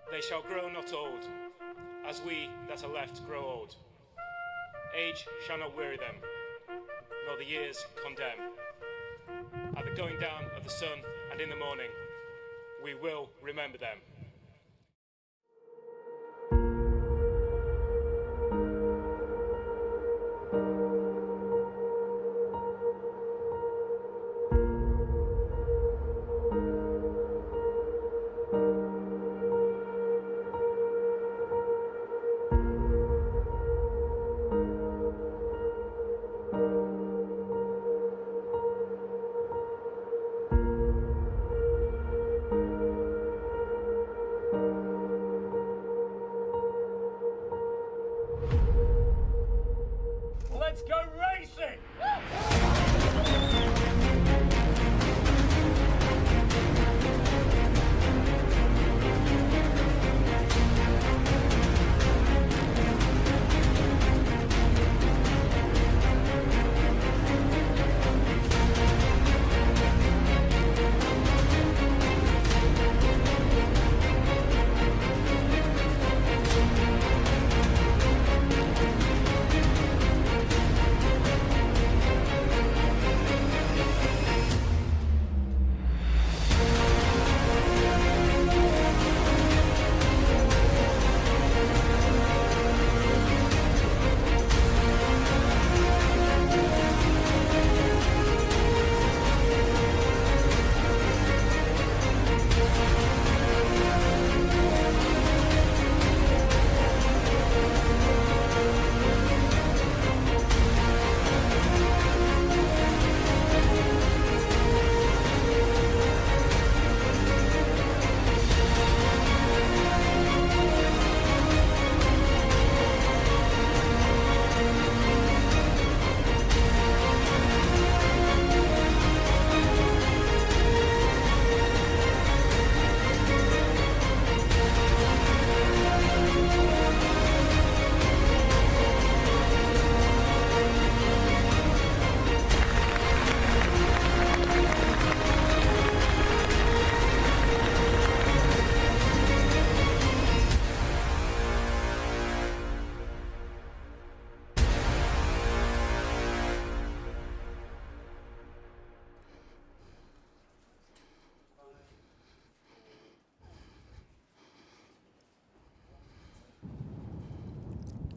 They shall grow not old, as we that are left grow old. Age shall not weary them, nor the years condemn. At the going down of the sun and in the morning, we will remember them. Let's go racing!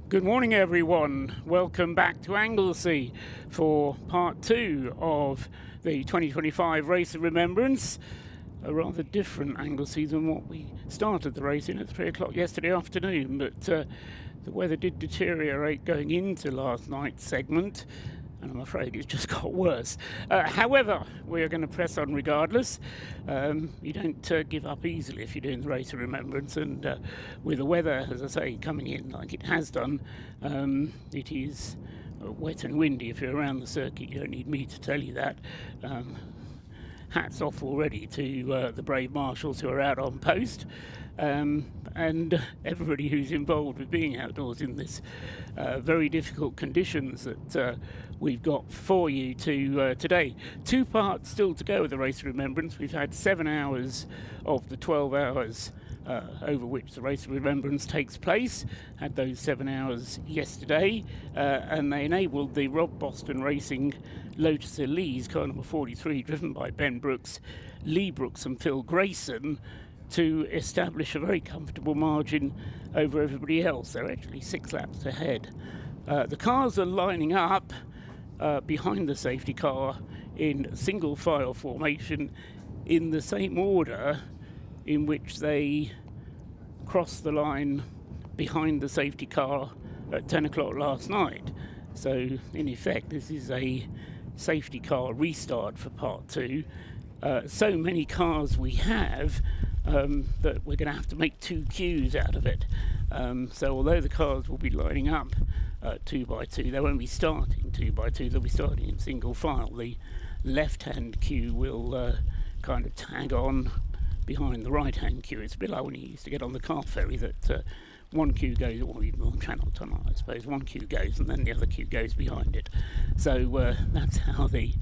Good morning, everyone. Welcome back to Anglesey for part 2 of the 2025 Race of Remembrance. A rather different Anglesey than what we started the race in at 3 o'clock yesterday afternoon, but the weather did deteriorate going into last night's segment, and I'm afraid it's just got worse. However, we're going to press on regardless. You don't give up easily if you're doing the Race of Remembrance, and with the weather, as I say, coming in like it has done, it is wet and windy. If you're around the circuit, you don't need me to tell you that. Hats off already to the brave marshals who are out on post, and everybody who's involved with being outdoors in this very difficult conditions that we've got for you today. 2 parts still to go with the Race of Remembrance. We've had 7 hours of the 12 hours over which the Race of Remembrance takes place. Had those 7 hours yesterday, and they enabled the Rob Boston Racing Lotus Elise car number 43, driven by Ben Brooks, Lee Brooks and Phil Grayson, to establish a very comfortable margin over everybody else. They're actually 6 laps ahead. The cars are lining up behind the safety car in single file formation in the same order in which they crossed the line behind the safety car at 10 o'clock last night. So in effect, this is a safety car restart for part 2. So many cars we have that we're going to have to make 2 queues out of it. So although the cars will be lining up 2 by 2, they won't be starting 2 by 2, they'll be starting in single file. The left-hand queue will kind of tag on behind the right-hand queue. It's a bit like when you used to get on the car ferry that one queue goes, or even on Channel Tunnel, I suppose. One queue goes and then the other queue goes behind it. So that's how the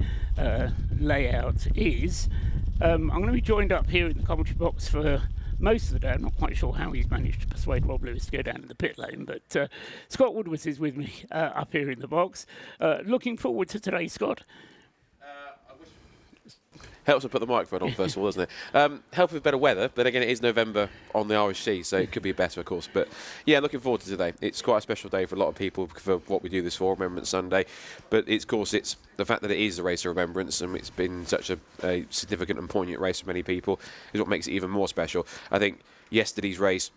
layout is. I'm going to be joined up here in the commentary box for most of the day. I'm not quite sure how he's managed to persuade Rob Lewis to go down in the pit lane, but Scott Woodward is with me up here in the box. Looking forward to today, Scott. Helps to put the microphone on first of all, doesn't it? Help with better weather, but again, it is November on the RSC, so it could be better, of course. But yeah, looking forward to today. It's quite a special day for a lot of people for what we do this for, Remembrance Sunday. But of course, it's the fact that it is the Race of Remembrance, and it's been such a significant and poignant race for many people, is what makes it even more special. I think yesterday's race,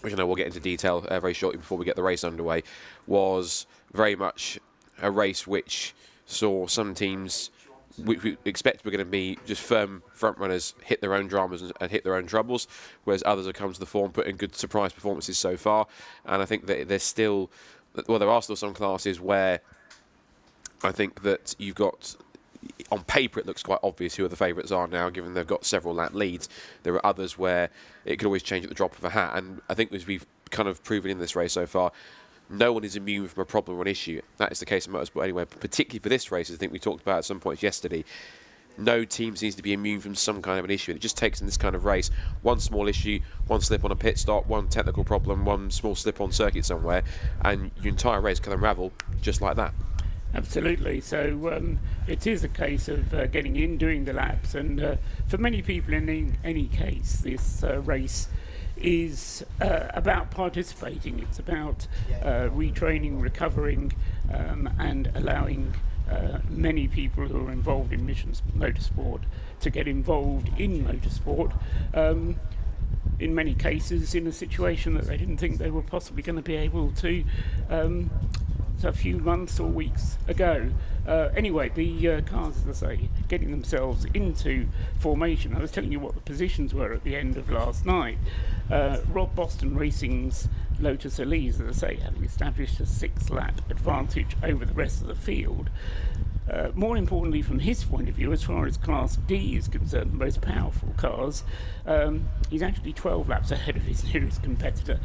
which I know we'll get into detail very shortly before we get the race underway, was very much a race which saw some teams we expect we're going to be just firm front runners, hit their own dramas and hit their own troubles, whereas others have come to the fore and put in good surprise performances so far. And I think that there are still some classes where I think that you've got, on paper it looks quite obvious who the favourites are now, given they've got several lap leads. There are others where it could always change at the drop of a hat, and I think as we've kind of proven in this race so far, no one is immune from a problem or an issue. That is the case in motorsport anyway, but particularly for this race, I think we talked about at some points yesterday, no team seems to be immune from some kind of an issue. And it just takes in this kind of race one small issue, one slip on a pit stop, one technical problem, one small slip on circuit somewhere, and your entire race can unravel just like that. Absolutely. So it is a case of getting in, doing the laps, and for many people in any case, this race is about participating. It's about retraining, recovering, and allowing many people who are involved in Mission Motorsport to get involved in motorsport, in many cases in a situation that they didn't think they were possibly going to be able to a few months or weeks ago. Anyway, the cars, as I say, getting themselves into formation. I was telling you what the positions were at the end of last night. Rob Boston Racing's Lotus Elise, as I say, having established a 6-lap advantage over the rest of the field. More importantly, from his point of view, as far as Class D is concerned, the most powerful cars, he's actually 12 laps ahead of his nearest competitor,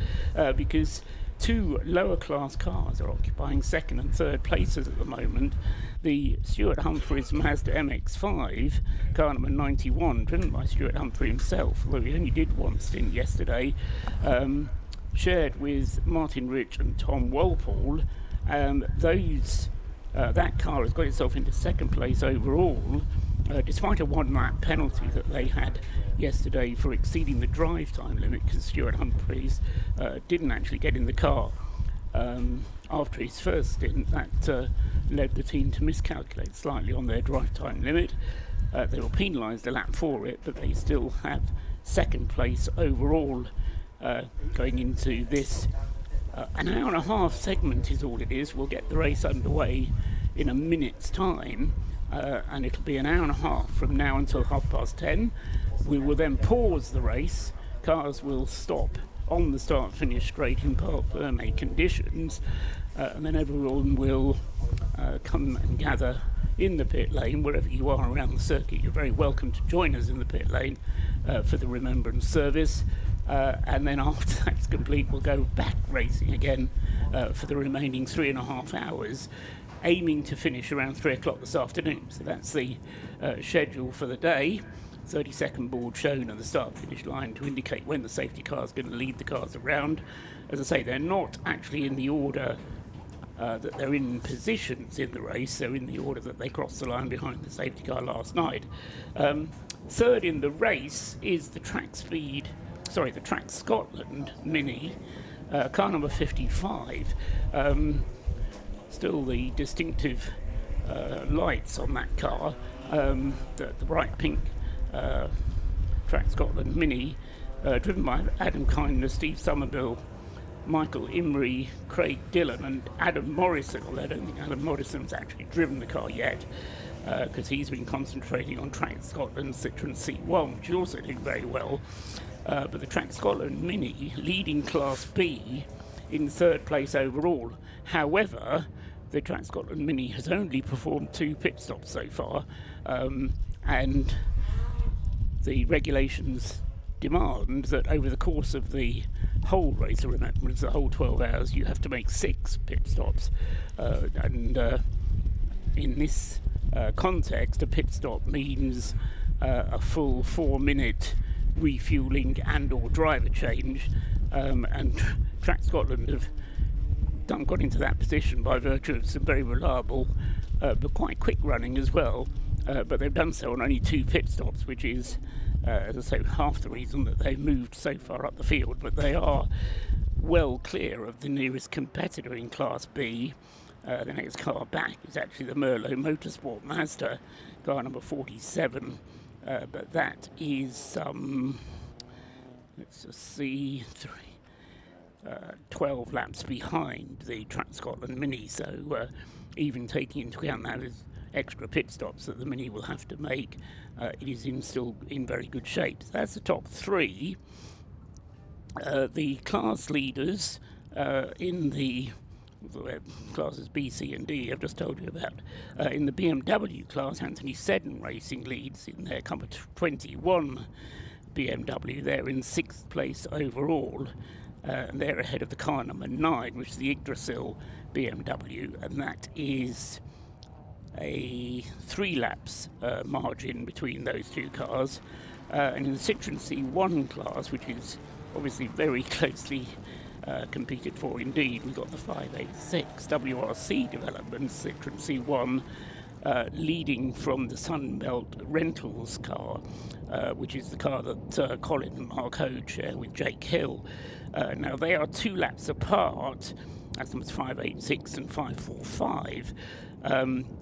because 2 lower class cars are occupying second and third places at the moment. The Stuart Humphreys Mazda MX-5, car number 91, driven by Stuart Humphrey himself, although he only did one stint yesterday, shared with Martin Rich and Tom Walpole. That car has got itself into second place overall, despite a 1-lap penalty that they had yesterday for exceeding the drive time limit, because Stuart Humphreys didn't actually get in the car after his first stint. That led the team to miscalculate slightly on their drive time limit. They were penalised a lap for it, but they still have second place overall going into this. An hour and a half segment is all it is. We'll get the race underway in a minute's time, and it'll be an hour and a half from now until 10:30. We will then pause the race. Cars will stop on the start-finish straight in parc fermé conditions, and then everyone will come and gather in the pit lane. Wherever you are around the circuit, you're very welcome to join us in the pit lane for the Remembrance service. And then after that's complete, we'll go back racing again for the remaining 3.5 hours, aiming to finish around 3 o'clock this afternoon. So that's the schedule for the day. 30-second board shown at the start-finish line to indicate when the safety car is going to lead the cars around. As I say, they're not actually in the order that they're in positions in the race. They're in the order that they crossed the line behind the safety car last night. Third in the race is the Track Scotland Mini, car number 55. Still the distinctive lights on that car, the bright pink Track Scotland Mini, driven by Adam Kindner, Steve Somerville, Michael Imrie, Craig Dillon and Adam Morrison, although I don't think Adam Morrison's actually driven the car yet, because he's been concentrating on Track Scotland Citroen C1, which is also doing very well. But the Track Scotland Mini leading Class B in third place overall. However, the Track Scotland Mini has only performed 2 pit stops so far, and the regulations demand that over the course of the whole Race of Remembrance, the whole 12 hours, you have to make 6 pit stops. In this context, a pit stop means a full 4-minute refuelling and or driver change, and Track Scotland have got into that position by virtue of some very reliable but quite quick running as well, but they've done so on only 2 pit stops, which is, as I say, half the reason that they've moved so far up the field. But they are well clear of the nearest competitor in Class B. The next car back is actually the Mission Motorsport Mazda, car number 47, but that is, let's just see, 12 laps behind the Track Scotland Mini, so even taking into account that as extra pit stops that the Mini will have to make, it is still in very good shape. So that's the top 3. The class leaders in the classes B, C and D I've just told you about. In the BMW class, Anthony Seddon Racing leads in their number 21 BMW. They're in 6th place overall. And they're ahead of the car number 9, which is the Yggdrasil BMW, and that is a 3 laps margin between those 2 cars. And in the Citroën C1 class, which is obviously very closely competed for indeed, we've got the 586 WRC development Citroën C1 leading from the Sunbelt Rentals car, which is the car that Colin and Mark Hoad share with Jake Hill. Now they are 2 laps apart, that's numbers 586 and 545,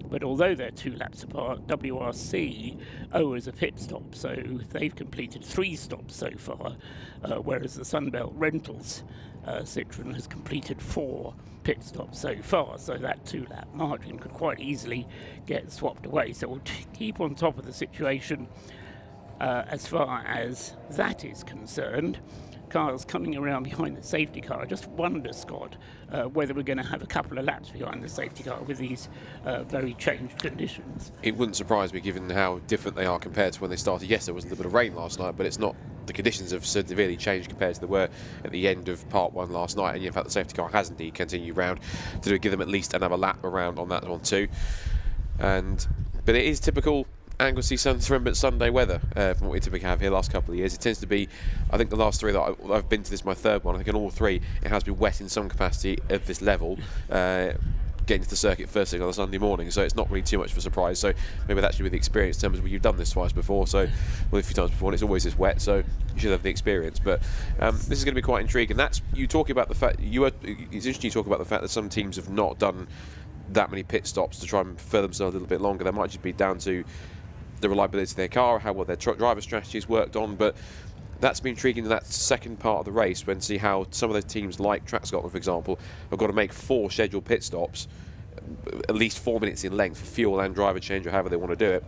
but although they're 2 laps apart, WRC owes a pit stop, so they've completed 3 stops so far, whereas the Sunbelt Rentals Citroën has completed 4 pit stops so far, so that 2-lap margin could quite easily get swapped away. So we'll keep on top of the situation as far as that is concerned. Cars coming around behind the safety car. I just wonder, Scott, whether we're going to have a couple of laps behind the safety car with these very changed conditions. It wouldn't surprise me given how different they are compared to when they started. Yes, there was a little bit of rain last night, but it's not. The conditions have severely changed compared to they were at the end of part 1 last night, and in fact the safety car has indeed continued round to give them at least another lap around on that one too. But it is typical Anglesey Remembrance Sunday weather from what we typically have here last couple of years. It tends to be, I think the last 3 that I've been to, this is my 3rd one, I think in all 3 it has been wet in some capacity at this level, getting to the circuit first thing on a Sunday morning, so it's not really too much of a surprise. So maybe that's actually with the experience in terms of you've done this twice before, so well, a few times before, and it's always this wet, so you should have the experience. But this is going to be quite intriguing. That's you talking about the fact it's interesting you talk about the fact that some teams have not done that many pit stops to try and further themselves a little bit longer. That might just be down to the reliability of their car, how well their driver strategy is worked on, but that's been intriguing in that second part of the race when see how some of those teams like Track Scotland, for example, have got to make 4 scheduled pit stops, at least 4 minutes in length for fuel and driver change or however they want to do it,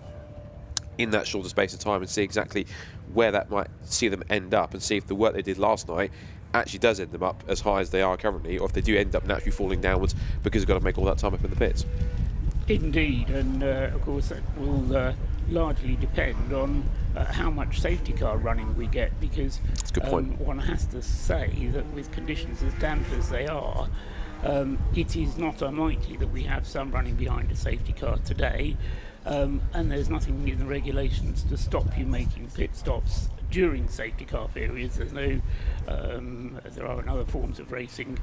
in that shorter space of time, and see exactly where that might see them end up, and see if the work they did last night actually does end them up as high as they are currently, or if they do end up naturally falling downwards because they've got to make all that time up in the pits. Indeed, and of course that will largely depend on how much safety car running we get, because that's a good point. One has to say that with conditions as damp as they are, it is not unlikely that we have some running behind a safety car today, and there's nothing in the regulations to stop you making pit stops during safety car periods. There's no, as there are in other forms of racing,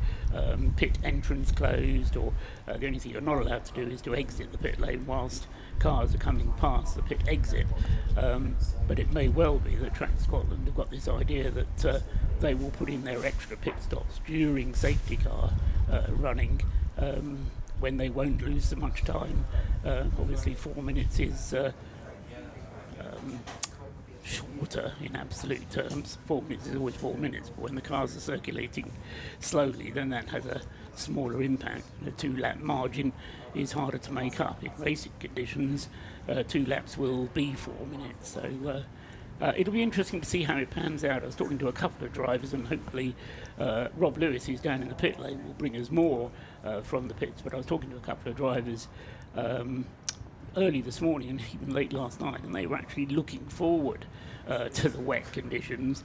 pit entrance closed, or the only thing you're not allowed to do is to exit the pit lane whilst cars are coming past the pit exit. But it may well be that Track Scotland have got this idea that they will put in their extra pit stops during safety car running, when they won't lose so much time. Obviously 4 minutes is shorter in absolute terms. 4 minutes is always 4 minutes, but when the cars are circulating slowly, then that has a smaller impact. A 2-lap margin is harder to make up. In racing conditions, 2 laps will be 4 minutes, so it'll be interesting to see how it pans out. I was talking to a couple of drivers, and hopefully Rob Lewis, who's down in the pit lane, will bring us more from the pits, but I was talking to a couple of drivers early this morning and even late last night, and they were actually looking forward to the wet conditions,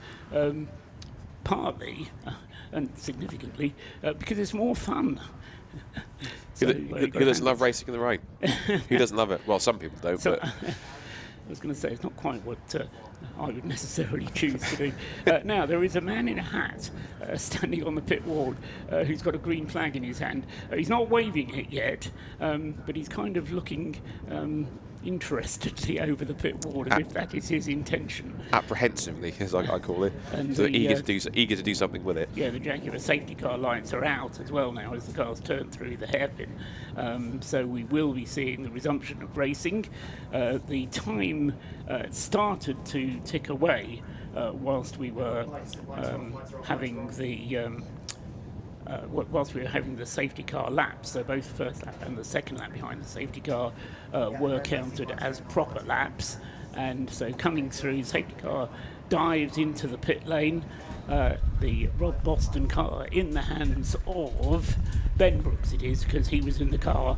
partly and significantly because it's more fun. So, who doesn't love racing in the rain? Who doesn't love it? Well, some people don't, but was going to say, it's not quite what I would necessarily choose to do. Now, there is a man in a hat standing on the pit wall who's got a green flag in his hand. He's not waving it yet, but he's kind of looking interestedly over the pit wall, as if that is his intention. Apprehensively, as I call it. And so the, eager to do something with it. Yeah, the Jaguar safety car lights are out as well now as the cars turn through the hairpin. So we will be seeing the resumption of racing. The time started to tick away whilst we were having the safety car laps. So both the first lap and the second lap behind the safety car were counted as proper laps. And so coming through, safety car dives into the pit lane. The Rob Boston car in the hands of Ben Brooks, it is, because he was in the car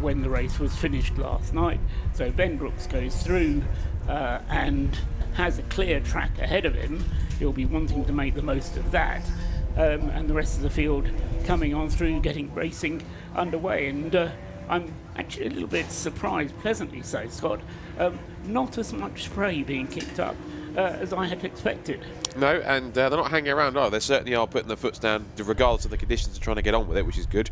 when the race was finished last night. So Ben Brooks goes through and has a clear track ahead of him. He'll be wanting to make the most of that. And the rest of the field coming on through, getting racing underway. And I'm actually a little bit surprised, pleasantly so, Scott, not as much spray being kicked up as I had expected. No, and they're not hanging around, are they? They certainly are putting their foots down, regardless of the conditions, and trying to get on with it, which is good.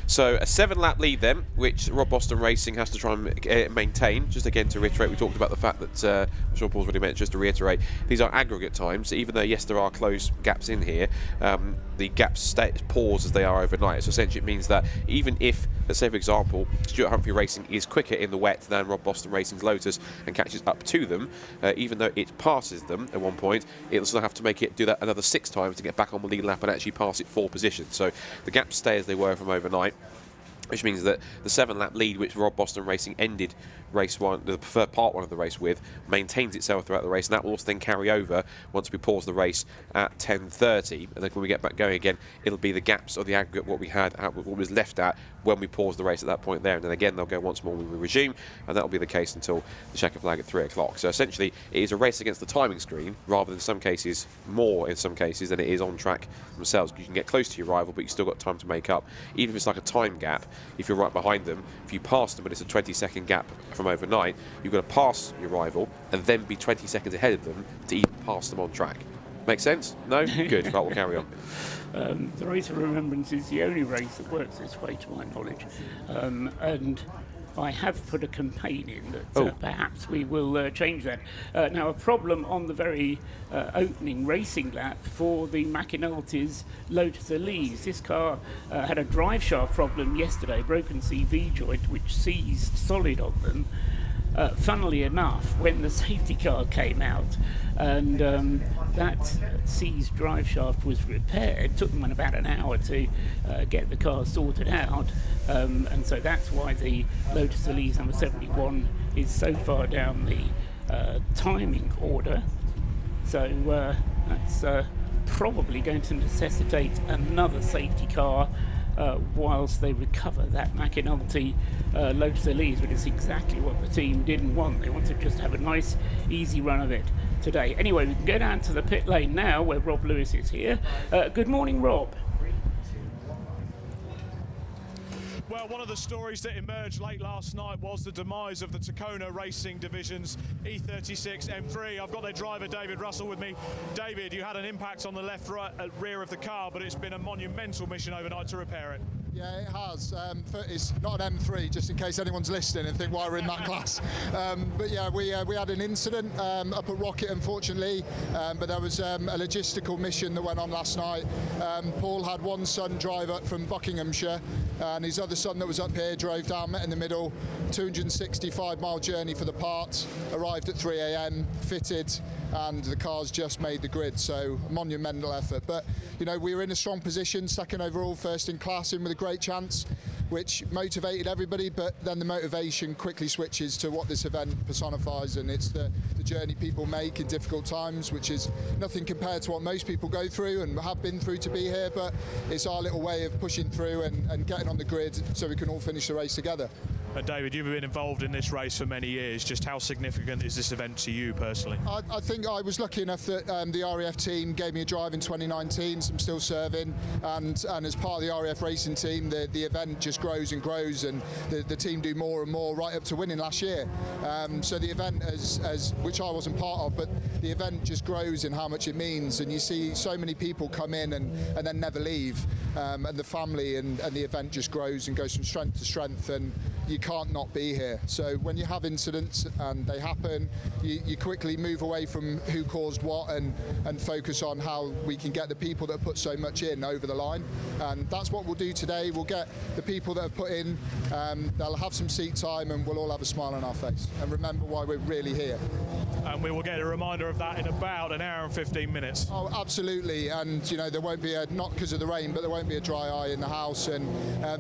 So a 7-lap lead then, which Rob Boston Racing has to try and maintain. Just again to reiterate, we talked about the fact that Sean Paul's already mentioned, just to reiterate, these are aggregate times. Even though, yes, there are closed gaps in here, the gaps pause as they are overnight. So essentially it means that even if, let's say for example, Stuart Humphrey Racing is quicker in the wet than Rob Boston Racing's Lotus and catches up to them, even though it passes them at one point, it'll still have to do that another 6 times to get back on the lead lap and actually pass it 4 positions. So the gaps stay as they were from overnight, which means that the 7-lap lead, which Rob Boston Racing ended race 1, the preferred part 1 of the race with, maintains itself throughout the race, and that will also then carry over once we pause the race at 10:30. And then when we get back going again, it'll be the gaps of the aggregate, what we had, what was left at when we pause the race at that point there. And then again, they'll go once more when we resume, and that'll be the case until the checker flag at 3 o'clock. So essentially, it is a race against the timing screen, rather than some cases, more in some cases, than it is on track themselves. You can get close to your rival, but you've still got time to make up. Even if it's like a time gap, if you're right behind them, if you pass them and it's a 20-second gap from overnight, you've got to pass your rival and then be 20 seconds ahead of them to even pass them on track. Make sense? No? Good. Right, we'll carry on. The Race of Remembrance is the only race that works this way, to my knowledge. And I have put a campaign in that perhaps we will change that. Now, a problem on the very opening racing lap for the McAnulty's Lotus Elise. This car had a drive shaft problem yesterday, broken CV joint, which seized solid on them. Funnily enough, when the safety car came out and that seized drive shaft was repaired, it took them about an hour to get the car sorted out, and so that's why the Lotus Elise number 71 is so far down the timing order. So that's probably going to necessitate another safety car whilst they recover that McAnulty Lotus Elise, which is exactly what the team didn't want. They want to just have a nice, easy run of it today. Anyway, we can go down to the pit lane now, where Rob Lewis is here. Good morning, Rob. Well, one of the stories that emerged late last night was the demise of the Tacona Racing Division's E36 M3. I've got their driver, David Russell, with me. David, you had an impact on the left rear of the car, but it's been a monumental mission overnight to repair it. Yeah, it has. It's not an M3, just in case anyone's listening and think why we're in that class. But yeah, we had an incident up at Rocket, unfortunately, but there was a logistical mission that went on last night. Paul had one son drive up from Buckinghamshire, and his other son that was up here drove down, met in the middle, 265-mile journey for the parts, arrived at 3 a.m, fitted, and the car's just made the grid, so a monumental effort. But you know, we were in a strong position, second overall, first in class, in with a great chance, which motivated everybody. But then the motivation quickly switches to what this event personifies, and it's the journey people make in difficult times, which is nothing compared to what most people go through and have been through to be here. But it's our little way of pushing through and getting on the grid so we can all finish the race together. And David, you've been involved in this race for many years. Just how significant is this event to you personally? I think I was lucky enough that the RAF team gave me a drive in 2019, so I'm still serving, and as part of the RAF racing team, the event just grows and grows, and the team do more and more, right up to winning last year. So the event, which I wasn't part of, but the event just grows in how much it means, and you see so many people come in and then never leave, and the family and the event just grows and goes from strength to strength, and you can't not be here. So when you have incidents and they happen, you quickly move away from who caused what and focus on how we can get the people that have put so much in over the line. And that's what we'll do today. We'll get the people that have put in, they'll have some seat time, and we'll all have a smile on our face and remember why we're really here. And we will get a reminder of that in about an hour and 15 minutes. Oh, absolutely. And you know, there won't be not because of the rain, but there won't be a dry eye in the house. And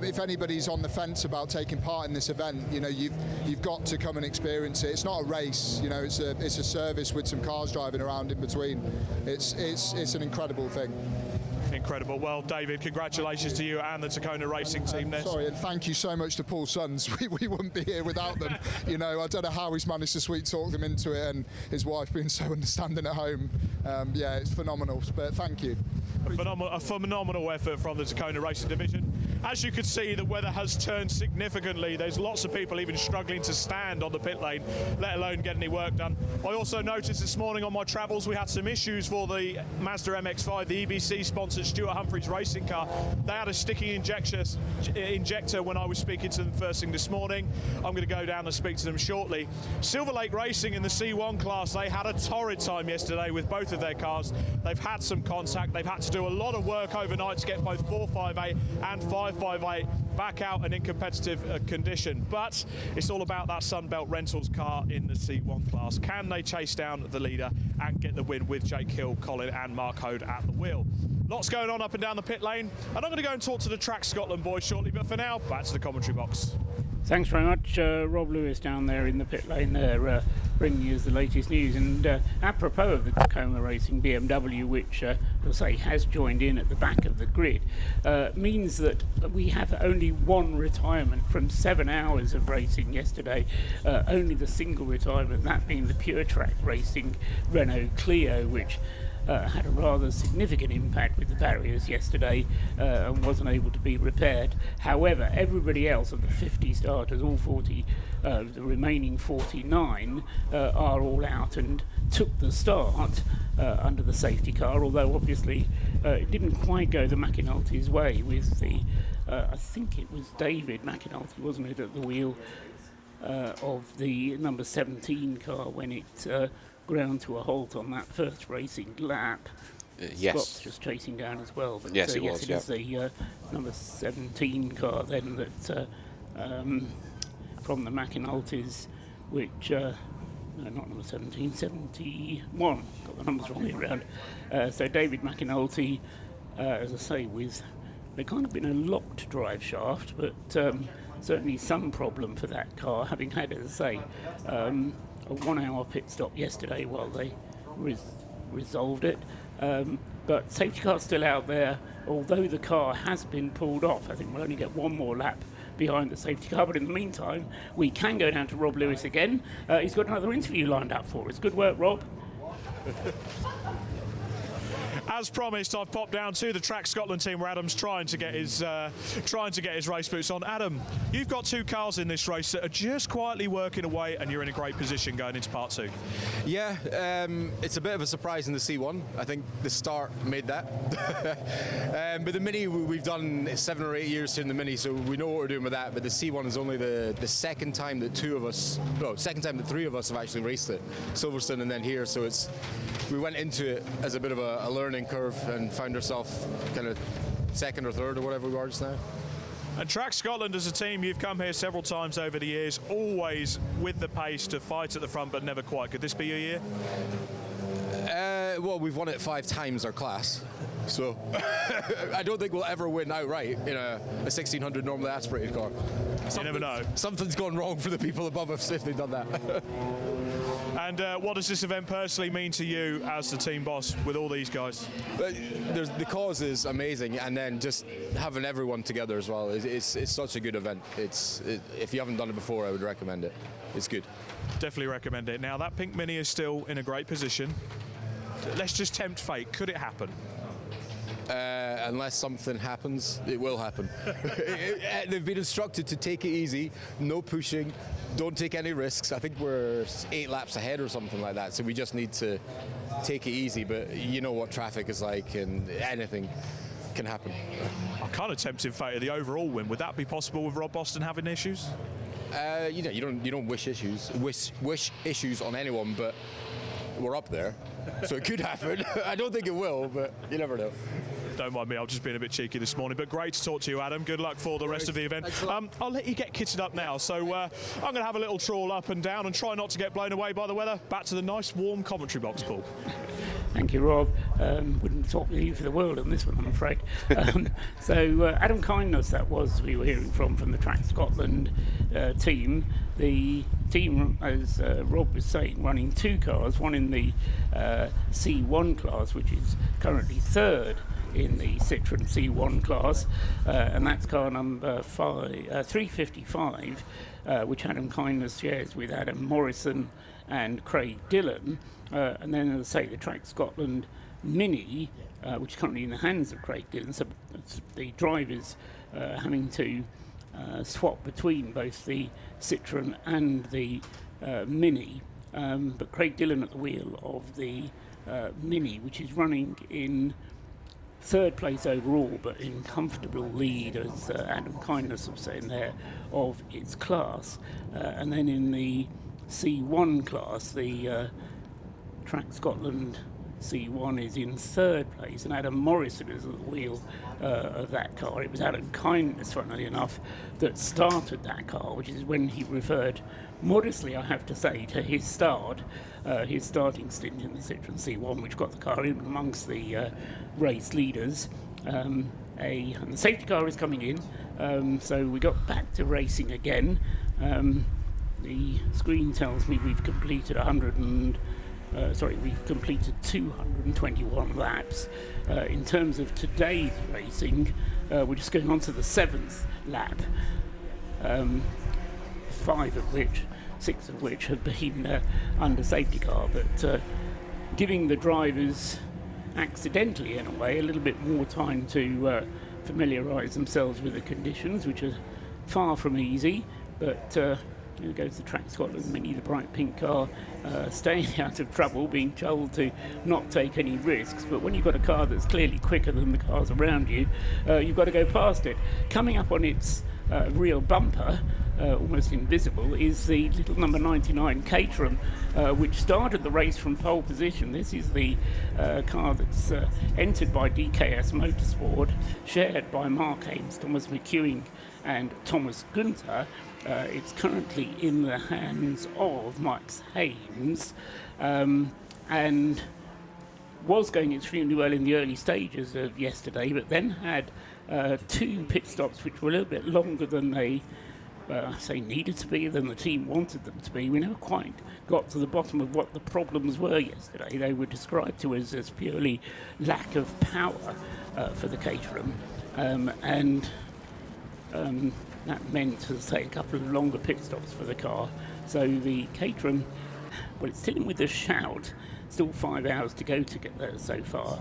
if anybody's on the fence about taking part in this event, you know, you've got to come and experience it. It's not a race, you know, it's a service with some cars driving around in between. It's an incredible thing. Incredible. Well, David, congratulations to you and the Tacona racing team there. Sorry, and thank you so much to Paul's sons. We wouldn't be here without them. You know, I don't know how he's managed to sweet talk them into it, and his wife being so understanding at home. Yeah, it's phenomenal, but thank you. A phenomenal effort from the Tacona Racing Division. As you can see, the weather has turned significantly. There's lots of people even struggling to stand on the pit lane, let alone get any work done. I also noticed this morning on my travels we had some issues for the Mazda MX-5, the EBC-sponsored Stuart Humphreys racing car. They had a sticking injector when I was speaking to them first thing this morning. I'm going to go down and speak to them shortly. Silver Lake Racing in the C1 class, they had a torrid time yesterday with both of their cars. They've had some contact. They've had to do a lot of work overnight to get both 458 and 558 back out and in competitive condition. But it's all about that Sunbelt Rentals car in the C1 class. Can they chase down the leader and get the win with Jake Hill, Colin and Mark Hode at the wheel? Lots going on up and down the pit lane, and I'm going to go and talk to the Track Scotland boys shortly, but for now, back to the commentary box. Thanks very much, Rob Lewis down there in the pit lane there, bringing us the latest news. And apropos of the Tacoma Racing BMW, which, I'll say, has joined in at the back of the grid, means that we have only one retirement from 7 hours of racing yesterday. Only the single retirement, that being the Pure Track Racing Renault Clio, which had a rather significant impact with the barriers yesterday and wasn't able to be repaired. However, everybody else of the 50 starters, all 40, the remaining 49, are all out and took the start under the safety car, although obviously it didn't quite go the McAnulty's way with the, I think it was David McAnulty, wasn't it, at the wheel of the number 17 car when it ground to a halt on that first racing lap. Yes. Scott's just chasing down as well. But, yes, it was. Is the number 17 car then that from the McAnulty's, which no, not number 17, 71. Got the numbers wrong around. So David McAnulty, as I say, with there kind of been a locked drive shaft, but certainly some problem for that car, having had, as I say, a 1 hour pit stop yesterday while they resolved it. But safety car's still out there, although the car has been pulled off. I think we'll only get one more lap behind the safety car, but in the meantime, we can go down to Rob Lewis again. He's got another interview lined up for us. Good work, Rob. As promised, I've popped down to the Track Scotland team where Adam's trying to get his race boots on. Adam, you've got two cars in this race that are just quietly working away, and you're in a great position going into part two. Yeah, it's a bit of a surprise in the C1. I think the start made that. But the Mini, we've done 7 or 8 years here in the Mini, so we know what we're doing with that. But the C1 is only the second time that second time that 3 of us have actually raced it. Silverstone and then here, so we went into it as a bit of a learning curve and found ourselves kind of second or third or whatever we are just now. And Track Scotland as a team, you've come here several times over the years, always with the pace to fight at the front, but never quite. Could this be your year? Well, we've won it 5 times our class, so I don't think we'll ever win outright in a 1600 normally aspirated car. You never know. Something's gone wrong for the people above us if they've done that. And what does this event personally mean to you as the team boss with all these guys? The cause is amazing, and then just having everyone together as well. It's such a good event. If you haven't done it before, I would recommend it. It's good. Definitely recommend it. Now, that pink Mini is still in a great position. Let's just tempt fate. Could it happen? Unless something happens, it will happen. They've been instructed to take it easy, no pushing, don't take any risks. I think we're 8 laps ahead or something like that, so we just need to take it easy. But you know what traffic is like, and anything can happen. I'm kind of tempted fate of the overall win. Would that be possible with Rob Boston having issues? You don't wish issues on anyone, but we're up there, so it could happen. I don't think it will, but you never know. Don't mind me, I've just been a bit cheeky this morning, but great to talk to you, Adam. Good luck for the rest of the event. I'll let you get kitted up now, so I'm going to have a little trawl up and down and try not to get blown away by the weather. Back to the nice warm commentary box, Paul. Thank you, Rob. Wouldn't talk with you for the world on this one, I'm afraid. So Adam Kindness, that was, we were hearing from the Track Scotland team. The team, as Rob was saying, running 2 cars, one in the C1 class, which is currently 3rd in the Citroen C1 class, and that's car number 355, which Adam Kindness shares with Adam Morrison and Craig Dillon. And then, as I say, the Track Scotland Mini, which is currently in the hands of Craig Dillon, so the drivers having to swap between both the Citroen and the Mini, but Craig Dillon at the wheel of the Mini, which is running in 3rd place overall, but in comfortable lead, as Adam Kindness was saying there, of its class. And then in the C1 class, the Track Scotland C1 is in 3rd place, and Adam Morrison is at the wheel of that car. It was Adam Kindness, funnily enough, that started that car, which is when he referred modestly, I have to say, to his starting stint in the Citroen C1, which got the car in amongst the race leaders. And the safety car is coming in, so we got back to racing again. The screen tells me we've completed we've completed 221 laps. In terms of today's racing, we're just going on to the 7th lap, 6 of which have been under safety car, but giving the drivers, accidentally in a way, a little bit more time to familiarise themselves with the conditions, which are far from easy, but here goes the Track Scotland Mini, the bright pink car, staying out of trouble, being told to not take any risks. But when you've got a car that's clearly quicker than the cars around you, you've got to go past it. Coming up on its rear bumper, almost invisible, is the little number 99 Caterham, which started the race from pole position. This is the car that's entered by DKS Motorsport, shared by Mark Haynes, Thomas McEwing and Thomas Gunther. It's currently in the hands of Max Haynes, and was going extremely well in the early stages of yesterday, but then had 2 pit stops which were a little bit longer than they needed to be, than the team wanted them to be. We never quite got to the bottom of what the problems were yesterday. They were described to us as purely lack of power for the Caterham, and that meant, as I say, a couple of longer pit stops for the car. So the Caterham, well, it's still in with a shout. Still 5 hours to go to get there so far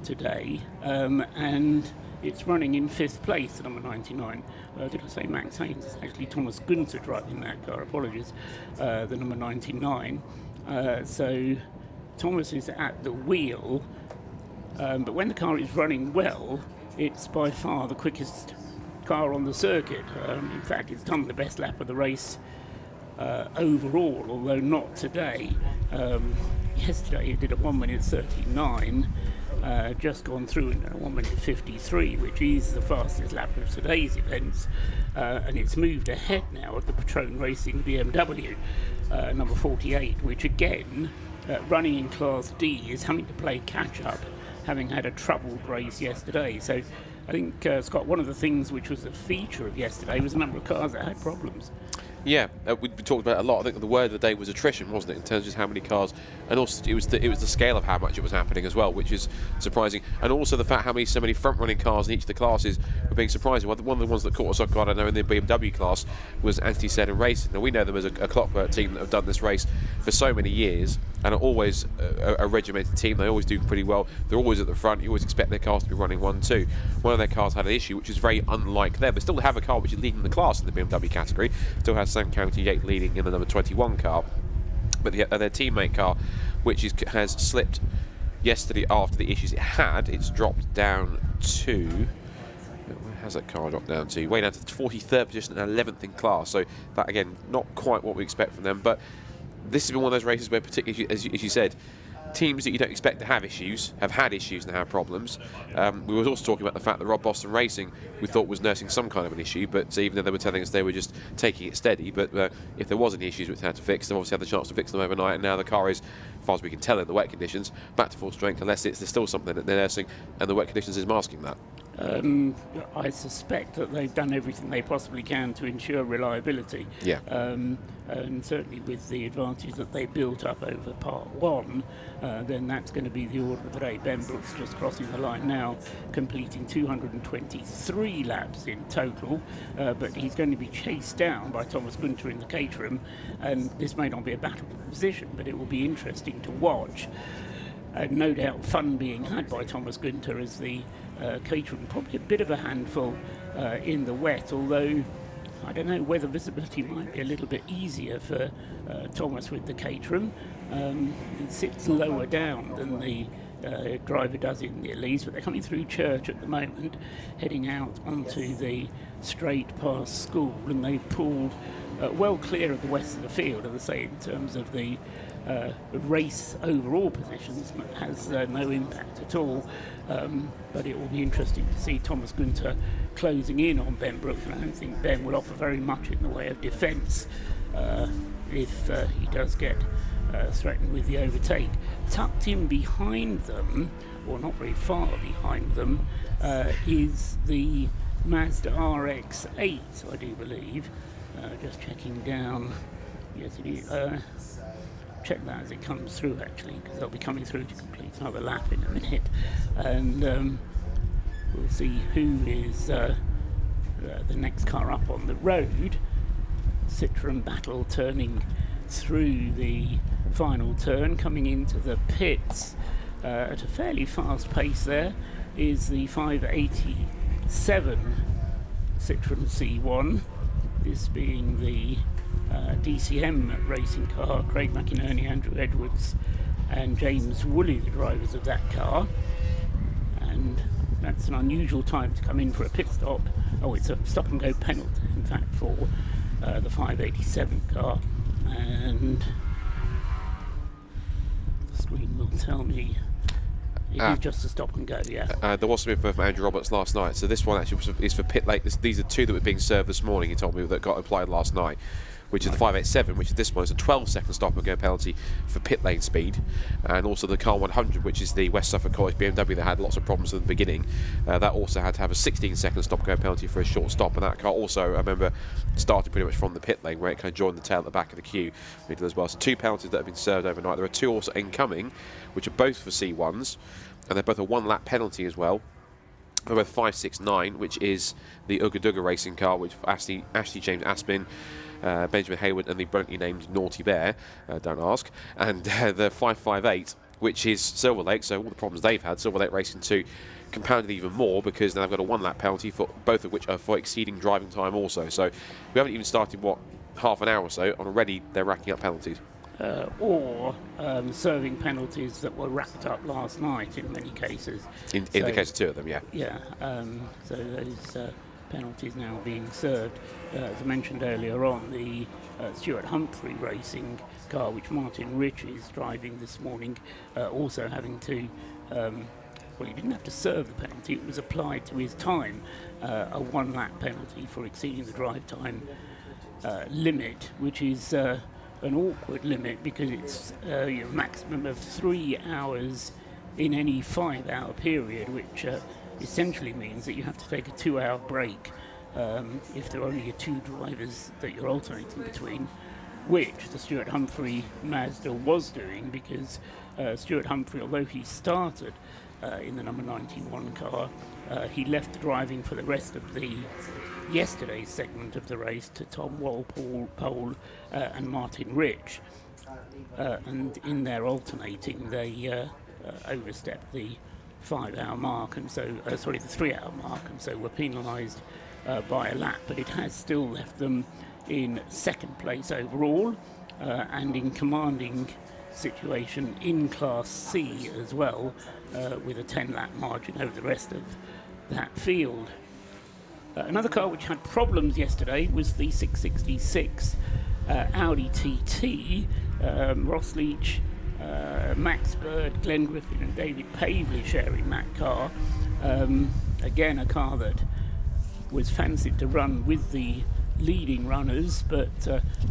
today, and it's running in 5th place, number 99. Did I say Max Haynes? It's actually Thomas Gunther driving that car. Apologies, the number 99. So Thomas is at the wheel, but when the car is running well, it's by far the quickest car on the circuit. In fact, it's done the best lap of the race overall, although not today. Yesterday it did a 1 minute 39, just gone through in a 1 minute 53, which is the fastest lap of today's events, and it's moved ahead now of the Patrone Racing BMW number 48, which again, running in Class D, is having to play catch up, having had a troubled race yesterday. So I think, Scott, one of the things which was a feature of yesterday was a number of cars that had problems. Yeah, we talked about it a lot. I think the word of the day was attrition, wasn't it, in terms of just how many cars, and also it was the scale of how much it was happening as well, which is surprising, and also the fact how so many front-running cars in each of the classes were being surprising. One of the ones that caught us off guard, I know, in the BMW class was Anglesey Circuit Racing. Now we know them as a clockwork team that have done this race for so many years, and are always a regimented team. They always do pretty well. They're always at the front. You always expect their cars to be running 1-2. One of their cars had an issue, which is very unlike them. They still have a car which is leading the class in the BMW category. Still has Sam County Yates leading in the number 21 car. But their teammate car, which has slipped yesterday after the issues it had, it's dropped down to... Where has that car dropped down to? Way down to the 43rd position and 11th in class. So that, again, not quite what we expect from them. But this has been one of those races where, particularly, as you said, teams that you don't expect to have issues have had issues and have problems. We were also talking about the fact that Rob Boston Racing, we thought, was nursing some kind of an issue, but even though they were telling us they were just taking it steady, but if there was any issues which they had to fix, they've obviously had the chance to fix them overnight, and now the car is, as far as we can tell in the wet conditions, back to full strength, unless there's still something that they're nursing, and the wet conditions is masking that. I suspect that they've done everything they possibly can to ensure reliability. Yeah. And certainly with the advantage that they built up over part one, then that's going to be the order of the day. Ben Brooks just crossing the line now, completing 223 laps in total, but he's going to be chased down by Thomas Gunter in the Caterham, and this may not be a battle for position, but it will be interesting to watch. No doubt fun being had by Thomas Gunter as the Caterham, probably a bit of a handful in the wet, although I don't know whether visibility might be a little bit easier for Thomas with the Caterham. It sits lower down than the driver does in the Elise, but they're coming through Church at the moment, heading out onto the straight past school, and they've pulled well clear of the west of the field, as I say, in terms of the race overall positions. Has no impact at all, but it will be interesting to see Thomas Gunter closing in on Ben Brooks, and I don't think Ben will offer very much in the way of defence if he does get threatened with the overtake. Tucked in behind them, or not very far behind them, is the Mazda RX-8, I do believe. Just checking down. Yes, it is. Check that as it comes through, actually, because they'll be coming through to complete another lap in a minute, and we'll see who is the next car up on the road. Citroen Battle turning through the final turn, coming into the pits at a fairly fast pace. There is the 587 Citroen C1, this being the DCM racing car. Craig McInerney, Andrew Edwards and James Woolley, the drivers of that car, and that's an unusual time to come in for a pit stop. Oh, it's a stop and go penalty, in fact, for the 587 car, and the screen will tell me it is just a stop and go. Yeah. There was something from Andrew Roberts last night, so this one actually is for pit lane. These are two that were being served this morning, he told me, that got applied last night, which is the 587, which is this one. It's a 12-second stop and go penalty for pit lane speed, and also the car 100, which is the West Suffolk College BMW that had lots of problems at the beginning. That also had to have a 16-second stop and go penalty for a short stop, and that car also, I remember, started pretty much from the pit lane, where it kind of joined the tail at the back of the queue as well. So two penalties that have been served overnight. There are two also incoming, which are both for C1s, and they're both a one-lap penalty as well. They're both 569, which is the Ugaduga racing car, which Ashley James Aspin, Benjamin Hayward, and the brilliantly named Naughty Bear, don't ask, and the 558, which is Silver Lake. So all the problems they've had, Silver Lake Racing 2 compounded even more, because now they've got a one-lap penalty, for both of which are for exceeding driving time also. So we haven't even started, half an hour or so, and already they're racking up penalties. Or serving penalties that were racked up last night in many cases. In the case of two of them, yeah. Yeah, so those penalties now being served. As I mentioned earlier on, the Stuart Humphrey racing car, which Martin Rich is driving this morning, also having to, well, he didn't have to serve the penalty, it was applied to his time, a one-lap penalty for exceeding the drive time limit, which is an awkward limit, because it's a maximum of 3 hours in any 5-hour period, which essentially means that you have to take a 2-hour break if there are only 2 drivers that you're alternating between, which the Stuart Humphrey Mazda was doing, because Stuart Humphrey, although he started in the number 91 car, he left driving for the rest of the yesterday's segment of the race to Tom Walpole and Martin Rich, and in their alternating they overstepped the 5-hour mark, and so the 3-hour mark, and so were penalised by a lap, but it has still left them in second place overall and in commanding situation in Class C as well, with a 10-lap margin over the rest of that field. Another car which had problems yesterday was the 666 Audi TT. Ross Leach, Max Bird, Glenn Griffin and David Pavley sharing that car. Again, a car that was fancied to run with the leading runners, but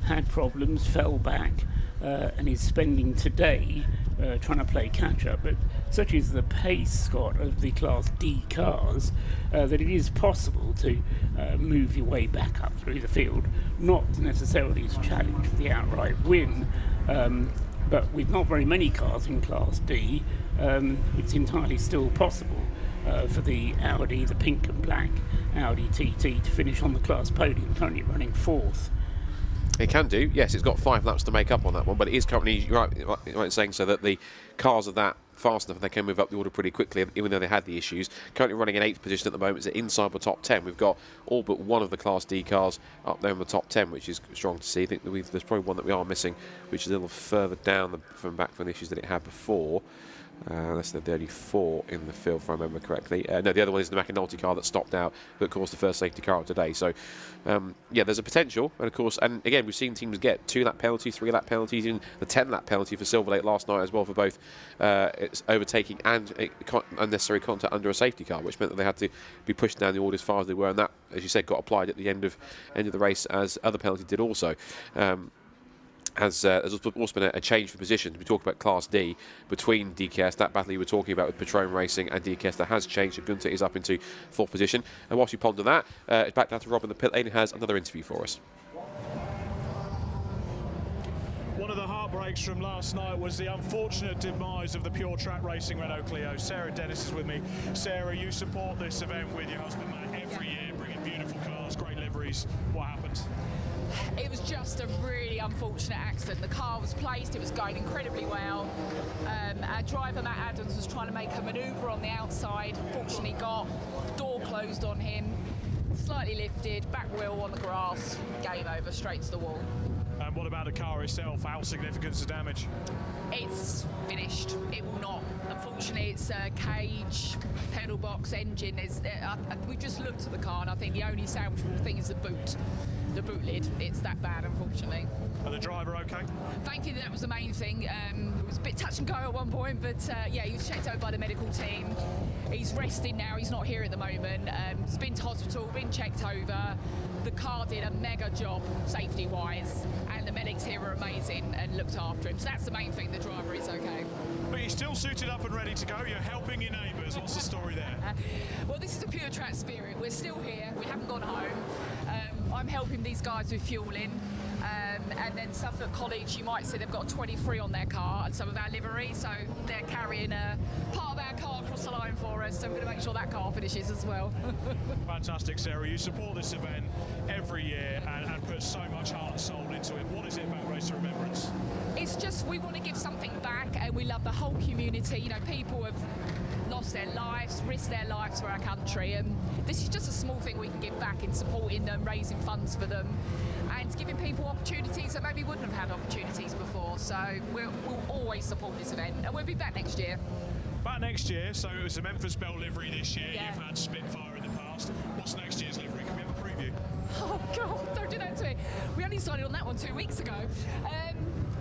had problems, fell back, and is spending today trying to play catch-up. But such is the pace, Scott, of the Class D cars, that it is possible to move your way back up through the field, not necessarily to challenge for the outright win, but with not very many cars in Class D, it's entirely still possible for the Audi, the pink and black Audi TT, to finish on the class podium, currently running 4th. It can do, yes. It's got 5 laps to make up on that one, but it is currently, you're right in saying so, that the cars are that fast enough they can move up the order pretty quickly, even though they had the issues. Currently running in 8th position at the moment, it's inside the top 10. We've got all but one of the Class D cars up there in the top 10, which is strong to see. I think that there's probably one that we are missing, which is a little further down from the issues that it had before. That's the 34 in the field, if I remember correctly. No, the other one is the McAnulty car that stopped out, that caused the first safety car of today. So, yeah, there's a potential. And, of course, and again, we've seen teams get 2-lap penalties, 3-lap penalties, even the 10-lap penalty for Silver Lake last night as well, for both its overtaking and unnecessary contact under a safety car, which meant that they had to be pushed down the order as far as they were. And that, as you said, got applied at the end of the race, as other penalties did also. There's also been a change for positions. We talk about Class D between DKS, that battle you were talking about with Petrone Racing and DKS, that has changed. So Gunther is up into 4th position. And whilst you ponder that, it's back down to Rob in the pit lane, who has another interview for us. One of the heartbreaks from last night was the unfortunate demise of the pure track racing Renault Clio. Sarah Dennis is with me. Sarah, you support this event with your husband Matt every year, bringing beautiful cars, great liveries. What happened? It was just a really unfortunate accident. The car was placed, it was going incredibly well. Our driver, Matt Adams, was trying to make a manoeuvre on the outside. Fortunately got door closed on him, slightly lifted, back wheel on the grass, game over, straight to the wall. And what about the car itself? How significant is the damage? It's finished. It will not. Unfortunately, it's a cage, pedal box, engine. We just looked at the car, and I think the only salvageable thing is the boot. The boot lid. It's that bad, unfortunately. And the driver okay? Thankfully, that was the main thing. It was a bit touch and go at one point, but yeah, he was checked over by the medical team. He's resting now. He's not here at the moment. He's been to hospital, been checked over. The car did a mega job, safety-wise, and the medics here were amazing and looked after him. So that's the main thing. The driver is okay. But you're still suited up and ready to go. You're helping your neighbours. What's the story there? Well, this is a pure track spirit. We're still here. We haven't gone home. I'm helping these guys with fueling. And then Suffolk College, you might see they've got 23 on their car and some of our livery, so they're carrying a part of our car across the line for us, so we're going to make sure that car finishes as well. Fantastic, Sarah. You support this event every year and put so much heart and soul into it. What is it about Race of Remembrance? It's just we want to give something back, and we love the whole community. You know, people have lost their lives, risked their lives for our country, and this is just a small thing we can give back in supporting them, raising funds for them, and giving people opportunities that maybe wouldn't have had opportunities before. So we'll always support this event, and we'll be back next year. Back next year, so it was a Memphis Bell livery this year. Yeah. You've had Spitfire in the past. What's next year's livery? Can we have a preview? Oh God, don't do that to me. We only started on that one 2 weeks ago.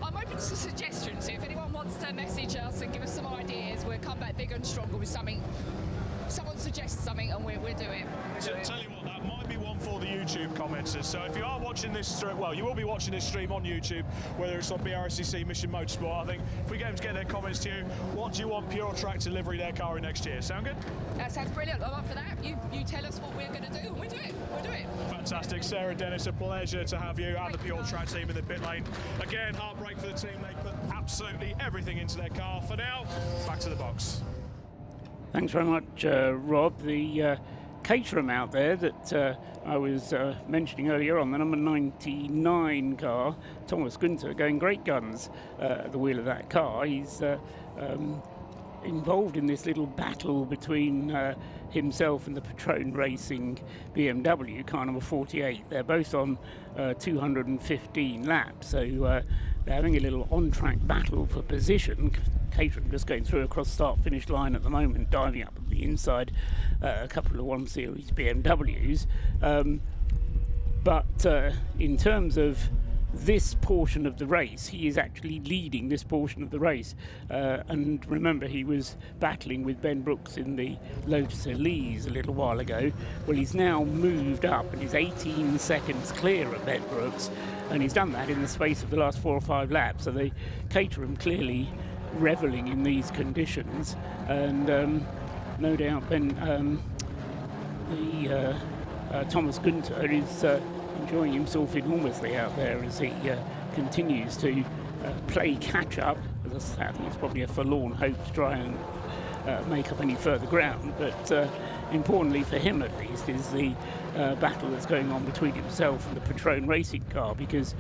I'm open to suggestions. So if anyone wants to message us and give us some ideas, we'll come back bigger and stronger with something someone suggests something and we'll do it. Tell you what, that might be one for the YouTube commenters. So if you are watching this stream, well, you will be watching this stream on YouTube, whether it's on BRSCC, Mission Motorsport. I think if we get them to get their comments to you, what do you want Pure Track to deliver their car in next year? Sound good? That sounds brilliant. I'm up for that. You tell us what we're going to do and we'll do it. We'll do it. Fantastic. Sarah Dennis, a pleasure to have you and the Pure Track team in the pit lane. Again, heartbreak for the team. They put absolutely everything into their car. For now, back to the box. Thanks very much, Rob. The Caterham out there that I was mentioning earlier on, the number 99 car, Thomas Günther, going great guns at the wheel of that car. He's involved in this little battle between himself and the Patrone Racing BMW, car number 48. They're both on 215 laps, so they're having a little on-track battle for position. Caterham just going through across start-finish line at the moment, diving up at the inside a couple of 1 Series BMWs. But in terms of this portion of the race, he is actually leading this portion of the race. And remember, he was battling with Ben Brooks in the Lotus Elise a little while ago. Well, he's now moved up and is 18 seconds clear of Ben Brooks, and he's done that in the space of the last 4 or 5 laps. So the Caterham clearly revelling in these conditions, and no doubt Thomas Günther is enjoying himself enormously out there as he continues to play catch up. As I think it's probably a forlorn hope to try and make up any further ground, but importantly for him at least is the battle that's going on between himself and the Patrone Racing car, because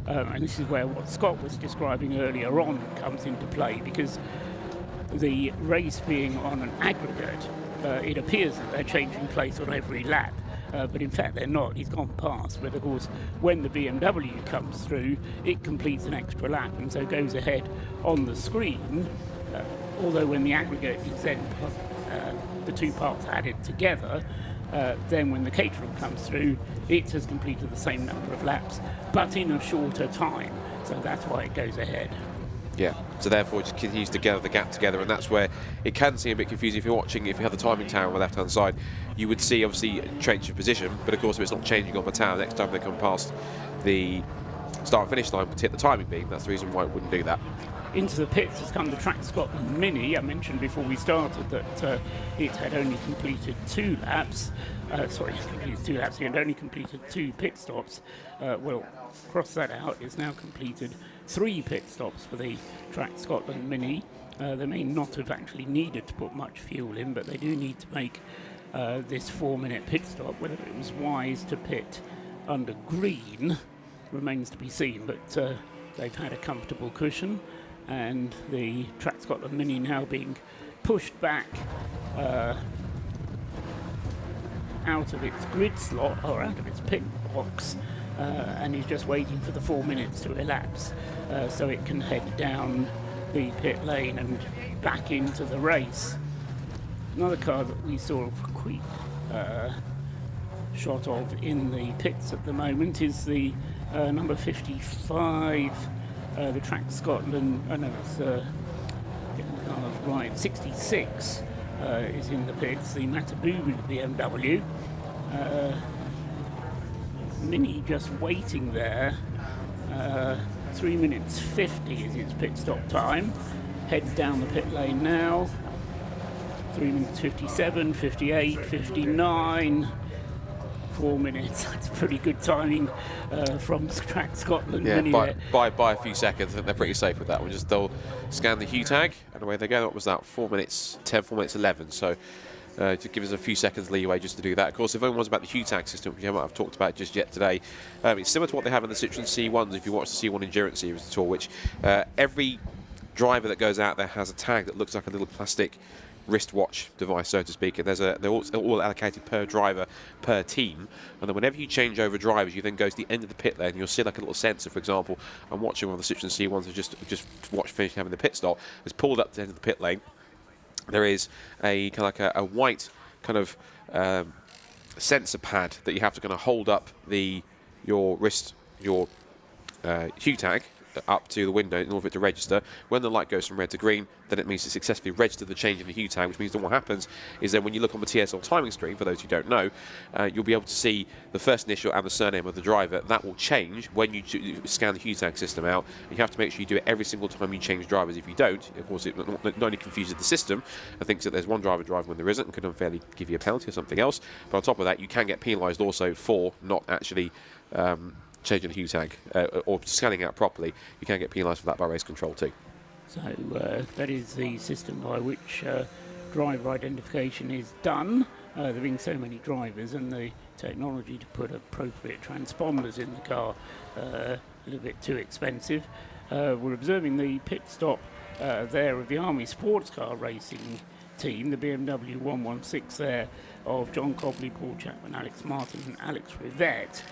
and this is where what Scott was describing earlier on comes into play, because the race being on an aggregate, it appears that they're changing place on every lap, but in fact they're not. He's gone past, but of course when the BMW comes through, it completes an extra lap and so goes ahead on the screen, although when the aggregate is then the two parts added together, then when the Caterham comes through, it has completed the same number of laps, but in a shorter time. So that's why it goes ahead. Yeah, so therefore it just continues to gather the gap together, and that's where it can seem a bit confusing if you're watching. If you have the timing tower on the left-hand side, you would see obviously a change of position, but of course if it's not changing on the tower, next time they come past the start and finish line would hit the timing beam. That's the reason why it wouldn't do that. Into the pits has come the Track Scotland Mini. I mentioned before we started that it had only completed 2 laps. It had only completed 2 pit stops. Well, cross that out, it's now completed 3 pit stops for the Track Scotland Mini. They may not have actually needed to put much fuel in, but they do need to make this 4-minute pit stop. Whether it was wise to pit under green remains to be seen, but they've had a comfortable cushion, and the Track Scotland Mini now being pushed back out of its grid slot, or out of its pit box, and is just waiting for the 4 minutes to elapse so it can head down the pit lane and back into the race. Another car that we saw a quick shot of in the pits at the moment is the number 55, the Track Scotland, right, 66 is in the pits, the Matabubu BMW. Mini just waiting there. 3 minutes 50 is its pit stop time. Heads down the pit lane now. 3 minutes 57, 58, 59. 4 minutes. That's pretty good timing from Track Scotland. Yeah, Mini by a few seconds. I think they're pretty safe with that one. Just they'll scan the hue tag and away they go. What was that? 4 minutes 10, 4 minutes 11. So to give us a few seconds leeway just to do that. Of course, if anyone wants about the hue tag system, which I haven't talked about just yet today, it's similar to what they have in the Citroen C1s. If you watch the C1 Endurance Series at all, which every driver that goes out there has a tag that looks like a little plastic wristwatch device, so to speak, and they're all allocated per driver, per team, and then whenever you change over drivers, you then go to the end of the pit lane, and you'll see like a little sensor. For example, I'm watching one of the Citroen C1s who just finished having the pit stop, has pulled up to the end of the pit lane. There is a kind of like a white kind of sensor pad that you have to kind of hold up your wrist, your hue tag, up to the window in order for it to register. When the light goes from red to green, then it means to successfully register the change in the hue tag, which means that what happens is then when you look on the TSL timing screen, for those who don't know, you'll be able to see the first initial and the surname of the driver. That will change when you scan the hue tag system out. You have to make sure you do it every single time you change drivers. If you don't, of course, it not only confuses the system and thinks that there's one driver driving when there isn't and could unfairly give you a penalty or something else, but on top of that, you can get penalised also for not actually changing the hue tag or scanning out properly. You can get penalised for that by race control too. So that is the system by which driver identification is done. There being so many drivers and the technology to put appropriate transponders in the car a little bit too expensive. We're observing the pit stop there of the Army Sports Car Racing team, the BMW 116 there of John Cobley, Paul Chapman, Alex Martin and Alex Rivette,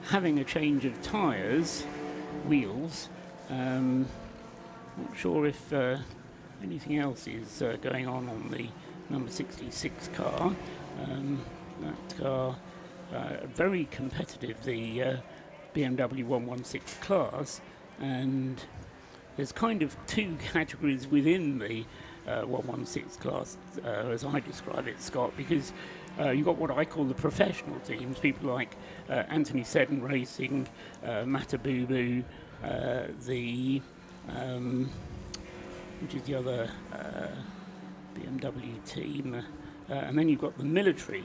having a change of tyres, wheels. Not sure if anything else is going on the number 66 car. That car, very competitive, the BMW 116 class, and there's kind of two categories within the 116 class, as I describe it, Scott, because you've got what I call the professional teams, people like Anthony Seddon Racing, Matabubu, which is the other BMW team, and then you've got the military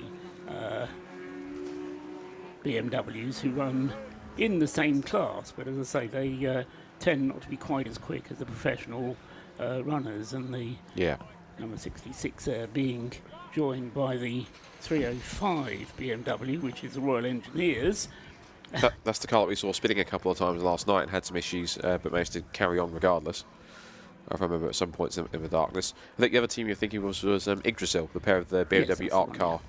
BMWs who run in the same class, but as I say, they tend not to be quite as quick as the professional runners, and the number 66 being joined by the 305 BMW, which is the Royal Engineers. That's the car that we saw spinning a couple of times last night and had some issues, but managed to carry on regardless. I remember at some points in the darkness. I think the other team you're thinking was Yggdrasil, the pair of the BMW art car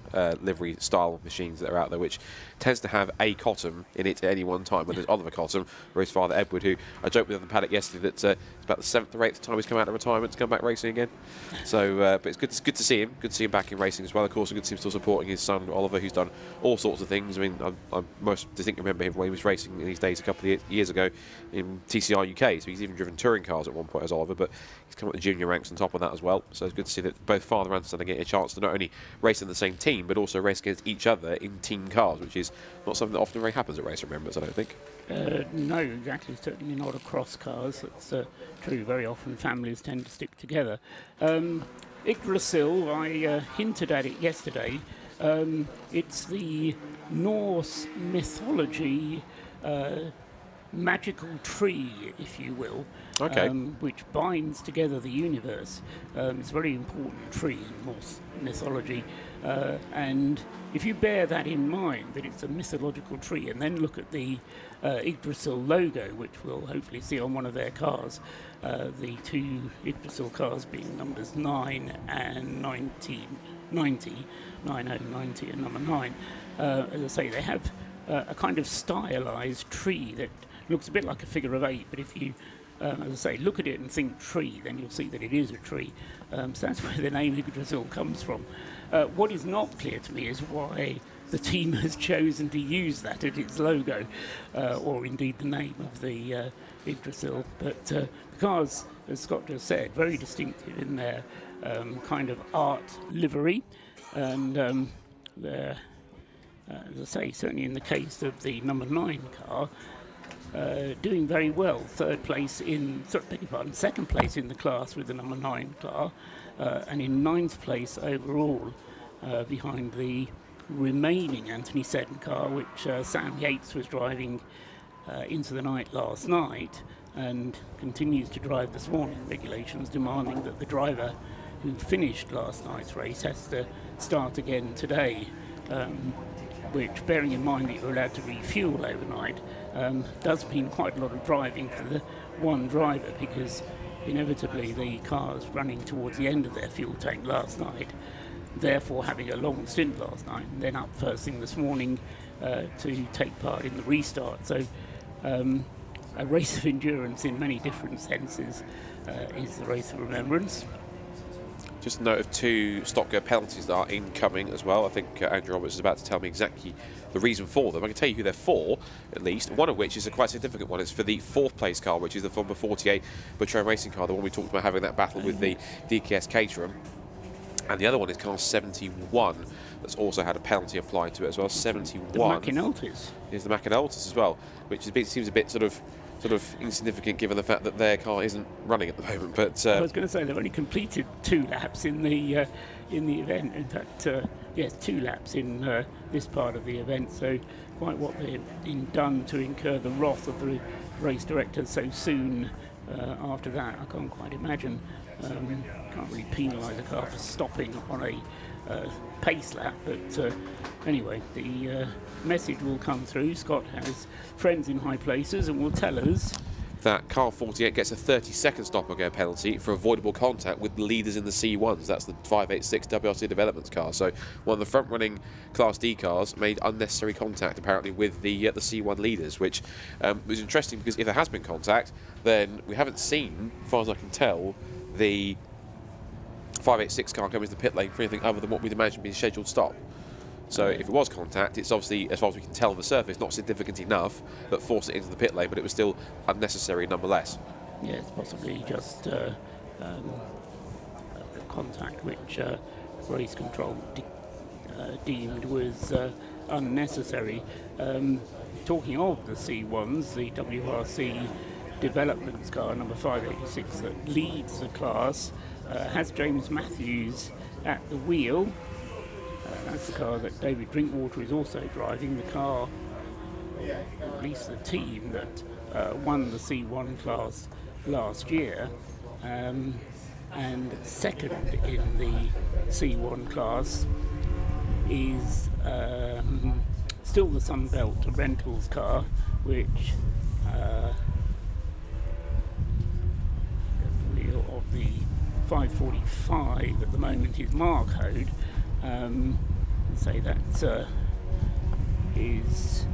livery style machines that are out there, which tends to have a Cottam in it at any one time. When there's Oliver Cottam or his father Edward, who I joked with on the paddock yesterday that it's about the 7th or 8th time he's come out of retirement to come back racing again. So, but it's good to see him. Good to see him back in racing as well. Of course, good to see him still supporting his son Oliver, who's done all sorts of things. I mean, I most distinctly remember him when he was racing in his days a couple of years ago in TCR UK. So he's even driven touring cars at one point as Oliver, but he's come up the junior ranks on top of that as well. So it's good to see that both father and son are getting a chance to not only race in the same team, but also race against each other in team cars, which is not something that often very happens at Race of Remembrance, I don't think. No, exactly. Certainly not across cars. That's true. Very often families tend to stick together. Yggdrasil, I hinted at it yesterday. It's the Norse mythology magical tree, if you will, which binds together the universe. It's a very important tree in Norse mythology, and if you bear that in mind, that it's a mythological tree, and then look at the Yggdrasil logo, which we'll hopefully see on one of their cars, the two Yggdrasil cars being numbers 9 and 90, and number 9. As I say, they have a kind of stylized tree that looks a bit like a figure of 8, but if you, as I say, look at it and think tree, then you'll see that it is a tree. So that's where the name Yggdrasil comes from. What is not clear to me is why the team has chosen to use that as its logo, or indeed the name of the Yggdrasil. But because, as Scott just said, very distinctive in their kind of art livery, and they're, as I say, certainly in the case of the number 9 car, doing very well. Second place in the class with the number 9 car, and in 9th place overall, behind the remaining Anthony Seddon car, which Sam Yates was driving into the night last night and continues to drive this morning. Regulations demanding that the driver who finished last night's race has to start again today, which, bearing in mind that you're allowed to refuel overnight, does mean quite a lot of driving for the one driver, because inevitably the cars running towards the end of their fuel tank last night, therefore having a long stint last night, and then up first thing this morning to take part in the restart. So a race of endurance in many different senses is the Race of Remembrance. Just a note of 2 stop-go penalties that are incoming as well. I think Andrew Roberts is about to tell me exactly the reason for them. I can tell you who they're for, at least. One of which is a quite significant one. It's for the 4th place car, which is the Formula 48 Retrain racing car, the one we talked about having that battle with the DKS Caterham. And the other one is car 71, that's also had a penalty applied to it as well. 71 the McAnulty's is the McAnulty's as well, which seems a bit sort of insignificant given the fact that their car isn't running at the moment. But I was going to say they've only completed 2 laps in the event. In fact, yes, 2 laps in this part of the event. So quite what they've done to incur the wrath of the race director so soon after that. I can't quite imagine. Can't really penalise a car for stopping on a pace lap, but anyway, the message will come through. Scott has friends in high places and will tell us that car 48 gets a 30-second stop-and-go penalty for avoidable contact with the leaders in the C1s. That's the 586 WRC Developments car. So one of the front-running Class D cars made unnecessary contact, apparently, with the C1 leaders, which was interesting because if there has been contact, then we haven't seen, as far as I can tell, the 586 car coming to the pit lane for anything other than what we'd imagine being a scheduled stop. So if it was contact, it's obviously, as far as we can tell on the surface, not significant enough that forced it into the pit lane, but it was still unnecessary nonetheless. Yes, possibly just contact which race control deemed was unnecessary. Talking of the C1s, the WRC Developments car number 586 that leads the class has James Matthews at the wheel. That's the car that David Drinkwater is also driving, the car, or at least the team that won the C1 class last year, and second in the C1 class is still the Sunbelt Rentals car, which the wheel of the 545 at the moment is Marcode. Say that is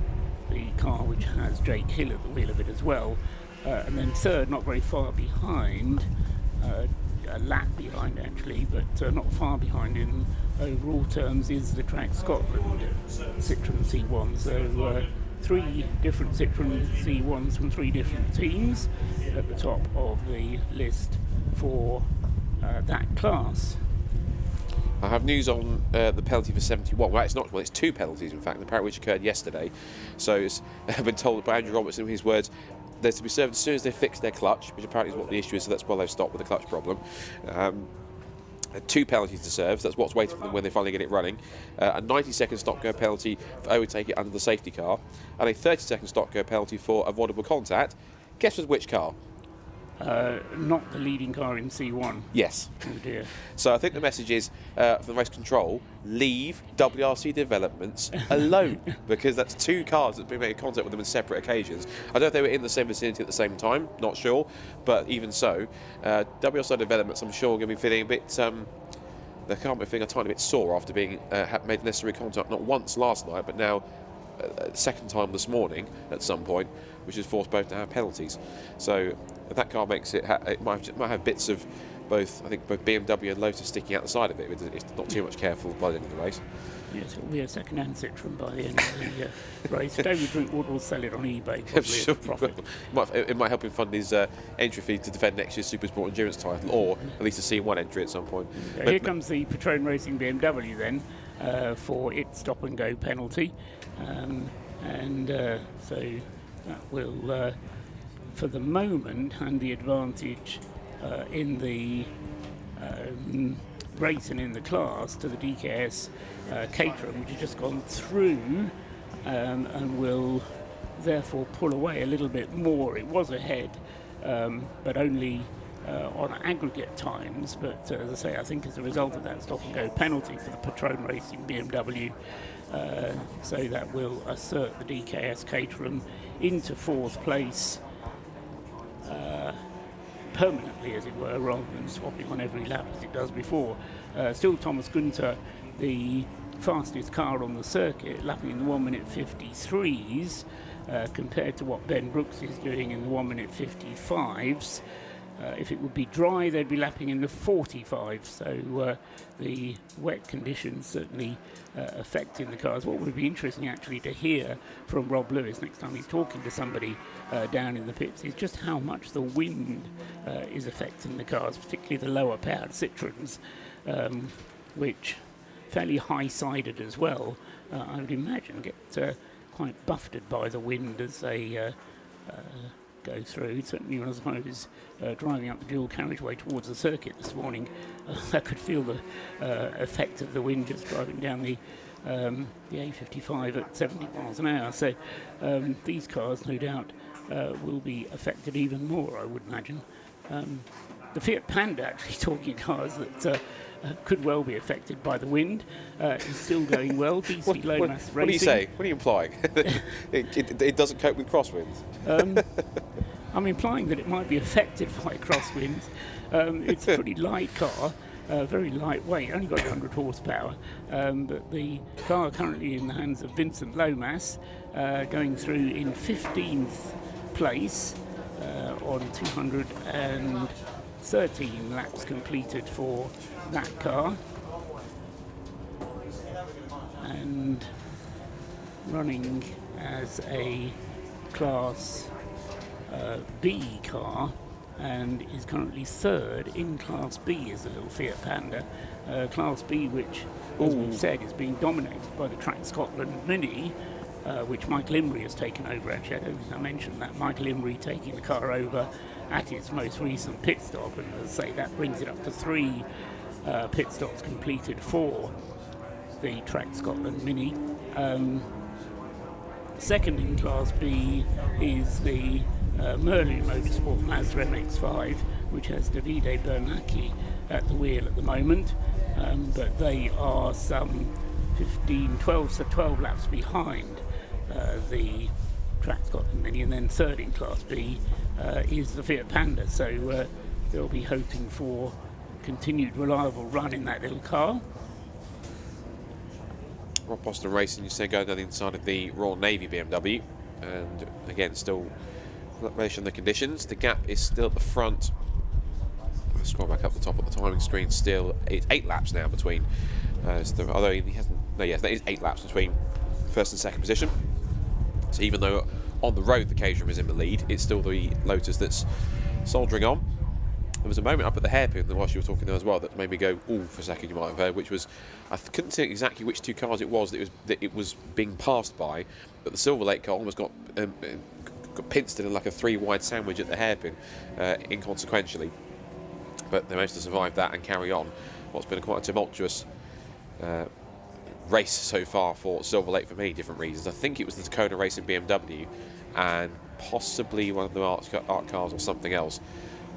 the car which has Jake Hill at the wheel of it as well, and then third, not very far behind, a lap behind actually, but not far behind in overall terms, is the Track Scotland Citroen C1. So 3 different Citroen C1s from 3 different teams at the top of the list for that class. I have news on the penalty for 71. Well, it's not. Well, it's 2 penalties, in fact, apparently, which occurred yesterday. So I've been told by Andrew Robertson, in his words, they're to be served as soon as they fix their clutch, which apparently is what the issue is, so that's why they've stopped with the clutch problem. 2 penalties to serve, so that's what's waiting for them when they finally get it running. A 90-second stop-go penalty for overtake it under the safety car, and a 30-second stop-go penalty for avoidable contact. Guess with which car? Not the leading car in C1. Yes. Oh dear. So I think the message is, for the race control, leave WRC Developments alone, because that's 2 cars that have been making contact with them on separate occasions. I don't know if they were in the same vicinity at the same time, not sure, but even so, WRC Developments, I'm sure, are going to be feeling a bit, they can't be feeling a tiny bit sore after being made necessary contact not once last night, but now second time this morning at some point, which has forced both to have penalties. So if that car makes it, it might have bits of both, I think, both BMW and Lotus sticking out the side of it. It's not too much careful by the end of the race. Yes, it'll be a second-hand Citroen by the end of the race. David Drinkwater will sell it on eBay, probably Sure. at a profit. It might help him fund his entry fee to defend next year's Supersport Endurance title, or at least a C1 entry at some point. Here comes the Patrone Racing BMW then for its stop-and-go penalty, so that will, for the moment, hand the advantage in the race and in the class to the DKS Caterham, which has just gone through and will therefore pull away a little bit more. It was ahead, but only on aggregate times, but as I say, I think as a result of that stop-and-go penalty for the Patrone Racing BMW, so that will assert the DKS Caterham into 4th place permanently, as it were, rather than swapping on every lap as it does before. Still Thomas Günther, the fastest car on the circuit, lapping in the 1 minute 53s, compared to what Ben Brooks is doing in the 1 minute 55s. if it would be dry, they'd be lapping in the 45. So the wet conditions certainly affecting the cars. What would be interesting actually to hear from Rob Lewis next time he's talking to somebody down in the pits is just how much the wind is affecting the cars, particularly the lower powered Citroens, which fairly high-sided as well, I would imagine get quite buffeted by the wind as they go through. Certainly when I was driving up the dual carriageway towards the circuit this morning, I could feel the effect of the wind just driving down the A55 at 70 miles an hour. So these cars, no doubt, will be affected even more, I would imagine. The Fiat Panda, actually, talking cars that could well be affected by the wind, is still going well. DC low mass racing. What do you say? What are you implying? it doesn't cope with crosswinds? I'm implying that it might be affected by crosswinds. It's a pretty light car, very lightweight, only got 100 horsepower. But the car currently in the hands of Vincent Lomas, going through in 15th place on 213 laps completed for that car, and running as a Class B car, and is currently third in Class B as the little Fiat Panda. Class B, which, as we've said, is being dominated by the Track Scotland Mini, which Michael Imrie has taken over. Actually, I don't think I mentioned that. Michael Imrie taking the car over at its most recent pit stop, and as I say, that brings it up to 3 pit stops completed for the Track Scotland Mini. Second in Class B is the Mission Motorsport Mazda MX-5, which has Davide Bernacchi at the wheel at the moment, but they are some 12 laps behind the Track Scotland Mini, and then third in Class B is the Fiat Panda, so they'll be hoping for continued reliable run in that little car. Rob Boston Racing, you say, going down the inside of the Royal Navy BMW, and again, still relation to the conditions. The gap is still at the front. I'll scroll back up the top of the timing screen. Still, it's 8 laps now between. Although he hasn't. No, yes, that is 8 laps between first and second position. So even though on the road the Caterham is in the lead, it's still the Lotus that's soldiering on. There was a moment up at the hairpin whilst you were talking there as well that made me go, ooh, for a second, you might have heard, which was, I couldn't see exactly which 2 cars it was that it was being passed by, but the Silver Lake car almost got pinched in like a 3-wide sandwich at the hairpin, inconsequentially. But they managed to survive that and carry on what's been quite a tumultuous race so far for Silver Lake for many different reasons. I think it was the Tacona Racing BMW and possibly one of the art cars or something else.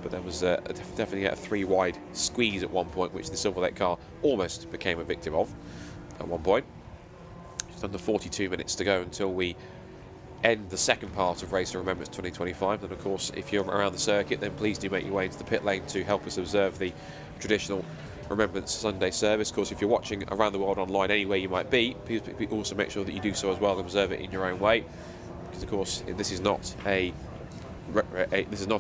But there was definitely a 3-wide squeeze at one point, which the Silver Lake car almost became a victim of at one point. Just under 42 minutes to go until we end the second part of Race of Remembrance 2025. And of course, if you're around the circuit, then please do make your way into the pit lane to help us observe the traditional Remembrance Sunday service. Of course, if you're watching around the world online, anywhere you might be, please also make sure that you do so as well and observe it in your own way. Because of course, this is not an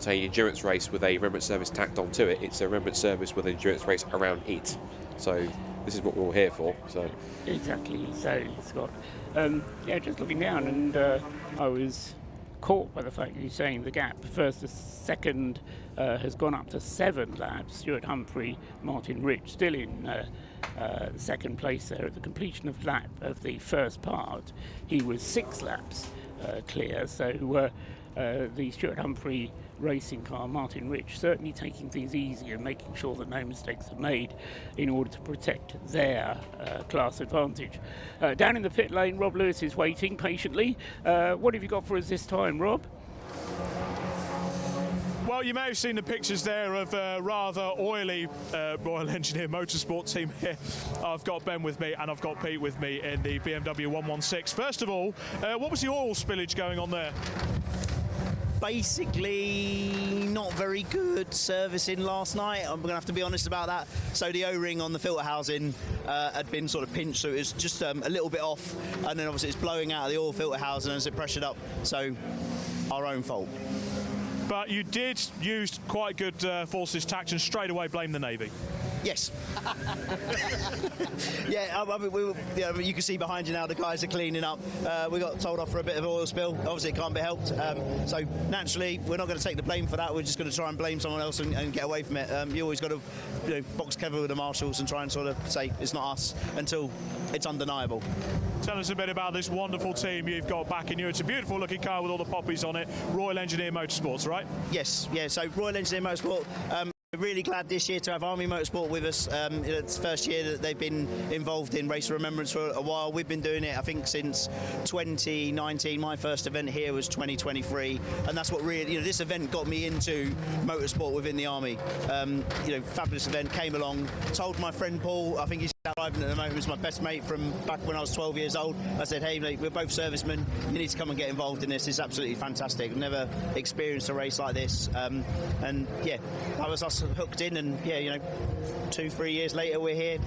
endurance race with a remembrance service tacked onto it. It's a remembrance service with an endurance race around it. So this is what we're all here for. So exactly. So Scott, yeah, just looking down, and I was caught by the fact that you're saying the gap first to second has gone up to 7 laps. Stuart Humphrey, Martin Rich still in second place there. At the completion of the first part, he was 6 laps clear. So the Stuart Humphrey racing car, Martin Rich, certainly taking things easy and making sure that no mistakes are made in order to protect their class advantage. Down in the pit lane, Rob Lewis is waiting patiently. What have you got for us this time, Rob? Well, you may have seen the pictures there of a rather oily Royal Engineer Motorsport team here. I've got Ben with me and I've got Pete with me in the BMW 116. First of all, what was the oil spillage going on there? Basically not very good servicing last night. I'm going to have to be honest about that. So the O-ring on the filter housing had been sort of pinched, so it was just a little bit off, and then obviously it's blowing out of the oil filter housing as it pressured up, so our own fault. But you did use quite good forces tact and straight away blame the Navy. Yes. Yeah, you can see behind you now the guys are cleaning up. We got told off for a bit of oil spill. Obviously, it can't be helped. So naturally, we're not going to take the blame for that. We're just going to try and blame someone else and get away from it. You always got to box cover with the marshals and try and sort of say it's not us until it's undeniable. Tell us a bit about this wonderful team you've got backing you. It's a beautiful looking car with all the poppies on it. Royal Engineer Motorsports, right? Yes, yeah. So Royal Engineer Motorsport. Really glad this year to have Army Motorsport with us. It's the first year that they've been involved in Race of Remembrance for a while. We've been doing it, I think, since 2019. My first event here was 2023, and that's what really, this event got me into motorsport within the Army. Fabulous event, came along, told my friend Paul, I think he's driving at the moment, was my best mate from back when I was 12 years old. I said, hey, we're both servicemen, you need to come and get involved in this. It's absolutely fantastic. I've never experienced a race like this. And yeah, that was us hooked in, and yeah, 2-3 years later we're here,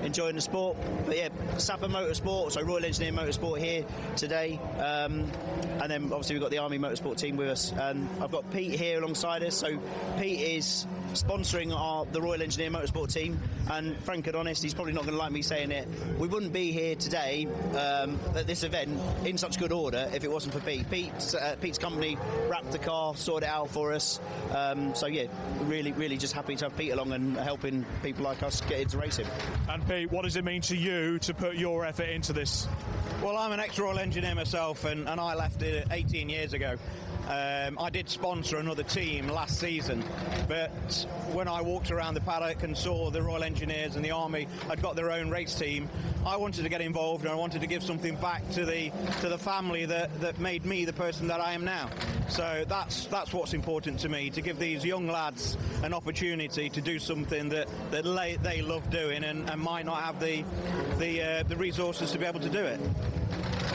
enjoying the sport. But yeah, Sapper Motorsport, so Royal Engineer Motorsport here today. And then obviously we've got the Army Motorsport team with us. And I've got Pete here alongside us. So Pete is sponsoring the Royal Engineer Motorsport team, and frank and honest, he's probably not going to like me saying it, we wouldn't be here today at this event in such good order if it wasn't for Pete. Pete's company wrapped the car, sorted it out for us. So yeah, really just happy to have Pete along and helping people like us get into racing. And Pete, what does it mean to you to put your effort into this? Well, I'm an ex-Royal Engineer myself, and I left it 18 years ago. I did sponsor another team last season, but when I walked around the paddock and saw the Royal Engineers and the Army had got their own race team, I wanted to get involved, and I wanted to give something back to the family that made me the person that I am now. So that's what's important to me, to give these young lads an opportunity to do something that they love doing and might not have the resources to be able to do it.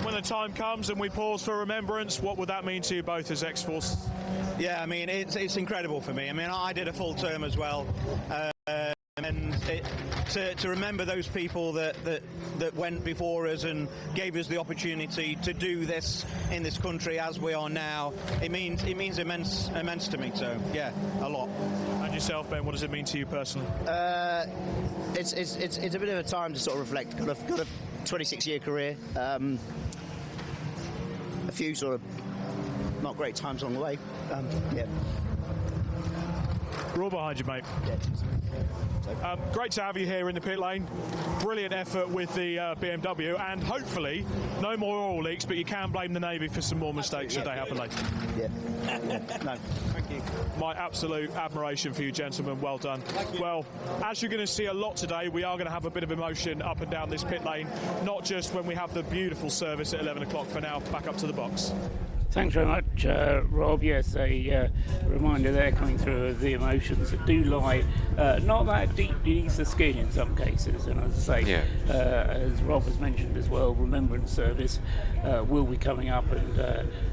When the time comes and we pause for remembrance, what would that mean to you both as ex-force? Yeah, I mean, it's incredible for me. I mean, I did a full term as well. And to remember those people that went before us and gave us the opportunity to do this in this country as we are now, it means immense to me. So yeah, a lot. And yourself, Ben, what does it mean to you personally? It's a bit of a time to sort of reflect. Got a 26-year career. A few sort of not great times along the way. Yeah. We're all behind you, mate. Yeah. Great to have you here in the pit lane. Brilliant effort with the BMW, and hopefully no more oil leaks, but you can blame the Navy for some more mistakes should they happen later. Yeah. No, thank you. My absolute admiration for you, gentlemen. Well done. Thank you. Well, as you're going to see a lot today, we are going to have a bit of emotion up and down this pit lane, not just when we have the beautiful service at 11 o'clock. For now, back up to the box. Thanks very much, Rob. Yes, a reminder there coming through of the emotions that do lie not that deep beneath the skin in some cases. And as I say, as Rob has mentioned as well, Remembrance Service will be coming up, and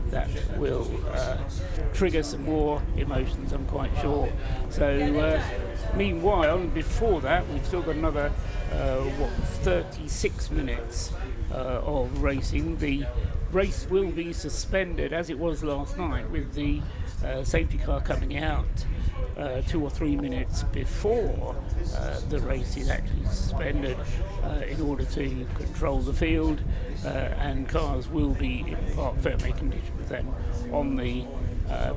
that will trigger some more emotions, I'm quite sure. So meanwhile, before that, we've still got another 36 minutes of racing. The race will be suspended as it was last night, with the safety car coming out 2 or 3 minutes before the race is actually suspended in order to control the field, and cars will be in park fairway conditions then on the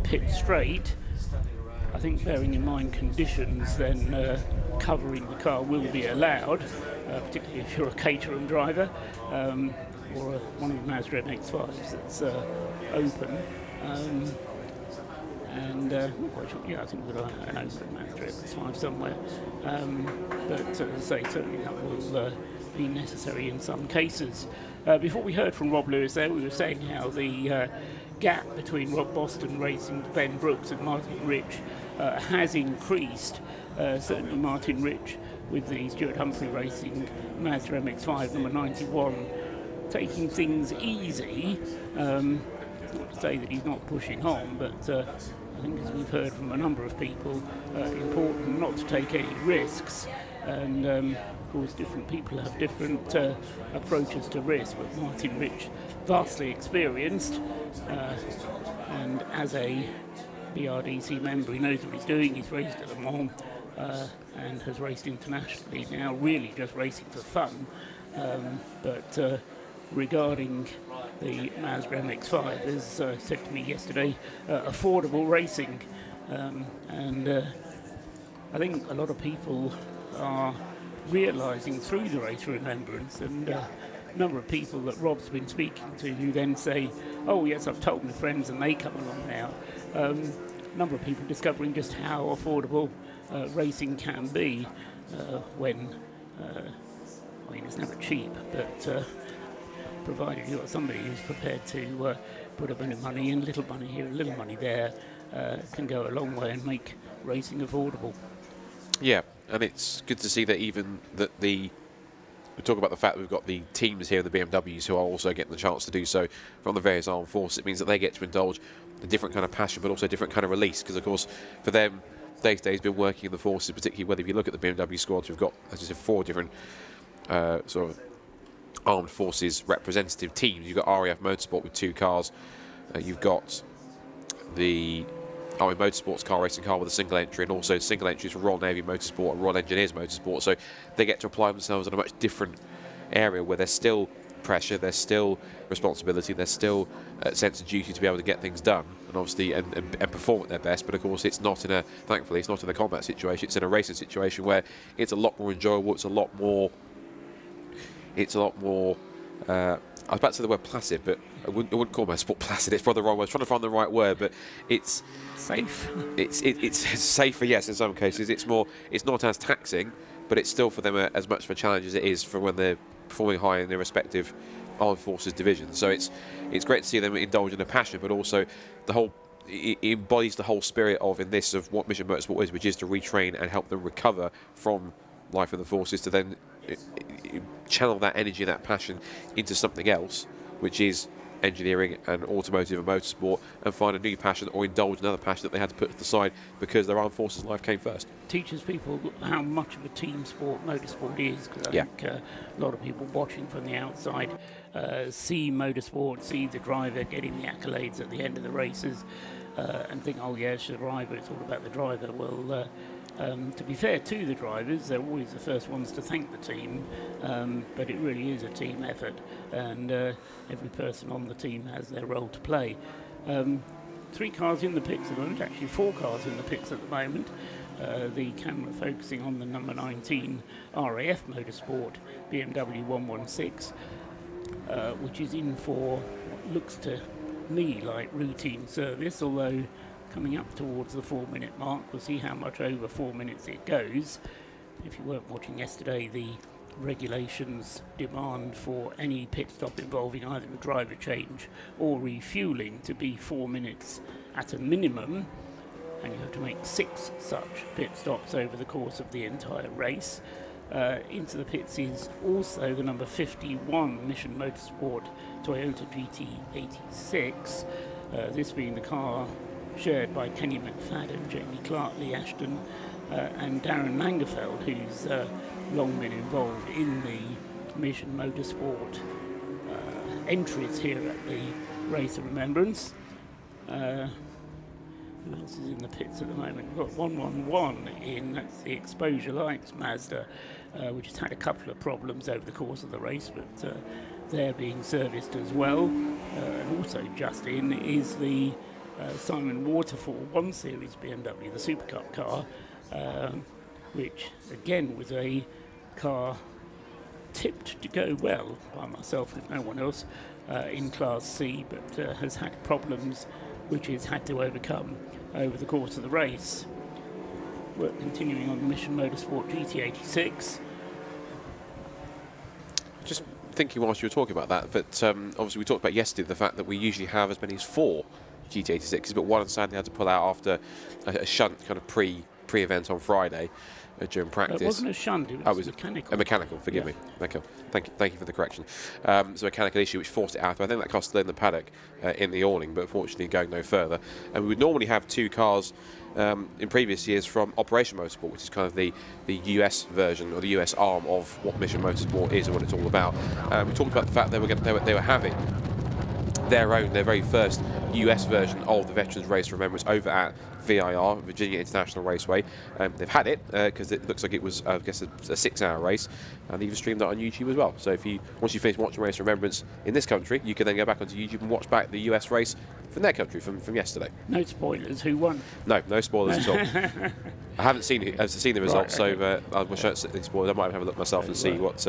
pit straight. I think, bearing in mind conditions, then covering the car will be allowed, particularly if you're a Caterham driver or one of the Mazda MX-5s that's open. And not quite sure, yeah, I think we've got an open Mazda MX-5 somewhere. But as I say, certainly that will be necessary in some cases. Before we heard from Rob Lewis there, we were saying how the gap between Rob Boston Racing's Ben Brooks and Martin Rich has increased. Certainly Martin Rich with the Stuart Humphrey Racing Mazda MX-5 number 91, taking things easy. Not to say that he's not pushing on, but I think, as we've heard from a number of people, important not to take any risks. And of course, different people have different approaches to risk, but Martin Rich, vastly experienced, and as a BRDC member. He knows what he's doing. He's raced at Le Mans and has raced internationally. Now really just racing for fun. But regarding the Mazda MX-5, as said to me yesterday, affordable racing. And I think a lot of people are realising through the Race of Remembrance, and a number of people that Rob's been speaking to who then say, oh yes, I've told my friends and they come along now. A number of people discovering just how affordable racing can be when, I mean, it's never cheap, but provided you've got somebody who's prepared to put a bit of money in, little money here, a little money there, can go a long way and make racing affordable. Yeah, and it's good to see that even that we talk about the fact that we've got the teams here, the BMWs, who are also getting the chance to do so from the various armed forces. It means that they get to indulge a different kind of passion, but also a different kind of release, because of course for them, day-to-day has been working in the forces, particularly whether if you look at the BMW squads, we've got, as I said, 4 different sort of armed forces representative teams. You've got RAF Motorsport with 2 cars, you've got the Army Motorsport's car racing car with a single entry, and also single entries for Royal Navy Motorsport and Royal Engineers Motorsport, so they get to apply themselves in a much different area where there's still pressure, there's still responsibility, there's still a sense of duty to be able to get things done and obviously and perform at their best. But of course it's not in a, thankfully it's not in a combat situation, it's in a racing situation where it's a lot more enjoyable, it's a lot more I was about to say the word placid, but I wouldn't call my sport placid. It's probably the wrong word. I was trying to find the right word, but it's safe. It's safer, yes, in some cases. It's not as taxing, but it's still for them as much of a challenge as it is for when they're performing high in their respective armed forces divisions. So it's great to see them indulge in a passion, but also it embodies the whole spirit of what Mission Motorsport is, which is to retrain and help them recover from life in the forces, to then channel that energy, that passion into something else, which is engineering and automotive and motorsport, and find a new passion or indulge another passion that they had to put to the side because their armed forces life came first. Teaches people how much of a team sport motorsport is, because I think a lot of people watching from the outside see motorsport, see the driver getting the accolades at the end of the races, and think, oh yeah, it's the driver, it's all about the driver. Well, to be fair to the drivers, they're always the first ones to thank the team, but it really is a team effort, and every person on the team has their role to play. 3 cars in the pits at the moment, actually 4 cars in the pits at the moment. The camera focusing on the number 19 RAF Motorsport BMW 116, which is in for what looks to me like routine service, although coming up towards the 4-minute mark, we'll see how much over 4 minutes it goes. If you weren't watching yesterday, the regulations demand for any pit stop involving either a driver change or refueling to be 4 minutes at a minimum, and you have to make 6 such pit stops over the course of the entire race. Into the pits is also the number 51 Mission Motorsport Toyota GT86, this being the car shared by Kenny McFadden, Jamie Clark, Lee Ashton, and Darren Langefeld, who's long been involved in the Mission Motorsport entries here at the Race of Remembrance. Who else is in the pits at the moment? We've got 111 in, that's the Exposure Lights Mazda, which has had a couple of problems over the course of the race, but they're being serviced as well. And also just in is the Simon Waterfall 1 Series BMW, the Super Cup car, which again was a car tipped to go well by myself if no one else in Class C, but has had problems which it's had to overcome over the course of the race. Work continuing on the Mission Motorsport GT86. Just thinking whilst you were talking about that, but obviously we talked about yesterday the fact that we usually have as many as 4 GT86s, but one sadly had to pull out after a shunt kind of pre-event on Friday during practice. It wasn't a shunt, it was mechanical. A mechanical, forgive me. Thank you for the correction. So a mechanical issue which forced it out. I think that cost Lynn the paddock in the awning, but unfortunately going no further. And we would normally have 2 cars in previous years from Operation Motorsport, which is kind of the US version or the US arm of what Mission Motorsport is and what it's all about. We talked about the fact they were having their very first US version of the Veterans Race of Remembrance over at VIR, Virginia International Raceway. They've had it because it looks like it was, I guess, a 6-hour race, and they've streamed that on YouTube as well. So if once you finish watching Race of Remembrance in this country, you can then go back onto YouTube and watch back the US race from their country from yesterday. No spoilers. Who won? No spoilers at all. I haven't seen the results, right, okay. so I won't spoilers. I might have a look myself and see what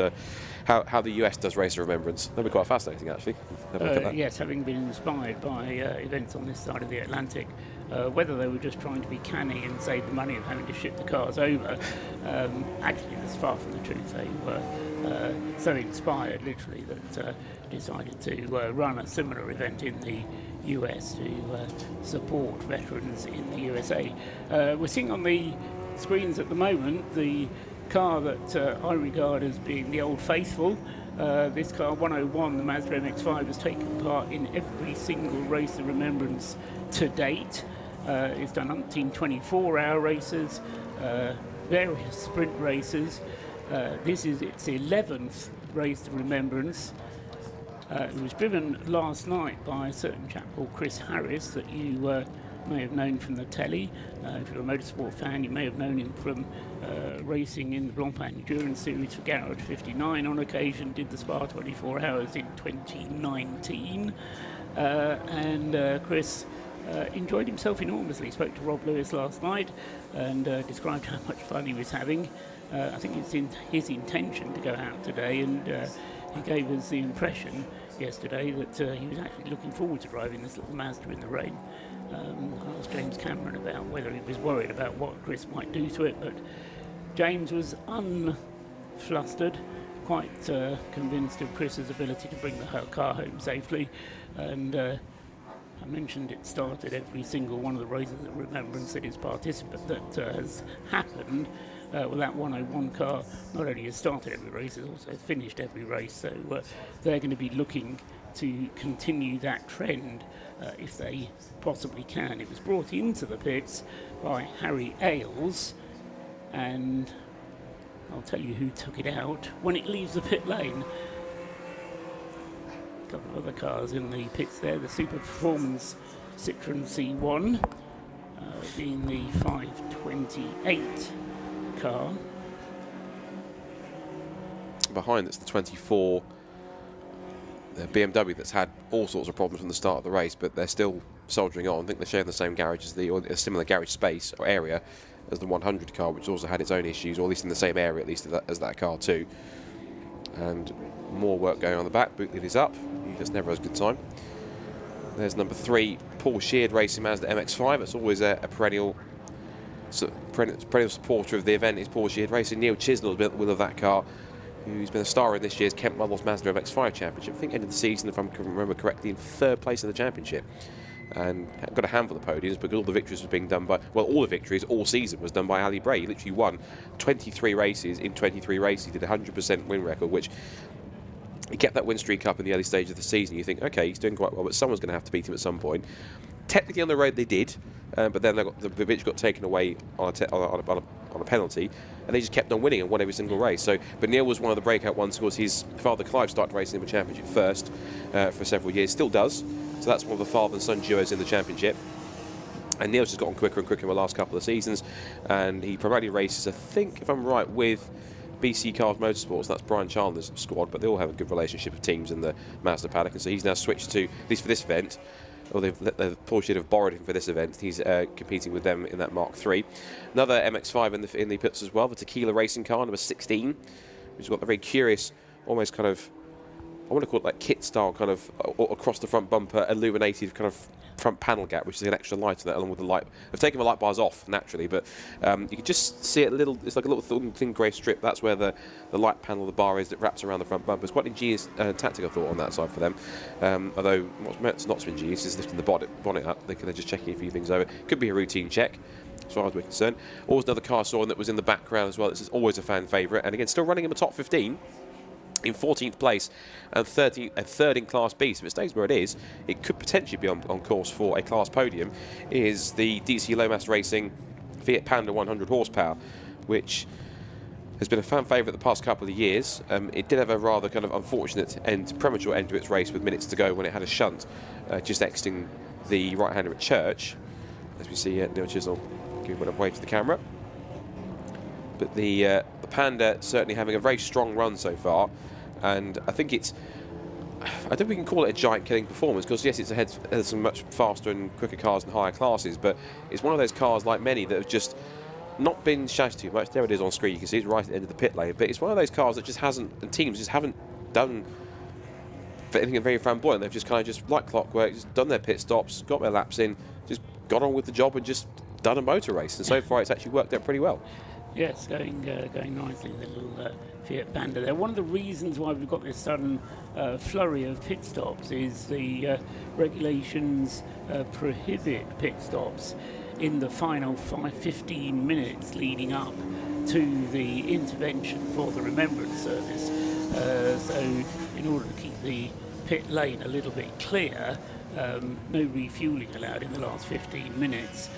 how the US does Race of Remembrance. That'd be quite fascinating, actually. Have a look at that. Yes, having been inspired by events on this side of the Atlantic, whether they were just trying to be canny and save the money of having to ship the cars over, actually that's far from the truth. They were so inspired, literally, that decided to run a similar event in the US to support veterans in the USA. We're seeing on the screens at the moment the car that I regard as being the old faithful. This car, 101, the Mazda MX-5, has taken part in every single Race of Remembrance to date. It's done umpteen 24-hour races, various sprint races. This is its 11th Race of Remembrance. It was driven last night by a certain chap called Chris Harris that you may have known from the telly. If you're a motorsport fan, you may have known him from racing in the Blancpain Endurance Series for Garage 59 on occasion, did the Spa 24 Hours in 2019. And Chris enjoyed himself enormously. Spoke to Rob Lewis last night and described how much fun he was having. I think it's in his intention to go out today, and he gave us the impression yesterday that he was actually looking forward to driving this little Mazda in the rain. I asked James Cameron about whether he was worried about what Chris might do to it, but James was unflustered, quite convinced of Chris's ability to bring the car home safely. And I mentioned it started every single one of the races of Remembrance that is participant that has happened. Well, that 101 car not only has started every race, it's also finished every race. So they're going to be looking to continue that trend if they possibly can. It was brought into the pits by Harry Ailes, and I'll tell you who took it out when it leaves the pit lane. A couple of other cars in the pits there, the Super Performance Citroen C1 being the 528 car. Behind it's the 24 BMW that's had all sorts of problems from the start of the race, but they're still soldiering on. I think they're sharing the same garage as or a similar garage space or area as the 100 car, which also had its own issues, or at least in the same area at least as that car too. And more work going on the back. Boot lid is up. He just never has a good time. There's number 3, Paul Sheard racing Mazda MX-5. It's always a perennial supporter of the event. Is Paul Sheard racing. Neil Chisnell has been at the wheel of that car, who's been a star in this year's Kent Models Mazda MX-5 Championship. I think ended the season, if I can remember correctly, in 3rd place in the championship. And got a handful of podiums because all the victories were being done by, well, all the victories all season was done by Ali Bray. He literally won 23 races in 23 races. He did a 100% win record, which he kept that win streak up in the early stage of the season. You think, okay, he's doing quite well, but someone's going to have to beat him at some point. Technically on the road they did, but then the victory got taken away on a penalty, and they just kept on winning and won every single race. So, but Neil was one of the breakout ones because his father Clive started racing in the championship first for several years, still does. So that's one of the father and son duos in the championship. And Neil's just gotten quicker and quicker in the last couple of seasons, and he primarily races, I think, if I'm right, with BC Cars Motorsports. That's Brian Chandler's squad, but they all have a good relationship of teams in the Mazda paddock, and so he's now switched to, at least for this event, or Porsche have borrowed him for this event. He's competing with them in that Mark III. Another MX-5 in the pits as well, the Tequila Racing car, number 16, which has got the very curious, almost kind of, I want to call it like kit style, kind of across the front bumper, illuminated kind of front panel gap, which is an extra light on that, along with the light. I've taken the light bars off naturally, but you can just see it it's like a little thin grey strip. That's where the light panel, the bar is that wraps around the front bumper. It's quite an ingenious tactic, I thought, on that side for them. Although what's not so ingenious is lifting the bonnet up. They're just checking a few things over. Could be a routine check, as far as we're concerned. Always another car saw that was in the background as well. This is always a fan favourite, and again, still running in the top 15. In 14th place and third in Class B. So if it stays where it is, it could potentially be on course for a class podium, is the DC Lomas Racing Fiat Panda 100 horsepower, which has been a fan favourite the past couple of years. It did have a rather kind of unfortunate premature end to its race with minutes to go when it had a shunt just exiting the right-hander at Church. As we see Neil Chisnell giving one away to the camera. But the Panda certainly having a very strong run so far, and I think it's, I don't think we can call it a giant killing performance, because yes, it's ahead of some much faster and quicker cars in higher classes, but it's one of those cars like many that have just not been shouted too much. There it is on screen, you can see it's right at the end of the pit lane, but it's one of those cars that just hasn't, and teams just haven't done for anything very flamboyant. They've just kind of just, like clockwork, just done their pit stops, got their laps in, just got on with the job and just done a motor race, and so far it's actually worked out pretty well. Yes, going nicely, the little Fiat Panda there. One of the reasons why we've got this sudden flurry of pit stops is the regulations prohibit pit stops in the final 15 minutes leading up to the intervention for the Remembrance service. So in order to keep the pit lane a little bit clear, no refuelling allowed in the last 15 minutes.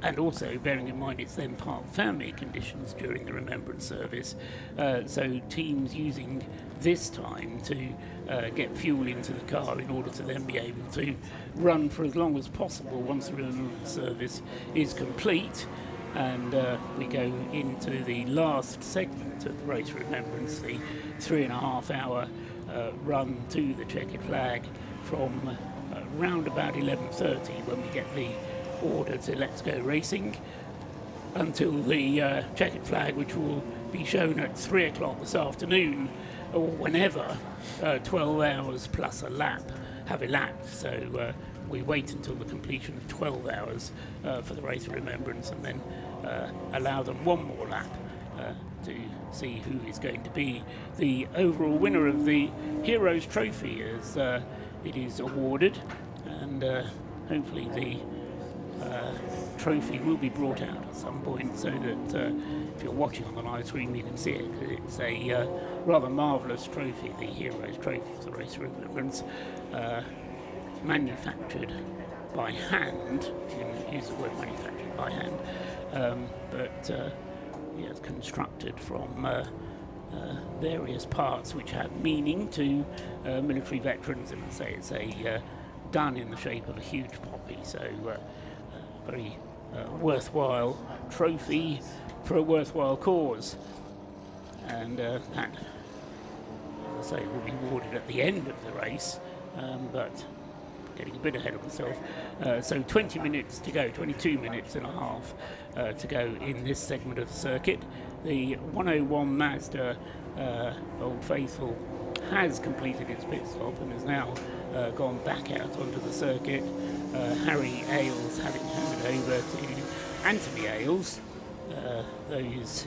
And also bearing in mind it's then park family conditions during the Remembrance service, so teams using this time to get fuel into the car in order to then be able to run for as long as possible once the Remembrance service is complete. And we go into the last segment of the Race Remembrance, the 3.5 hour run to the checkered flag from round about 11:30 when we get the order to Let's Go Racing, until the checkered flag, which will be shown at 3 o'clock this afternoon, or whenever 12 hours plus a lap have elapsed. So we wait until the completion of 12 hours for the Race of Remembrance, and then allow them one more lap to see who is going to be the overall winner of the Heroes Trophy as it is awarded, and hopefully the trophy will be brought out at some point, so that if you're watching on the live stream you can see it, because it's a rather marvellous trophy, the Heroes Trophy for the Race of Remembrance, manufactured by hand, if you can use the word manufactured by hand, but it's constructed from various parts which have meaning to military veterans, and I say it's a done in the shape of a huge poppy, so very worthwhile trophy for a worthwhile cause, and that, as I say, will be awarded at the end of the race, but getting a bit ahead of myself. So 20 minutes to go, 22 minutes and a half to go in this segment of the circuit. The 101 Mazda Old Faithful has completed its pit stop and has now gone back out onto the circuit. Harry Ailes having handed over to Anthony Ailes, those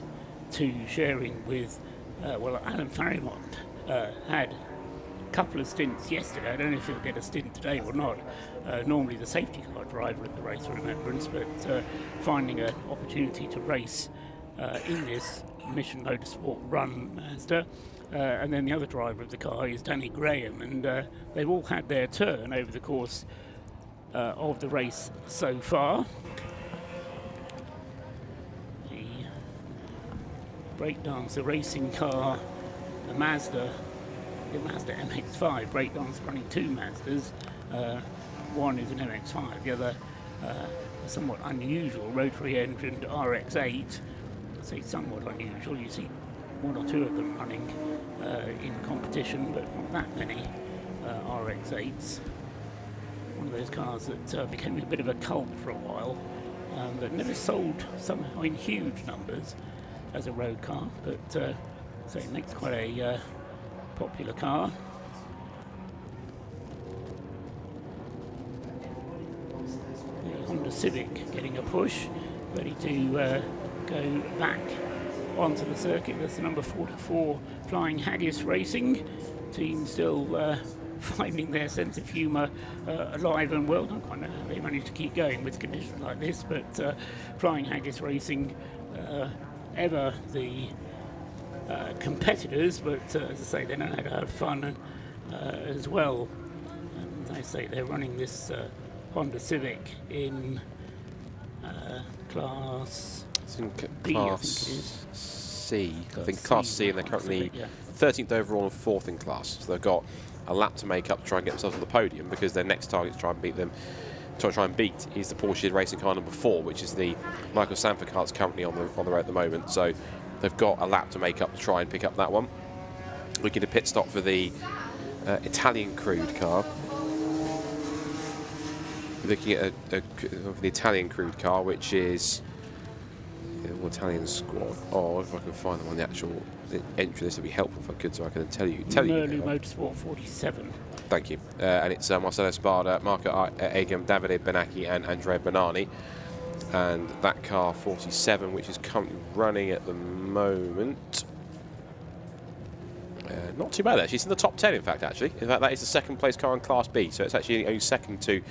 two sharing with, Alan Farrimond had a couple of stints yesterday. I don't know if he'll get a stint today or not. Normally the safety car driver at the Race of Remembrance, but finding an opportunity to race in this Mission Motorsport run Mazda. And then the other driver of the car is Danny Graham, and they've all had their turn over the course of the race so far. The breakdancer racing car, the Mazda MX-5, breakdancer running two Mazdas. One is an MX-5, the other a somewhat unusual rotary engined RX-8. I say somewhat unusual, you see one or two of them running in competition, but not that many RX-8s. One of those cars that became a bit of a cult for a while, but never sold somehow in huge numbers as a road car, but so it makes quite a popular car. The Honda Civic getting a push, ready to go back onto the circuit. That's the number 44 Flying Haggis Racing team, still finding their sense of humour alive and well. I don't quite know how they manage to keep going with conditions like this, but Flying Haggis Racing, ever the competitors, but as I say, they know how to have fun as well. And I say they're running this Honda Civic in class It's in B, I Class think it is. C. I think Class Class C, C, and they're currently 13th overall and 4th in class. So they've got a lap to make up to try and get themselves on the podium, because their next target to try and beat them, to try and beat, is the Porsche Racing car number 4, which is the Michael Sanford car that's currently on the road at the moment. So they've got a lap to make up to try and pick up that one. Looking at pit stop for the Italian crude car. Looking at the Italian crude car, which is the Italian squad. Oh, if I can find them on the actual entry list, would be helpful if I could, so I can tell you. Merlin Motorsport 47. Thank you. And it's Marcelo Spada, Marco Agam, Davide Benacchi, and Andrea Bonani. And that car 47, which is currently running at the moment. Not too bad actually. It's in the top 10, in fact. Actually, in fact, that is the second place car in Class B. So it's actually only second to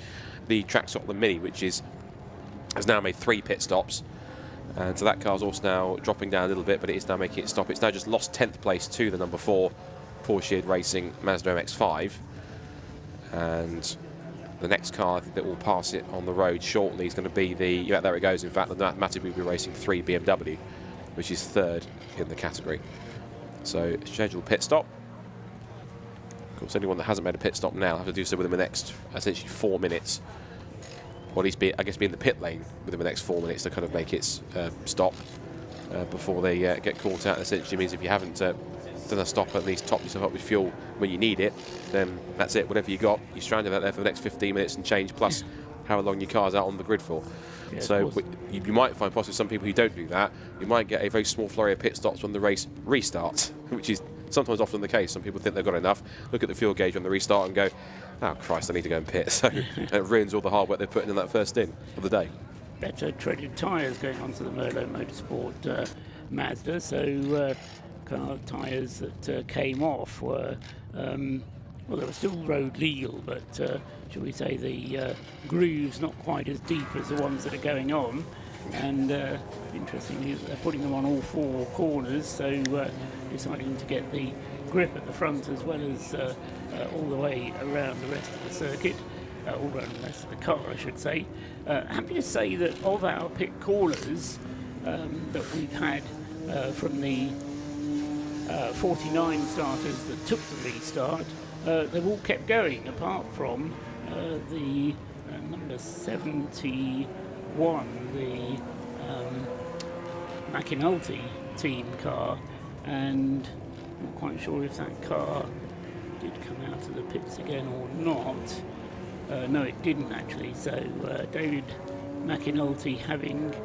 the track stop, the Mini, which has now made 3 pit stops. And so that car's also now dropping down a little bit, but it is now making it stop. It's now just lost 10th place to the number 4 Porsche Racing Mazda MX-5. And the next car that will pass it on the road shortly is going to be the, yeah, there it goes, in fact, the Matabubi Racing 3 BMW, which is 3rd in the category. So scheduled pit stop. Of course, anyone that hasn't made a pit stop now have to do so within the next essentially 4 minutes. Or at least be in the pit lane within the next 4 minutes to kind of make its stop before they get caught out. Essentially means if you haven't done a stop, at least top yourself up with fuel when you need it, then that's it. Whatever you got, you're stranded out there for the next 15 minutes and change, plus how long your car's out on the grid for. Yeah, so you might find possibly some people who don't do that, you might get a very small flurry of pit stops when the race restarts, which is sometimes often the case. Some people think they've got enough, look at the fuel gauge on the restart and go, oh Christ, I need to go and pit. So it ruins all the hard work they're putting in that first in of the day. Better treaded tyres going onto the Merlot Motorsport Mazda. So car tyres that came off were, well, they were still road legal, but shall we say the grooves not quite as deep as the ones that are going on. And interestingly, they're putting them on all 4 corners, so deciding to get the grip at the front as well as all the way around the rest of the circuit, all around the rest of the car, I should say. Happy to say that of our pit callers that we've had from the 49 starters that took the restart, they've all kept going, apart from the number 71, the McAnulty team car, and not quite sure if that car did come out of the pits again or not. No, it didn't actually. So David McAnulty, having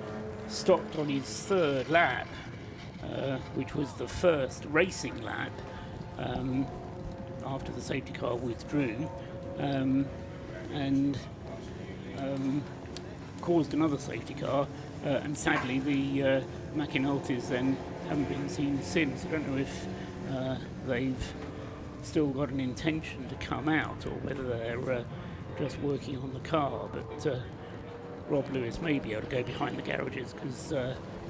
stopped on his 3rd lap, which was the first racing lap after the safety car withdrew, and caused another safety car, and sadly the McAnultys then haven't been seen since. I don't know if they've still got an intention to come out or whether they're just working on the car, but Rob Lewis may be able to go behind the garages, because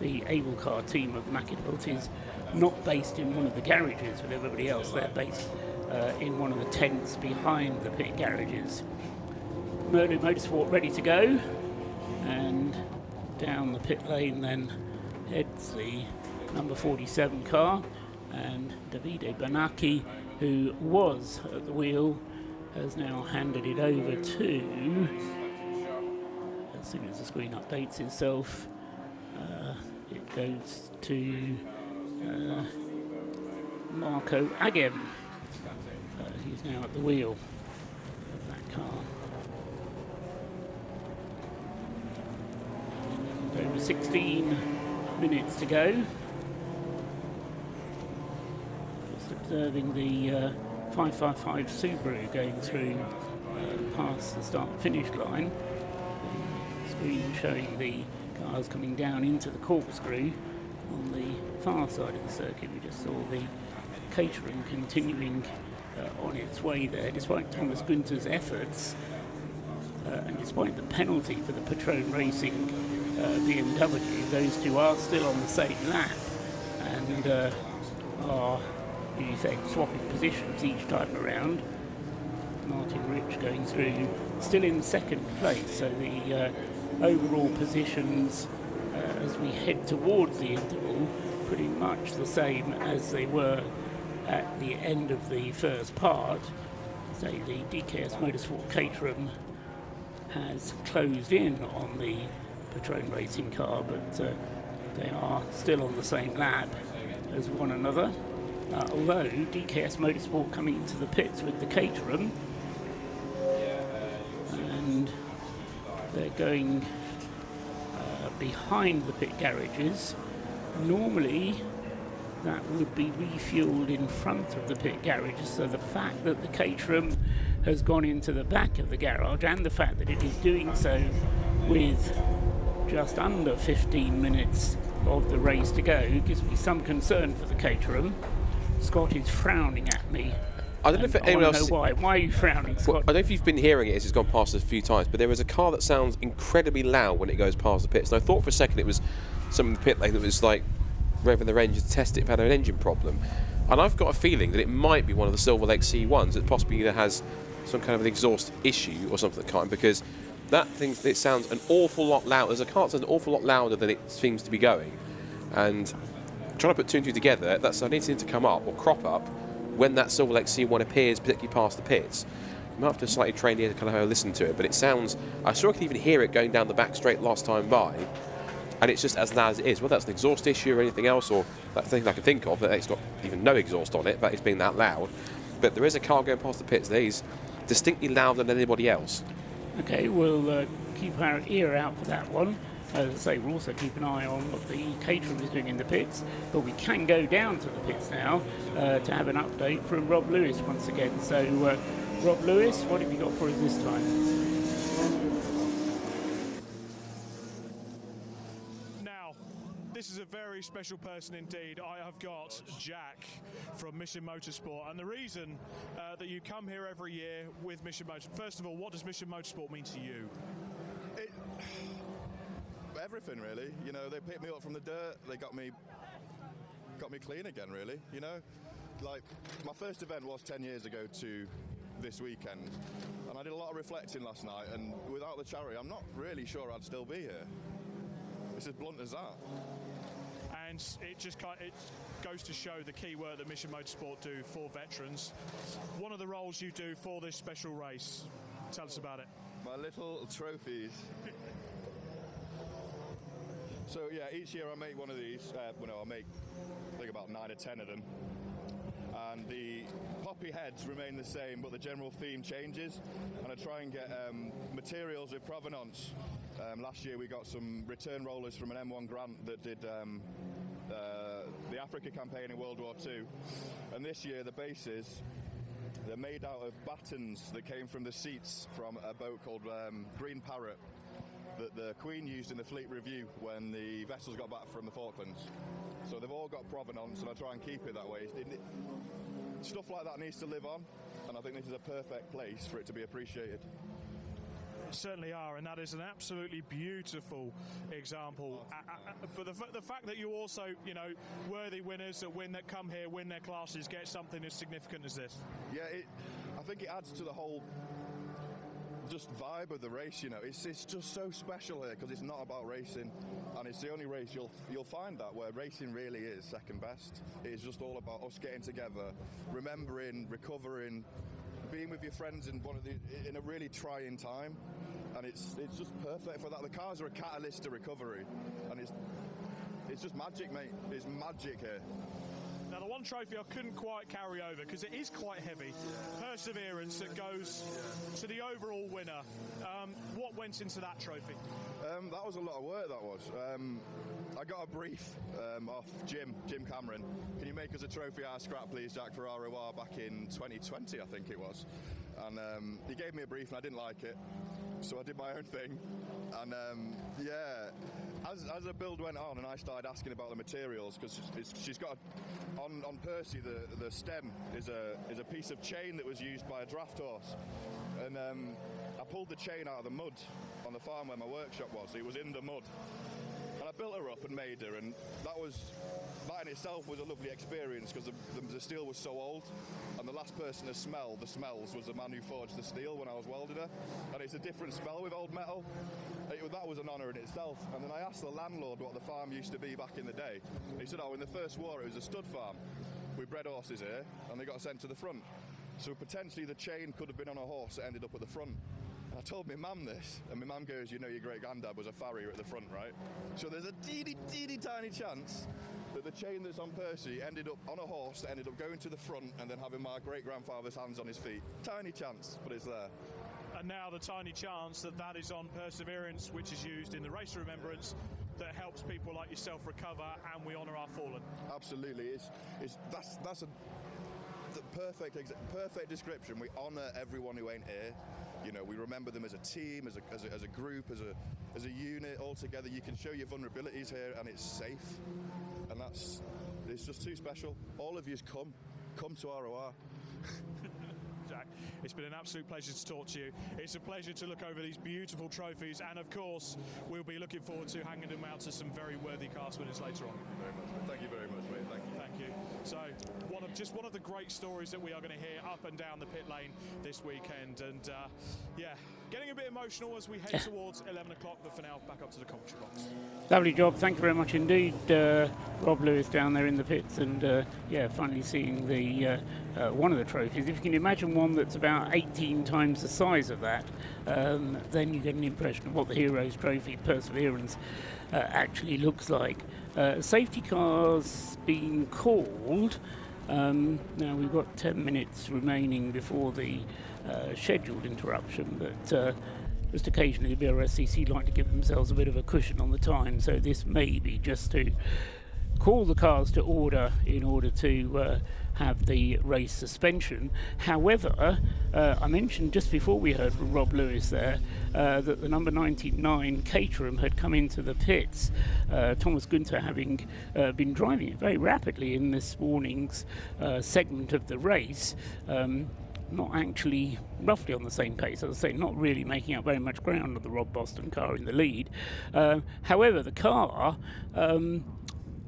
the Able Car team of McAnultys not based in one of the garages with everybody else. They're based in one of the tents behind the pit garages. Merlin Motorsport ready to go, and down the pit lane then heads the number 47 car, and Davide Benacchi, who was at the wheel, has now handed it over to, as soon as the screen updates itself, it goes to Marco Agem. He's now at the wheel of that car. And over 16 minutes to go. Just observing the 555 Subaru going through past the start-finish line. The screen showing the cars coming down into the corkscrew on the far side of the circuit. We just saw the catering continuing on its way there, despite Thomas Günther's efforts, and despite the penalty for the Patron Racing BMW. Those two are still on the same lap and are, you say, swapping positions each time around. Martin Rich going through, still in 2nd place, so the overall positions as we head towards the interval, pretty much the same as they were at the end of the first part. So the DKS Motorsport Caterham has closed in on the Patrone racing car, but they are still on the same lap as one another. Although DKS Motorsport coming into the pits with the Caterham, and they're going behind the pit garages. Normally that would be refueled in front of the pit garages, so the fact that the Caterham has gone into the back of the garage, and the fact that it is doing so with just under 15 minutes of the race to go, gives me some concern for the Caterham. Scott is frowning at me. I don't know if anyone else... Why are you frowning, Scott? Well, I don't know if you've been hearing it as it's gone past us a few times, but there is a car that sounds incredibly loud when it goes past the pits. And I thought for a second it was some pit lane that was like revving their engine to test it if it had an engine problem. And I've got a feeling that it might be one of the Silver Lake C1s that possibly either has some kind of an exhaust issue or something kind, because that thing, it sounds an awful lot louder. There's a car that sounds an awful lot louder than it seems to be going. And trying to put two and two together, that's I need to come up or crop up when that Silver Lake C1 appears, particularly past the pits. You might have to slightly train ear to kind of have a listen to it, but it sounds, I sure I could even hear it going down the back straight last time by, and it's just as loud as it is. Whether that's an exhaust issue or anything else, or that thing I can think of, that it's got even no exhaust on it, but it's being that loud. But there is a car going past the pits that is distinctly louder than anybody else. Okay, we'll keep our ear out for that one. As I say, we'll also keep an eye on what the Caterham is doing in the pits, but we can go down to the pits now to have an update from Rob Lewis once again. So, Rob Lewis, what have you got for us this time? Now, this is a very special person indeed. I have got Jack from Mission Motorsport, and the reason that you come here every year with Mission Motorsport, first of all, what does Mission Motorsport mean to you? Everything, really. You know, they picked me up from the dirt, they got me clean again, really. You know, like my first event was 10 years ago to this weekend, and I did a lot of reflecting last night, and without the charity I'm not really sure I'd still be here. It's as blunt as that. And it just it goes to show the key work that Mission Motorsport do for veterans. One of the roles you do for this special race, tell us about it. My little trophies. So yeah, each year I make one of these. I make I think about 9 or 10 of them, and the poppy heads remain the same, but the general theme changes. And I try and get materials with provenance. Last year we got some return rollers from an M1 grant that did the Africa campaign in World War II, and this year the bases, they're made out of battens that came from the seats from a boat called Green Parrot that the Queen used in the Fleet Review when the vessels got back from the Falklands. So they've all got provenance, and I try and keep it that way. Stuff like that needs to live on, and I think this is a perfect place for it to be appreciated. Certainly are, and that is an absolutely beautiful example. But the fact that you also, you know, worthy winners that come here, win their classes, get something as significant as this. Yeah, I think it adds to the whole just vibe of the race. You know, it's just so special here because it's not about racing, and it's the only race you'll find that where racing really is second best. It's just all about us getting together, remembering, recovering, being with your friends in a really trying time, and it's just perfect for that. The cars are a catalyst to recovery, and it's just magic, mate. It's magic here. Now, the one trophy I couldn't quite carry over because it is quite heavy, Perseverance, that goes to the overall winner. What went into that trophy? That was a lot of work, that was. I got a brief off Jim Cameron. Can you make us a trophy out of scrap, please, Jack, for ROR back in 2020, I think it was. And he gave me a brief and I didn't like it, so I did my own thing. And yeah, as the build went on and I started asking about the materials, because she's got on Percy the stem is a piece of chain that was used by a draft horse, and I pulled the chain out of the mud on the farm where my workshop was. It was in the mud, and I built her up up and made her, and that in itself was a lovely experience because the steel was so old, and the last person to smell the smells was the man who forged the steel when I was welding her, and it's a different smell with old metal. That was an honour in itself. And then I asked the landlord what the farm used to be back in the day. He said, oh, in the first war it was a stud farm. We bred horses here and they got sent to the front. So potentially the chain could have been on a horse that ended up at the front. And I told my mum this, and my mum goes, you know, your great granddad was a farrier at the front, right? So there's a teeny tiny chance that the chain that's on Percy ended up on a horse that ended up going to the front and then having my great grandfather's hands on his feet. Tiny chance, but it's there. And now the tiny chance that is on Perseverance, which is used in the Race of Remembrance, that helps people like yourself recover, and we honour our fallen. Absolutely, that's the perfect description. We honour everyone who ain't here. You know, we remember them as a team, as a group, as a unit all together. You can show your vulnerabilities here, and it's safe, and it's just too special. All of yous come to ROR. Jack, it's been an absolute pleasure to talk to you. It's a pleasure to look over these beautiful trophies, and of course we'll be looking forward to hanging them out to some very worthy cast winners later on. Thank you very much, mate. Thank you. So one of the great stories that we are going to hear up and down the pit lane this weekend, and yeah, getting a bit emotional as we head towards 11 o'clock, but for now back up to the commentary box. Lovely job, thank you very much indeed, Rob Lewis down there in the pits, and yeah, finally seeing the one of the trophies. If you can imagine one that's about 18 times the size of that, then you get an impression of what the Heroes Trophy Perseverance actually looks like. Safety cars being called. Now we've got 10 minutes remaining before the scheduled interruption, but just occasionally the BRSCC like to give themselves a bit of a cushion on the time, so this may be just to call the cars to order in order to have the race suspension. However, I mentioned just before we heard from Rob Lewis there that the number 99 Caterham had come into the pits, Thomas Günther having been driving it very rapidly in this morning's segment of the race. Not actually roughly on the same pace, as I say, not really making up very much ground on the Rob Boston car in the lead. However, the car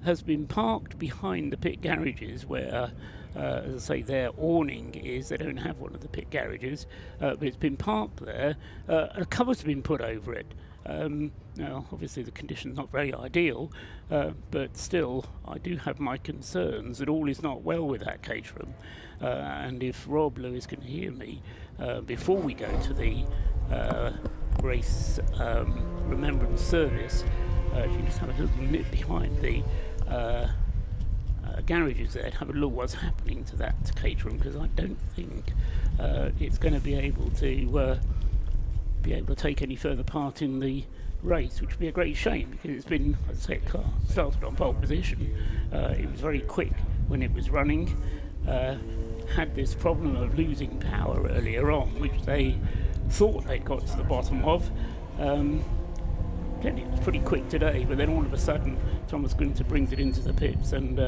has been parked behind the pit garages where, as I say, their awning is. They don't have one of the pit garages, but it's been parked there. A cover's been put over it. Now, obviously the condition's not very ideal, but still, I do have my concerns that all is not well with that Caterham. And if Rob Lewis can hear me, before we go to the Race Remembrance service, if you just have a little nip behind the garages there and have a look what's happening to that Caterham, because I don't think it's going to be able to take any further part in the race, which would be a great shame, because it's been, as I say, car started on pole position. It was very quick when it was running. Had this problem of losing power earlier on, which they thought they'd got to the bottom of. It was pretty quick today, but then all of a sudden Thomas Günther brings it into the pits, and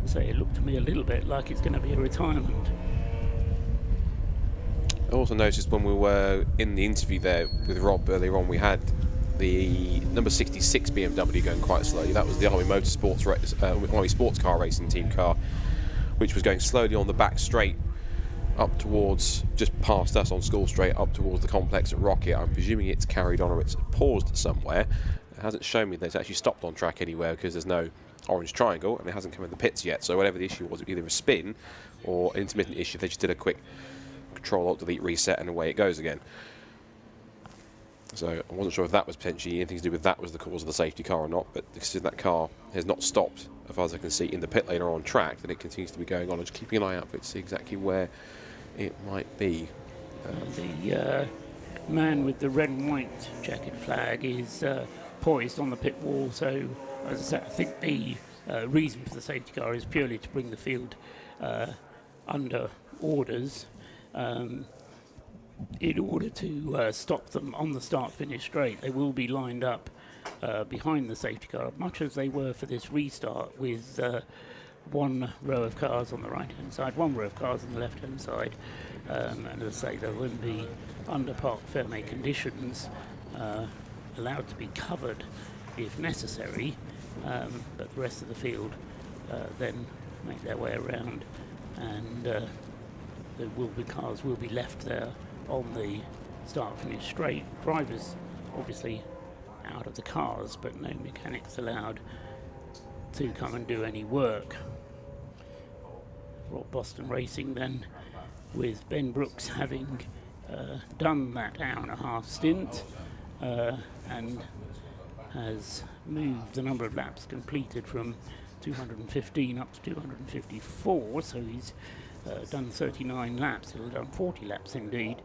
say it looked to me a little bit like it's going to be a retirement. I also noticed when we were in the interview there with Rob earlier on, we had the number 66 BMW going quite slowly. That was the Army Motorsports Army Sports Car Racing Team car, which was going slowly on the back straight up towards, just past us on School Straight, up towards the complex at Rocket. I'm presuming it's carried on or it's paused somewhere. It hasn't shown me that it's actually stopped on track anywhere, because there's no orange triangle and it hasn't come in the pits yet. So whatever the issue was, either a spin or an intermittent issue, they just did a quick Control Alt Delete reset and away it goes again. So I wasn't sure if that was potentially anything to do with that was the cause of the safety car or not, but because that car has not stopped, as far as I can see, in the pit lane or on track, then it continues to be going on. I'm just keeping an eye out for it to see exactly where it might be. The man with the red and white checkered flag is poised on the pit wall, so as I said, I think the reason for the safety car is purely to bring the field under orders in order to stop them on the start-finish straight. They will be lined up behind the safety car, much as they were for this restart, with one row of cars on the right-hand side, one row of cars on the left-hand side, and as I say, there will be under parc fermé conditions allowed to be covered if necessary but the rest of the field then make their way around, and cars will be left there on the start-finish straight. Drivers obviously out of the cars, but no mechanics allowed to come and do any work. Rob Boston Racing then, with Ben Brooks having done that hour-and-a-half stint and has moved the number of laps completed from 215 up to 254, so he's done 39 laps. He'll have done 40 laps indeed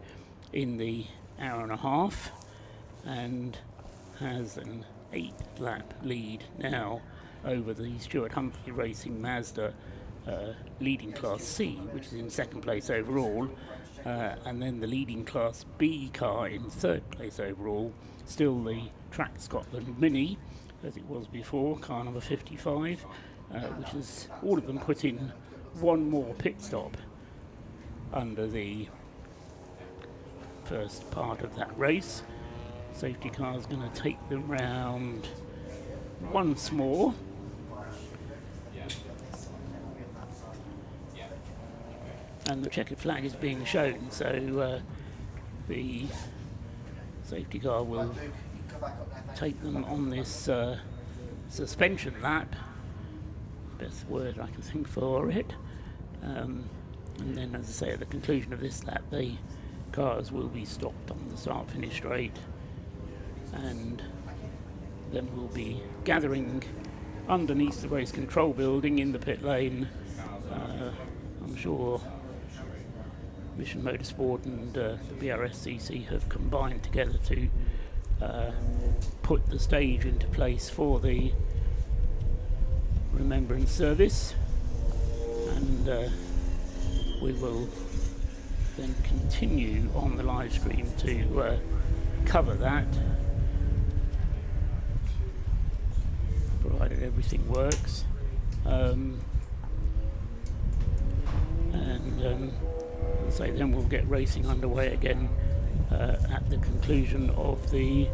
in the hour-and-a-half, and has an 8-lap lead now over the Stuart Humphrey Racing Mazda leading Class C, which is in second place overall, and then the leading Class B car in third place overall, still the Track Scotland Mini, as it was before, car number 55, which is all of them put in one more pit stop under the first part of that race. Safety car is going to take them round once more. And the checkered flag is being shown, so the safety car will take them on this suspension lap, best word I can think for it, and then, as I say, at the conclusion of this lap the cars will be stopped on the start-finish straight, and then we'll be gathering underneath the race control building in the pit lane. I'm sure Mission Motorsport and the BRSCC have combined together to put the stage into place for the Remembrance service, and we will then continue on the live stream to cover that, provided everything works, and as I say, then we'll get racing underway again at the conclusion of the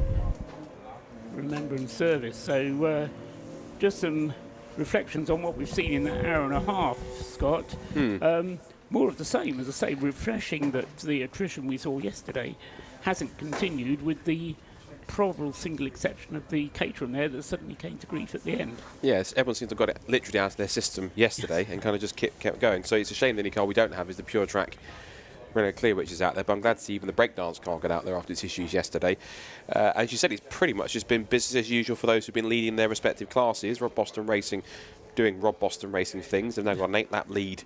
Remembrance service. So just some reflections on what we've seen in that hour and a half, Scott. More of the same, as I say, refreshing that the attrition we saw yesterday hasn't continued, with the probable single exception of the caterer there that suddenly came to grief at the end. Yes, everyone seems to have got it literally out of their system yesterday and kind of just kept going. So it's a shame the only car we don't have is the Pure Track Renault Clear, which is out there, but I'm glad to see even the breakdance car got out there after its issues yesterday. As you said, it's pretty much just been business as usual for those who've been leading their respective classes. Rob Boston Racing doing Rob Boston Racing things. They've now got an 8-lap lead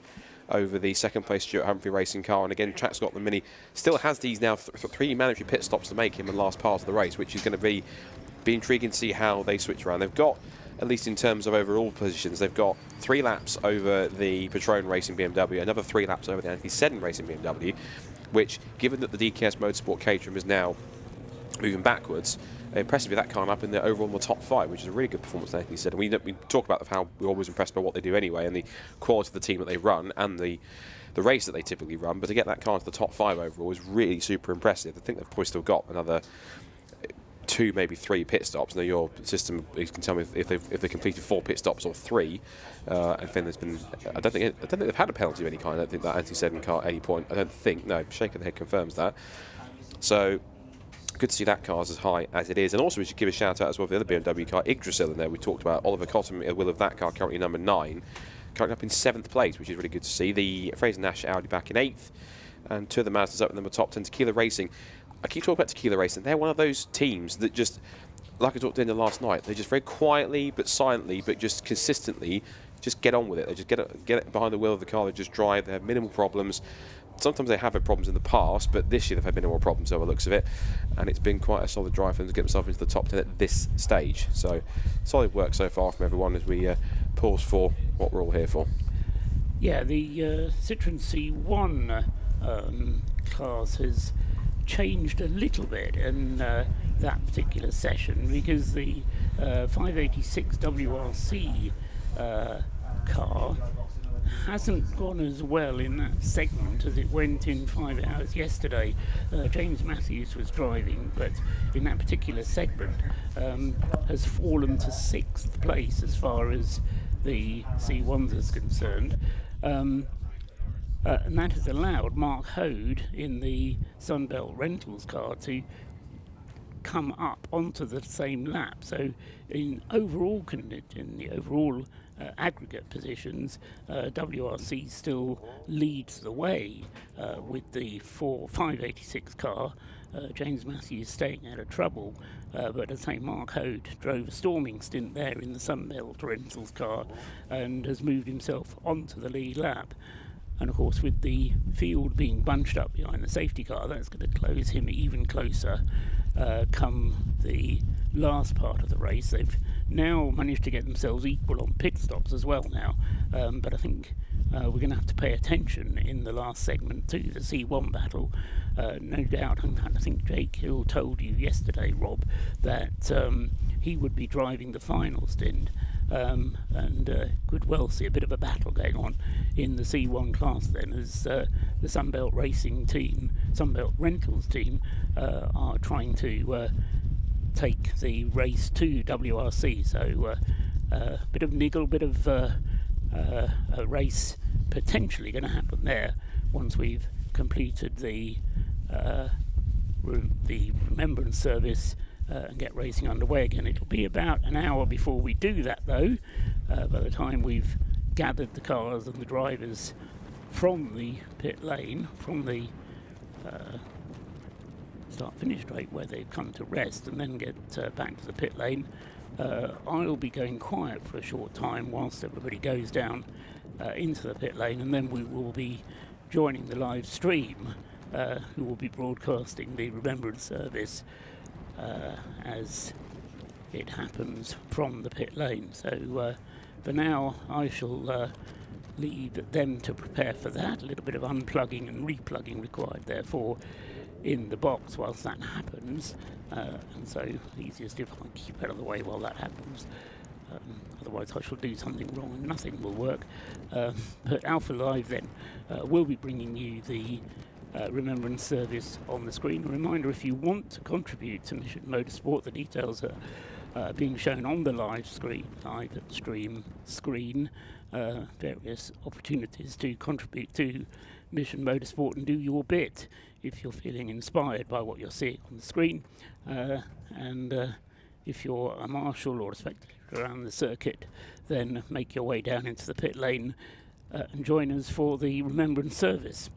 over the second place Stuart Humphrey Racing car, and again Track Scotland Mini still has these now 3 mandatory pit stops to make in the last part of the race, which is going to be intriguing to see how they switch around. They've got, at least in terms of overall positions, they've got 3 laps over the Patron Racing BMW, another 3 laps over the Anglesey Circuit Racing BMW, which, given that the DKS Motorsport Caterham is now moving backwards, impressively that car up in the overall in the top 5, which is a really good performance, like you said. And we talk about how we're always impressed by what they do anyway, and the quality of the team that they run and the race that they typically run. But to get that car into the top 5 overall is really super impressive. I think they've probably still got another 2, maybe 3 pit stops. Now your system, you can tell me if they completed 4 pit stops or 3. And then there's been, I don't think they've had a penalty of any kind. I don't think that anti-7 car at any point. I don't think. No, shake of the head confirms that. So good to see that car's as high as it is. And also we should give a shout out as well for the other BMW car, Yggdrasil in there. We talked about Oliver Cotton, will of that car, currently number 9, currently up in 7th place, which is really good to see. The Fraser Nash Audi back in 8th, and 2 of the Mazdas up in the top 10. Tequila Racing, I keep talking about Tequila Racing, they're one of those teams that just, like I talked to in the last night, they just very quietly but silently but just consistently just get on with it. They just get it behind the wheel of the car, they just drive, they have minimal problems. Sometimes they have had problems in the past, but this year they've had minimal problems over the looks of it, and it's been quite a solid drive for them to get themselves into the top 10 at this stage. So solid work so far from everyone as we pause for what we're all here for. Yeah, the Citroen C1 class has changed a little bit in that particular session, because the 586 WRC car hasn't gone as well in that segment as it went in 5 hours yesterday. James Matthews was driving, but in that particular segment has fallen to 6th place as far as the C1s is concerned. And that has allowed Mark Hode in the Sunbelt Rentals car to come up onto the same lap. So in the overall aggregate positions, WRC still leads the way with the 586 car. James Matthews staying out of trouble, but as I say, Mark Hode drove a storming stint there in the Sunbelt Rentals car and has moved himself onto the lead lap. And of course, with the field being bunched up behind the safety car, that's going to close him even closer come the last part of the race. They've now managed to get themselves equal on pit stops as well now, but I think we're going to have to pay attention in the last segment to the C1 battle. No doubt, I think Jake Hill told you yesterday, Rob, that he would be driving the final stint, and could well see a bit of a battle going on in the C1 class then, as the Sunbelt Racing team, Sunbelt Rentals team, are trying to take the race to WRC. So a bit of niggle, bit of a race potentially going to happen there once we've completed the Remembrance service and get racing underway again. It'll be about an hour before we do that, though, by the time we've gathered the cars and the drivers from the pit lane, from the start-finish straight where they've come to rest, and then get back to the pit lane. I'll be going quiet for a short time whilst everybody goes down into the pit lane, and then we will be joining the live stream, who will be broadcasting the Remembrance service as it happens from the pit lane. So for now, I shall leave them to prepare for that. A little bit of unplugging and replugging required, therefore, in the box whilst that happens, and so easiest if I keep out of the way while that happens. Otherwise I shall do something wrong and nothing will work. But Alpha Live then will be bringing you the Remembrance service on the screen. A reminder, if you want to contribute to Mission Motorsport, the details are being shown on the live stream screen. Various opportunities to contribute to Mission Motorsport and do your bit if you're feeling inspired by what you're seeing on the screen, and if you're a marshal or a spectator around the circuit, then make your way down into the pit lane and join us for the Remembrance service.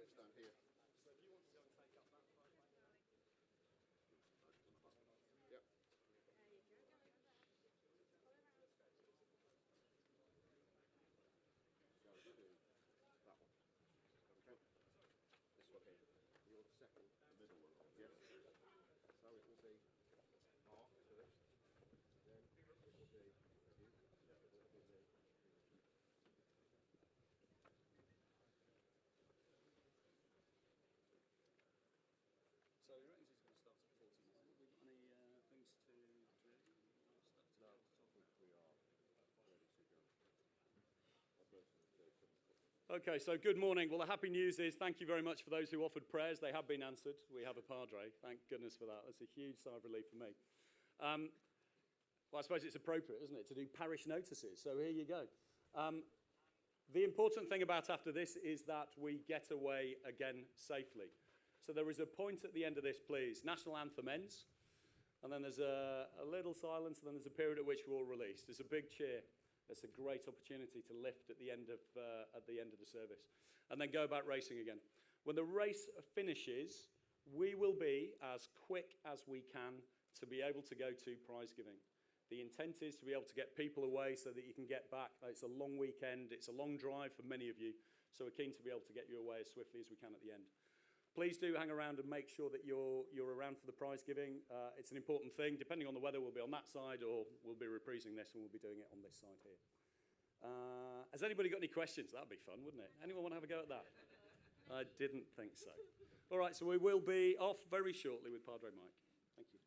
stand here. Yep. So we do that one. Okay. This one here. You're the second, the middle one. Yes. So it will be Mark first. Then it will be you. It will be me. So he reckons he's going to start at 49. Have we got any things to do? No, we are ready to go. Okay, so good morning. Well, the happy news is thank you very much for those who offered prayers. They have been answered. We have a padre. Thank goodness for that. That's a huge sigh of relief for me. Well, I suppose it's appropriate, isn't it, to do parish notices. So here you go. The important thing about after this is that we get away again safely. So there is a point at the end of this, please. National anthem ends, and then there's a little silence, and then there's a period at which we're all released. There's a big cheer. It's a great opportunity to lift at the end of the service, and then go about racing again. When the race finishes, we will be as quick as we can to be able to go to prize giving. The intent is to be able to get people away so that you can get back. It's a long weekend. It's a long drive for many of you, so we're keen to be able to get you away as swiftly as we can at the end. Please do hang around and make sure that you're around for the prize giving. It's an important thing. Depending on the weather, we'll be on that side or we'll be reprising this and we'll be doing it on this side here. Has anybody got any questions? That'd be fun, wouldn't it? Anyone want to have a go at that? I didn't think so. All right, so we will be off very shortly with Padre Mike. Thank you.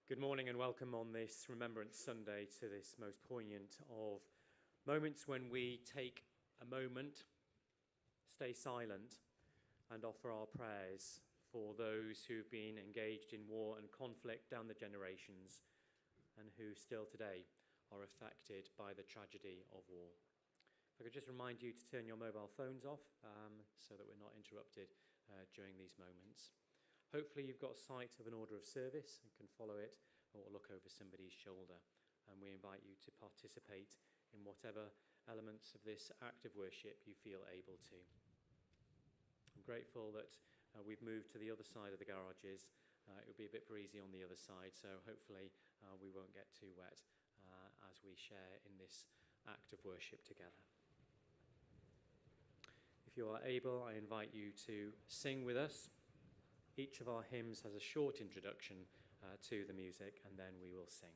Good morning and welcome on this Remembrance Sunday to this most poignant of moments when we take a moment, stay silent, and offer our prayers for those who've been engaged in war and conflict down the generations and who still today are affected by the tragedy of war. If I could just remind you to turn your mobile phones off so that we're not interrupted during these moments. Hopefully you've got sight of an order of service and can follow it or look over somebody's shoulder. And we invite you to participate in whatever elements of this act of worship you feel able to. I'm grateful that we've moved to the other side of the garages. It'll be a bit breezy on the other side, so hopefully we won't get too wet as we share in this act of worship together. If you are able, I invite you to sing with us. Each of our hymns has a short introduction to the music, and then we will sing.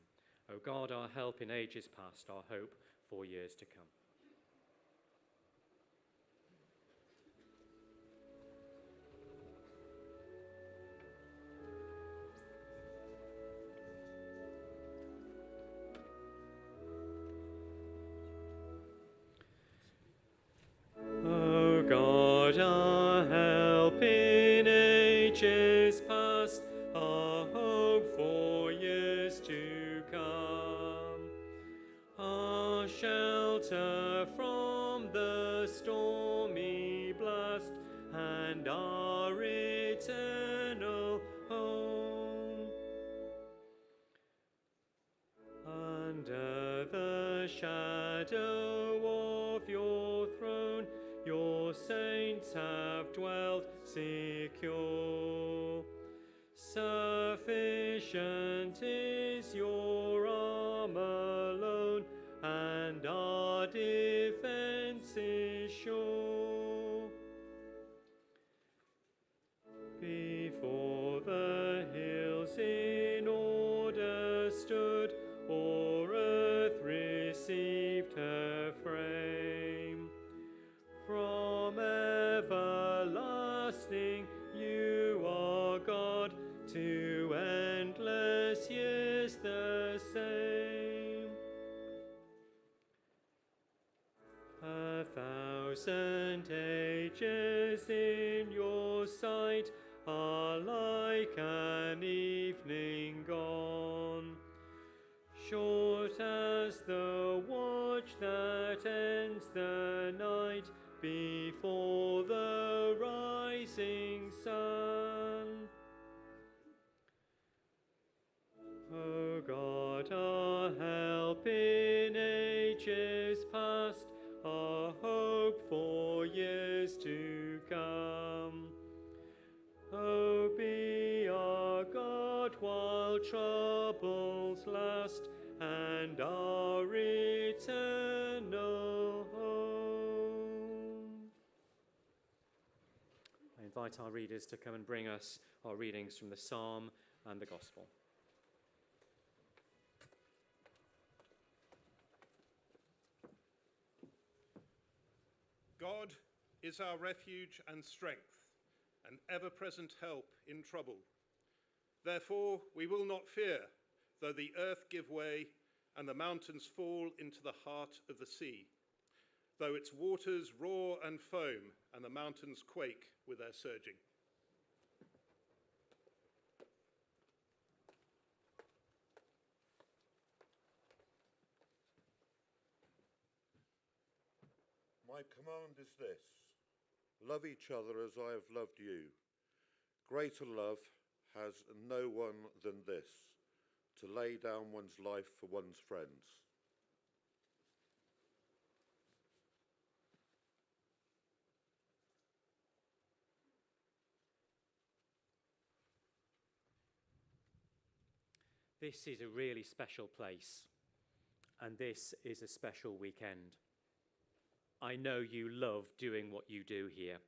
O God, our help in ages past, our hope for years to come. O ages past, our hope for years to come, our shelter from the stormy blast, and our eternal home. Under the shadow of your throne, your saints have dwelt secure. Sufficient is your arm alone, and our defense is sure. Before the hills in order stood, or earth received her frame. From everlasting you are God, to endless years the same. 1,000 ages in your sight are like an evening gone, short as the watch that ends the night before the rising sun. O God, our help in ages past, our hope for years to come. O be our God while troubles last, and our eternal home. I invite our readers to come and bring us our readings from the Psalm and the Gospel. God is our refuge and strength, an ever-present help in trouble. Therefore we will not fear, though the earth give way and the mountains fall into the heart of the sea, though its waters roar and foam and the mountains quake with their surging. My command is this: love each other as I have loved you. Greater love has no one than this, to lay down one's life for one's friends. This is a really special place, and this is a special weekend. I know you love doing what you do here.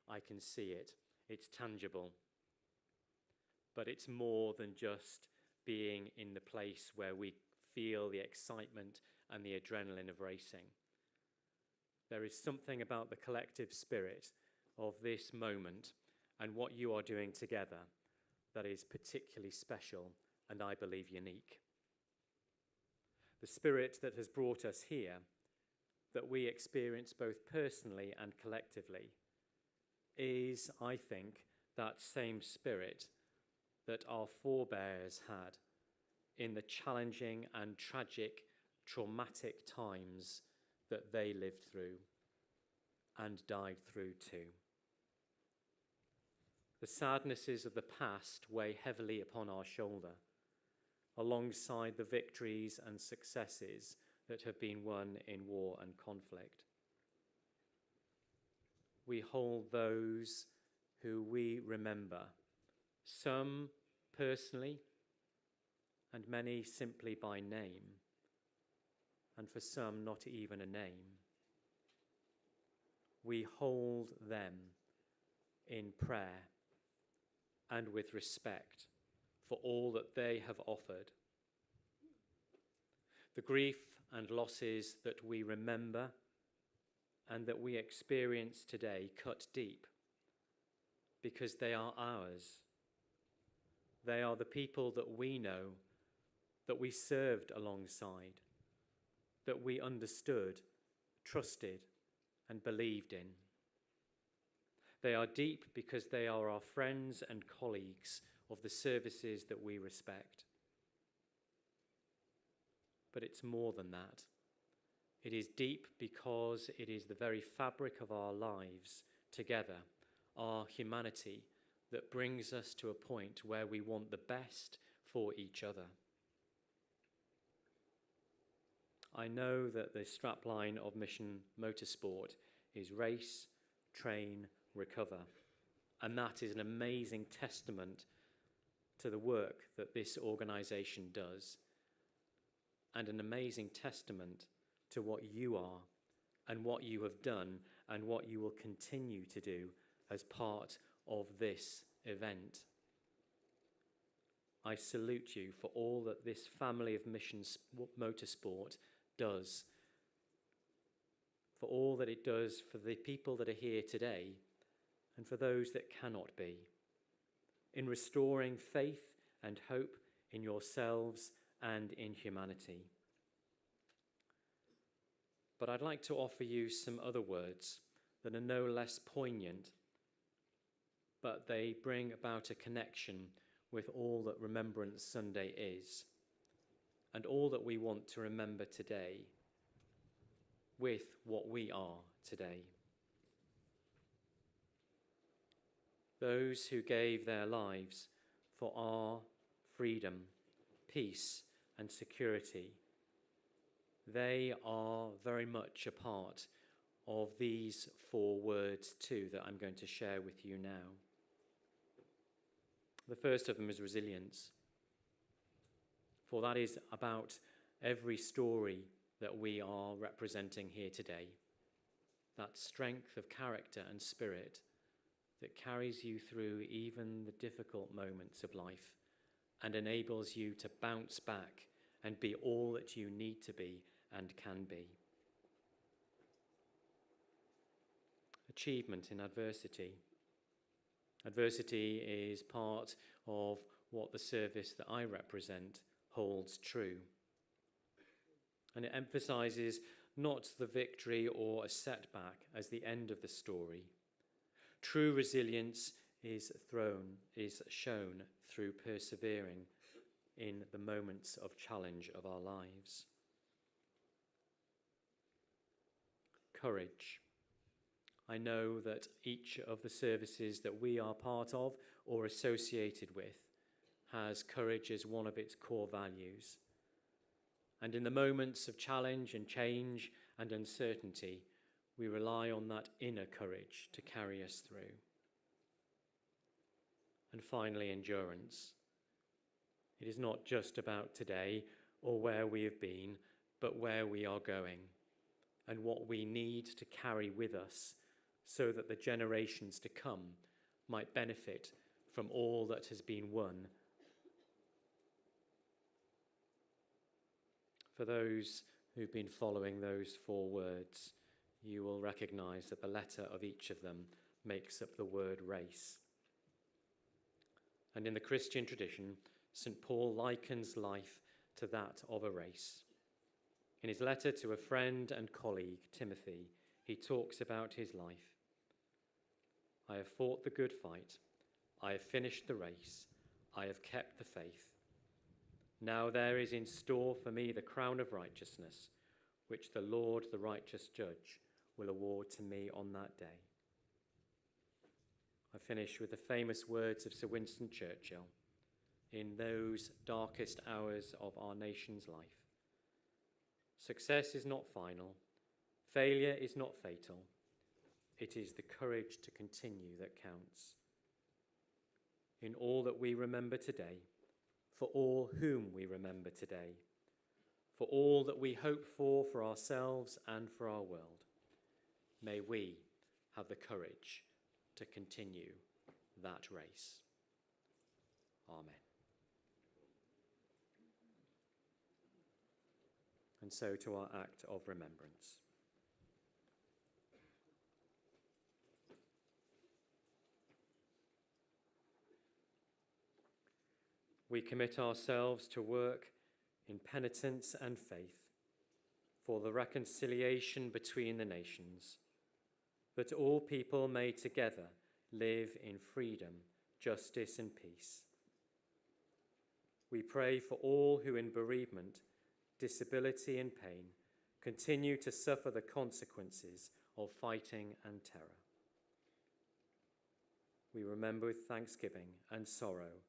I can see it. It's tangible. But it's more than just being in the place where we feel the excitement and the adrenaline of racing. There is something about the collective spirit of this moment and what you are doing together that is particularly special and I believe unique. The spirit that has brought us here, that we experience both personally and collectively, is, I think, that same spirit that our forebears had in the challenging and tragic, traumatic times that they lived through and died through too. The sadnesses of the past weigh heavily upon our shoulder, alongside the victories and successes that have been won in war and conflict. We hold those who we remember, some personally and many simply by name, and for some not even a name. We hold them in prayer and with respect for all that they have offered. The grief and losses that we remember and that we experience today cut deep because they are ours. They are the people that we know, that we served alongside, that we understood, trusted, and believed in. They are deep because they are our friends and colleagues of the services that we respect. But it's more than that. It is deep because it is the very fabric of our lives together, our humanity, that brings us to a point where we want the best for each other. I know that the strapline of Mission Motorsport is race, train, recover. And that is an amazing testament to the work that this organisation does, and an amazing testament to what you are and what you have done and what you will continue to do as part of this event. I salute you for all that this family of Mission Motorsport does, for all that it does for the people that are here today and for those that cannot be, in restoring faith and hope in yourselves and in humanity. But I'd like to offer you some other words that are no less poignant, but they bring about a connection with all that Remembrance Sunday is, and all that we want to remember today with what we are today. Those who gave their lives for our freedom, peace, and security, they are very much a part of these 4 words too that I'm going to share with you now. The first of them is resilience, for that is about every story that we are representing here today. That strength of character and spirit that carries you through even the difficult moments of life and enables you to bounce back and be all that you need to be and can be. Achievement in adversity. Adversity is part of what the service that I represent holds true. And it emphasises not the victory or a setback as the end of the story. True resilience is shown through persevering in the moments of challenge of our lives. Courage. I know that each of the services that we are part of or associated with has courage as one of its core values. And in the moments of challenge and change and uncertainty, we rely on that inner courage to carry us through. And finally, endurance. It is not just about today or where we have been, but where we are going and what we need to carry with us so that the generations to come might benefit from all that has been won. For those who've been following those 4 words, you will recognise that the letter of each of them makes up the word race. And in the Christian tradition, St. Paul likens life to that of a race. In his letter to a friend and colleague, Timothy, he talks about his life. I have fought the good fight. I have finished the race. I have kept the faith. Now there is in store for me the crown of righteousness, which the Lord, the righteous judge, will award to me on that day. I finish with the famous words of Sir Winston Churchill in those darkest hours of our nation's life. Success is not final. Failure is not fatal. It is the courage to continue that counts. In all that we remember today, for all whom we remember today, for all that we hope for ourselves and for our world, may we have the courage to continue that race. Amen. And so to our act of remembrance. We commit ourselves to work in penitence and faith for the reconciliation between the nations, that all people may together live in freedom, justice and peace. We pray for all who in bereavement, disability and pain continue to suffer the consequences of fighting and terror. We remember with thanksgiving and sorrow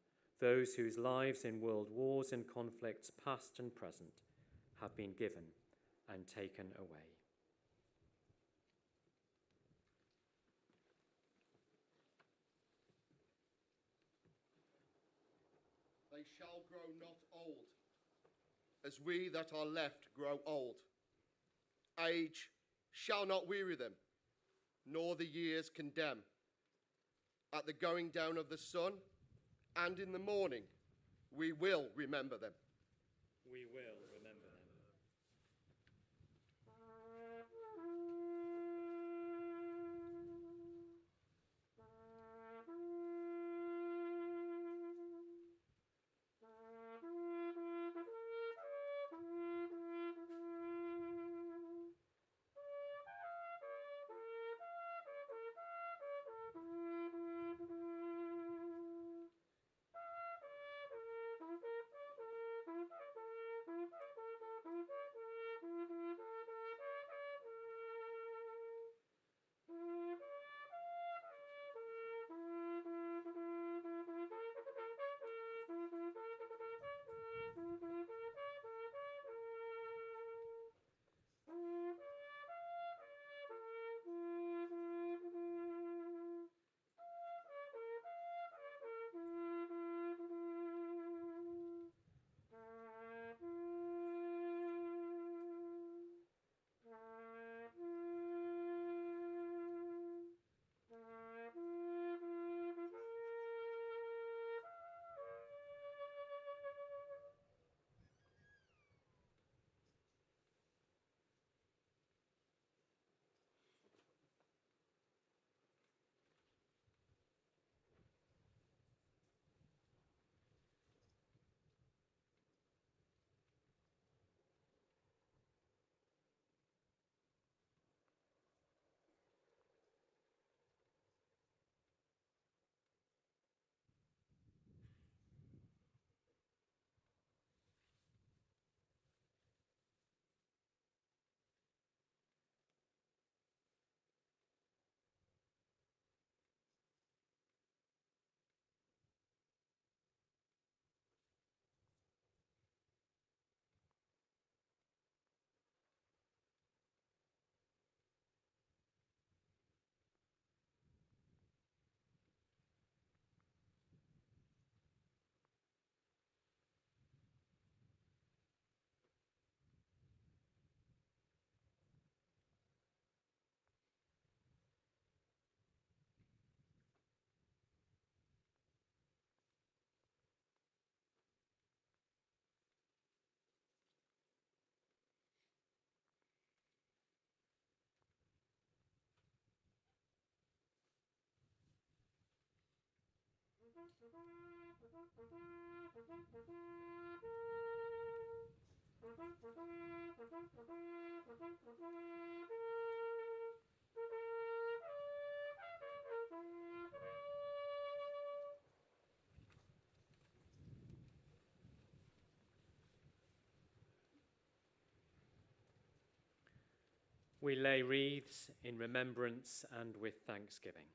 those whose lives in world wars and conflicts past and present have been given and taken away. They shall grow not old, as we that are left grow old. Age shall not weary them, nor the years condemn. At the going down of the sun, and in the morning, we will remember them. We will remember them. We lay wreaths in remembrance and with thanksgiving.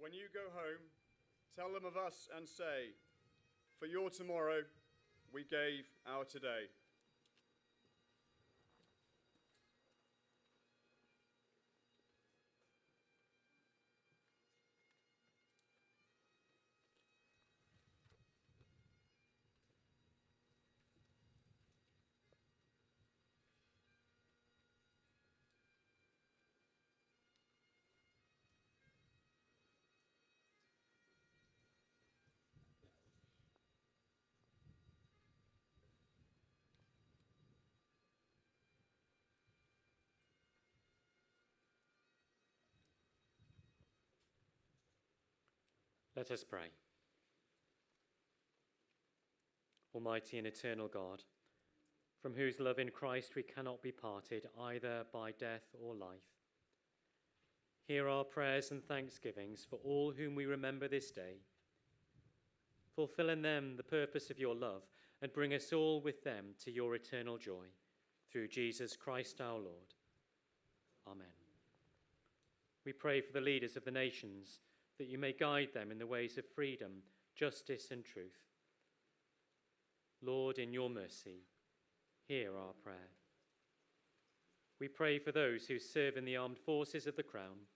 when you go home, tell them of us and say, for your tomorrow, we gave our today. Let us pray. Almighty and eternal God, from whose love in Christ we cannot be parted either by death or life, hear our prayers and thanksgivings for all whom we remember this day. Fulfill in them the purpose of your love and bring us all with them to your eternal joy, through Jesus Christ our Lord. Amen. We pray for the leaders of the nations, that you may guide them in the ways of freedom, justice and truth. Lord, in your mercy, hear our prayer. We pray for those who serve in the armed forces of the Crown,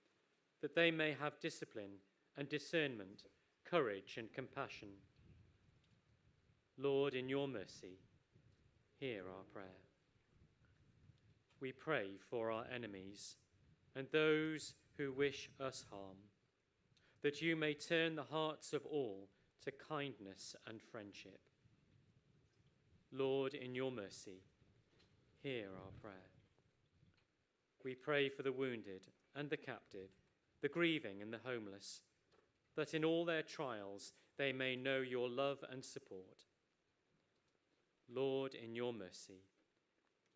that they may have discipline and discernment, courage and compassion. Lord, in your mercy, hear our prayer. We pray for our enemies and those who wish us harm, that you may turn the hearts of all to kindness and friendship. Lord, in your mercy, hear our prayer. We pray for the wounded and the captive, the grieving and the homeless, that in all their trials they may know your love and support. Lord, in your mercy,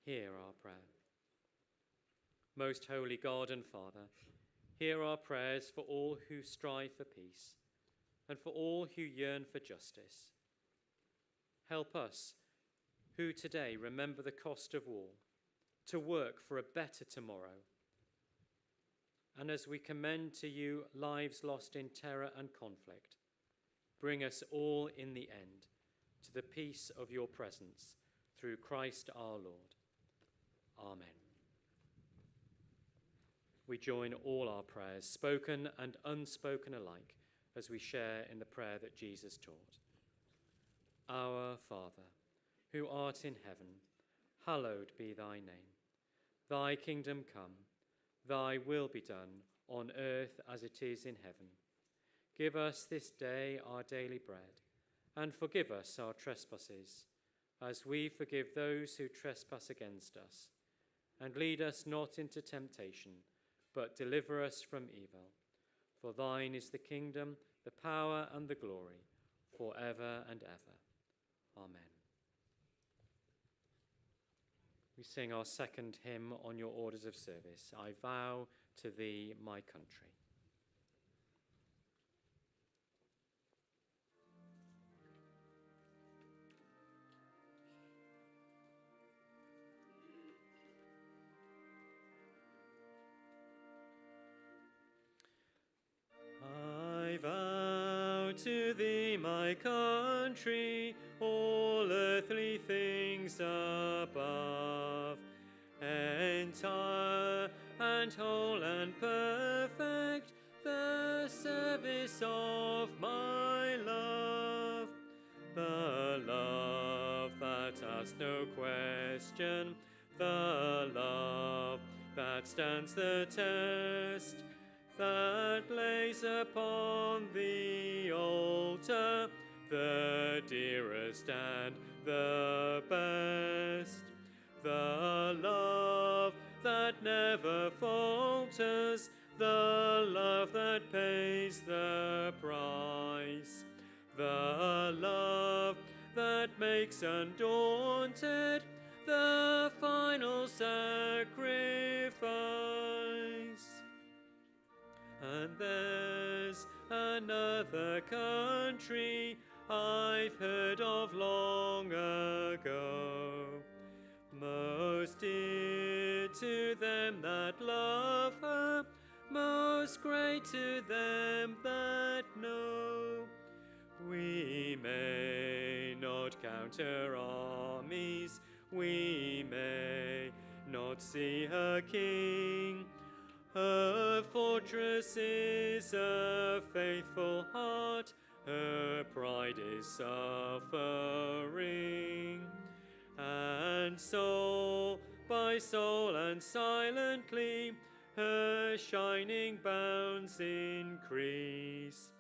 hear our prayer. Most holy God and Father, hear our prayers for all who strive for peace and for all who yearn for justice. Help us, who today remember the cost of war, to work for a better tomorrow. And as we commend to you lives lost in terror and conflict, bring us all in the end to the peace of your presence, through Christ our Lord. Amen. We join all our prayers, spoken and unspoken alike, as we share in the prayer that Jesus taught. Our Father, who art in heaven, hallowed be thy name. Thy kingdom come, thy will be done, on earth as it is in heaven. Give us this day our daily bread, and forgive us our trespasses, as we forgive those who trespass against us. And lead us not into temptation, but deliver us from evil. For thine is the kingdom, the power, and the glory, forever and ever. Amen. We sing our second hymn on your orders of service, I Vow to Thee, My Country. I vow to thee, my country, all earthly things above, entire and whole and perfect, the service of my love, the love that asks no question, the love that stands the test, that lays upon the altar the dearest and the best, the love that never falters, the love that pays the price, the love that makes undaunted the final sacrifice. And there's another country I've heard of long ago, most dear to them that love her, most great to them that know. We may not count her armies, we may not see her king. Her fortress is a faithful heart, her pride is suffering. And soul by soul and silently her shining bounds increase.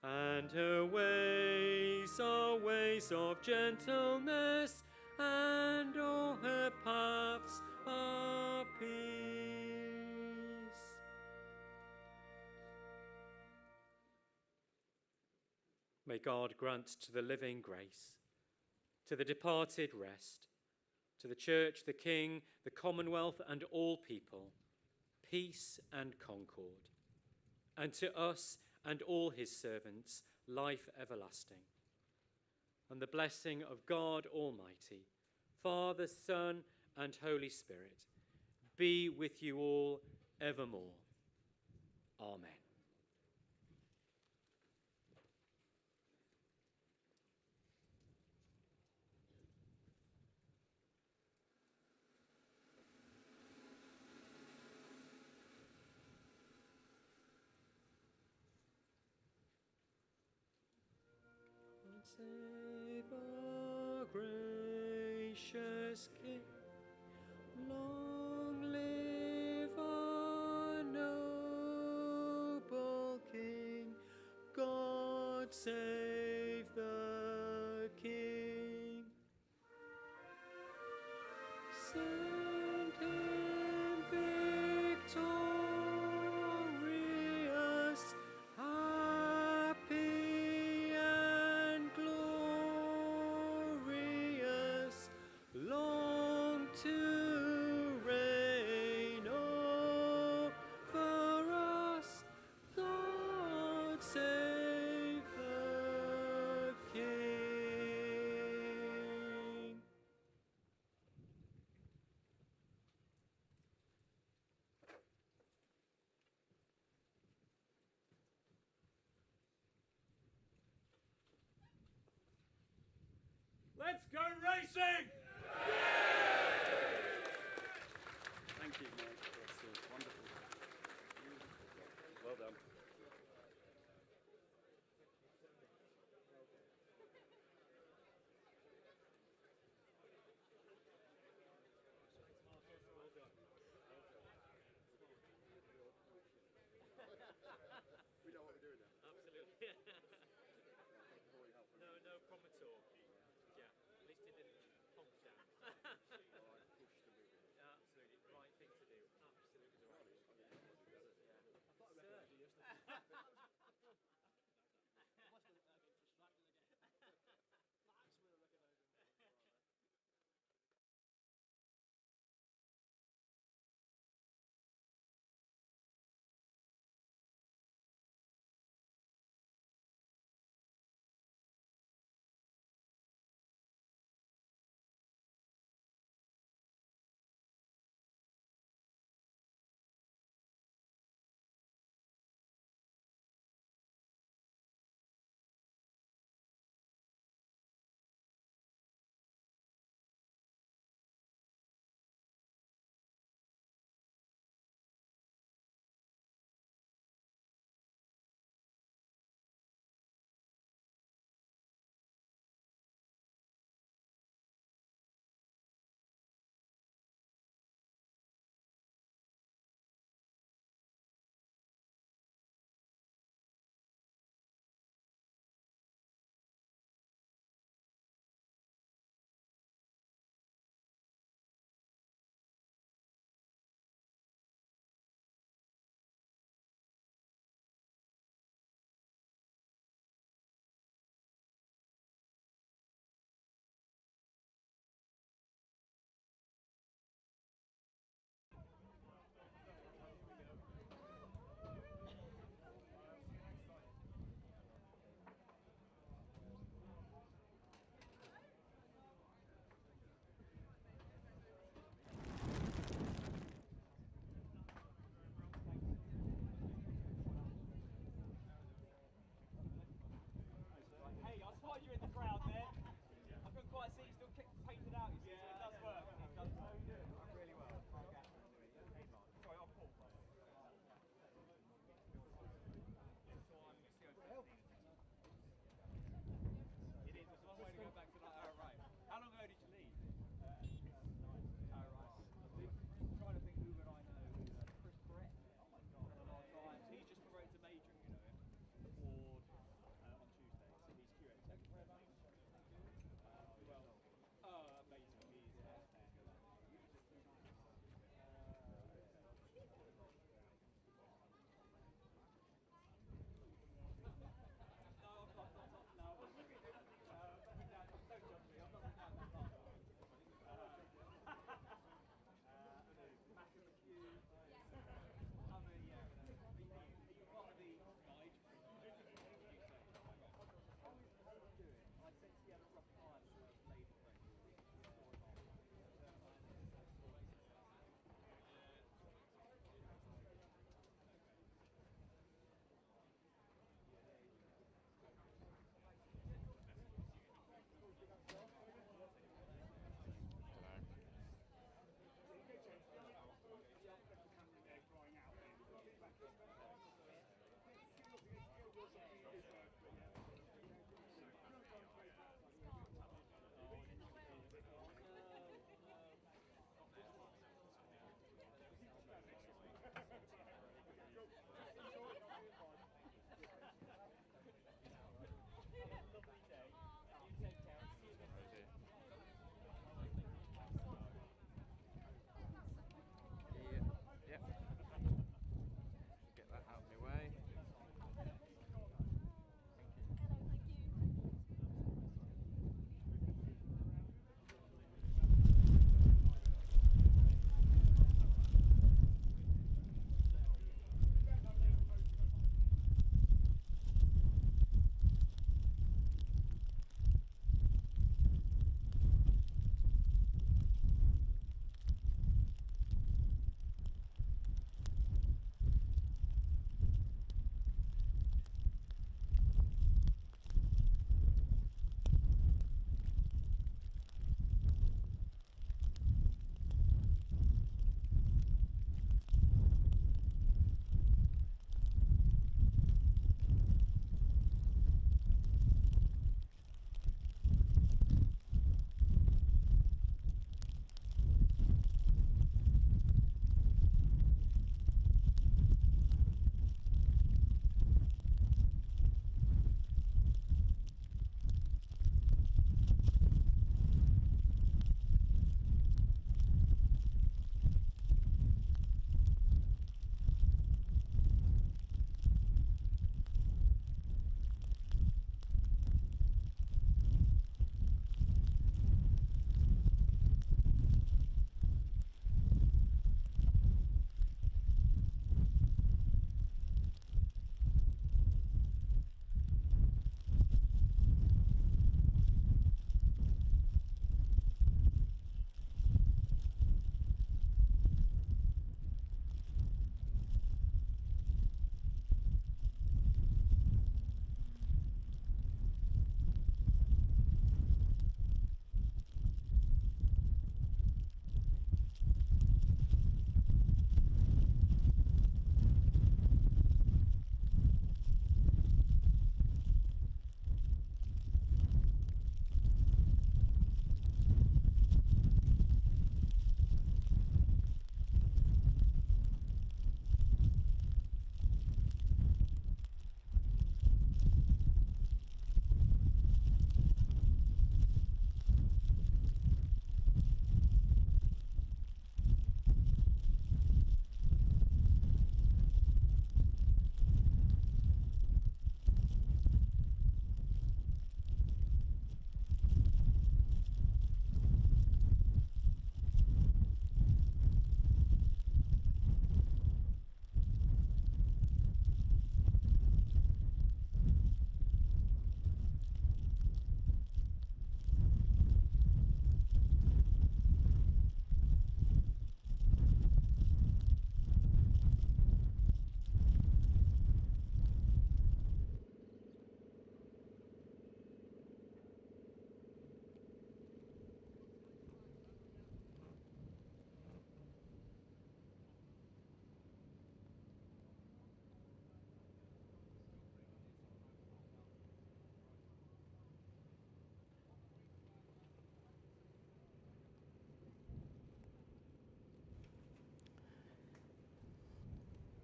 And her ways are ways of gentleness, and all her paths are peace. May God grant to the living grace, to the departed rest, to the Church, the King, the Commonwealth, and all people, peace and concord, and to us and all his servants, life everlasting. And the blessing of God Almighty, Father, Son, and Holy Spirit, be with you all evermore. Amen. Save our gracious King, long live our noble King. God save the King. Send him victorious, happy and glorious, long to reign over us. God save the King. Let's go racing! Thank you, Mike. That's wonderful. Well done. We know what we're doing now. Absolutely. No problem at all. Yeah, at least it didn't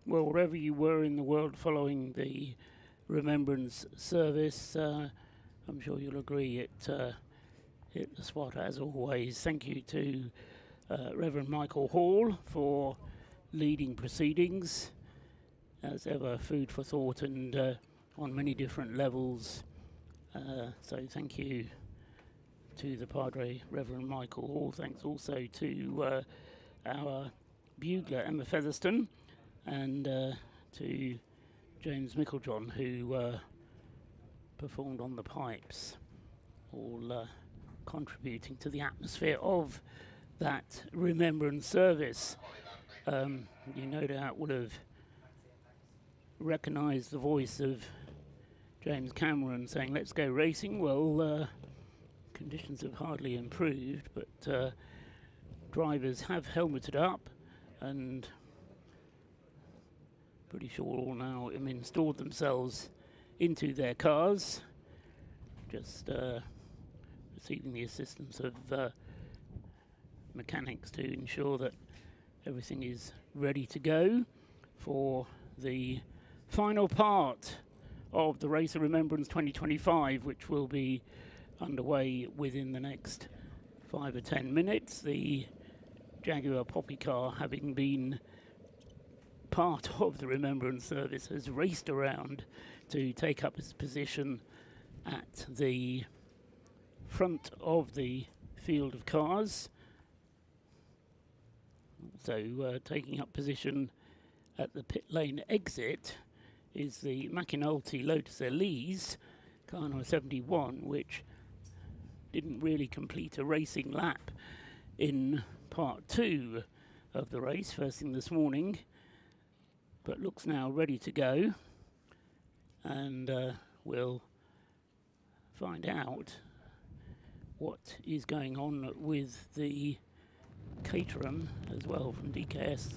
Well, wherever you were in the world following the Remembrance service, I'm sure you'll agree it hit the spot as always. Thank you to Reverend Michael Hall for leading proceedings. As ever, food for thought and on many different levels. So thank you to the Padre, Reverend Michael Hall. Thanks also to our bugler, Emma Featherstone, and to James Micklejohn, who performed on the pipes, all contributing to the atmosphere of that Remembrance service. You no doubt would have recognised the voice of James Cameron saying, "Let's go racing." Well, conditions have hardly improved, but drivers have helmeted up and pretty sure all now installed themselves into their cars, just receiving the assistance of mechanics to ensure that everything is ready to go for the final part of the Race of Remembrance 2025, which will be underway within the next 5 or 10 minutes. The Jaguar Poppy car, having been part of the Remembrance service, has raced around to take up its position at the front of the field of cars. So taking up position at the pit lane exit is the McAnulty Lotus Elise, car number 71, which didn't really complete a racing lap in part 2 of the race, first thing this morning, but looks now ready to go, and we'll find out what is going on with the Caterham as well from DKS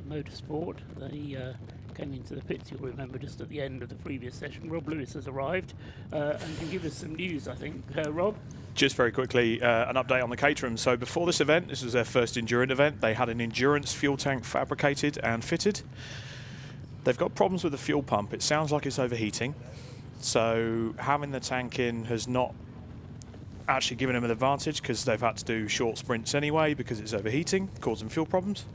Motorsport. They came into the pits, you'll remember, just at the end of the previous session. Rob Lewis has arrived and can give us some news, I think. Rob? Just very quickly, an update on the Caterham. So before this event, this was their first endurance event, they had an endurance fuel tank fabricated and fitted. They've got problems with the fuel pump. It sounds like it's overheating. So having the tank in has not actually given them an advantage, because they've had to do short sprints anyway because it's overheating, causing fuel problems.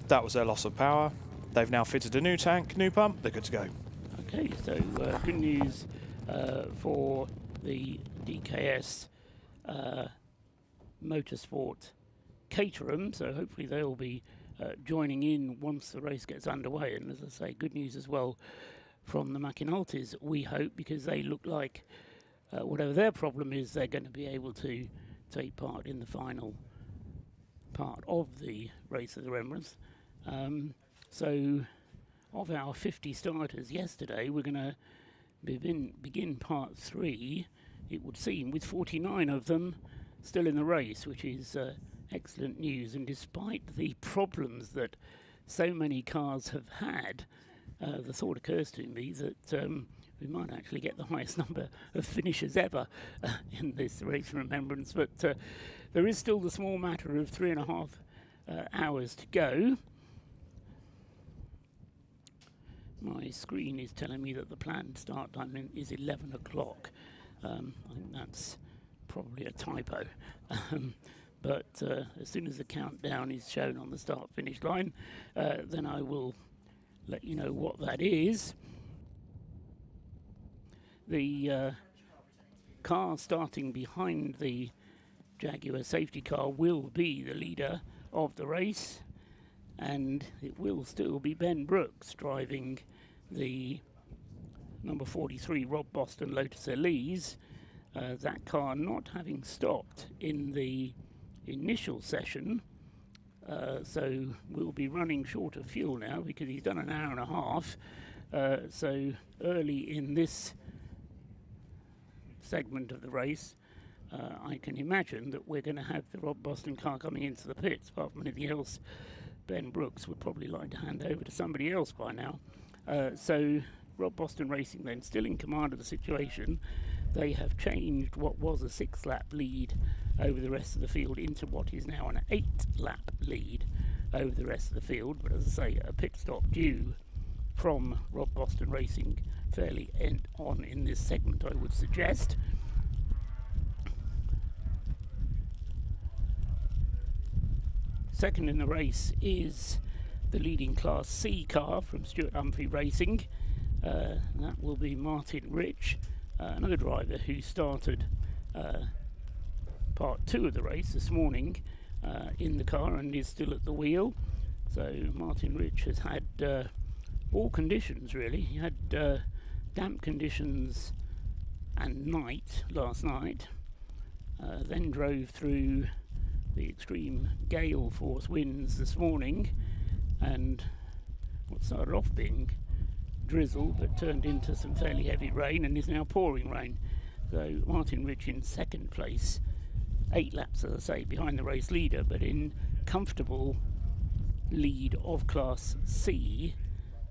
That was their loss of power. They've now fitted a new tank, new pump, they're good to go. Okay, so good news for the DKS Motorsport Caterham, so hopefully they'll be joining in once the race gets underway. And as I say, good news as well from the McAnultys, we hope, because they look like whatever their problem is, they're going to be able to take part in the final part of the Race of the Remembrance. So of our 50 starters yesterday, we're going to begin part 3, it would seem, with 49 of them still in the race, which is excellent news. And despite the problems that so many cars have had, the thought occurs to me that we might actually get the highest number of finishers ever in this Race of Remembrance. But there is still the small matter of 3.5 hours to go. My screen is telling me that the planned start time is 11 o'clock. I think that's probably a typo. But as soon as the countdown is shown on the start-finish line, then I will let you know what that is. The car starting behind the Jaguar safety car will be the leader of the race, and it will still be Ben Brooks driving the number 43 Rob Boston Lotus Elise. That car not having stopped in the initial session, so we'll be running short of fuel now because he's done an hour and a half. So early in this segment of the race, I can imagine that we're going to have the Rob Boston car coming into the pits. Apart from anything else, Ben Brooks would probably like to hand over to somebody else by now. So Rob Boston Racing then still in command of the situation. They have changed what was a 6-lap lead over the rest of the field into what is now an 8-lap lead. over the rest of the field. But as I say, a pit stop due from Rob Boston Racing fairly on in this segment, I would suggest. Second in the race is the leading Class C car from Stuart Humphrey Racing. That will be Martin Rich, another driver who started part 2 of the race this morning in the car and is still at the wheel. So Martin Rich has had all conditions really. He had damp conditions and night last night, then drove through the extreme gale force winds this morning, and what started off being drizzle but turned into some fairly heavy rain and is now pouring rain. So Martin Rich in second place, 8 laps, as I say, behind the race leader, but in comfortable lead of Class C.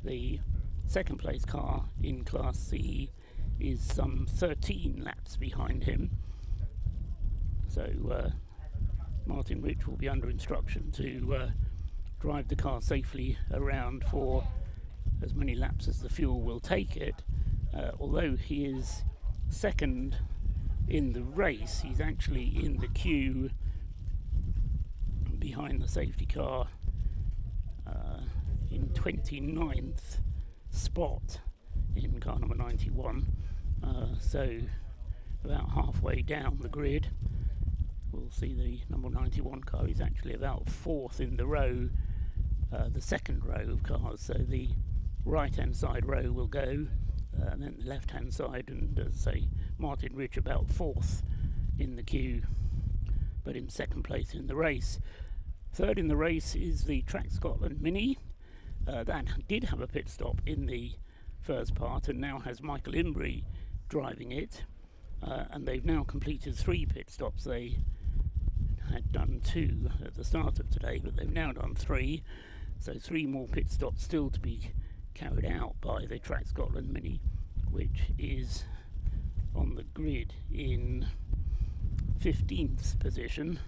The second place car in Class C is some 13 laps behind him. So Martin Rich will be under instruction to drive the car safely around for as many laps as the fuel will take it. Although he is second in the race, he's actually in the queue behind the safety car in 29th spot in car number 91. So about halfway down the grid. We'll see the number 91 car is actually about 4th in the row, the second row of cars. So the right hand side row will go, and then the left hand side, and say Martin Rich about 4th in the queue, but in second place in the race. Third in the race is the Track Scotland Mini. That did have a pit stop in the first part and now has Michael Imbrie driving it, and they've now completed 3 pit stops. They had done 2 at the start of today, but they've now done 3, so 3 more pit stops still to be carried out by the Track Scotland Mini, which is on the grid in 15th position,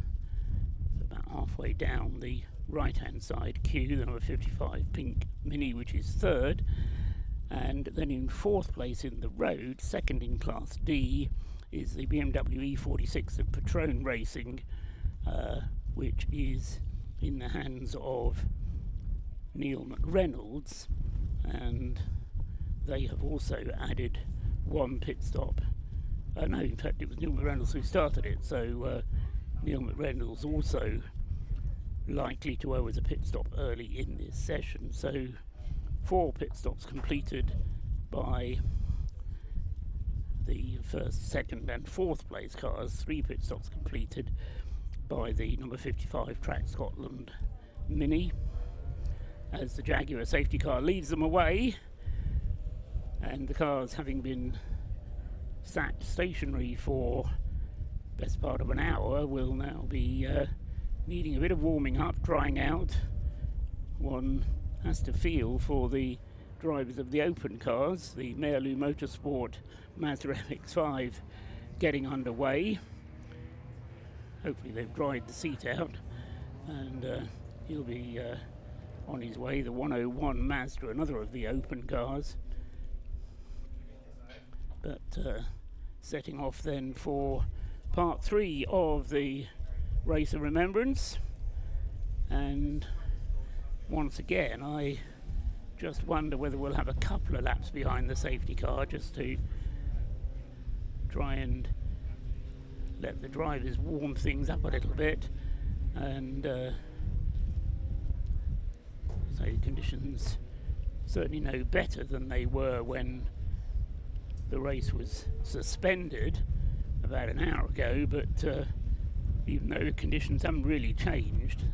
so about halfway down the right hand side queue. The number 55 pink Mini, which is 3rd, and then in 4th place in the road, second in Class D, is the BMW E46 of Retrain Racing, which is in the hands of Neil McReynolds, and they have also added 1 pit stop. No, in fact it was Neil McReynolds who started it, so Neil McReynolds also likely to owe us a pit stop early in this session. So 4 pit stops completed by the first, second and 4th place cars, 3 pit stops completed by the number 55 Track Scotland Mini, as the Jaguar safety car leads them away, and the cars, having been sat stationary for best part of an hour, will now be needing a bit of warming up, drying out. One has to feel for the drivers of the open cars, the Mission Motorsport Mazda MX-5 getting underway. Hopefully they've dried the seat out, and he'll be on his way. The 101 Mazda, another of the open cars. But setting off then for part 3 of the Race of Remembrance, and once again I just wonder whether we'll have a couple of laps behind the safety car just to try and let the drivers warm things up a little bit, and so conditions certainly no better than they were when the race was suspended about an hour ago, but even though the conditions haven't really changed,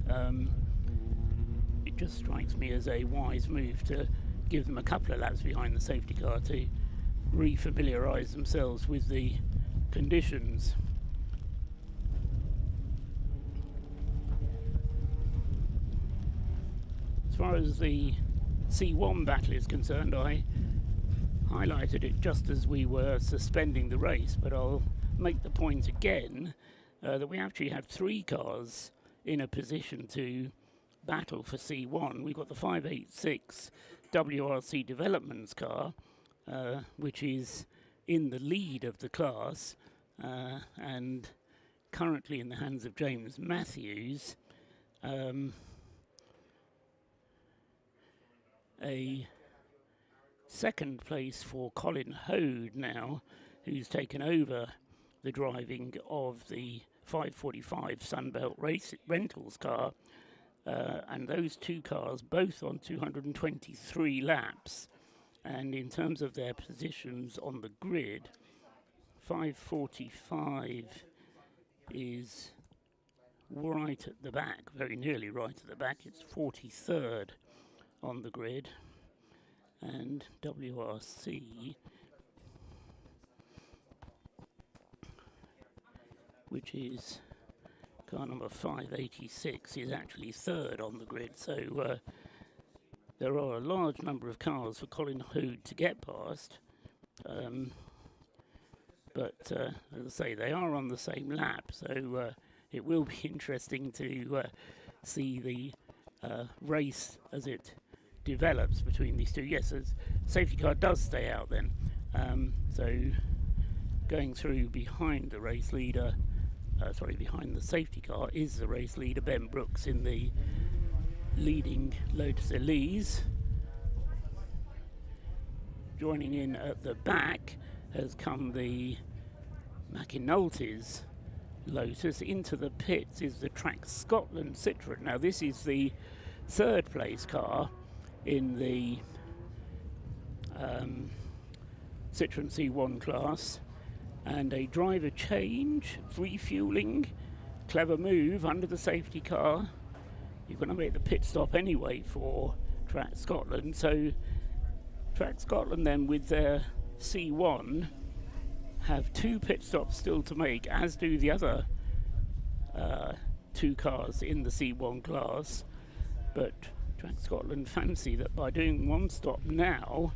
it just strikes me as a wise move to give them a couple of laps behind the safety car to re-familiarise themselves with the conditions. As far as the C1 battle is concerned, I highlighted it just as we were suspending the race, but I'll make the point again that we actually had 3 cars in a position to battle for C1. We've got the 586 WRC Developments car, which is in the lead of the class, and currently in the hands of James Matthews. A second place for Colin Hode now, who's taken over the driving of the 545 Sunbelt Race Rentals car, and those two cars both on 223 laps. And in terms of their positions on the grid, 545 is right at the back, very nearly right at the back. It's 43rd on the grid, and WRC, which is car number 586, is actually third on the grid. So there are a large number of cars for Colin Hode to get past, but as I say, they are on the same lap, so it will be interesting to see the race as it develops between these two. Yes, the safety car does stay out then, so going through behind the race leader, behind the safety car is the race leader, Ben Brooks, in the leading Lotus Elise. Joining in at the back has come the McAnulty's Lotus. Into the pits is the Track Scotland Citroën. Now this is the third place car in the Citroën C1 class, and a driver change, refueling, clever move under the safety car. You're going to make the pit stop anyway for Track Scotland, so Track Scotland then with their C1 have 2 pit stops still to make, as do the other 2 cars in the C1 class. But Track Scotland fancy that by doing 1 stop now,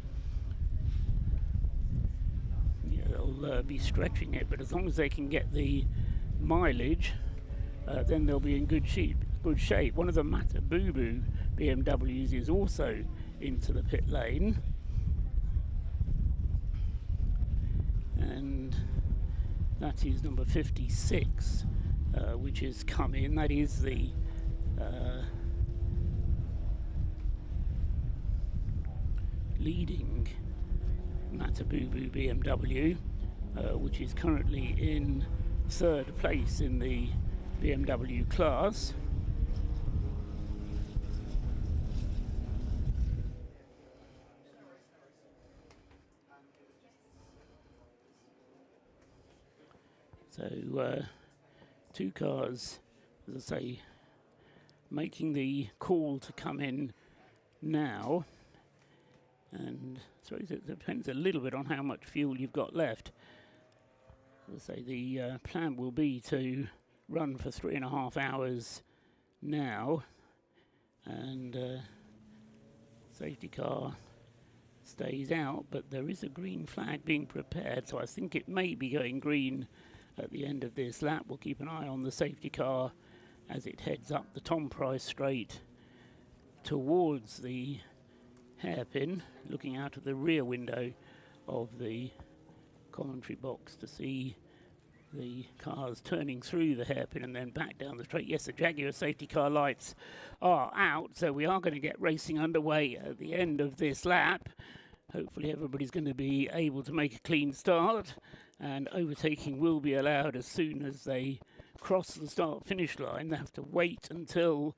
they'll be stretching it, but as long as they can get the mileage, then they'll be in good shape. One of the Mata Boo Boo BMWs is also into the pit lane, and that is number 56, which has come in. That is the leading Mata Boo Boo BMW, which is currently in 3rd place in the BMW class. So 2 cars, as I say, making the call to come in now, and so it depends a little bit on how much fuel you've got left. As I say, the plan will be to run for 3.5 hours now, and safety car stays out, but there is a green flag being prepared, so I think it may be going green at the end of this lap. We'll keep an eye on the safety car as it heads up the Tom Price straight towards the hairpin, looking out of the rear window of the commentary box to see the cars turning through the hairpin and then back down the straight. Yes, the Jaguar safety car lights are out, so we are going to get racing underway at the end of this lap. Hopefully everybody's going to be able to make a clean start, and overtaking will be allowed as soon as they cross the start-finish line. They have to wait until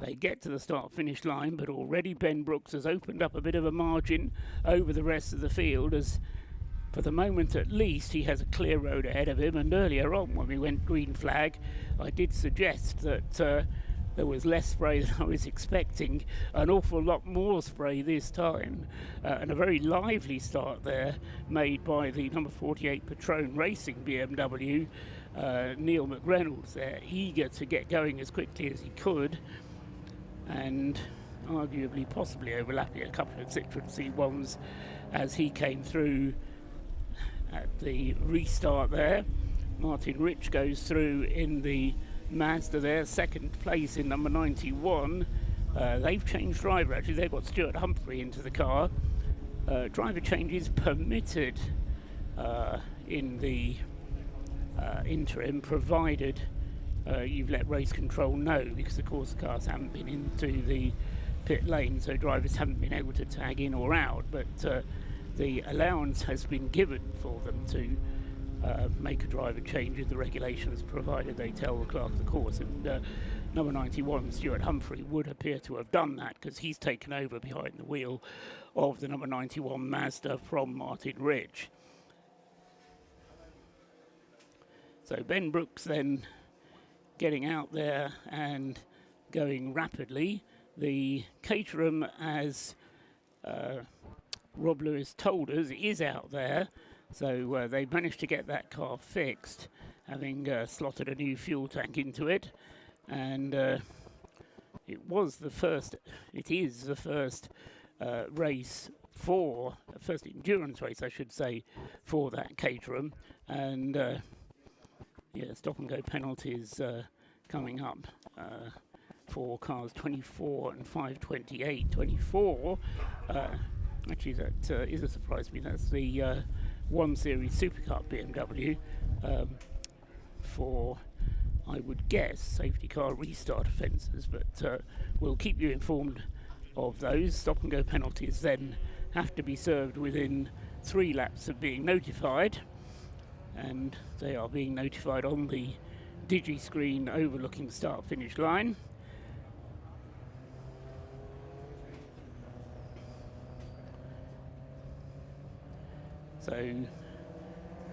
they get to the start-finish line, but already Ben Brooks has opened up a bit of a margin over the rest of the field, as for the moment at least he has a clear road ahead of him. And earlier on, when we went green flag, I did suggest that there was less spray than I was expecting, an awful lot more spray this time, and a very lively start there made by the number 48 Patron Racing BMW, Neil McReynolds there, eager to get going as quickly as he could, and arguably possibly overlapping a couple of Citroën C1s as he came through at the restart there. Martin Rich goes through in the Mazda there, 2nd place in number 91, They've changed driver, actually. They've got Stuart Humphrey into the car. Driver change is permitted in the interim, provided you've let race control know, because of course the cars haven't been into the pit lane, so drivers haven't been able to tag in or out, but the allowance has been given for them to make a driver change in the regulations, provided they tell the clerk of the course. And number 91, Stuart Humphrey, would appear to have done that, because he's taken over behind the wheel of the number 91 Mazda from Martin Ridge. So Ben Brooks then getting out there and going rapidly. The Caterham, as Rob Lewis told us, is out there. So they managed to get that car fixed, having slotted a new fuel tank into it. And it is the first race for, first endurance race, I should say, for that Caterham. And yeah, stop and go penalties coming up for cars 24 and 528. 24, actually that is a surprise to me. That's the 1 Series Super Cup BMW for, I would guess, safety car restart offences, but we'll keep you informed of those. Stop and go penalties then have to be served within 3 laps of being notified, and they are being notified on the digi screen overlooking the start finish line. So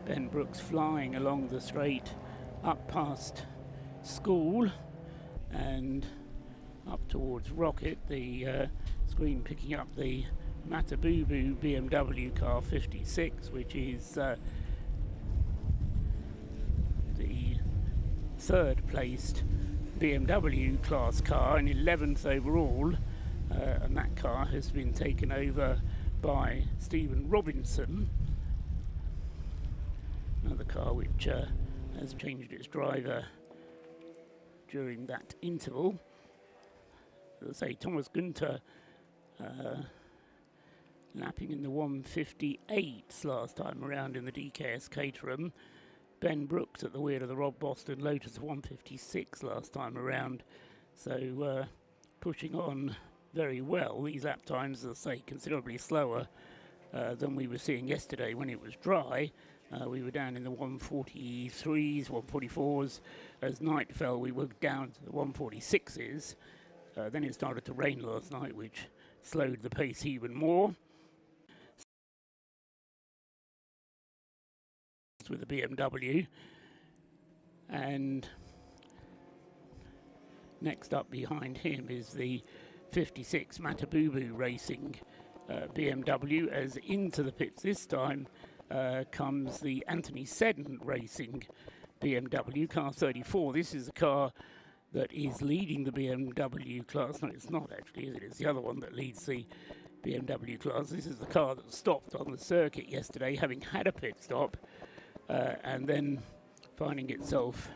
Ben Brooks flying along the straight up past school and up towards Rocket, the screen picking up the Matabubu BMW car 56, which is the 3rd placed BMW class car and 11th overall, and that car has been taken over by Stephen Robinson, another car which has changed its driver during that interval. As I say, Thomas Günther lapping in the 158s last time around in the DKS Caterham. Ben Brooks at the wheel of the Rob Boston Lotus 156 last time around. So pushing on very well. These lap times, as I say, considerably slower than we were seeing yesterday when it was dry. We were down in the 143s, 144s. As night fell, we were down to the 146s. Then it started to rain last night, which slowed the pace even more. With the BMW, and next up behind him is the 56 Matabubu Racing BMW. As into the pits this time comes the Anthony Seddon Racing BMW car 34. This is the car that is leading the BMW class. No, it's not actually, is it? It's the other one that leads the BMW class. This is the car that stopped on the circuit yesterday, having had a pit stop, and then finding itself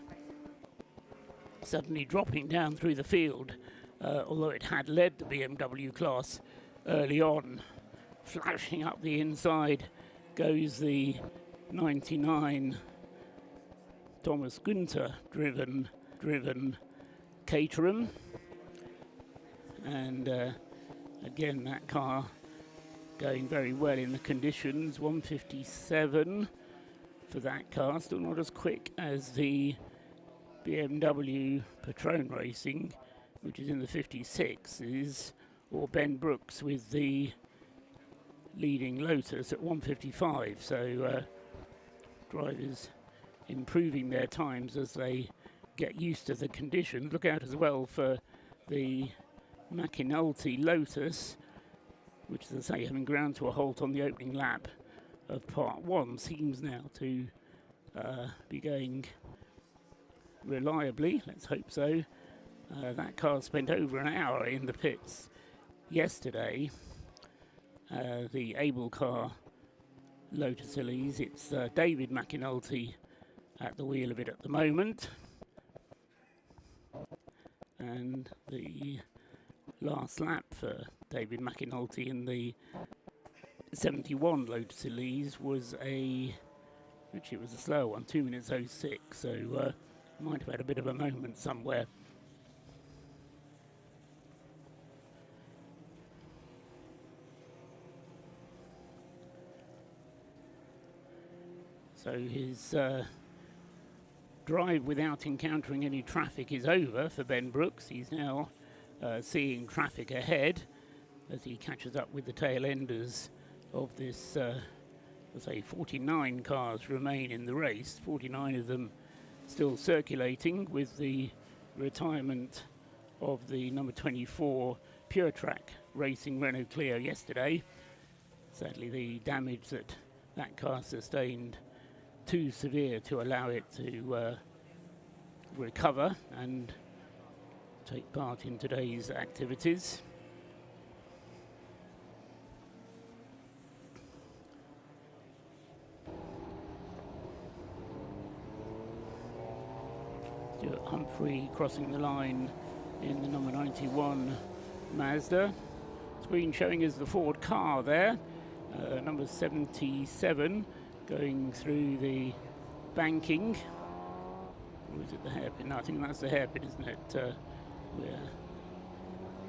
suddenly dropping down through the field, although it had led the BMW class early on. Flashing up the inside goes the 99 Thomas Günther driven Caterham, and again that car going very well in the conditions. 157 for that car, still not as quick as the BMW Patron Racing, which is in the 56s, or Ben Brooks with the leading Lotus at 155. So drivers improving their times as they get used to the conditions. Look out as well for the McAnulty Lotus, which, as I say, having ground to a halt on the opening lap of part 1, seems now to be going reliably. Let's hope so. That car spent over an hour in the pits yesterday. The Able car Lotus Elise. It's David McAnulty at the wheel of it at the moment. And the last lap for David McAnulty in the 71 Lotus Elise was which it was a slow one, 2 minutes 06, so might have had a bit of a moment somewhere. So his drive without encountering any traffic is over for Ben Brooks. He's now seeing traffic ahead as he catches up with the tail enders of this, let's say 49 cars remain in the race, 49 of them still circulating with the retirement of the number 24 Pure Track Racing Renault Clio yesterday. Sadly, the damage that car sustained too severe to allow it to recover and take part in today's activities. Stuart Humphrey crossing the line in the number 91 Mazda. Screen showing us the Ford car there, number 77. Going through the banking. Or is it the hairpin? No, I think that's the hairpin, isn't it? We're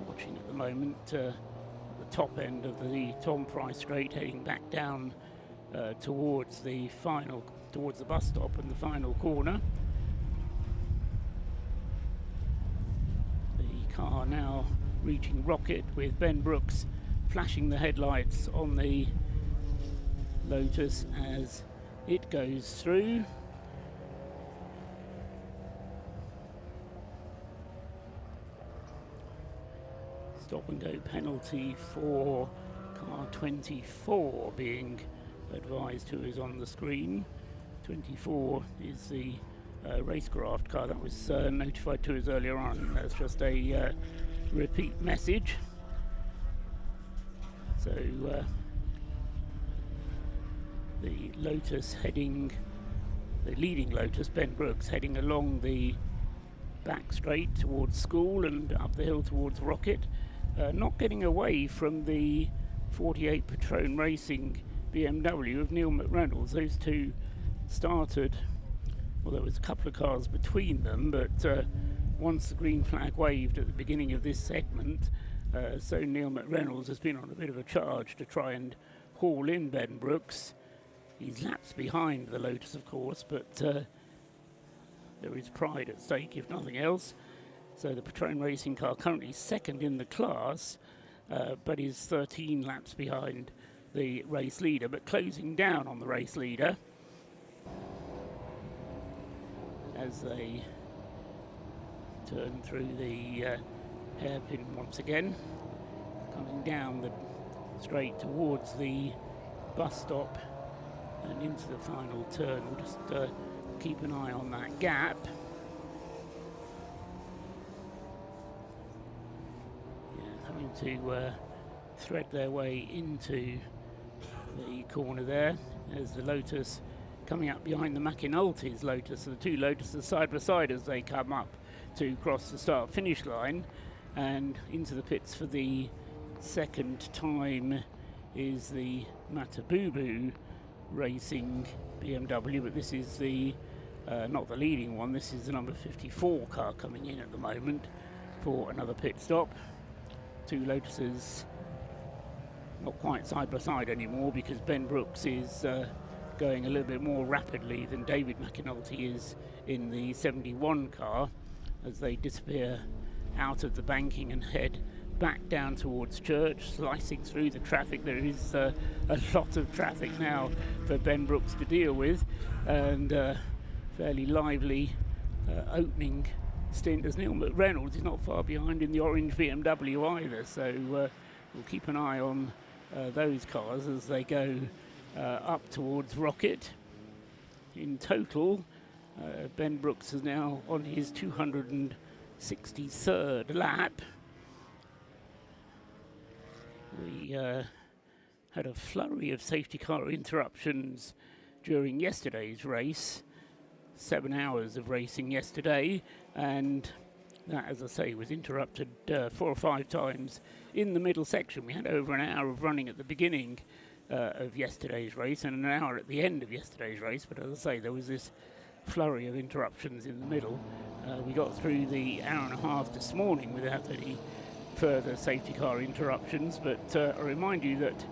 watching at the moment at the top end of the Tom Price Straight, heading back down towards the bus stop and the final corner. The car now reaching Rocket with Ben Brooks flashing the headlights on the Lotus as it goes through. Stop and go penalty for car 24 being advised to us on the screen. 24 is the racecraft car that was notified to us earlier on. That's just a repeat message. So the Lotus the leading Lotus, Ben Brooks, heading along the back straight towards School and up the hill towards Rocket, not getting away from the 48 Patrone Racing BMW of Neil McReynolds. Those two started, well, there was a couple of cars between them, but once the green flag waved at the beginning of this segment, so Neil McReynolds has been on a bit of a charge to try and haul in Ben Brooks. He's laps behind the Lotus, of course, but there is pride at stake, if nothing else. So the Patrone Racing car currently second in the class, but is 13 laps behind the race leader, but closing down on the race leader as they turn through the hairpin once again, coming down the straight towards the bus stop and into the final turn. We'll just keep an eye on that gap. Yeah, having to thread their way into the corner there as the Lotus coming up behind the McAnulty's Lotus. So the two Lotuses side by side as they come up to cross the start-finish line, and into the pits for the second time is the Matabubu Racing BMW, but this is the not the leading one. This is the number 54 car coming in at the moment for another pit stop. Two Lotuses not quite side by side anymore because Ben Brooks is going a little bit more rapidly than David McAnulty is in the 71 car as they disappear out of the banking and head back down towards Church, slicing through the traffic. There is a lot of traffic now for Ben Brooks to deal with, and fairly lively opening stint as Neil McReynolds is not far behind in the orange BMW either, so we'll keep an eye on those cars as they go up towards Rocket. In total, Ben Brooks is now on his 263rd lap. We had a flurry of safety car interruptions during yesterday's race. 7 hours of racing yesterday, and that, as I say, was interrupted 4 or 5 times in the middle section. We had over an hour of running at the beginning of yesterday's race and an hour at the end of yesterday's race, but as I say, there was this flurry of interruptions in the middle. We got through the hour and a half this morning without any further safety car interruptions, but I remind you that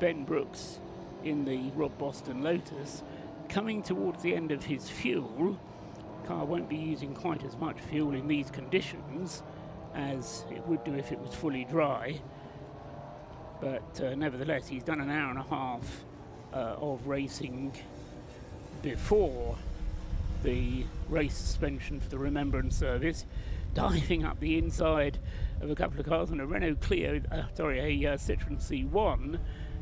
Ben Brooks in the Rob Boston Lotus, coming towards the end of his fuel, car won't be using quite as much fuel in these conditions as it would do if it was fully dry. But nevertheless, he's done an hour and a half of racing before the race suspension for the Remembrance service, diving up the inside of a couple of cars on a Renault Clio, a Citroen C1,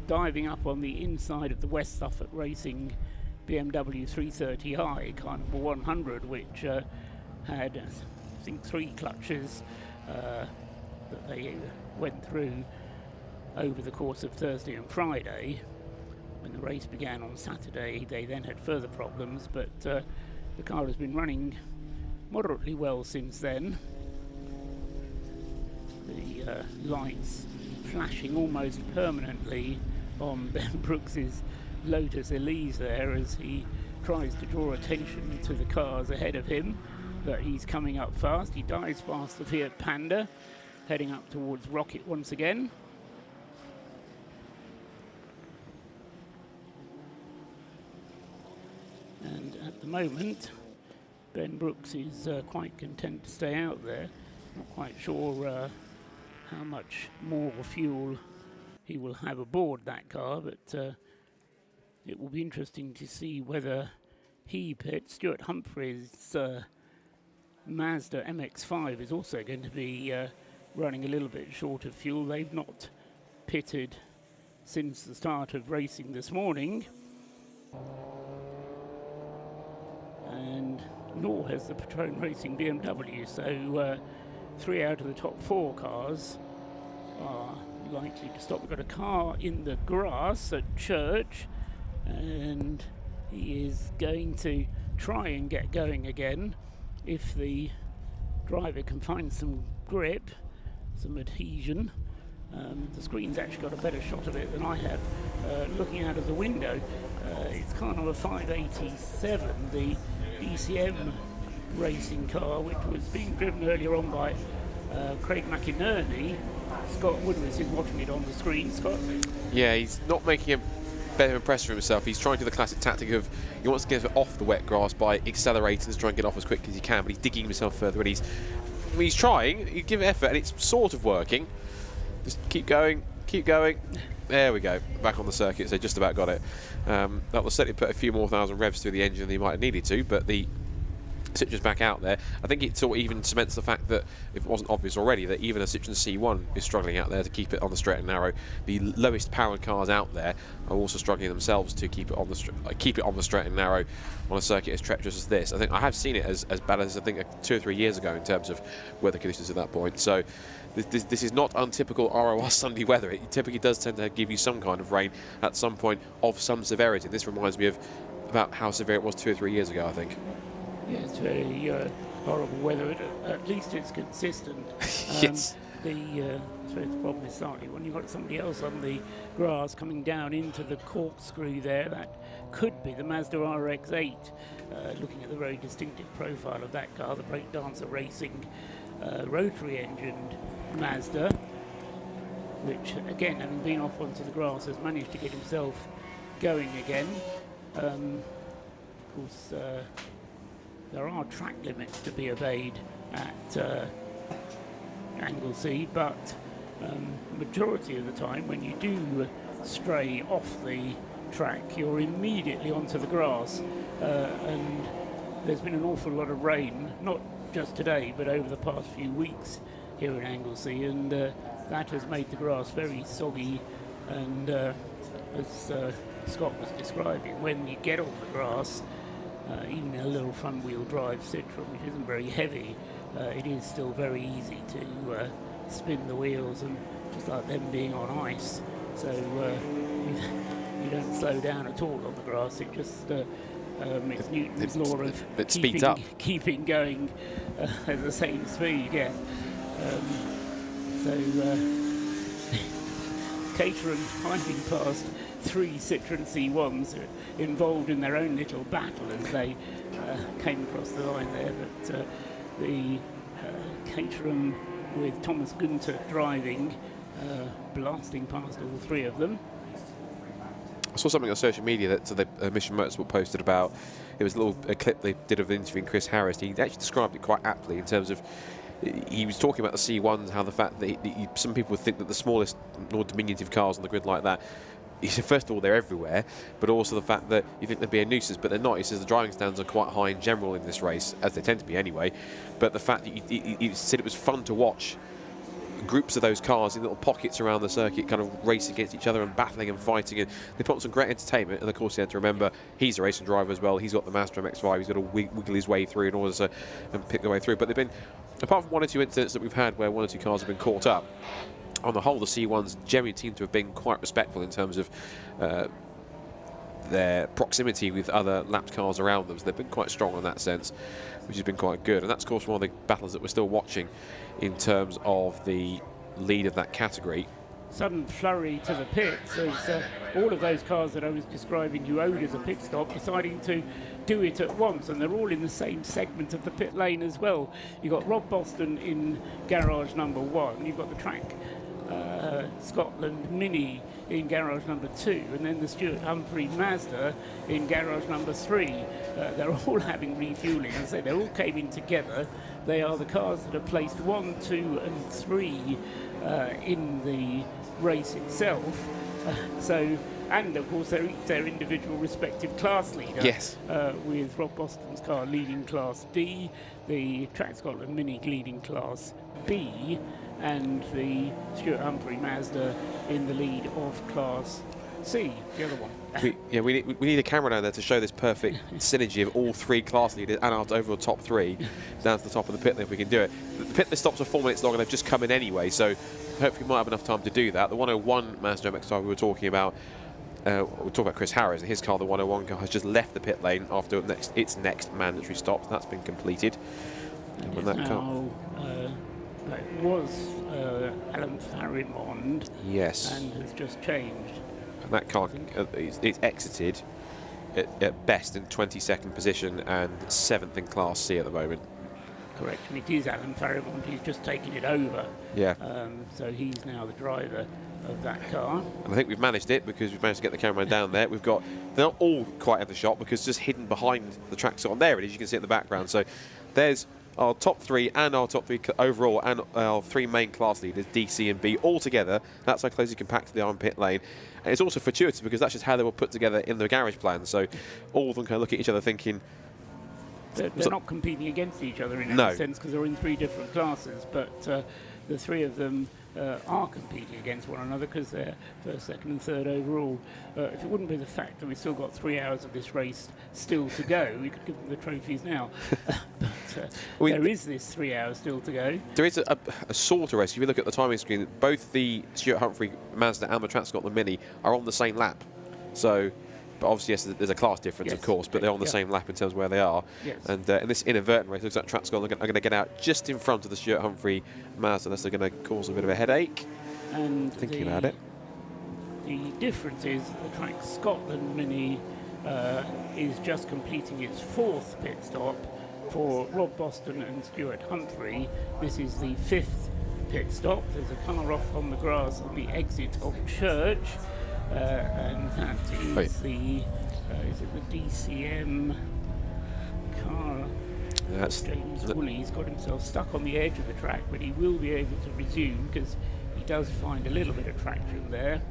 diving up on the inside of the West Suffolk Racing BMW 330i, car number 100, which had, I think, 3 clutches that they went through over the course of Thursday and Friday. When the race began on Saturday, they then had further problems, but the car has been running moderately well since then. The lights flashing almost permanently on Ben Brooks's Lotus Elise there as he tries to draw attention to the cars ahead of him, but he's coming up fast. He dives past the Fiat Panda, heading up towards Rocket once again. And at the moment, Ben Brooks is quite content to stay out there. Not quite sure how much more fuel he will have aboard that car, but it will be interesting to see whether he pits. Stuart Humphrey's Mazda MX-5 is also going to be running a little bit short of fuel. They've not pitted since the start of racing this morning, and nor has the Patrone Racing BMW, so 3 out of the top 4 cars are likely to stop. We've got a car in the grass at Church, and he is going to try and get going again if the driver can find some grip, some adhesion. The screen's actually got a better shot of it than I have looking out of the window. It's car number 587, the ECM racing car, which was being driven earlier on by Craig McInerney. Scott Woodward is watching it on the screen. Scott? Yeah, he's not making a better impression for himself. He's trying to do the classic tactic of he wants to get it off the wet grass by accelerating to try and get off as quickly as he can, but he's digging himself further, and he's trying, he's giving effort, and it's sort of working. Just keep going, keep going. There we go, back on the circuit, so just about got it. That will certainly put a few more thousand revs through the engine than he might have needed to, but the Citroen's back out there. I think it sort of even cements the fact that, if it wasn't obvious already, that even a Citroen C1 is struggling out there to keep it on the straight and narrow. The lowest powered cars out there are also struggling themselves to keep it on the straight and narrow on a circuit as treacherous as this. I think I have seen it as bad as I think 2 or 3 years ago in terms of weather conditions at that point. So this is not untypical ROR Sunday weather. It typically does tend to give you some kind of rain at some point of some severity. This reminds me of about how severe it was 2 or 3 years ago, I think. Yeah, it's very horrible weather. At least it's consistent. Yes. I suppose the problem is slightly when you've got somebody else on the grass coming down into the corkscrew there. That could be the Mazda RX-8. Looking at the very distinctive profile of that car, the Breakdancer Racing rotary-engined Mazda, which, again, having been off onto the grass, has managed to get himself going again. Of course, there are track limits to be obeyed at Anglesey, but majority of the time when you do stray off the track, you're immediately onto the grass, and there's been an awful lot of rain, not just today but over the past few weeks here in Anglesey, and that has made the grass very soggy, and as Scott was describing, when you get on the grass, even in a little front-wheel drive Citroen, which isn't very heavy, it is still very easy to spin the wheels, and just like them being on ice, so you don't slow down at all on the grass. It just It's Newton's law of it speeds up. keeping going at the same speed, yeah. Caterham hiding past 3 Citroen C1s involved in their own little battle as they came across the line there. But the Caterham with Thomas Günther driving, blasting past all 3 of them. I saw something on social media that the Mission Motorsport posted about. It was a little clip they did of interviewing Chris Harris. He actually described it quite aptly in terms of, he was talking about the C1s, how the fact that some people think that the smallest, more diminutive cars on the grid like that, he said, first of all, they're everywhere, but also the fact that you think they'd be a nuisance, but they're not. He says the driving standards are quite high in general in this race, as they tend to be anyway. But the fact that he said it was fun to watch groups of those cars in little pockets around the circuit kind of race against each other and battling and fighting, and they put on some great entertainment. And of course you had to remember he's a racing driver as well. He's got the Mazda MX-5, he's got to wiggle his way through in order to pick the way through. But they've been, apart from 1 or 2 incidents that we've had where 1 or 2 cars have been caught up, on the whole the C1s generally seem to have been quite respectful in terms of their proximity with other lapped cars around them. So they've been quite strong in that sense, which has been quite good. And that's of course one of the battles that we're still watching in terms of the lead of that category. Sudden flurry to the pits as all of those cars that I was describing you owed as a pit stop deciding to do it at once, and they're all in the same segment of the pit lane as well. You've got Rob Boston in garage number 1, you've got the Track Scotland Mini in garage number 2, and then the Stuart Humphrey Mazda in garage number 3. They're all having refueling. As I say, they all came in together. They are the cars that are placed 1, 2 and 3 in the race itself. And of course they're each their individual respective class leader. Yes. With Rob Boston's car leading Class D, the Track Scotland Mini leading Class B, and the Stuart Humphrey Mazda in the lead of Class C, the other one. We need a camera down there to show this perfect synergy of all 3 class leaders and our overall top 3 down to the top of the pit lane if we can do it. The pit list stops are 4 minutes long and they've just come in anyway, so hopefully we might have enough time to do that. The 101 Mazda MX-5 we were talking about, we'll talk about Chris Harris, and his car, the 101 car, has just left the pit lane after its next mandatory stop. So that's been completed. And when that car... It was Alan Farimond, yes, and has just changed. And that car it's exited at best in 22nd position and 7th in Class C at the moment. Correct, and it is Alan Farimond. He's just taken it over. Yeah. So he's now the driver of that car. And I think we've managed it because we've managed to get the cameraman down there. We've got, they're not all quite at the shot because just hidden behind the track on there it is. You can see it in the background. So there's our top 3 and our top 3 overall and our 3 main class leaders, D, C and B, all together. That's how close you can pack to the iron pit lane. And it's also fortuitous because that's just how they were put together in the garage plan. So all of them kind of look at each other thinking... They're not competing against each other in any sense because they're in 3 different classes, but the 3 of them are competing against one another because they're 1st, 2nd and 3rd overall. If it wouldn't be the fact that we've still got 3 hours of this race still to go, we could give them the trophies now. But there is this 3 hours still to go. There is a sort of race. If you look at the timing screen, both the Stuart Humphrey Mazda and the Track Scotland Mini are on the same lap. So... But obviously, yes, there's a class difference, of course, but they're on the same lap in terms of where they are. Yes. And in this inadvertent race, looks like Track Scotland are going to get out just in front of the Stuart Humphrey Mazda, unless they're going to cause a bit of a headache. And thinking about it. The difference is the Track Scotland Mini is just completing its 4th pit stop for Rob Boston and Stuart Humphrey. This is the 5th pit stop. There's a car off on the grass on the exit of Church. And that is the DCM car. That's James Woolley's got himself stuck on the edge of the track, but he will be able to resume because he does find a little bit of traction there.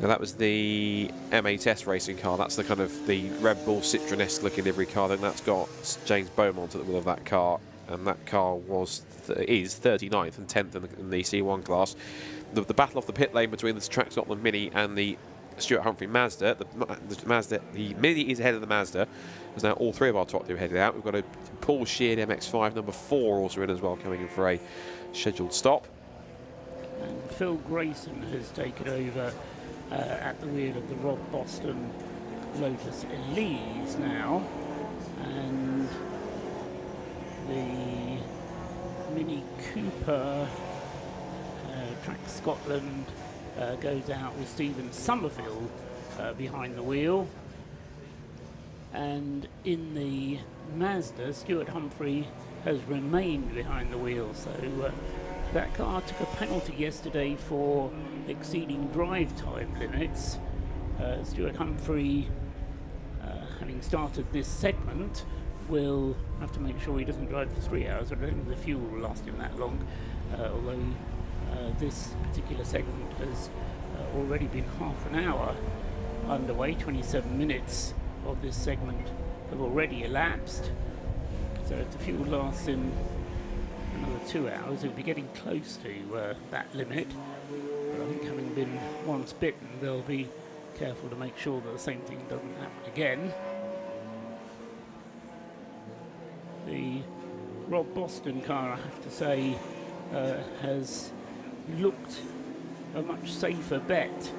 Now that was the M8S racing car. That's the kind of the Red Bull Citroen-esque looking livery car. Then that's got James Beaumont at the wheel of that car, and that car is 39th and 10th in the C1 class. The battle off the pit lane between the Track Scotland Mini and the Stuart Humphrey Mazda. The Mini is ahead of the Mazda. There's now all 3 of our top 2 headed out. We've got a Paul Sheard MX-5 number 4 also in as well, coming in for a scheduled stop. And Phil Grayson has taken over at the wheel of the Rob Boston Lotus Elise now, and the Mini Cooper Track Scotland goes out with Stephen Somerville behind the wheel. And in the Mazda, Stuart Humphrey has remained behind the wheel. So that car took a penalty yesterday for exceeding drive time limits. Stuart Humphrey, having started this segment, will have to make sure he doesn't drive for 3 hours. I don't think the fuel will last him that long, although this particular segment has already been half an hour underway. 27 minutes of this segment have already elapsed. So if the fuel lasts him another 2 hours, he'll be getting close to that limit. But I think having been once bitten, they'll be careful to make sure that the same thing doesn't happen again. The Rob Boston car, I have to say, has looked a much safer bet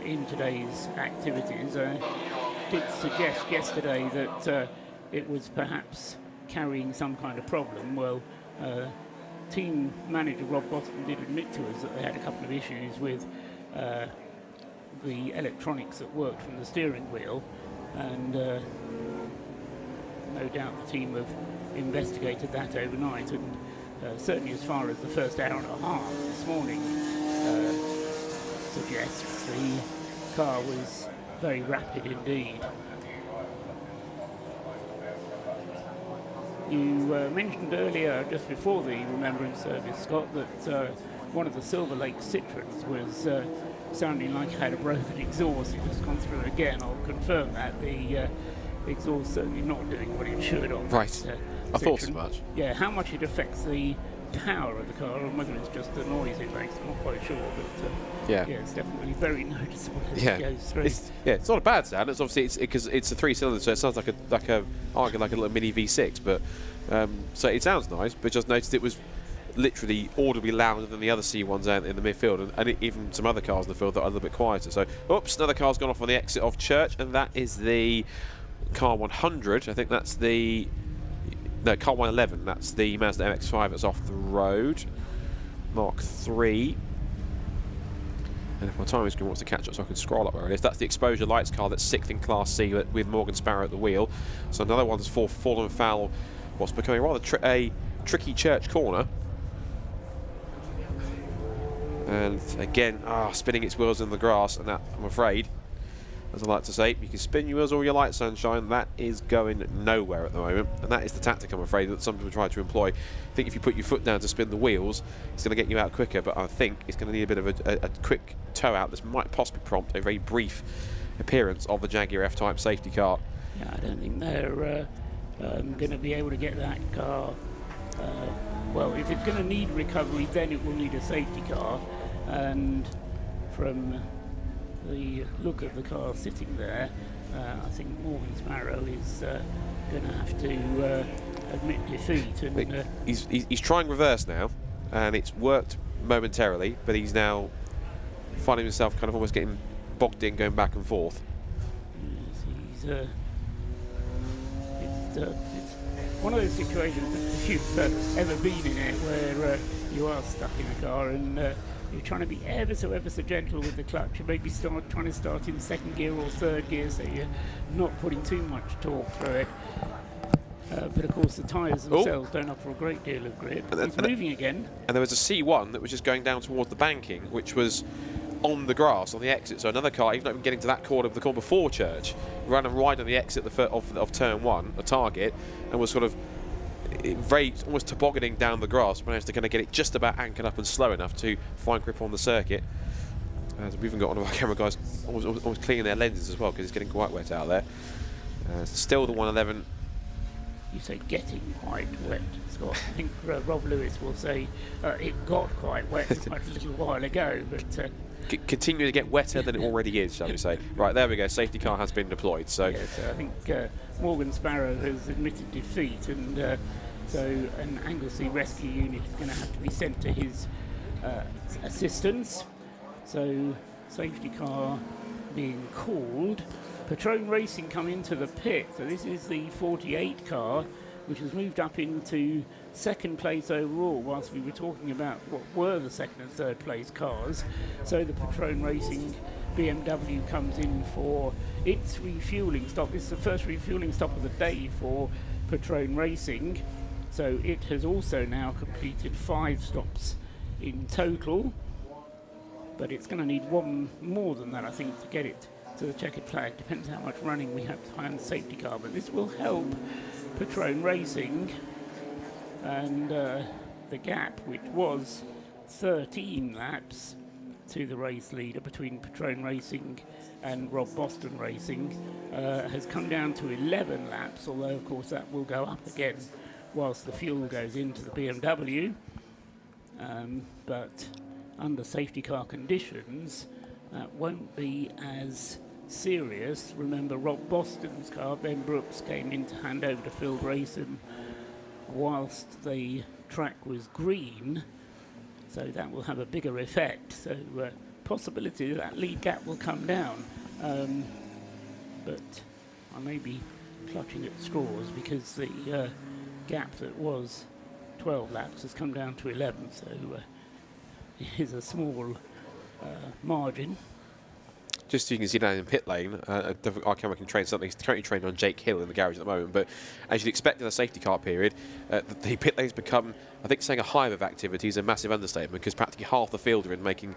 in today's activities. I did suggest yesterday that it was perhaps carrying some kind of problem. Well, team manager Rob Boston did admit to us that they had a couple of issues with the electronics that worked from the steering wheel, and no doubt the team have investigated that overnight, and certainly as far as the first hour and a half this morning suggests the car was very rapid indeed. You mentioned earlier, just before the Remembrance service, Scott, that one of the Silver Lake Citroens was sounding like it had a broken exhaust. It's just gone through again. I'll confirm that. The exhaust certainly not doing what it should on right. Citroen. I thought so much. Yeah, how much it affects the power of the car, or whether it's just the noise it makes, I'm not quite sure, but yeah, it's definitely very noticeable as it goes through. It's not a bad sound. It's obviously because it's a 3-cylinder, so it sounds like a little mini V6. But so it sounds nice. But just noticed it was literally audibly louder than the other C1s out in the midfield, and even some other cars in the field that are a little bit quieter. So, oops, another car's gone off on the exit of Church, and that is the car 100. I think that's the car 111. That's the Mazda MX-5 that's off the road. Mark 3. And if my timing screen wants to catch up so I can scroll up where it is, that's the Exposure Lights car that's 6th in Class C with Morgan Sparrow at the wheel. So another one's for fallen foul what's becoming rather a tricky Church corner. And again, spinning its wheels in the grass, and that, I'm afraid, as I like to say, you can spin your wheels all your light, sunshine. That is going nowhere at the moment, and that is the tactic, I'm afraid, that some people try to employ. I think if you put your foot down to spin the wheels, it's going to get you out quicker, but I think it's going to need a bit of a quick tow out. This might possibly prompt a very brief appearance of the Jaguar F-Type safety car. Yeah, I don't think they're going to be able to get that car. Well, if it's going to need recovery, then it will need a safety car, and from the look of the car sitting there, I think Morgan Sparrow is going to have to admit defeat. And he's trying reverse now, and it's worked momentarily, but he's now finding himself kind of almost getting bogged in, going back and forth. Yes, it's one of those situations, if you've ever been in it, where you are stuck in a car and you're trying to be ever so gentle with the clutch. You maybe trying to start in second gear or third gear, so you're not putting too much torque through it. But of course the tyres themselves don't offer a great deal of grip. It's moving again. And there was a C1 that was just going down towards the banking, which was on the grass on the exit. So another car, even not even getting to that corner of the corner before Church, ran and right on the exit of turn 1, a target, and was sort of very almost tobogganing down the grass, managed to kind of get it just about anchored up and slow enough to find grip on the circuit. We've even got one of our camera guys almost cleaning their lenses as well, because it's getting quite wet out there. Still the 111. You say getting quite wet, Scott. I think Rob Lewis will say it got quite wet quite a little while ago, but continue to get wetter than it already is, shall we say. Right, there we go, safety car has been deployed. So I think Morgan Sparrow has admitted defeat, and so an Anglesey rescue unit is going to have to be sent to his assistance. So safety car being called, Patron Racing come into the pit. So this is the 48 car, which has moved up into second place overall, whilst we were talking about what were the second and third place cars. So the Patron Racing BMW comes in for its refuelling stop. This is the first refuelling stop of the day for Patron Racing. So it has also now completed 5 stops in total, but it's going to need one more than that, I think, to get it to the checkered flag. Depends how much running we have behind the safety car, but this will help Patron Racing, and the gap, which was 13 laps to the race leader between Patron Racing and Rob Boston Racing, has come down to 11 laps, although of course that will go up again whilst the fuel goes into the BMW, but under safety car conditions that won't be as serious. Remember, Rob Boston's car, Ben Brooks, came in to hand over to Phil Grayson whilst the track was green, so that will have a bigger effect. So possibility that lead gap will come down, but I may be clutching at straws because the gap that was 12 laps has come down to 11, so it is a small margin. Just so you can see down in pit lane, our camera can train something. He's currently trained on Jake Hill in the garage at the moment, but as you'd expect in a safety car period, the pit lane's become, I think saying a hive of activity is a massive understatement, because practically half the field are in making,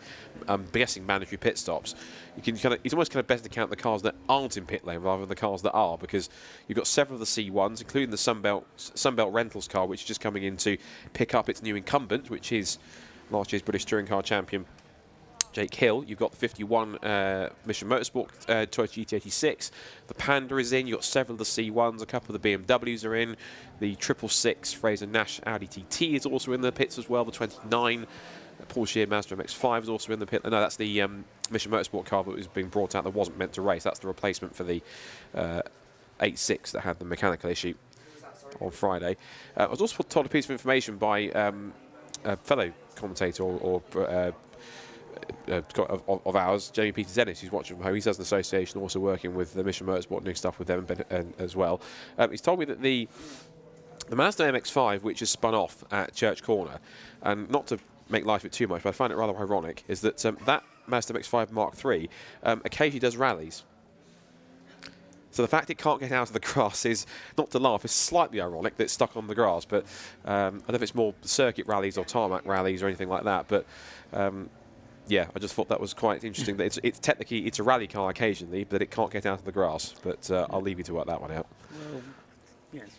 guessing, mandatory pit stops. You can it's almost kind of better to count the cars that aren't in pit lane rather than the cars that are, because you've got several of the C1s, including the Sunbelt Rentals car, which is just coming in to pick up its new incumbent, which is last year's British Touring Car champion Jake Hill. You've got the 51 Mission Motorsport Toyota GT86. The Panda is in. You've got several of the C1s. A couple of the BMWs are in. The 666 Fraser Nash Audi TT is also in the pits as well. The 29 Porsche Mazda MX-5 is also in the pit. No, that's the Mission Motorsport car that was being brought out that wasn't meant to race. That's the replacement for the 86 that had the mechanical issue on Friday. I was also told a piece of information by a fellow commentator of ours, Jamie Peters Ennis, who's watching from home. He does an association, also working with the Mission Motorsport, doing stuff with them as well. He's told me that the Mazda MX-5, which is spun off at Church Corner, and not to make light of it too much, but I find it rather ironic, is that that Mazda MX-5 Mark III occasionally does rallies. So the fact it can't get out of the grass is, not to laugh, is slightly ironic that it's stuck on the grass. But I don't know if it's more circuit rallies or tarmac rallies or anything like that. But yeah, I just thought that was quite interesting. That it's technically a rally car occasionally, but it can't get out of the grass. But I'll leave you to work that one out. Well, yes.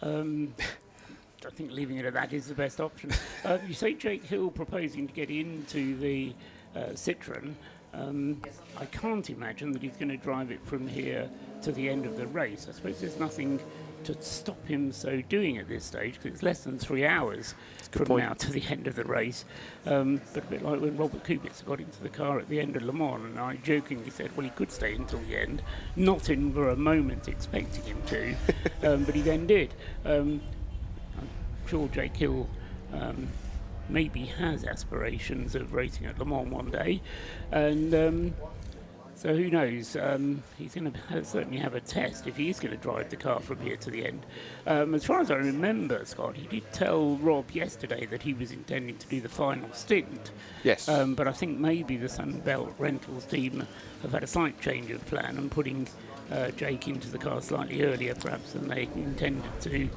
I think leaving it at that is the best option. You say Jake Hill proposing to get into the Citroën. I can't imagine that he's going to drive it from here to the end of the race. I suppose there's nothing to stop him so doing at this stage, because it's less than 3 hours from now to the end of the race. But a bit like when Robert Kubica got into the car at the end of Le Mans, and I jokingly said, well, he could stay until the end, not in for a moment expecting him to, but he then did. I'm sure Jake Hill maybe has aspirations of racing at Le Mans one day, and so who knows, he's going to certainly have a test if he's going to drive the car from here to the end. As far as I remember, Scott, he did tell Rob yesterday that he was intending to do the final stint. Yes. But I think maybe the Sunbelt Rentals team have had a slight change of plan and putting Jake into the car slightly earlier perhaps than they intended to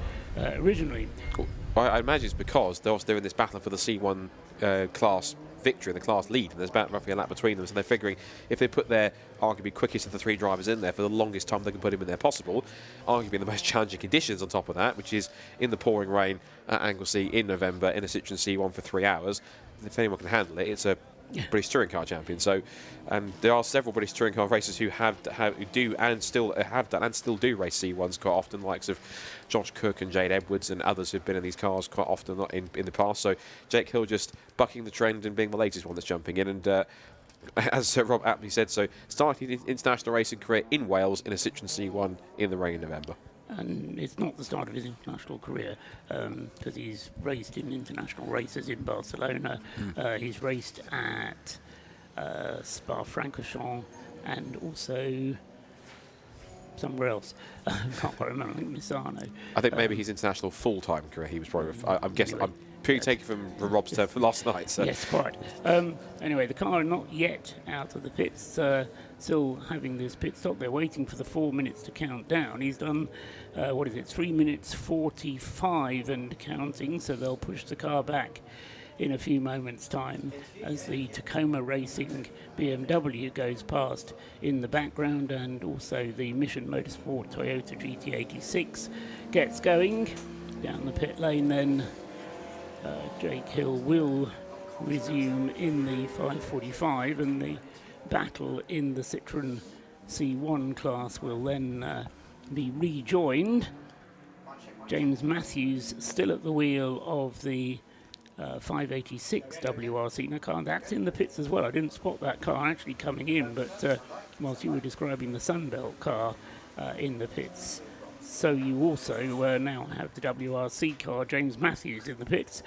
originally. Cool. Well, I imagine it's because they're in this battle for the C1 class victory, the class lead, and there's about roughly a lap between them, so they're figuring if they put their arguably quickest of the 3 drivers in there for the longest time they can put him in there possible, arguably in the most challenging conditions on top of that, which is in the pouring rain at Anglesey in November in a Citroën C1 for 3 hours. If anyone can handle it, it's a British Touring Car champion. So, and there are several British Touring Car racers who do and still do race C1s quite often, likes of Josh Cook and Jade Edwards and others who've been in these cars quite often in the past. So Jake Hill just bucking the trend and being the latest one that's jumping in. And as Rob aptly said, so starting his international racing career in Wales in a Citroën C1 in the rain in November. And it's not the start of his international career, because he's raced in international races in Barcelona. He's raced at Spa-Francorchamps and also somewhere else. Can't quite remember. I think Misano. I think maybe his international full-time career. He was probably. I'm guessing. I'm purely taking from Rob's turn for last night. So. Yes, quite. Anyway, the car are not yet out of the pits. Still having this pit stop. They're waiting for the 4 minutes to count down. He's done, 3 minutes 45 and counting, so they'll push the car back in a few moments' time as the Tacoma Racing BMW goes past in the background, and also the Mission Motorsport Toyota GT86 gets going down the pit lane. Then Jake Hill will resume in the 545, and the battle in the Citroen C1 class will then be rejoined. James Matthews still at the wheel of the 586 WRC car. That's in the pits as well. I didn't spot that car actually coming in, but whilst you were describing the Sunbelt car in the pits, so you also now have the WRC car, James Matthews, in the pits.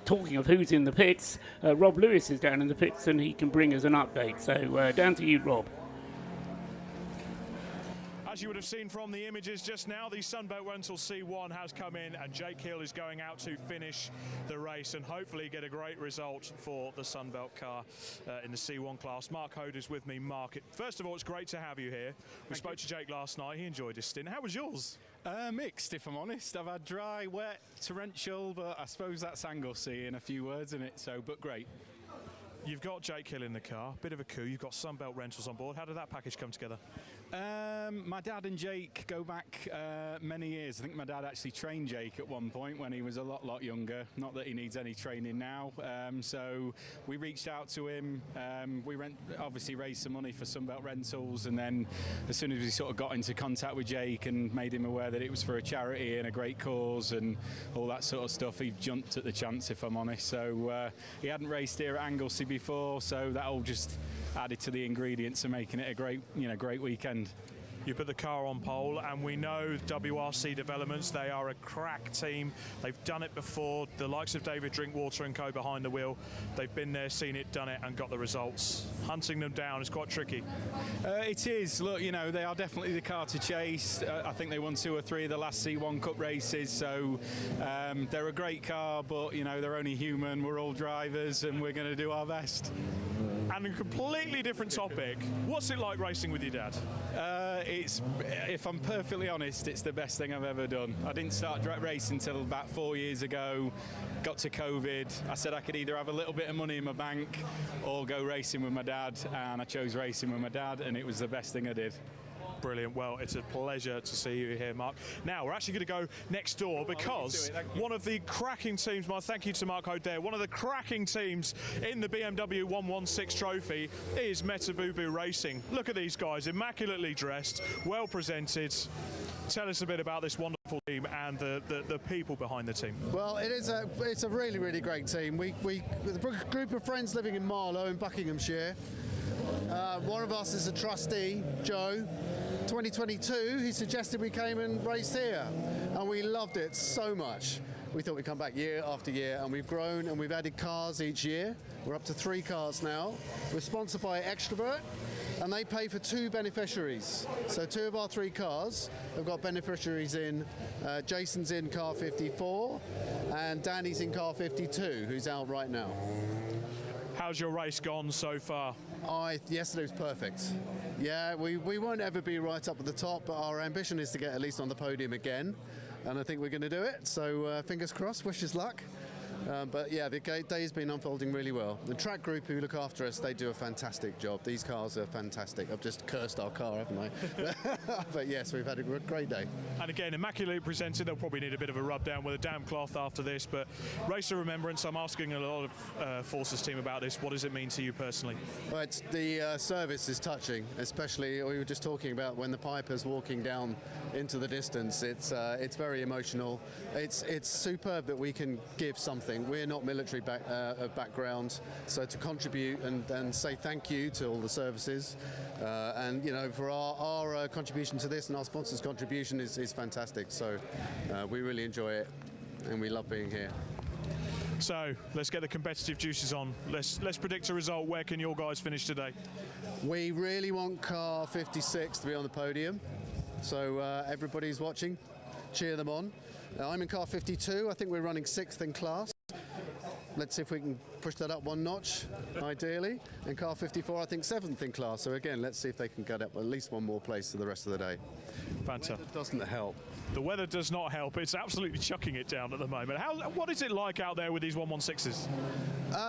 Talking of who's in the pits, Rob Lewis is down in the pits and he can bring us an update. So down to you, Rob. As you would have seen from the images just now, the Sunbelt Rental C1 has come in and Jake Hill is going out to finish the race and hopefully get a great result for the Sunbelt car in the C1 class. Mark Hode is with me. Mark, first of all, it's great to have you here. We spoke to Jake last night. He enjoyed his stint. How was yours? Mixed, if I'm honest. I've had dry, wet, torrential, but I suppose that's Anglesey in a few words, isn't it? So, but great. You've got Jake Hill in the car, bit of a coup. You've got Sunbelt Rentals on board. How did that package come together? My dad and Jake go back many years. I think my dad actually trained Jake at one point when he was a lot younger. Not that he needs any training now. So we reached out to him. We obviously raised some money for Sunbelt Rentals, and then as soon as we sort of got into contact with Jake and made him aware that it was for a charity and a great cause and all that sort of stuff, he jumped at the chance, if I'm honest. So he hadn't raced here at Anglesey before, so that all just added to the ingredients of making it a great weekend. You put the car on pole, and we know WRC Developments, they are a crack team. They've done it before. The likes of David Drinkwater and co behind the wheel, they've been there, seen it, done it, and got the results. Hunting them down is quite tricky. It is. Look, they are definitely the car to chase. I think they won 2 or 3 of the last C1 Cup races, so they're a great car, but they're only human. We're all drivers, and we're going to do our best. And a completely different topic. What's it like racing with your dad? If I'm perfectly honest, it's the best thing I've ever done. I didn't start racing until about 4 years ago. Got to COVID. I said I could either have a little bit of money in my bank or go racing with my dad, and I chose racing with my dad, and it was the best thing I did. Brilliant. Well, it's a pleasure to see you here, Mark. Now, we're actually going to go next door because one of the cracking teams, thank you to Mark Hode there, one of the cracking teams in the BMW 116 trophy is Metabubu Racing. Look at these guys, immaculately dressed, well presented. Tell us a bit about this wonderful team and the people behind the team. Well, it's a really great team. We a group of friends living in Marlow in Buckinghamshire. One of us is a trustee, Joe. 2022, he suggested we came and raced here, and we loved it so much. We thought we'd come back year after year, and we've grown and we've added cars each year. We're up to 3 cars now. We're sponsored by Extrovert, and they pay for 2 beneficiaries. So 2 of our 3 cars have got beneficiaries in. Jason's in car 54, and Danny's in car 52, who's out right now. How's your race gone so far? Yesterday was perfect. Yeah, we won't ever be right up at the top, but our ambition is to get at least on the podium again, and I think we're going to do it. So fingers crossed, wish us luck. But yeah, the day's been unfolding really well. The track group who look after us, they do a fantastic job. These cars are fantastic. I've just cursed our car, haven't I? But yes, we've had a great day. And again, immaculately presented. They'll probably need a bit of a rub down with a damp cloth after this. But Race of Remembrance, I'm asking a lot of Forces team about this. What does it mean to you personally? Well, the service is touching, especially we were just talking about when the Piper's walking down into the distance. It's very emotional. It's superb that we can give something. We're not military background, so to contribute and say thank you to all the services, and for our contribution to this and our sponsors' contribution is fantastic. So we really enjoy it, and we love being here. So let's get the competitive juices on. Let's predict a result. Where can your guys finish today? We really want car 56 to be on the podium, so everybody's watching, cheer them on. I'm in car 52. I think we're running 6th in class. Let's see if we can push that up one notch, ideally. And car 54, I think 7th in class. So again, let's see if they can get up at least one more place for the rest of the day. Fantastic. It doesn't help. The weather does not help. It's absolutely chucking it down at the moment. What is it like out there with these 116s?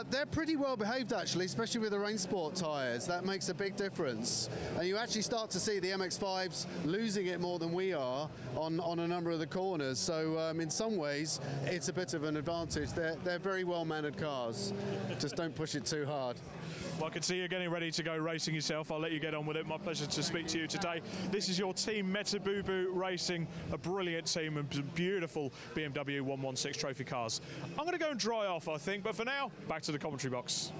They're pretty well behaved, actually, especially with the rain sport tyres. That makes a big difference. And you actually start to see the MX-5s losing it more than we are on a number of the corners. So in some ways, it's a bit of an advantage. They're very well-mannered cars. Just don't push it too hard. Well, I can see you're getting ready to go racing yourself. I'll let you get on with it. My pleasure to speak to you today. This is your team, Metabubu Racing, a brilliant team and some beautiful BMW 116 trophy cars. I'm going to go and dry off, I think, but for now, back to the commentary box.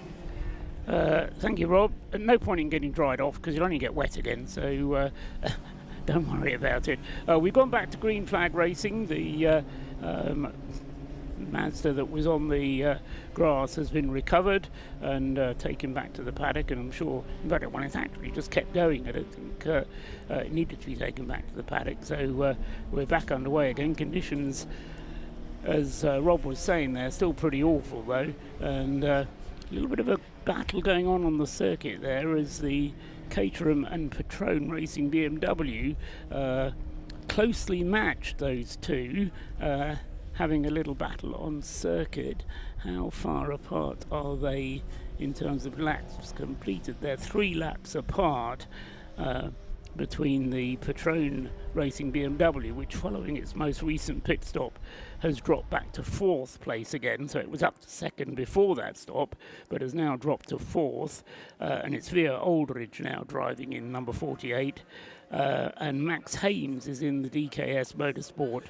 Thank you, Rob. No point in getting dried off because you'll only get wet again, so don't worry about it. We've gone back to green flag racing. The Mazda that was on the grass has been recovered and taken back to the paddock, and I'm sure, in fact, when it's actually just kept going, I don't think it needed to be taken back to the paddock. So we're back underway again. Conditions, as Rob was saying, they're still pretty awful though, and a little bit of a battle going on the circuit there as the Caterham and Patrone Racing BMW closely matched, those two, having a little battle on circuit. How far apart are they in terms of laps completed? They're 3 laps apart between the Patrone Racing BMW, which following its most recent pit stop has dropped back to 4th place again. So it was up to 2nd before that stop, but has now dropped to 4th. And it's Via Aldridge now driving in number 48. And Max Hames is in the DKS Motorsport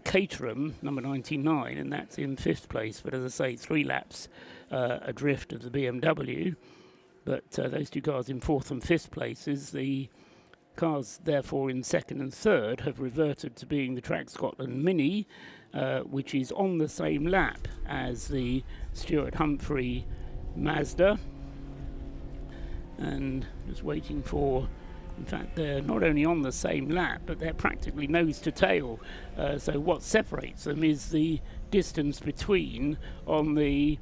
Caterham, number 99, and that's in 5th place. But as I say, 3 laps adrift of the BMW. But those two cars in 4th and 5th places. The cars, therefore, in 2nd and 3rd have reverted to being the Track Scotland Mini, which is on the same lap as the Stuart Humphrey Mazda. And just waiting for... In fact, they're not only on the same lap, but they're practically nose to tail. So what separates them is the distance between on the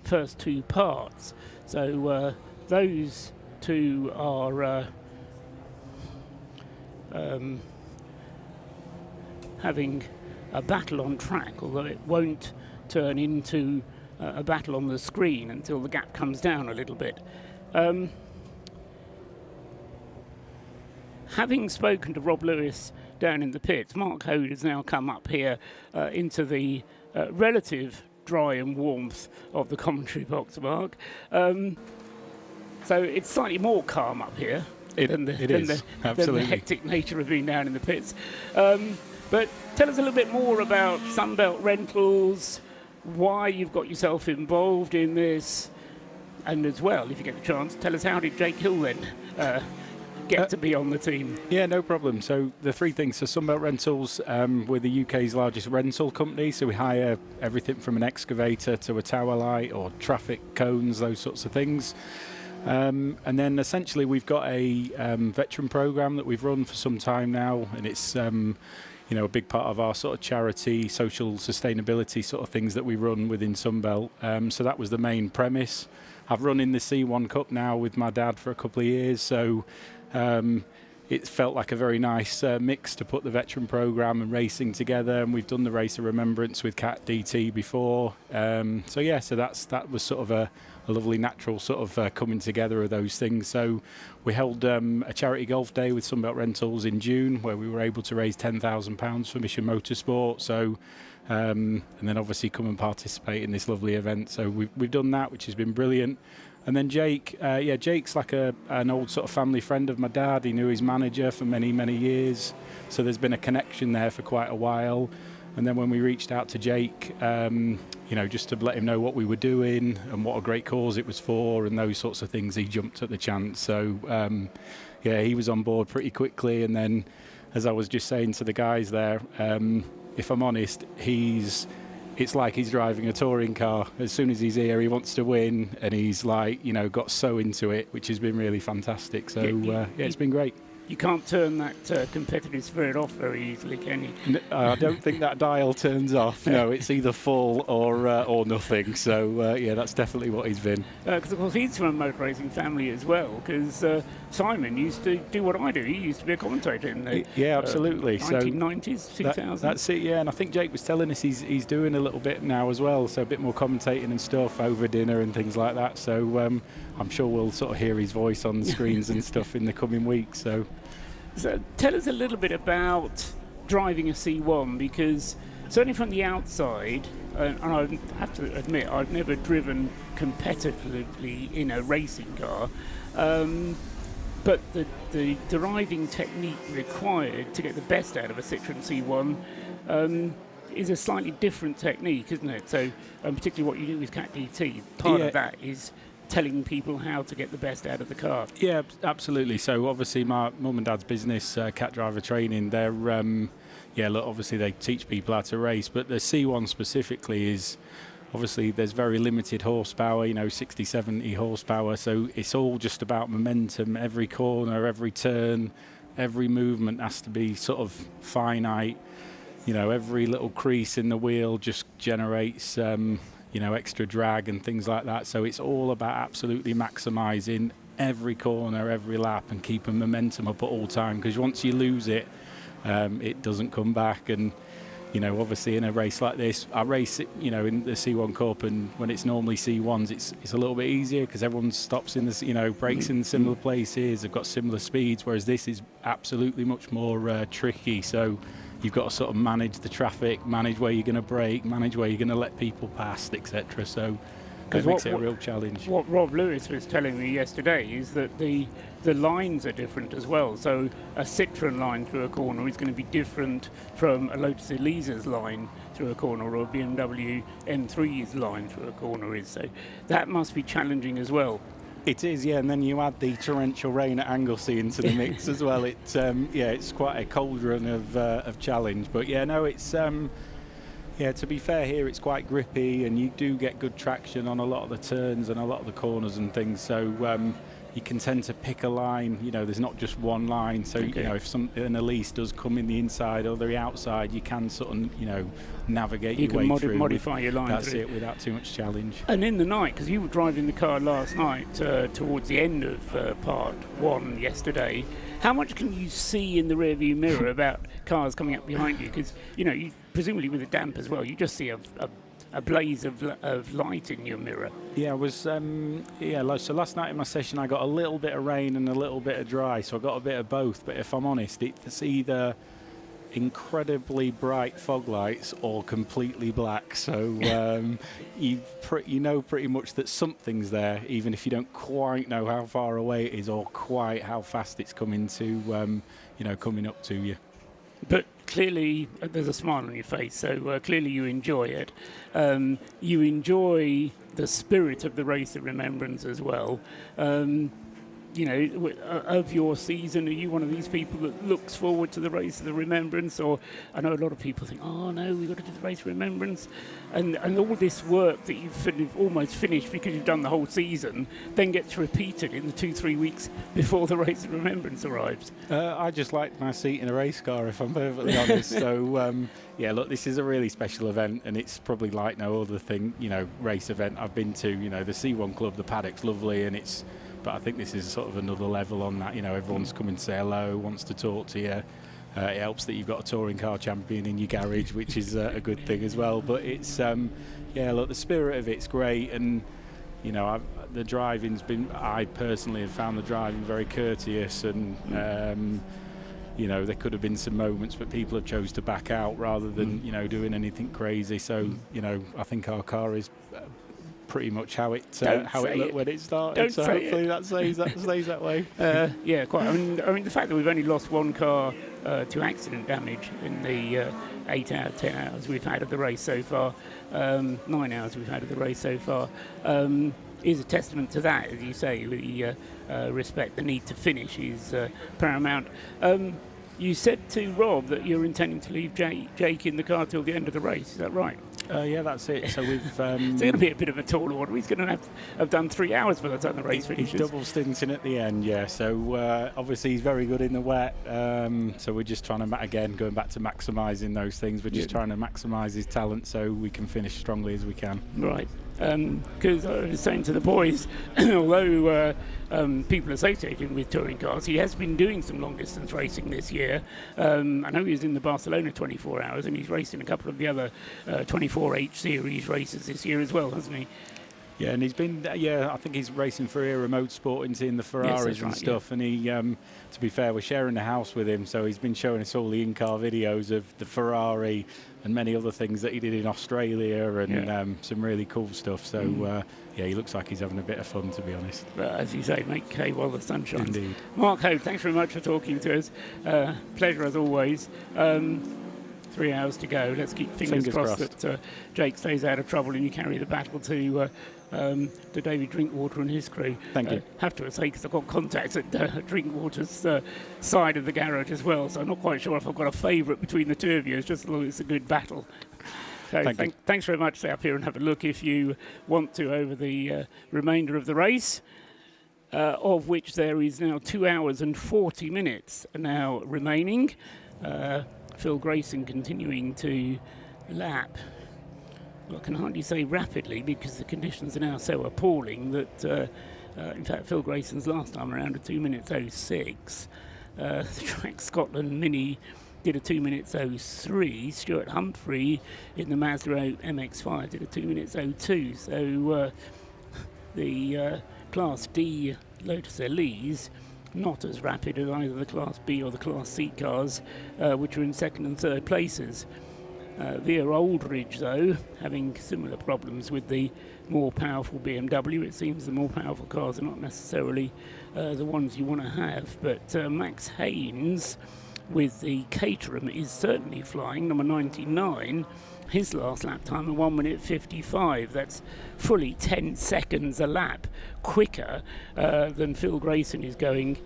first 2 parts. So those two are having a battle on track, although it won't turn into a battle on the screen until the gap comes down a little bit. Having spoken to Rob Lewis down in the pits, Mark Hode has now come up here into the relative dry and warmth of the commentary box, Mark. So it's slightly more calm up here than the hectic nature of being down in the pits. But tell us a little bit more about Sunbelt Rentals, why you've got yourself involved in this, and as well, if you get the chance, tell us how did Jake Hill then get to be on the team? Yeah, no problem. So the 3 things. So Sunbelt Rentals, we're the UK's largest rental company. So we hire everything from an excavator to a tower light or traffic cones, those sorts of things. And then essentially we've got a veteran program that we've run for some time now, and it's a big part of our sort of charity, social sustainability sort of things that we run within Sunbelt. So that was the main premise. I've run in the C1 Cup now with my dad for a couple of years, so it felt like a very nice mix to put the veteran program and racing together, and we've done the Race of Remembrance with Cat DT before. So that was sort of a lovely natural sort of coming together of those things. So we held a charity golf day with Sunbelt Rentals in June, where we were able to raise £10,000 for Mission Motorsport. So and then obviously come and participate in this lovely event. So we've done that, which has been brilliant. And then Jake, Jake's like an old sort of family friend of my dad. He knew his manager for many, many years. So there's been a connection there for quite a while. And then when we reached out to Jake, just to let him know what we were doing and what a great cause it was for and those sorts of things, he jumped at the chance. So, he was on board pretty quickly. And then, as I was just saying to the guys there, if I'm honest, he's it's like he's driving a touring car. As soon as he's here, he wants to win, and he's like, got so into it, which has been really fantastic. So it's been great. You can't turn that competitive spirit off very easily, can you? I don't think that dial turns off. No, it's either full or nothing. So that's definitely what he's been. Because of course he's from a motor racing family as well. Because Simon used to do what I do. He used to be a commentator in the absolutely. 1990s, 2000s. That's it. Yeah, and I think Jake was telling us he's doing a little bit now as well. So a bit more commentating and stuff over dinner and things like that. So I'm sure we'll sort of hear his voice on the screens and stuff in the coming weeks. So tell us a little bit about driving a C1, because certainly from the outside, and I have to admit I've never driven competitively in a racing car, but the driving technique required to get the best out of a Citroen C1 is a slightly different technique, isn't it? So particularly what you do with Cat GT, part of that is telling people how to get the best out of the car. Yeah, absolutely. So obviously my mum and dad's business, Cat Driver Training, they're obviously they teach people how to race, but the C1 specifically is obviously there's very limited horsepower, 60, 70 horsepower, so it's all just about momentum. Every corner, every turn, every movement has to be sort of finite. Every little crease in the wheel just generates extra drag and things like that. So it's all about absolutely maximising every corner, every lap, and keeping momentum up at all time. Because once you lose it, it doesn't come back. And obviously in a race like this, I race it, in the C1 Cup, and when it's normally C1s, it's a little bit easier because everyone stops in the, brakes in similar places. They've got similar speeds, whereas this is absolutely much more tricky. So you've got to sort of manage the traffic, manage where you're going to brake, manage where you're going to let people past, etc. So it makes it a real challenge. What Rob Lewis was telling me yesterday is that the lines are different as well. So a Citroen line through a corner is going to be different from a Lotus Elisa's line through a corner, or a BMW M3's line through a corner is. So that must be challenging as well. It is, yeah, and then you add the torrential rain at Anglesey into the mix as well. It's quite a cauldron of challenge. But it's to be fair here, it's quite grippy, and you do get good traction on a lot of the turns and a lot of the corners and things. So you can tend to pick a line. There's not just one line. So if an Elise does come in the inside or the outside, you can sort of navigate your way through. Modify your line. That's it, without too much challenge. And in the night, because you were driving the car last night towards the end of part one yesterday, how much can you see in the rearview mirror about cars coming up behind you? Because you presumably with the damp as well, you just see a blaze of light in your mirror. Yeah, I was. So last night in my session, I got a little bit of rain and a little bit of dry, so I got a bit of both. But if I'm honest, it's either incredibly bright fog lights or completely black. So you know pretty much that something's there, even if you don't quite know how far away it is or quite how fast it's coming up to you. But clearly, there's a smile on your face, so clearly you enjoy it. You enjoy the spirit of the Race of Remembrance as well. Of your season, are you one of these people that looks forward to the Race of the Remembrance? Or I know a lot of people think, oh no, we've got to do the Race of Remembrance. And all this work that you've almost finished because you've done the whole season then gets repeated in the 2-3 weeks before the Race of Remembrance arrives. I just like my seat in a race car, if I'm perfectly honest. So, look, this is a really special event, and it's probably like no other race event I've been to. The C1 Club, the paddock's lovely, but I think this is sort of another level on that. Everyone's coming to say hello, wants to talk to you. It helps that you've got a touring car champion in your garage, which is a good thing as well. But it's, look, the spirit of it's great. And, the driving's been, I personally have found the driving very courteous. And, there could have been some moments, but people have chose to back out rather than, doing anything crazy. So, I think our car is pretty much how it looked when it started. So hopefully that stays that way. Yeah, quite. I mean, the fact that we've only lost one car to accident damage in the 8 hours, 10 hours we've had of the race so far, 9 hours we've had of the race so far, is a testament to that. As you say, the respect, the need to finish is paramount. You said to Rob that you're intending to leave Jake in the car till the end of the race. Is that right? Yeah, that's it. So we've. It's going to be a bit of a tall order. He's going to have done 3 hours by the time the race finishes. Double stinting at the end, yeah. So obviously he's very good in the wet. So we're just trying to, again, going back to maximising those things. We're just trying to maximise his talent so we can finish strongly as we can. Right. Because I was saying to the boys, although people associate him with touring cars, he has been doing some long distance racing this year. I know he was in the Barcelona 24 hours, and he's raced in a couple of the other 24H series races this year as well, hasn't he? Yeah, and he's been, I think he's racing for Era Motorsport and seeing the Ferraris and stuff. Yeah. And he, to be fair, we're sharing the house with him, so he's been showing us all the in-car videos of the Ferrari and many other things that he did in Australia and some really cool stuff. So, he looks like he's having a bit of fun, to be honest. As you say, make hay while the sun shines. Indeed. Mark Hope, thanks very much for talking to us. Pleasure as always. 3 hours to go. Let's keep fingers crossed that Jake stays out of trouble and you carry the battle to David Drinkwater and his crew. Thank you. Have to say, because I've got contacts at Drinkwater's side of the garage as well, so I'm not quite sure if I've got a favourite between the two of you. It's just as long as it's a good battle. So thanks very much. Stay up here and have a look if you want to over the remainder of the race, of which there is now 2 hours and 40 minutes now remaining. Phil Grayson continuing to lap. Well, I can hardly say rapidly because the conditions are now so appalling that, in fact, Phil Grayson's last time around a 2 minutes 06. The Track Scotland Mini did a 2 minutes 03. Stuart Humphrey in the Mazda MX-5 did a 2 minutes 02. So the Class D Lotus Elise not as rapid as either the Class B or the Class C cars, which are in second and third places. Via Aldridge, though, having similar problems with the more powerful BMW. It seems the more powerful cars are not necessarily the ones you want to have. But Max Haynes with the Caterham is certainly flying, number 99. His last lap time at 1 minute 55. That's fully 10 seconds a lap quicker than Phil Grayson is going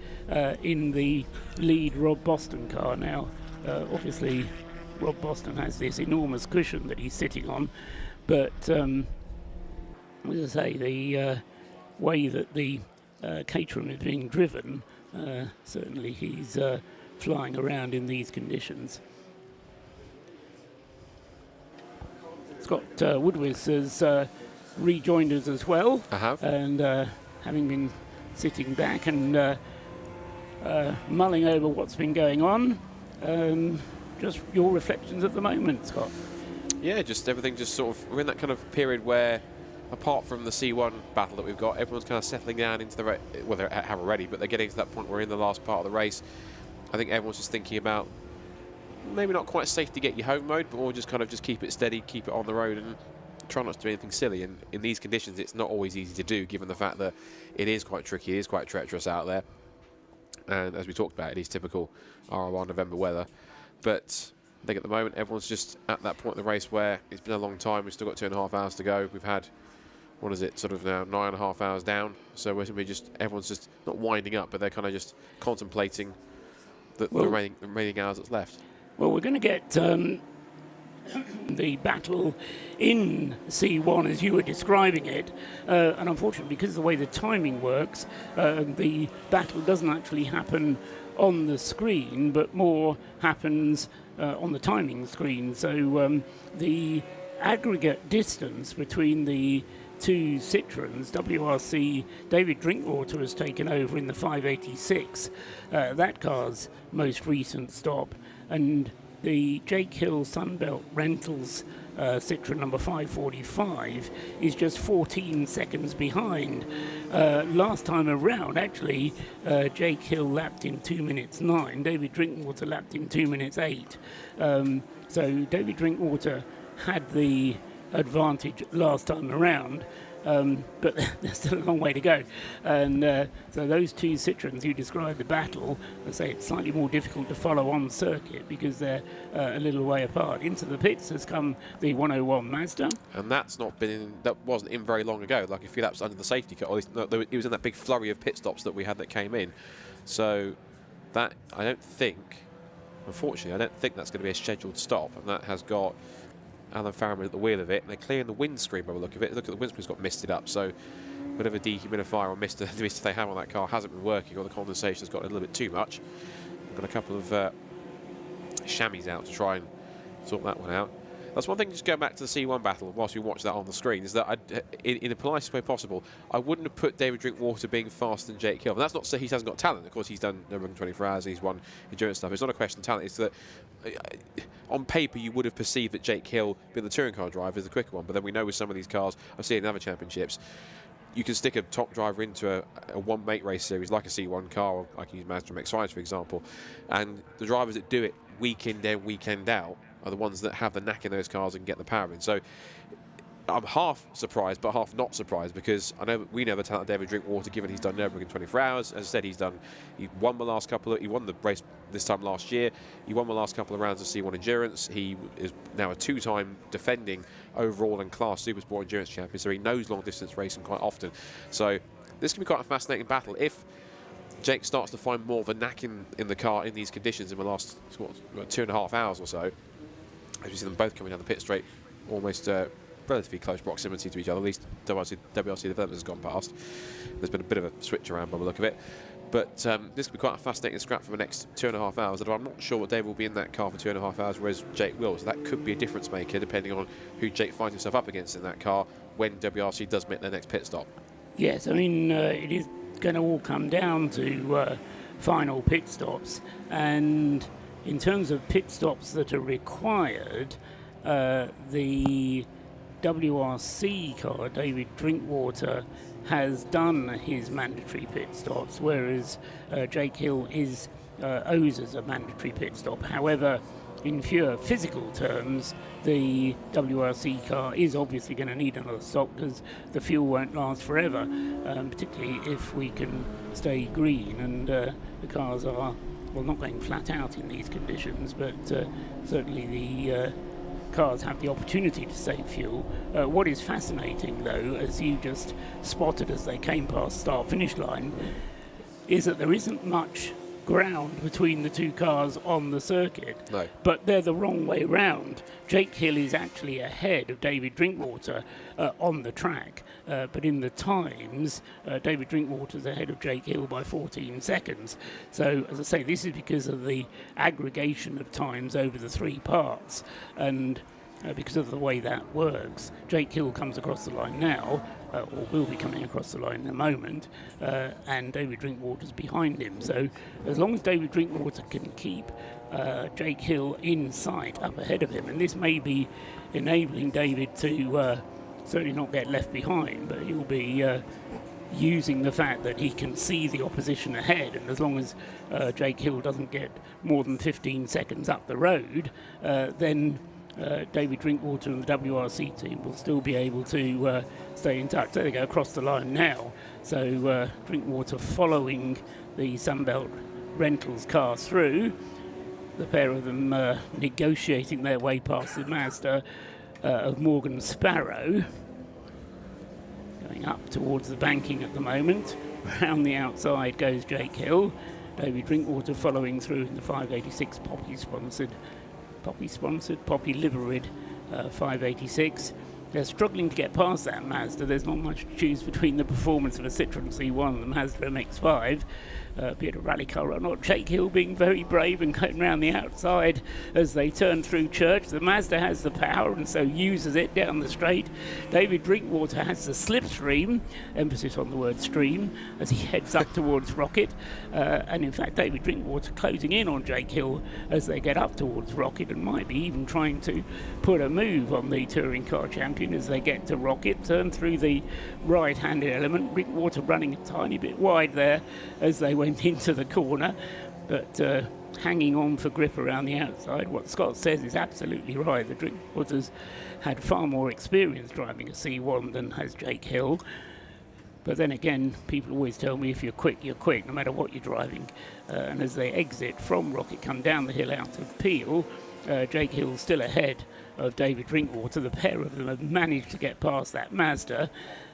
in the lead Rob Boston car. Now, obviously, Rob Boston has this enormous cushion that he's sitting on, but as I say, the way that the Caterham is being driven, certainly he's flying around in these conditions. Scott Woodwith has rejoined us as well. I have. And having been sitting back and mulling over what's been going on, just your reflections at the moment, Scott. Yeah, just everything just sort of, we're in that kind of period where, apart from the C1 battle that we've got, everyone's kind of settling down into the race. Well, they have already, but they're getting to that point where we're in the last part of the race. I think everyone's just thinking about maybe not quite safe to get you home mode, but more just kind of just keep it steady, keep it on the road, and try not to do anything silly. And in these conditions, it's not always easy to do, given the fact that it is quite tricky, it is quite treacherous out there. And as we talked about, it is typical RR1 November weather. But I think at the moment, everyone's just at that point in the race where it's been a long time. We've still got 2.5 hours to go. We've had, what is it, sort of now 9.5 hours down. So we're just, everyone's just not winding up, but they're kind of just contemplating the remaining hours that's left. Well, we're going to get the battle in C1 as you were describing it, and unfortunately, because of the way the timing works, the battle doesn't actually happen on the screen, but more happens on the timing screen. So the aggregate distance between the two Citroens, WRC, David Drinkwater has taken over in the 586, that car's most recent stop, and the Jake Hill Sunbelt Rentals Citroen number 545 is just 14 seconds behind. Last time around, actually, Jake Hill lapped in 2 minutes 9. David Drinkwater lapped in 2 minutes 8. So David Drinkwater had the advantage last time around. But there's still a long way to go. And so those two Citroens you described the battle, I say it's slightly more difficult to follow on circuit because they're a little way apart. Into the pits has come the 101 Mazda. And that's not been in, that wasn't in very long ago, like a few laps under the safety car. Or at least, no, it was in that big flurry of pit stops that we had that came in. So that, I don't think, unfortunately, I don't think that's going to be a scheduled stop. And that has got Alan Farriman at the wheel of it, and they're clearing the windscreen by the look of it. Look at the windscreen's got misted up, so whatever dehumidifier or mister they have on that car hasn't been working, or the condensation's got a little bit too much. Got a couple of chamois out to try and sort that one out. That's one thing, just going back to the C1 battle, whilst we watch that on the screen, is that in the politest way possible, I wouldn't have put David Drinkwater being faster than Jake Hill. And that's not to say he hasn't got talent. Of course, he's done Nürburgring 24 hours, he's won endurance stuff. It's not a question of talent. It's that on paper, you would have perceived that Jake Hill, being the touring car driver, is the quicker one. But then we know with some of these cars, I've seen it in other championships, you can stick a top driver into a one-make race series like a C1 car, or I can use Mazda MX-5s, for example, and the drivers that do it week in, weekend out, are the ones that have the knack in those cars and get the power in. So I'm half surprised, but half not surprised, because we know the talent of David Drinkwater, given he's done Nürburgring 24 hours. As I said, he won the race this time last year. He won the last couple of rounds of C1 Endurance. He is now a two-time defending overall and class Supersport Endurance champion, so he knows long distance racing quite often. So this can be quite a fascinating battle. If Jake starts to find more of a knack in the car in these conditions in the last 2.5 hours or so, as we see them both coming down the pit straight, almost relatively close proximity to each other. At least WRC Development has gone past. There's been a bit of a switch around by the look of it. But this could be quite a fascinating scrap for the next 2.5 hours. Although I'm not sure what Dave will be in that car for 2.5 hours, whereas Jake will. So that could be a difference maker depending on who Jake finds himself up against in that car when WRC does make their next pit stop. Yes, I mean, it is going to all come down to final pit stops. And in terms of pit stops that are required, the WRC car, David Drinkwater, has done his mandatory pit stops, whereas Jake Hill owes us a mandatory pit stop. However, in pure physical terms, the WRC car is obviously going to need another stop because the fuel won't last forever, particularly if we can stay green, and the cars are, well, not going flat out in these conditions, but certainly the cars have the opportunity to save fuel. What is fascinating, though, as you just spotted as they came past start-finish line, is that there isn't much ground between the two cars on the circuit. No. But they're the wrong way round. Jake Hill is actually ahead of David Drinkwater on the track, but in the times, David Drinkwater's ahead of Jake Hill by 14 seconds. So, as I say, this is because of the aggregation of times over the three parts, and because of the way that works. Jake Hill comes across the line now, or will be coming across the line in a moment, and David Drinkwater's behind him. So as long as David Drinkwater can keep Jake Hill in sight up ahead of him, and this may be enabling David to certainly not get left behind, but he'll be using the fact that he can see the opposition ahead, and as long as Jake Hill doesn't get more than 15 seconds up the road, then David Drinkwater and the WRC team will still be able to stay in touch. There they go, across the line now. So Drinkwater following the Sunbelt Rentals car through. The pair of them negotiating their way past the Mazda of Morgan Sparrow. Going up towards the banking at the moment. Around the outside goes Jake Hill. David Drinkwater following through in the 586 Poppy liveried 586. They're struggling to get past that Mazda. There's not much to choose between the performance of a Citroen C1 and the Mazda MX-5. Be it a rally car or not. Jake Hill being very brave and going round the outside as they turn through Church. The Mazda has the power and so uses it down the straight. David Drinkwater has the slipstream, emphasis on the word stream, as he heads up towards Rocket. And in fact, David Drinkwater closing in on Jake Hill as they get up towards Rocket, and might be even trying to put a move on the touring car champion as they get to Rocket. Turn through the right-handed element. Drinkwater running a tiny bit wide there as they went into the corner, but hanging on for grip around the outside. What Scott says is absolutely right. The Drinkwater's had far more experience driving a C1 than has Jake Hill. But then again, people always tell me if you're quick, no matter what you're driving. And as they exit from Rocket, come down the hill out of Peel, Jake Hill's still ahead of David Drinkwater. The pair of them have managed to get past that Mazda.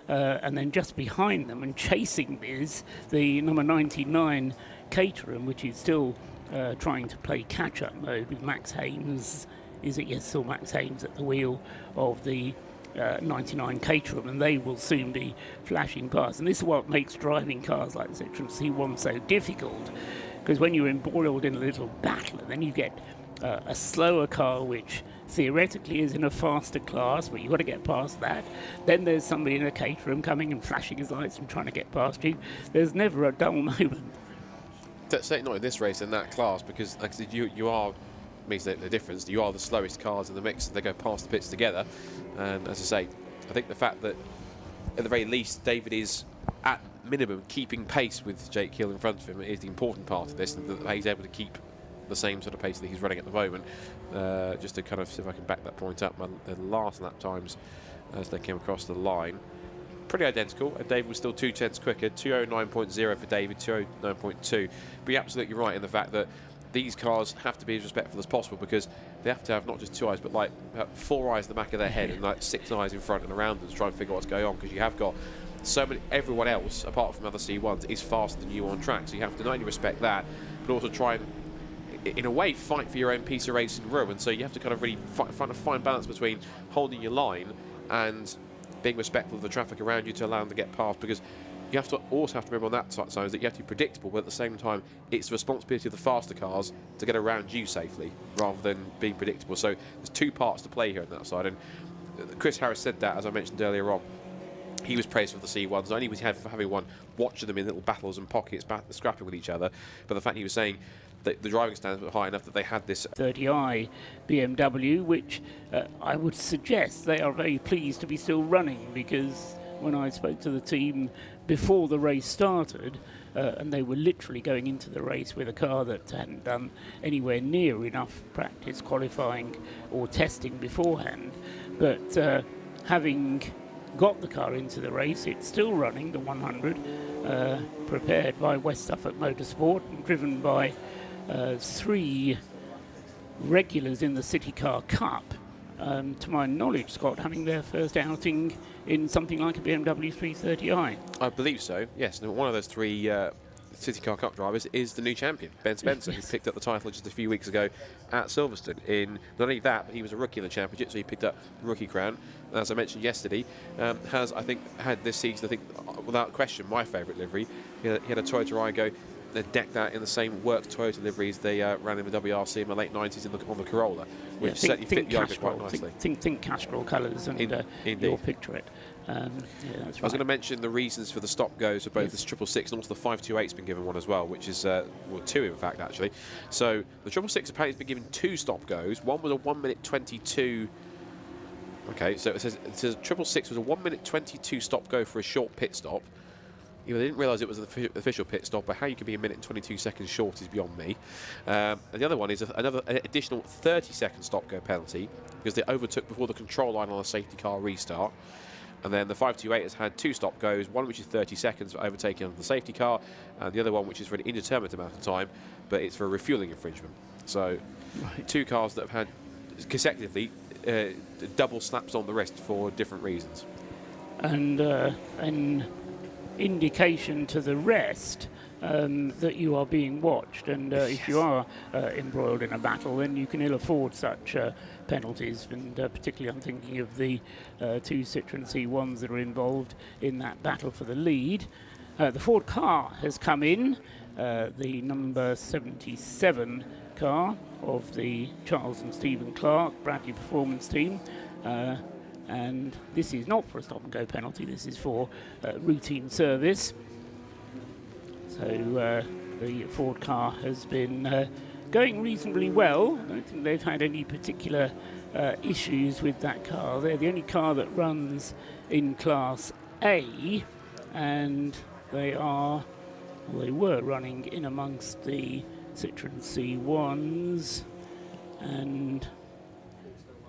And then just behind them and chasing is the number 99 Caterham, which is still trying to play catch-up mode with Max Haynes is that yes, still Max Haynes at the wheel of the 99 Caterham, and they will soon be flashing past. And this is what makes driving cars like the Citroen C1 so difficult, because when you're embroiled in a little battle, and then you get a slower car which theoretically is in a faster class, but you've got to get past that. Then there's somebody in a Caterham coming and flashing his lights and trying to get past you. There's never a dull moment. Certainly not in this race in that class, because like I said, you are, makes the difference. You are the slowest cars in the mix. They go past the pits together, and as I say, I think the fact that at the very least David is at minimum keeping pace with Jake Hill in front of him is the important part of this, and that he's able to keep the same sort of pace that he's running at the moment. Just to kind of see if I can back that point up, the last lap times as they came across the line, pretty identical, and David was still 2/10 quicker, 209.0 for David, 209.2. But you're absolutely right in the fact that these cars have to be as respectful as possible, because they have to have not just 2 eyes, but like 4 eyes in the back of their head and like 6 eyes in front and around them to try and figure out what's going on, because you have got so many, everyone else apart from other C1s is faster than you on track, so you have to not only respect that, but also try and in a way fight for your own piece of racing room. And so you have to kind of really find a fine balance between holding your line and being respectful of the traffic around you to allow them to get past, because you have to also have to remember on that side that you have to be predictable, but at the same time it's the responsibility of the faster cars to get around you safely rather than being predictable. So there's 2 parts to play here on that side, and Chris Harris said that, as I mentioned earlier on. He was praised for the C1s, not only was he having one watching them in little battles and pockets scrapping with each other, but the fact he was saying that the driving standards were high enough that they had this 30i BMW, which I would suggest they are very pleased to be still running, because when I spoke to the team before the race started, and they were literally going into the race with a car that hadn't done anywhere near enough practice qualifying or testing beforehand, but having got the car into the race, it's still running, the 100, prepared by West Suffolk Motorsport and driven by 3 regulars in the City Car Cup. To my knowledge, Scott, having their first outing in something like a BMW 330i. I believe so, yes. And one of those 3 City Car Cup drivers is the new champion, Ben Spencer, Yes. who picked up the title just a few weeks ago at Silverstone. In not only that, but he was a rookie in the championship, so he picked up the rookie crown. And as I mentioned yesterday, has, I think, had this season, I think, without question, my favourite livery. He had a Toyota Aygo. They decked out in the same works Toyota liveries they ran in the WRC in the late 90s on the Corolla, which certainly fit the Aygo quite nicely. Think Castrol colours, and you'll picture it. Yeah, that's I was right. going to mention the reasons for the stop goes for both the 666 and also the 528's been given one as well, which is, well, 2 in fact, actually. So the 666 apparently has been given 2 stop goes. One was a 1 minute 22. Okay, so it says 666 was a 1 minute 22 stop go for a short pit stop. You know, they didn't realise it was an official pit stop, but how you can be a minute and 22 seconds short is beyond me. And the other one is another additional 30-second stop-go penalty, because they overtook before the control line on a safety car restart. And then the 528 has had 2 stop-goes, one which is 30 seconds for overtaking on the safety car, and the other one which is for an indeterminate amount of time, but it's for a refuelling infringement. So 2 cars that have had consecutively double slaps on the wrist for different reasons. And an indication to the rest that you are being watched, and if you are embroiled in a battle, then you can ill afford such penalties, and particularly I'm thinking of the 2 Citroen C1s that are involved in that battle for the lead. The Ford car has come in, the number 77 car of the Charles and Stephen Clark Bradley Performance team. And this is not for a stop-and-go penalty, this is for routine service. So the Ford car has been going reasonably well. I don't think they've had any particular issues with that car. They're the only car that runs in Class A, and they were running in amongst the Citroen C1s, and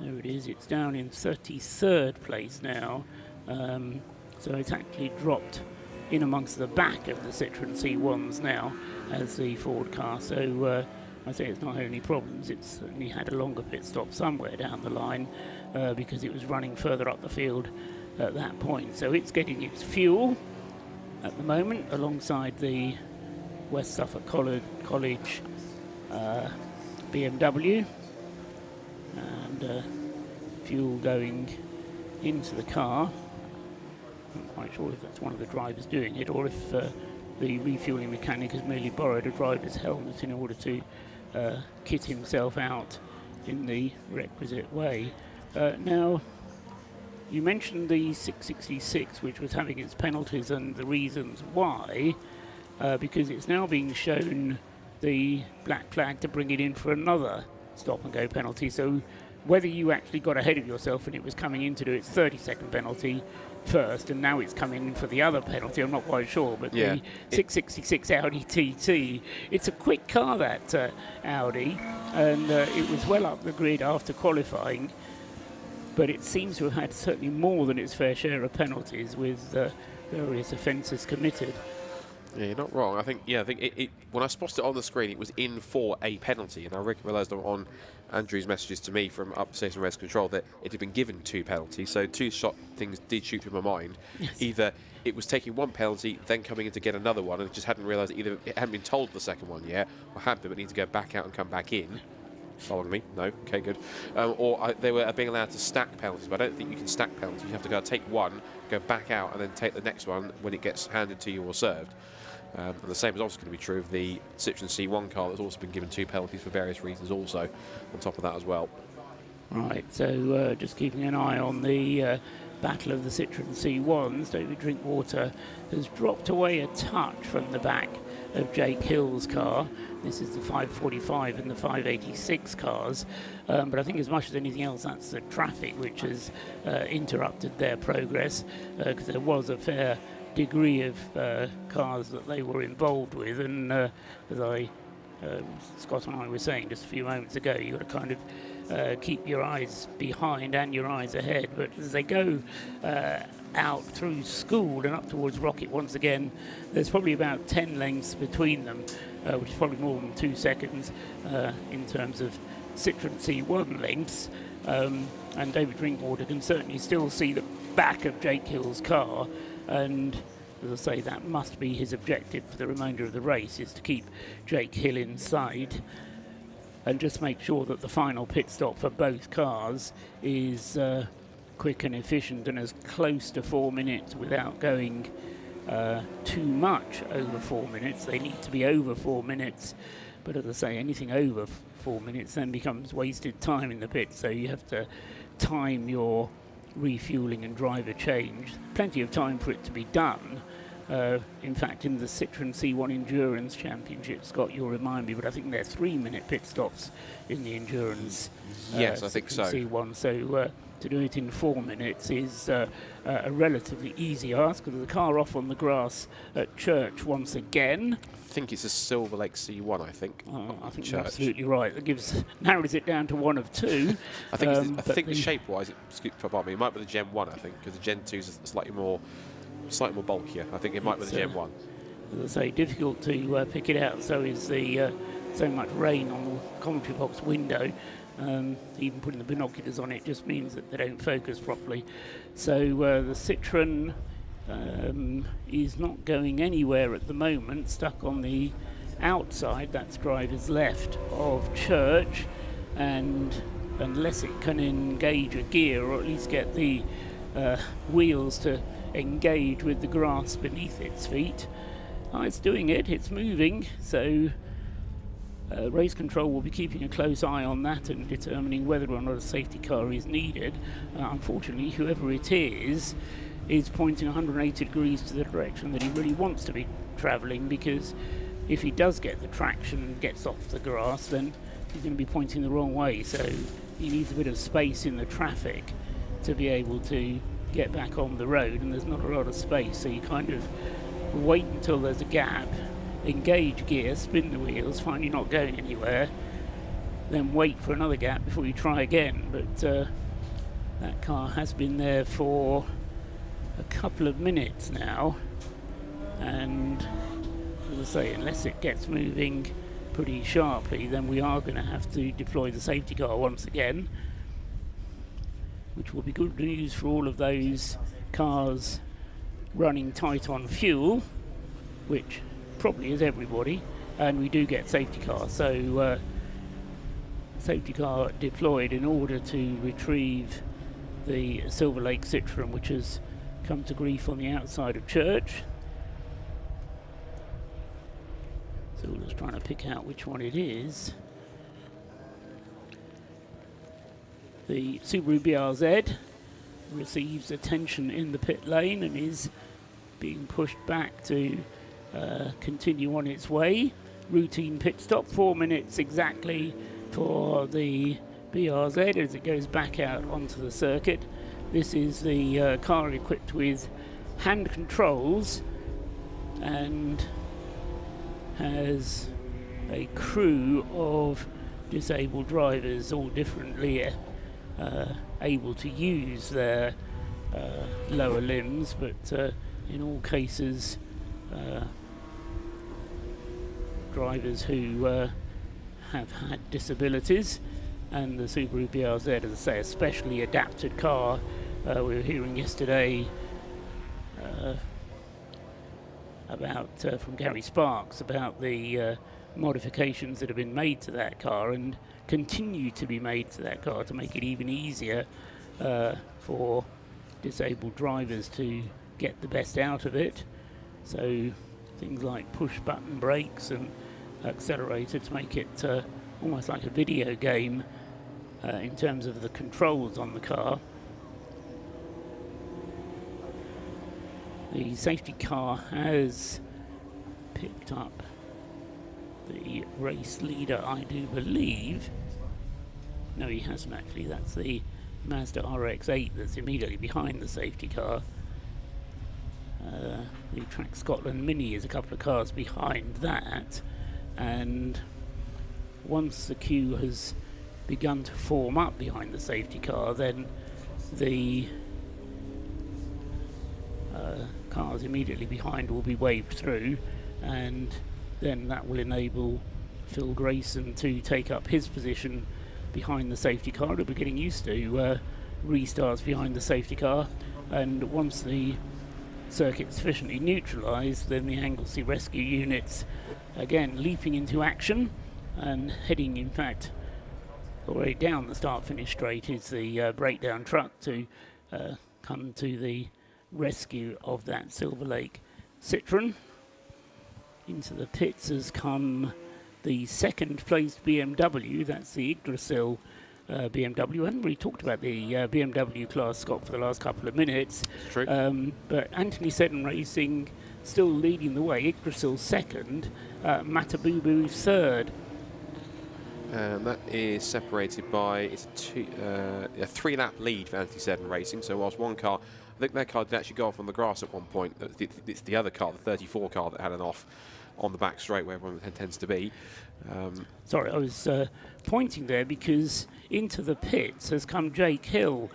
there it is, it's down in 33rd place now. So it's actually dropped in amongst the back of the Citroen C1s now as the Ford car. So I say it's not had any problems, it's certainly had a longer pit stop somewhere down the line because it was running further up the field at that point. So it's getting its fuel at the moment alongside the West Suffolk College BMW. And and fuel going into the car. I'm not quite sure if that's one of the drivers doing it or if the refueling mechanic has merely borrowed a driver's helmet in order to kit himself out in the requisite way. Now, you mentioned the 666, which was having its penalties and the reasons why, because it's now being shown the black flag to bring it in for another stop and go penalty. So whether you actually got ahead of yourself and it was coming in to do its 30-second penalty first, and now it's coming in for the other penalty, I'm not quite sure, but the 666 Audi TT, it's a quick car, that Audi, and it was well up the grid after qualifying, but it seems to have had certainly more than its fair share of penalties with various offences committed. Yeah, you're not wrong. I think it when I spotted it on the screen, it was in for a penalty, and I realised on Andrew's messages to me from upstairs in Res Control that it had been given 2 penalties. So 2 things did shoot through my mind. Yes. Either it was taking 1 penalty, then coming in to get another one, and just hadn't realised either it hadn't been told the second one yet, or had been, but need to go back out and come back in. Following me? No? Okay, good. They were being allowed to stack penalties, but I don't think you can stack penalties. You have to go take one, go back out, and then take the next one when it gets handed to you or served. And the same is also going to be true of the Citroen C1 car that's also been given 2 penalties for various reasons also, on top of that as well. Right, so just keeping an eye on the battle of the Citroen C1s. David Drinkwater has dropped away a touch from the back of Jake Hill's car. This is the 545 and the 586 cars, but I think as much as anything else that's the traffic which has interrupted their progress, because there was a fair degree of cars that they were involved with, and as Scott and I were saying just a few moments ago, you've got to kind of keep your eyes behind and your eyes ahead, but as they go out through School and up towards Rocket once again, there's probably about 10 lengths between them, which is probably more than 2 seconds in terms of Citroen C1 lengths, and David Drinkwater can certainly still see the back of Jake Hill's car, and as I say, that must be his objective for the remainder of the race, is to keep Jake Hill inside and just make sure that the final pit stop for both cars is quick and efficient and as close to 4 minutes without going too much over 4 minutes. They need to be over 4 minutes, but as I say, anything over 4 minutes then becomes wasted time in the pit, so you have to time your refueling and driver change. Plenty of time for it to be done. In fact, in the Citroen C1 Endurance Championship, Scott, you'll remind me, but I think they're 3-minute pit stops in the Endurance. Yes, I think so. C1. So to do it in 4 minutes is a relatively easy ask. With the car off on the grass at Church once again. I think it's a Silver Lake C1, I think. I think you're absolutely right. That narrows it down to one of 2. I think shape-wise, it might be the Gen 1, I think, because the Gen 2 is slightly more bulkier. I think it might be the Gen 1. As I say, difficult to pick it out. So is the so much rain on the commentary box window. Even putting the binoculars on it just means that they don't focus properly. So the Citroen is not going anywhere at the moment, stuck on the outside, that's driver's left of Church, and unless it can engage a gear or at least get the wheels to engage with the grass beneath its feet, it's doing it, it's moving, so Race Control will be keeping a close eye on that and determining whether or not a safety car is needed. Unfortunately, whoever it is pointing 180 degrees to the direction that he really wants to be travelling, because if he does get the traction and gets off the grass, then he's going to be pointing the wrong way, so he needs a bit of space in the traffic to be able to get back on the road, and there's not a lot of space, so you kind of wait until there's a gap, engage gear, spin the wheels, find you're not going anywhere, then wait for another gap before you try again. But that car has been there for a couple of minutes now, and as I say, unless it gets moving pretty sharply, then we are going to have to deploy the safety car once again, which will be good news for all of those cars running tight on fuel, which probably is everybody, and we do get safety cars. So safety car deployed in order to retrieve the Silver Lake Citroen, which has come to grief on the outside of church. So we're just trying to pick out which one it is. The Subaru BRZ receives attention in the pit lane and is being pushed back to continue on its way. Routine pit stop, 4 minutes exactly for the BRZ as it goes back out onto the circuit. This is the car equipped with hand controls and has a crew of disabled drivers, all differently able to use their lower limbs, but in all cases drivers who have had disabilities. And the Subaru BRZ, as I say, a specially adapted car. We were hearing yesterday about from Gary Sparks about the modifications that have been made to that car and continue to be made to that car to make it even easier for disabled drivers to get the best out of it. So things like push button brakes and accelerator to make it almost like a video game in terms of the controls on the car. The safety car has picked up the race leader, I do believe. No, he hasn't actually. That's the Mazda RX-8 that's immediately behind the safety car. The Track Scotland Mini is a couple of cars behind that, and once the queue has begun to form up behind the safety car, then the cars immediately behind will be waved through, and then that will enable Phil Grayson to take up his position behind the safety car. He'll be getting used to restarts behind the safety car, and once the circuit's sufficiently neutralised, then the Anglesey rescue units again leaping into action and heading, in fact, already down the start-finish straight is the breakdown truck to come to the rescue of that Silver Lake Citroen. Into the pits has come the second-placed BMW. That's the Yggdrasil BMW. I haven't really talked about the BMW class, Scott, for the last couple of minutes. True. But Anthony Seddon Racing still leading the way. Yggdrasil second, Matabubu third. And that is separated by a 3-lap lead for Anthony Seddon Racing. So whilst one car, I think their car did actually go off on the grass at one point. It's the other car, the 34 car, that had an off on the back straight where everyone tends to be. Sorry, I was pointing there because into the pits has come Jake Hill.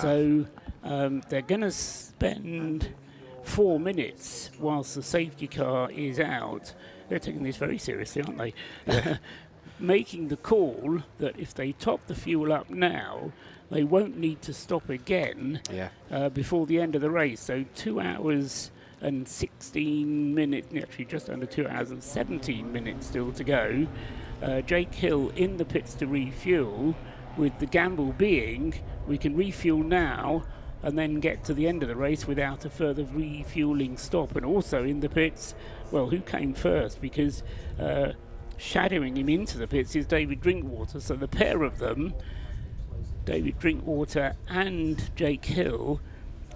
So they're going to spend 4 minutes whilst the safety car is out. They're taking this very seriously, aren't they? Yeah. Making the call that if they top the fuel up now, they won't need to stop again before the end of the race. So 2 hours and 16 minutes, actually just under 2 hours and 17 minutes still to go. Jake Hill in the pits to refuel, with the gamble being we can refuel now and then get to the end of the race without a further refueling stop. And also in the pits, well, who came first? Because shadowing him into the pits is David Drinkwater. So the pair of them, David Drinkwater and Jake Hill,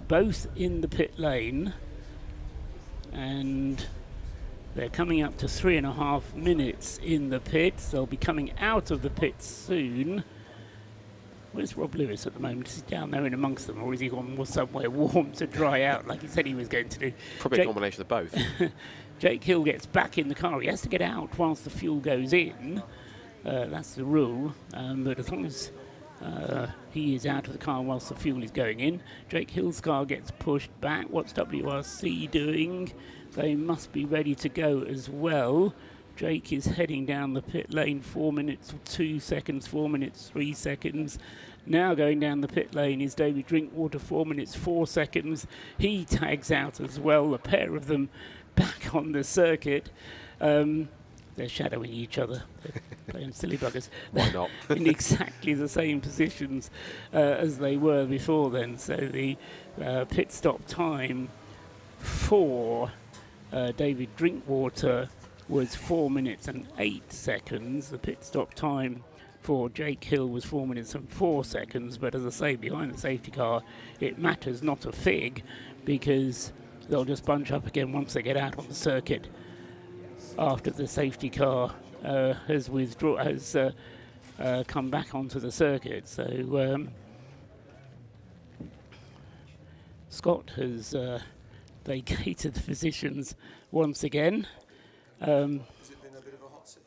both in the pit lane, and they're coming up to 3.5 minutes in the pits. They'll be coming out of the pits soon. Where's Rob Lewis at the moment? Is he down there in amongst them, or is he gone somewhere warm to dry out like he said he was going to do? Probably a combination of both. Jake Hill gets back in the car. He has to get out whilst the fuel goes in. That's the rule. But as long as he is out of the car whilst the fuel is going in, Jake Hill's car gets pushed back. What's WRC doing? They must be ready to go as well. Jake is heading down the pit lane, 4 minutes 2 seconds, 4 minutes 3 seconds. Now going down the pit lane is David Drinkwater, 4 minutes 4 seconds. He tags out as well, a pair of them back on the circuit. They're shadowing each other. playing silly buggers. Why not? In exactly the same positions as they were before then. So the pit stop time for David Drinkwater was 4 minutes and 8 seconds. The pit stop time for Jake Hill was 4 minutes and 4 seconds. But as I say, behind the safety car, it matters not a fig, because they'll just bunch up again once they get out on the circuit after the safety car has come back onto the circuit. So Scott has vacated the positions once again. Has it been a bit of a hot seat?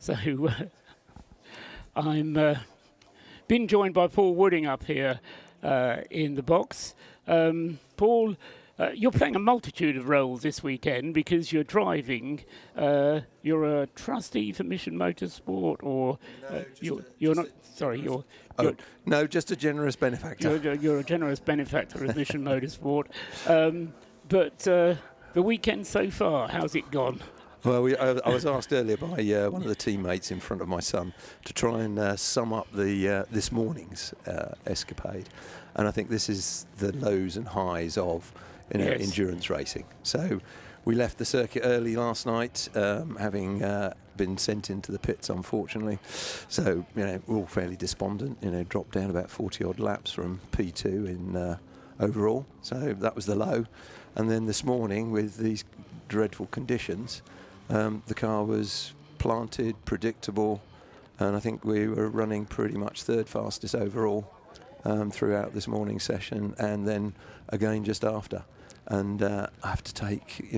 So I'm been joined by Paul Wooding up here in the box. Paul, you're playing a multitude of roles this weekend because you're driving. You're a trustee for Mission Motorsport, or you're not. Sorry, you're no, just a generous benefactor. You're a generous benefactor of Mission Motorsport. But the weekend so far, how's it gone? Well, I was asked earlier by one of the teammates in front of my son to try and sum up the this morning's escapade, and I think this is the lows and highs of endurance racing. So we left the circuit early last night, having been sent into the pits, unfortunately. So we're all fairly despondent. Dropped down about 40 odd laps from P2 in overall. So that was the low, and then this morning with these dreadful conditions. The car was planted, predictable, and I think we were running pretty much third fastest overall throughout this morning's session, and then again just after. And I have to take,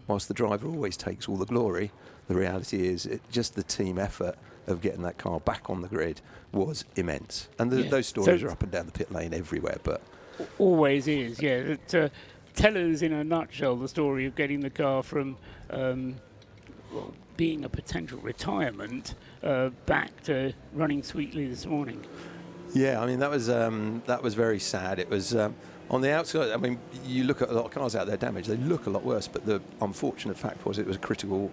whilst the driver always takes all the glory, the reality is just the team effort of getting that car back on the grid was immense. And those stories are up and down the pit lane everywhere, but always is, yeah. Tell us in a nutshell the story of getting the car from being a potential retirement back to running sweetly this morning. Yeah, I mean that was very sad. It was on the outside. I mean, you look at a lot of cars out there damaged; they look a lot worse. But the unfortunate fact was it was a critical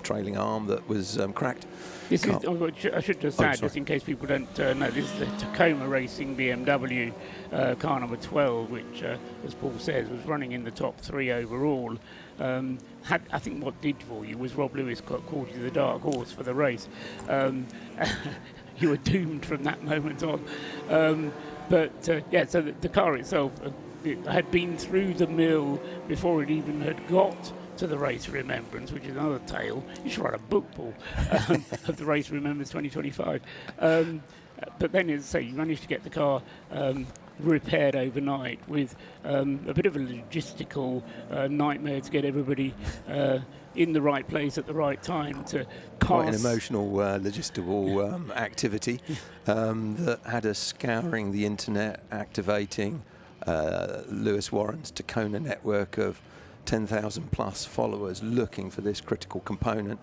trailing arm that was cracked. This is, I should just add, just in case people don't know, this is the Tacoma Racing BMW car number 12, which, as Paul says, was running in the top 3 overall. I think what did for you was Rob Lewis called you the dark horse for the race. You were doomed from that moment on. So the car itself had been through the mill before it even had got to the Race of Remembrance, which is another tale. You should write a book, Paul, of the Race of Remembrance 2025. But then, as I say, you managed to get the car repaired overnight with a bit of a logistical nightmare to get everybody in the right place at the right time to pass. Quite an emotional logistical activity that had us scouring the internet, activating Lewis Warren's Tacona network of 10,000 plus followers looking for this critical component,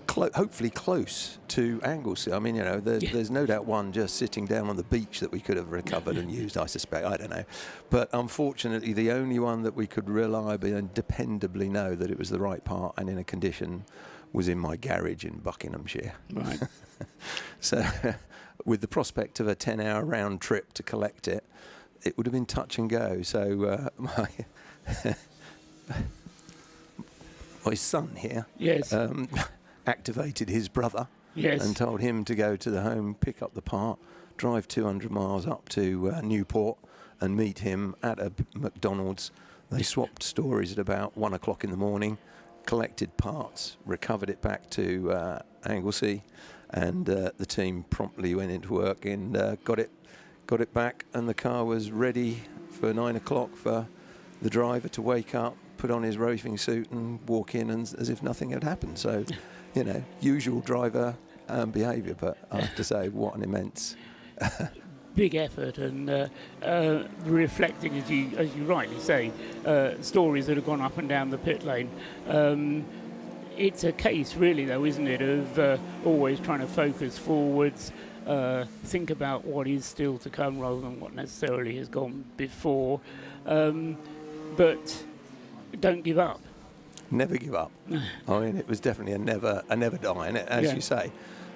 hopefully close to Anglesey. I mean, there's no doubt one just sitting down on the beach that we could have recovered and used, I suspect. I don't know. But unfortunately, the only one that we could reliably and dependably know that it was the right part and in a condition was in my garage in Buckinghamshire. Right. So with the prospect of a 10-hour round trip to collect it, it would have been touch and go. So my son here activated his brother and told him to go to the home, pick up the part, drive 200 miles up to Newport and meet him at a McDonald's. They swapped stories at about 1 o'clock in the morning, collected parts, recovered it back to Anglesey, and the team promptly went into work and got it back, and the car was ready for 9 o'clock for the driver to wake up, put on his racing suit and walk in and as if nothing had happened. So, usual driver behaviour, but I have to say, what an immense big effort, and reflecting, as you rightly say, stories that have gone up and down the pit lane. It's a case, really, though, isn't it, of always trying to focus forwards, think about what is still to come rather than what necessarily has gone before. But don't give up. Never give up. I mean, it was definitely a never die. And as you say,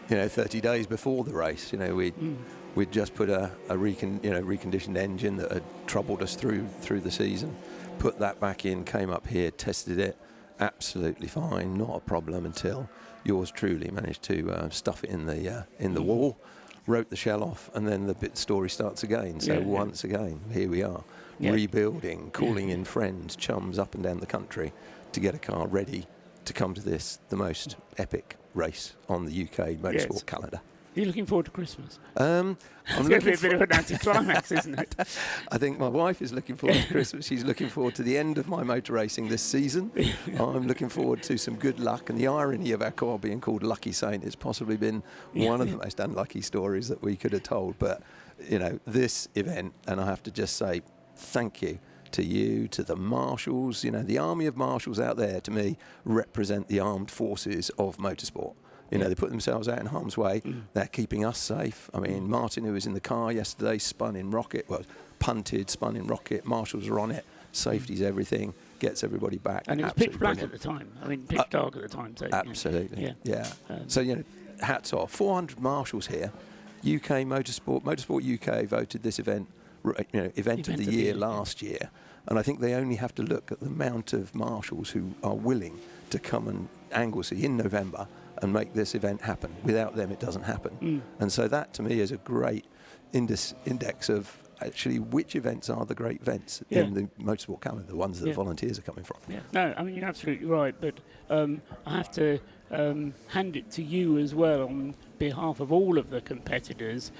30 days before the race, we'd just put a reconditioned engine that had troubled us through the season, put that back in, came up here, tested it, absolutely fine, not a problem until yours truly managed to stuff it in the wall, wrote the shell off, and then the story starts again. So once again, here we are, rebuilding, calling in friends, chums up and down the country to get a car ready to come to the most epic race on the UK motorsport calendar. Are you looking forward to Christmas? I'm it's going to be a bit of an anticlimax, isn't it? I think my wife is looking forward to Christmas. She's looking forward to the end of my motor racing this season. I'm looking forward to some good luck. And the irony of our car being called Lucky Saint has possibly been one of the most unlucky stories that we could have told. But, this event, and I have to just say thank you to you, to the marshals. The army of marshals out there, to me, represent the armed forces of motorsport. They put themselves out in harm's way. They're keeping us safe. I mean, Martin, who was in the car yesterday, punted, spun in rocket. Marshals are on it. Safety's everything. Gets everybody back. And it was pitch black at the time. I mean, pitch dark at the time. So, absolutely. Yeah. So, hats off. 400 marshals here. UK Motorsport UK voted this event, event of the year last year. And I think they only have to look at the amount of marshals who are willing to come and Anglesey in November and make this event happen. Without them, it doesn't happen. And so that, to me, is a great index of actually which events are the great events in the motorsport calendar, the ones that the volunteers are coming from. No, I mean, you're absolutely right, but I have to hand it to you as well on behalf of all of the competitors.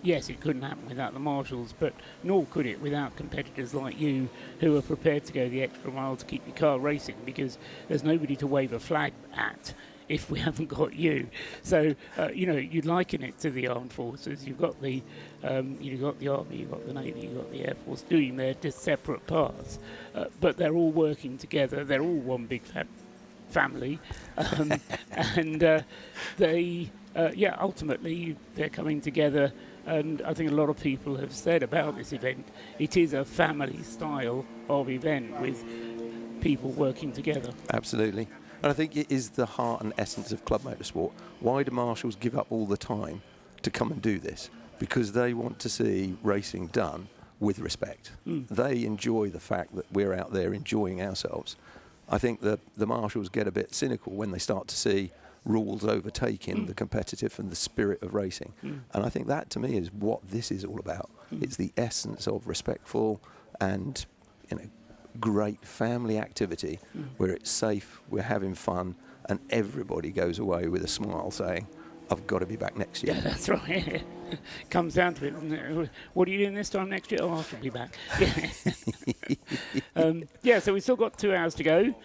Yes, it couldn't happen without the marshals, but nor could it without competitors like you who are prepared to go the extra mile to keep your car racing, because there's nobody to wave a flag at if we haven't got you. So, you'd liken it to the armed forces. You've got the Army, you've got the Navy, you've got the Air Force doing their just separate parts, but they're all working together. They're all one big family, and they, ultimately they're coming together. And I think a lot of people have said about this event, it is a family style of event with people working together. Absolutely. And I think it is the heart and essence of club motorsport. Why do marshals give up all the time to come and do this? Because they want to see racing done with respect. They enjoy the fact that we're out there enjoying ourselves. I think the marshals get a bit cynical when they start to see rules overtaking the competitive and the spirit of racing. And I think that, to me, is what this is all about. It's the essence of respectful and great family activity where it's safe, we're having fun, and everybody goes away with a smile saying, I've got to be back next year. Yeah, that's right. Comes down to it, doesn't it? What are you doing this time next year? Oh, I should be back. So we've still got 2 hours to go.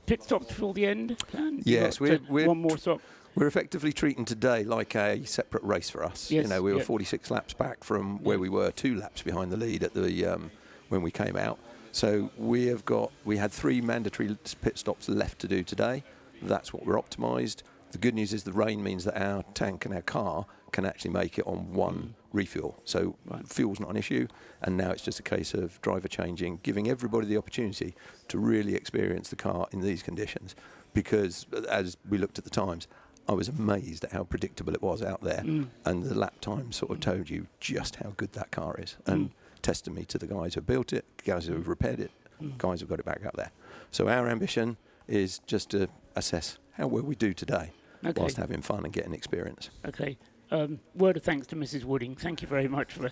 Pit stops before the end? Yes, we're one more stop. We're effectively treating today like a separate race for us. Yes, we were 46 laps back from where we were, 2 laps behind the lead at the when we came out. So we had 3 mandatory pit stops left to do today. That's what we're optimised. The good news is the rain means that our tank and our car can actually make it on 1 refuel. So fuel's not an issue, and now it's just a case of driver changing, giving everybody the opportunity to really experience the car in these conditions. Because as we looked at the times, I was amazed at how predictable it was out there, and the lap time sort of told you just how good that car is. And testimony to the guys who built it, guys who have repaired it, guys who've got it back out there. So our ambition is just to assess how well we do today, whilst having fun and getting experience. Okay. Word of thanks to Mrs. Wooding. Thank you very much for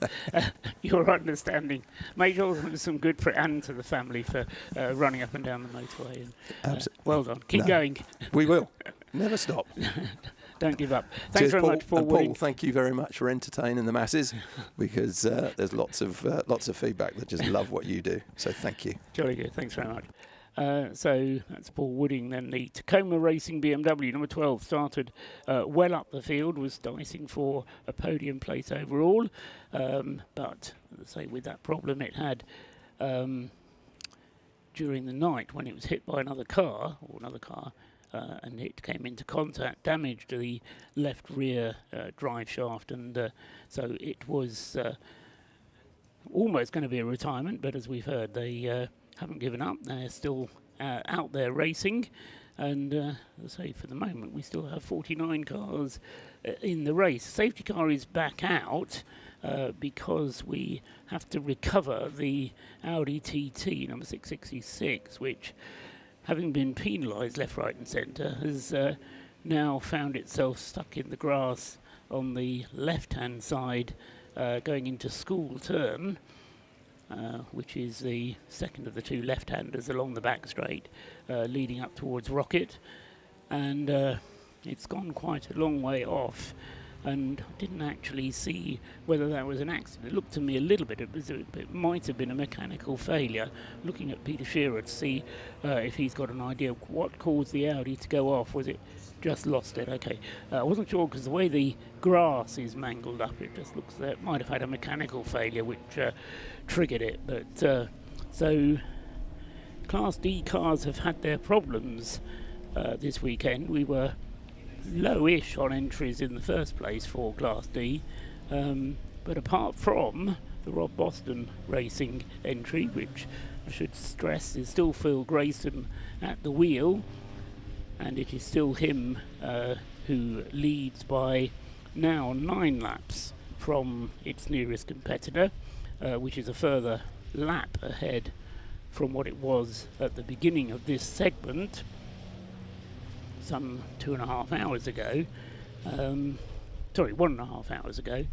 your understanding. Made all some good for and to the family for running up and down the motorway. And, well done. Keep going. We will. Never stop. Don't give up. Thanks Cheers, very Paul, much, Paul and Wooding. Paul, thank you very much for entertaining the masses, because there's lots of feedback that just love what you do. So thank you. Jolly good. Thanks very much. So that's Paul Wooding. Then the Tacoma Racing BMW number 12 started well up the field, was dicing for a podium place overall, but as I say, with that problem it had during the night when it was hit by another car, and it came into contact, damaged the left rear drive shaft, and so it was almost going to be a retirement, but as we've heard, they haven't given up. They're still out there racing, and as I say, for the moment we still have 49 cars in the race. Safety car is back out because we have to recover the Audi TT number 666, which, having been penalised left, right and centre, has now found itself stuck in the grass on the left-hand side going into school turn, which is the second of the two left-handers along the back straight, leading up towards Rocket. And it's gone quite a long way off, and didn't actually see whether that was an accident. It looked to me a little bit as if it might have been a mechanical failure. Looking at Peter Shearer to see if he's got an idea of what caused the Audi to go off. Was it just lost it? Okay, I wasn't sure because the way the grass is mangled up, it just looks that it might have had a mechanical failure which triggered it. But so Class D cars have had their problems this weekend. We were lowish on entries in the first place for Class D, but apart from the Rob Boston Racing entry, which I should stress is still Phil Grayson at the wheel, and it is still him who leads by now 9 laps from its nearest competitor, which is a further lap ahead from what it was at the beginning of this segment some 2.5 hours ago. Sorry, 1.5 hours ago.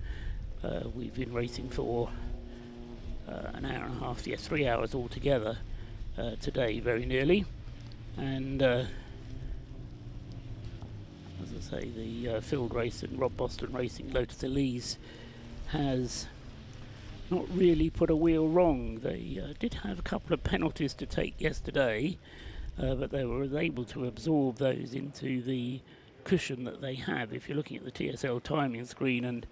We've been racing for an hour and a half, yes, 3 hours altogether today, very nearly. And as I say, the Phil Grayson, Rob Boston Racing Lotus Elise has not really put a wheel wrong. They did have a couple of penalties to take yesterday, but they were able to absorb those into the cushion that they have. If you're looking at the TSL timing screen and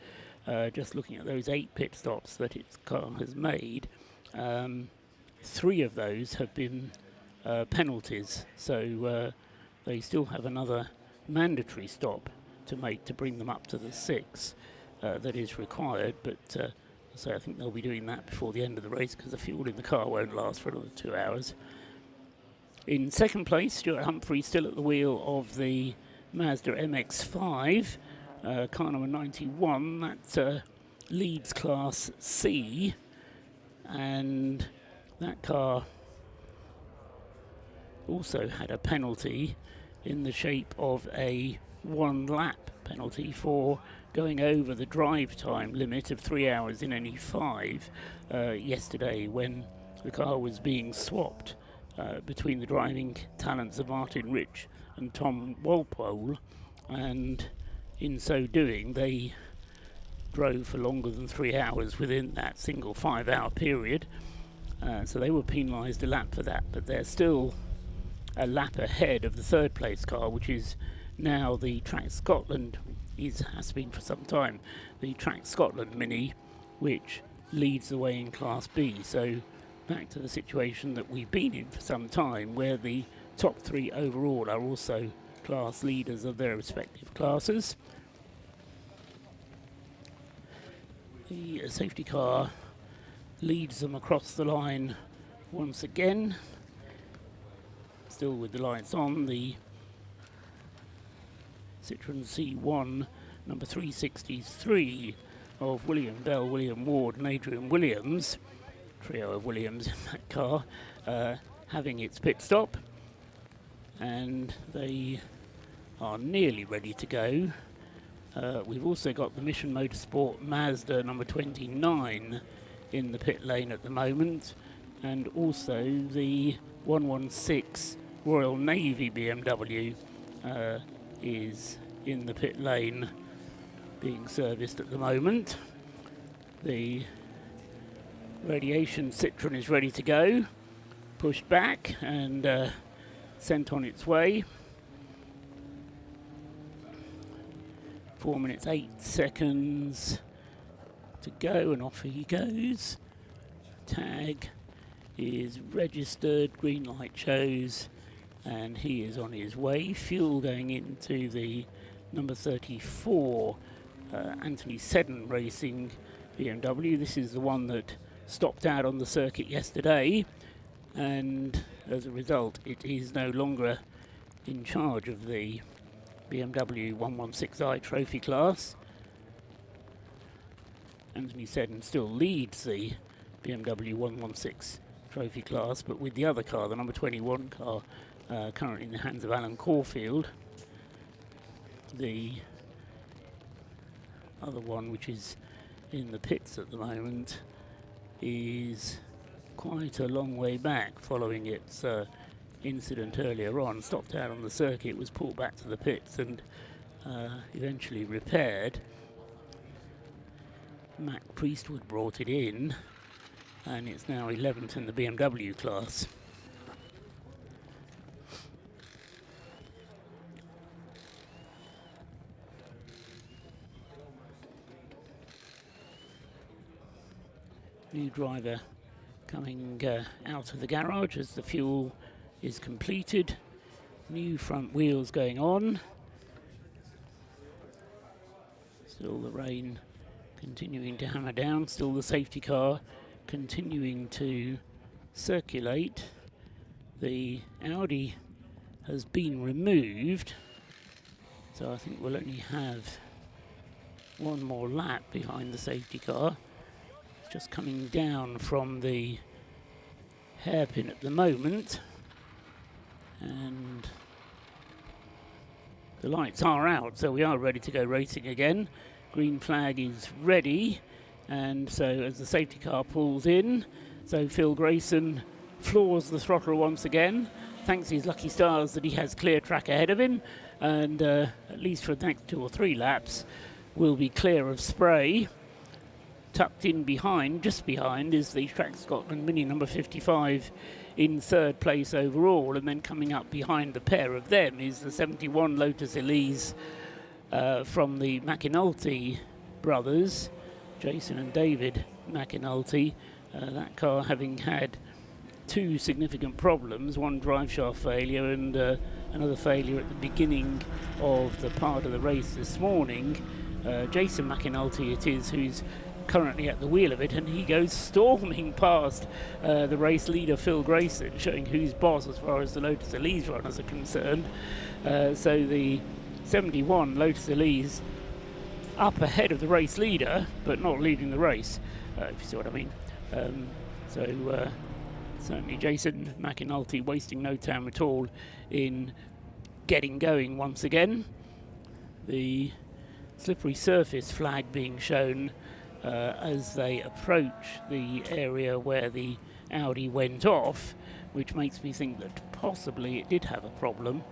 just looking at those 8 pit stops that its car has made, 3 of those have been penalties. So they still have another mandatory stop to make to bring them up to the 6 that is required. But so I think they'll be doing that before the end of the race because the fuel in the car won't last for another 2 hours. In second place, Stuart Humphrey still at the wheel of the Mazda MX-5, car number 91. That leads Class C, and that car also had a penalty in the shape of a 1-lap penalty for going over the drive time limit of 3 hours in any 5 yesterday when the car was being swapped between the driving talents of Martin Rich and Tom Walpole, and in so doing they drove for longer than 3 hours within that single 5-hour period, so they were penalised a lap for that. But they're still a lap ahead of the 3rd place car, which is now the Track Scotland, has been for some time, the Track Scotland Mini, which leads the way in Class B. So back to the situation that we've been in for some time, where the top 3 overall are also class leaders of their respective classes. The safety car leads them across the line once again, still with the lights on. The Citroen C1 number 363 of William Bell, William Ward and Adrian Williams, trio of Williams in that car, having its pit stop, and they are nearly ready to go. We've also got the Mission Motorsport Mazda number 29 in the pit lane at the moment, and also the 116 Royal Navy BMW is in the pit lane being serviced at the moment. The radiation Citroen is ready to go, pushed back and sent on its way. 4 minutes 8 seconds to go, and off he goes. Tag is registered, green light shows, and he is on his way. Fuel going into the number 34 Anthony Seddon Racing BMW. This is the one that stopped out on the circuit yesterday, and as a result it is no longer in charge of the BMW 116i trophy class. Anthony Seddon still leads the BMW 116 trophy class, but with the other car, the number 21 car, currently in the hands of Alan Caulfield. The other one, which is in the pits at the moment, is quite a long way back following its incident earlier on. Stopped out on the circuit, was pulled back to the pits and eventually repaired. Mac Priestwood brought it in, and it's now 11th in the BMW class. New driver coming out of the garage as the fuel is completed. New front wheels going on. Still the rain continuing to hammer down. Still the safety car continuing to circulate. The Audi has been removed, so I think we'll only have one more lap behind the safety car. It's just coming down from the hairpin at the moment, and the lights are out, so we are ready to go racing again. Green flag is ready, and so as the safety car pulls in, so Phil Grayson floors the throttle once again, thanks his lucky stars that he has clear track ahead of him, and at least for the next 2 or 3 laps will be clear of spray. Tucked in behind, just behind, is the Track Scotland Mini number 55 in 3rd place overall, and then coming up behind the pair of them is the 71 Lotus Elise from the McAnulty brothers, Jason and David McAnulty. That car having had 2 significant problems, one driveshaft failure and another failure at the beginning of the part of the race this morning. Jason McAnulty it is who's currently at the wheel of it, and he goes storming past the race leader Phil Grayson, showing who's boss as far as the Lotus Elise runners are concerned. So the 71 Lotus Elise up ahead of the race leader, but not leading the race, if you see what I mean. Certainly Jason McAnulty wasting no time at all in getting going once again. The slippery surface flag being shown as they approach the area where the Audi went off, which makes me think that possibly it did have a problem,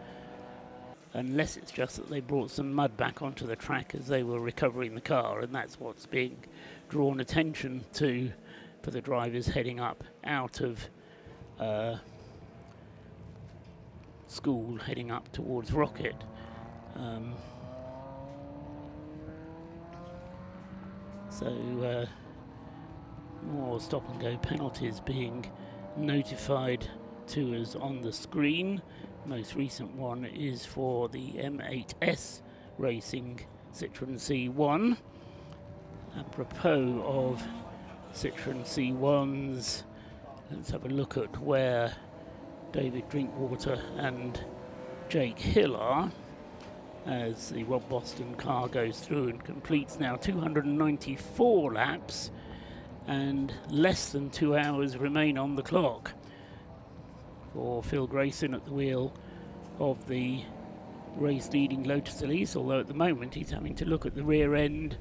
unless it's just that they brought some mud back onto the track as they were recovering the car, and that's what's being drawn attention to for the drivers heading up out of school, heading up towards Rocket. So more stop and go penalties being notified to us on the screen. Most recent one is for the M8S Racing Citroën C1. Apropos of Citroën C1s, let's have a look at where David Drinkwater and Jake Hill are, as the Rob Boston car goes through and completes now 294 laps, and less than 2 hours remain on the clock for Phil Grayson at the wheel of the race-leading Lotus Elise, although at the moment he's having to look at the rear end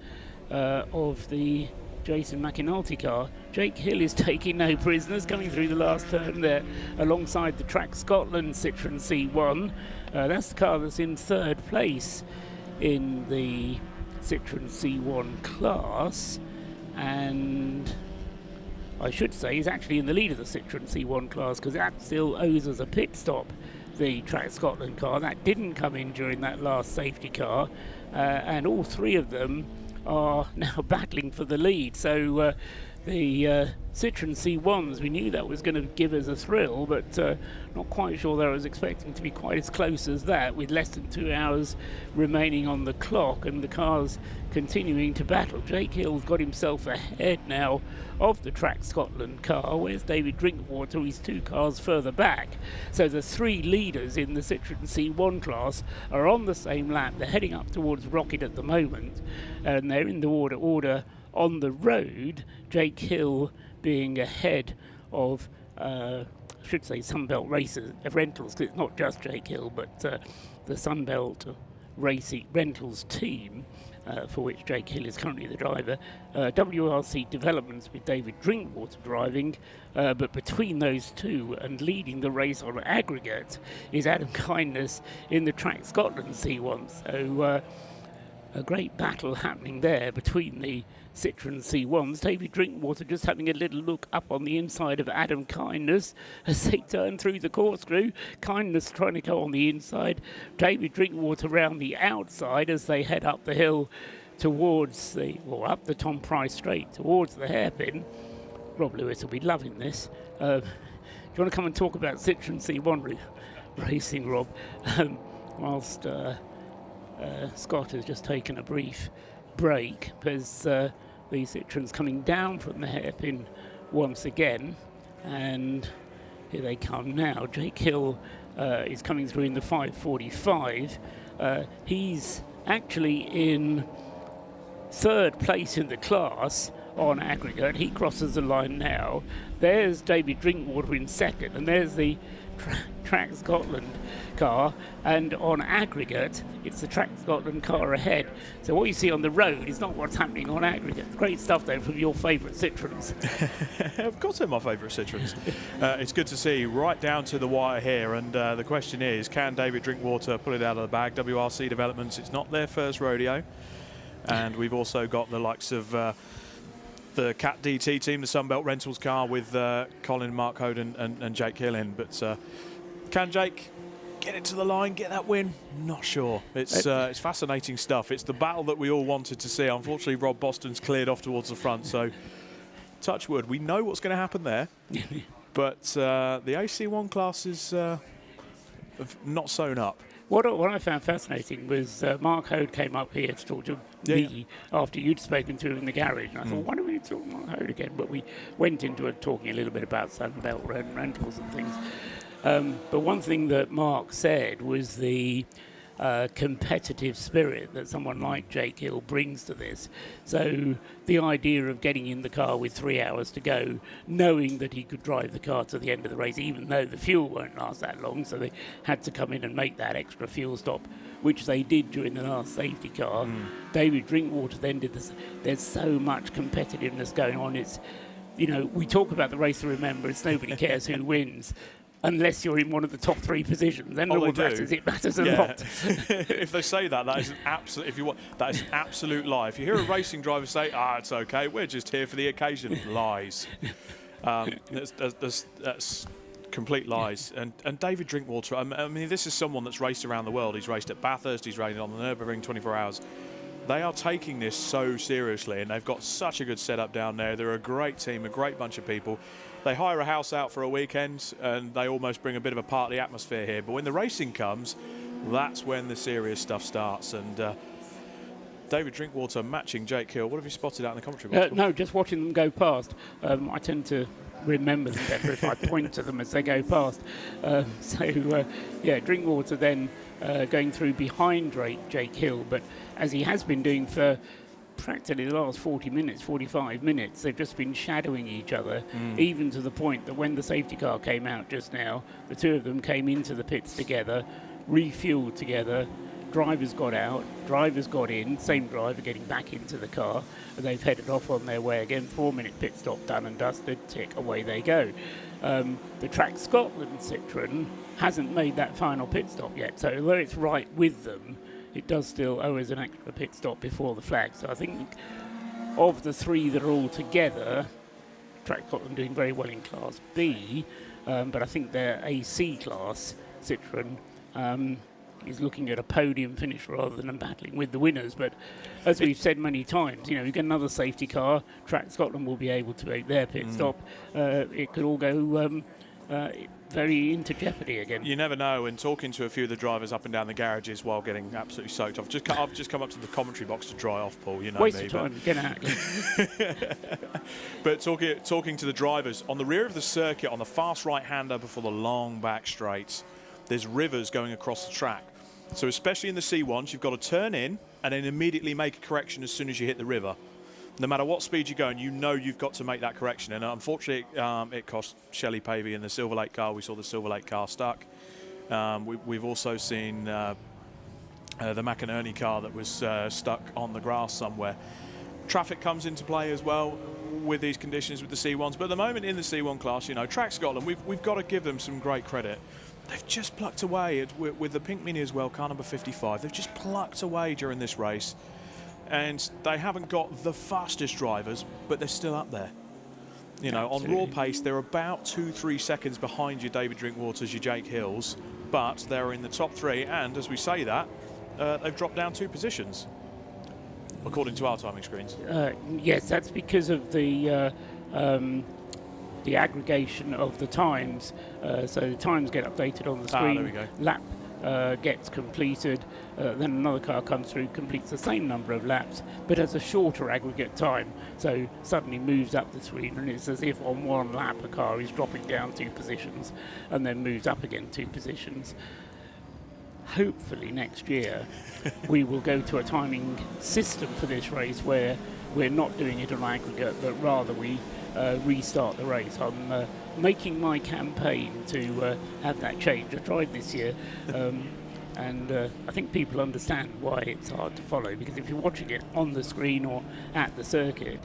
of the Jason McAnulty car. Jake Hill is taking no prisoners, coming through the last turn there alongside the Track Scotland Citroën C1. That's the car that's in 3rd place in the Citroën C1 class, and I should say he's actually in the lead of the Citroën C1 class, because that still owes us a pit stop, the Track Scotland car. That didn't come in during that last safety car, and all 3 of them are now battling for the lead. So the Citroen C1s. We knew that was going to give us a thrill, but not quite sure that I was expecting to be quite as close as that, with less than 2 hours remaining on the clock and the cars continuing to battle. Jake Hill's got himself ahead now of the Track Scotland car. Where's David Drinkwater? He's 2 cars further back. So the 3 leaders in the Citroen C1 class are on the same lap. They're heading up towards Rocket at the moment, and they're in the order on the road. Jake Hill being ahead of, I should say, Sunbelt Racers Rentals, because it's not just Jake Hill, but the Sunbelt Racing Rentals team, for which Jake Hill is currently the driver. WRC Developments with David Drinkwater driving, but between those two and leading the race on aggregate is Adam Kindness in the Track Scotland C1. So a great battle happening there between the Citroen C1s. David Drinkwater just having a little look up on the inside of Adam Kindness as they turn through the corkscrew. Kindness trying to go on the inside. David Drinkwater round the outside as they head up the hill towards up the Tom Price Straight towards the hairpin. Rob Lewis will be loving this. Do you want to come and talk about Citroen C1 racing, Rob? Whilst Scott has just taken a brief break, because the Citroen's coming down from the hairpin once again, and here they come now. Jake Hill is coming through in the 5:45. He's actually in 3rd place in the class on aggregate. He crosses the line now. There's David Drinkwater in 2nd, and there's the Track Scotland car, and on aggregate it's the Track Scotland car ahead. So what you see on the road is not what's happening on aggregate. Great stuff though from your favourite Citroens. Of course they're my favourite Citroens. It's good to see right down to the wire here, and the question is, can David Drinkwater pull it out of the bag? WRC Developments, it's not their first rodeo, and we've also got the likes of the Cat DT team, the Sunbelt Rentals car with Colin, Mark Hode and Jake Hill in. But can Jake get it to the line, get that win? Not sure. It's fascinating stuff. It's the battle that we all wanted to see. Unfortunately, Rob Boston's cleared off towards the front, so touch wood. We know what's going to happen there, but the AC1 class is not sewn up. What I found fascinating was Mark Hode came up here to talk to me after you'd spoken to him in the garage. And I thought, why don't we talk to Mark Hode again? But we went into it talking a little bit about Sunbelt Rentals and things. But one thing that Mark said was the competitive spirit that someone like Jake Hill brings to this. So the idea of getting in the car with 3 hours to go, knowing that he could drive the car to the end of the race, even though the fuel won't last that long, so they had to come in and make that extra fuel stop, which they did during the last safety car. David Drinkwater then did this. There's so much competitiveness going on. It's, we talk about the Race of Remembrance, nobody cares who wins, unless you're in one of the top 3 positions. Then all matters. It matters a lot. If they say that is an absolute. If you want, that is an absolute lie. If you hear a racing driver say, "It's okay, we're just here for the occasion," lies. That's complete lies. And David Drinkwater. I mean, this is someone that's raced around the world. He's raced at Bathurst. He's raced on the Nürburgring 24 hours. They are taking this so seriously, and they've got such a good setup down there. They're a great team, a great bunch of people. They hire a house out for a weekend, and they almost bring a bit of a party atmosphere here. But when the racing comes, that's when the serious stuff starts. And David Drinkwater matching Jake Hill. What have you spotted out in the commentary box? No, just watching them go past. I tend to remember them better if I point to them as they go past. Drinkwater then going through behind Jake Hill, but as he has been doing for practically the last 45 minutes, they've just been shadowing each other, even to the point that when the safety car came out just now, the two of them came into the pits together, refueled together, drivers got out, drivers got in, same driver getting back into the car, and they've headed off on their way again. 4-minute pit stop done and dusted, tick, away they go. The Track Scotland Citroen hasn't made that final pit stop yet, so although it's right with them, it does still owe us an extra pit stop before the flag. So I think of the 3 that are all together, Track Scotland doing very well in Class B, but I think their AC class Citroen is looking at a podium finish rather than battling with the winners. But as we've said many times, you get another safety car. Track Scotland will be able to make their pit stop. It could all go very into jeopardy again. You never know. And talking to a few of the drivers up and down the garages while getting absolutely soaked, I've just come up to the commentary box to dry off, Paul. You know Waste me. of time. Get out. But talking to the drivers on the rear of the circuit, on the fast right-hander before the long back straights, there's rivers going across the track. So especially in the C1s, you've got to turn in and then immediately make a correction as soon as you hit the river. No matter what speed you're going, you've got to make that correction. And unfortunately, it cost Shelley Pavey in the Silver Lake car. We saw the Silver Lake car stuck. We've also seen the McInerney car that was stuck on the grass somewhere. Traffic comes into play as well with these conditions with the C1s. But at the moment in the C1 class, Track Scotland, we've got to give them some great credit. They've just plucked away with the Pink Mini as well, car number 55. They've just plucked away during this race. And they haven't got the fastest drivers, but they're still up there. On raw pace, they're about 2-3 seconds behind your David Drinkwaters, your Jake Hills, but they're in the top 3. And as we say that, they've dropped down 2 positions, according to our timing screens. Yes, that's because of the aggregation of the times. So the times get updated on the screen. There we go. Lap gets completed, then another car comes through, completes the same number of laps, but has a shorter aggregate time, so suddenly moves up the screen, and it's as if on one lap a car is dropping down 2 positions and then moves up again 2 positions. Hopefully next year we will go to a timing system for this race where we're not doing it on aggregate, but rather we restart the race. I'm making my campaign to have that change. I tried this year, and I think people understand why it's hard to follow, because if you're watching it on the screen or at the circuit,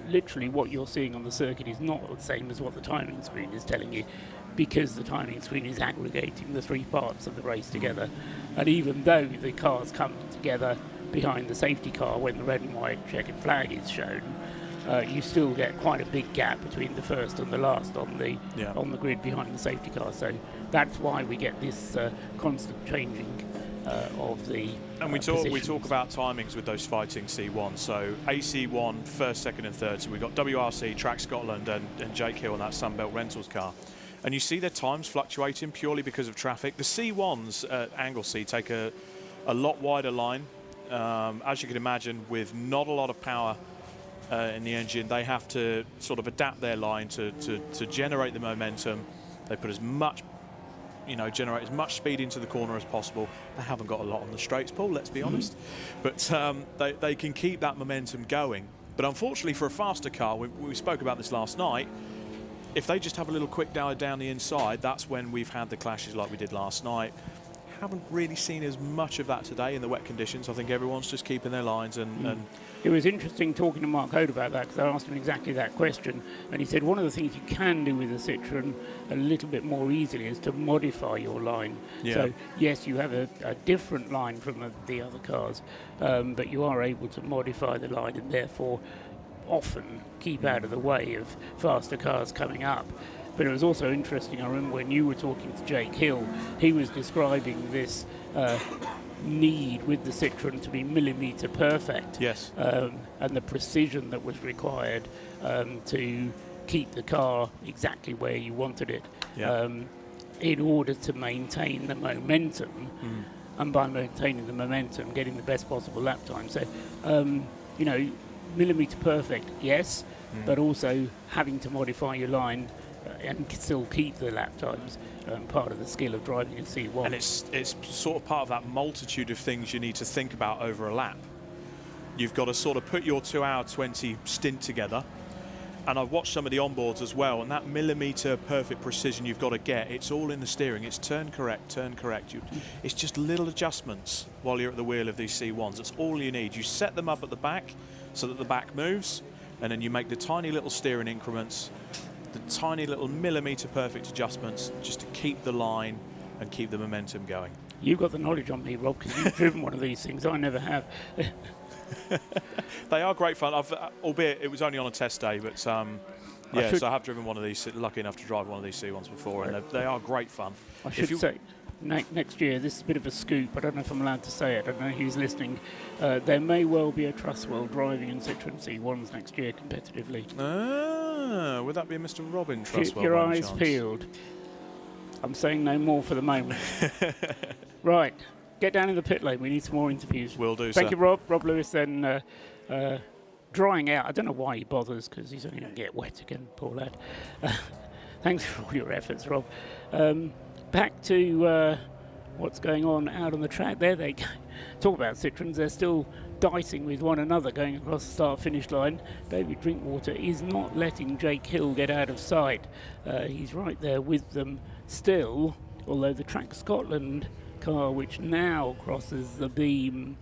literally what you're seeing on the circuit is not the same as what the timing screen is telling you, because the timing screen is aggregating the 3 parts of the race together. And even though the cars come together behind the safety car when the red and white checkered flag is shown, you still get quite a big gap between the first and the last on the grid behind the safety car. So that's why we get this constant changing of the And we talk about timings with those fighting C1s. So AC1, first, second and third. So we've got WRC, Track Scotland and Jake Hill and that Sunbelt Rentals car. And you see their times fluctuating purely because of traffic. The C1s at Anglesey take a lot wider line. As you can imagine, with not a lot of power in the engine, they have to sort of adapt their line to generate the momentum. They put as much, generate as much speed into the corner as possible. They haven't got a lot on the straights, Paul, let's be honest. But they can keep that momentum going. But unfortunately for a faster car, we spoke about this last night, if they just have a little quick down the inside, that's when we've had the clashes like we did last night. Haven't really seen as much of that today in the wet conditions. I think everyone's just keeping their lines and It was interesting talking to Mark Hoad about that, because I asked him exactly that question, and he said one of the things you can do with a Citroen a little bit more easily is to modify your line. Yeah. So yes, you have a different line from the other cars, but you are able to modify the line and therefore often keep out of the way of faster cars coming up. But it was also interesting, I remember when you were talking to Jake Hill, he was describing this need with the Citroen to be millimetre perfect. Yes. And the precision that was required to keep the car exactly where you wanted it in order to maintain the momentum. And by maintaining the momentum, getting the best possible lap time. So, millimetre perfect, yes, but also having to modify your line and still keep the lap times, part of the skill of driving a C1. And it's sort of part of that multitude of things you need to think about over a lap. You've got to sort of put your 2-hour 20 stint together. And I've watched some of the onboards as well, and that millimetre perfect precision you've got to get, it's all in the steering. It's turn correct. It's just little adjustments while you're at the wheel of these C1s. That's all you need. You set them up at the back so that the back moves, and then you make the tiny little steering increments, the tiny little millimetre perfect adjustments just to keep the line and keep the momentum going. You've got the knowledge on me, Rob, because you've driven one of these things. I never have. They are great fun, albeit it was only on a test day, but so I have driven one of these, lucky enough to drive one of these C1s before, and they are great fun. I should say, next year, this is a bit of a scoop. I don't know if I'm allowed to say it. I don't know who's listening. There may well be a Trust World driving in Citroen C1s next year competitively. Would that be a Mr. Robin Trustwell? Keep your eyes peeled. I'm saying no more for the moment. Right, get down in the pit lane. We need some more interviews. Will do, Thank sir. you, Rob. Rob Lewis then drying out. I don't know why he bothers, because he's only going to get wet again, poor lad. Thanks for all your efforts, Rob. Back to what's going on out on the track. There they go. Talk about Citroens. They're still dicing with one another going across the start-finish line. David Drinkwater is not letting Jake Hill get out of sight. He's right there with them still, although the Track Scotland car, which now crosses the beam,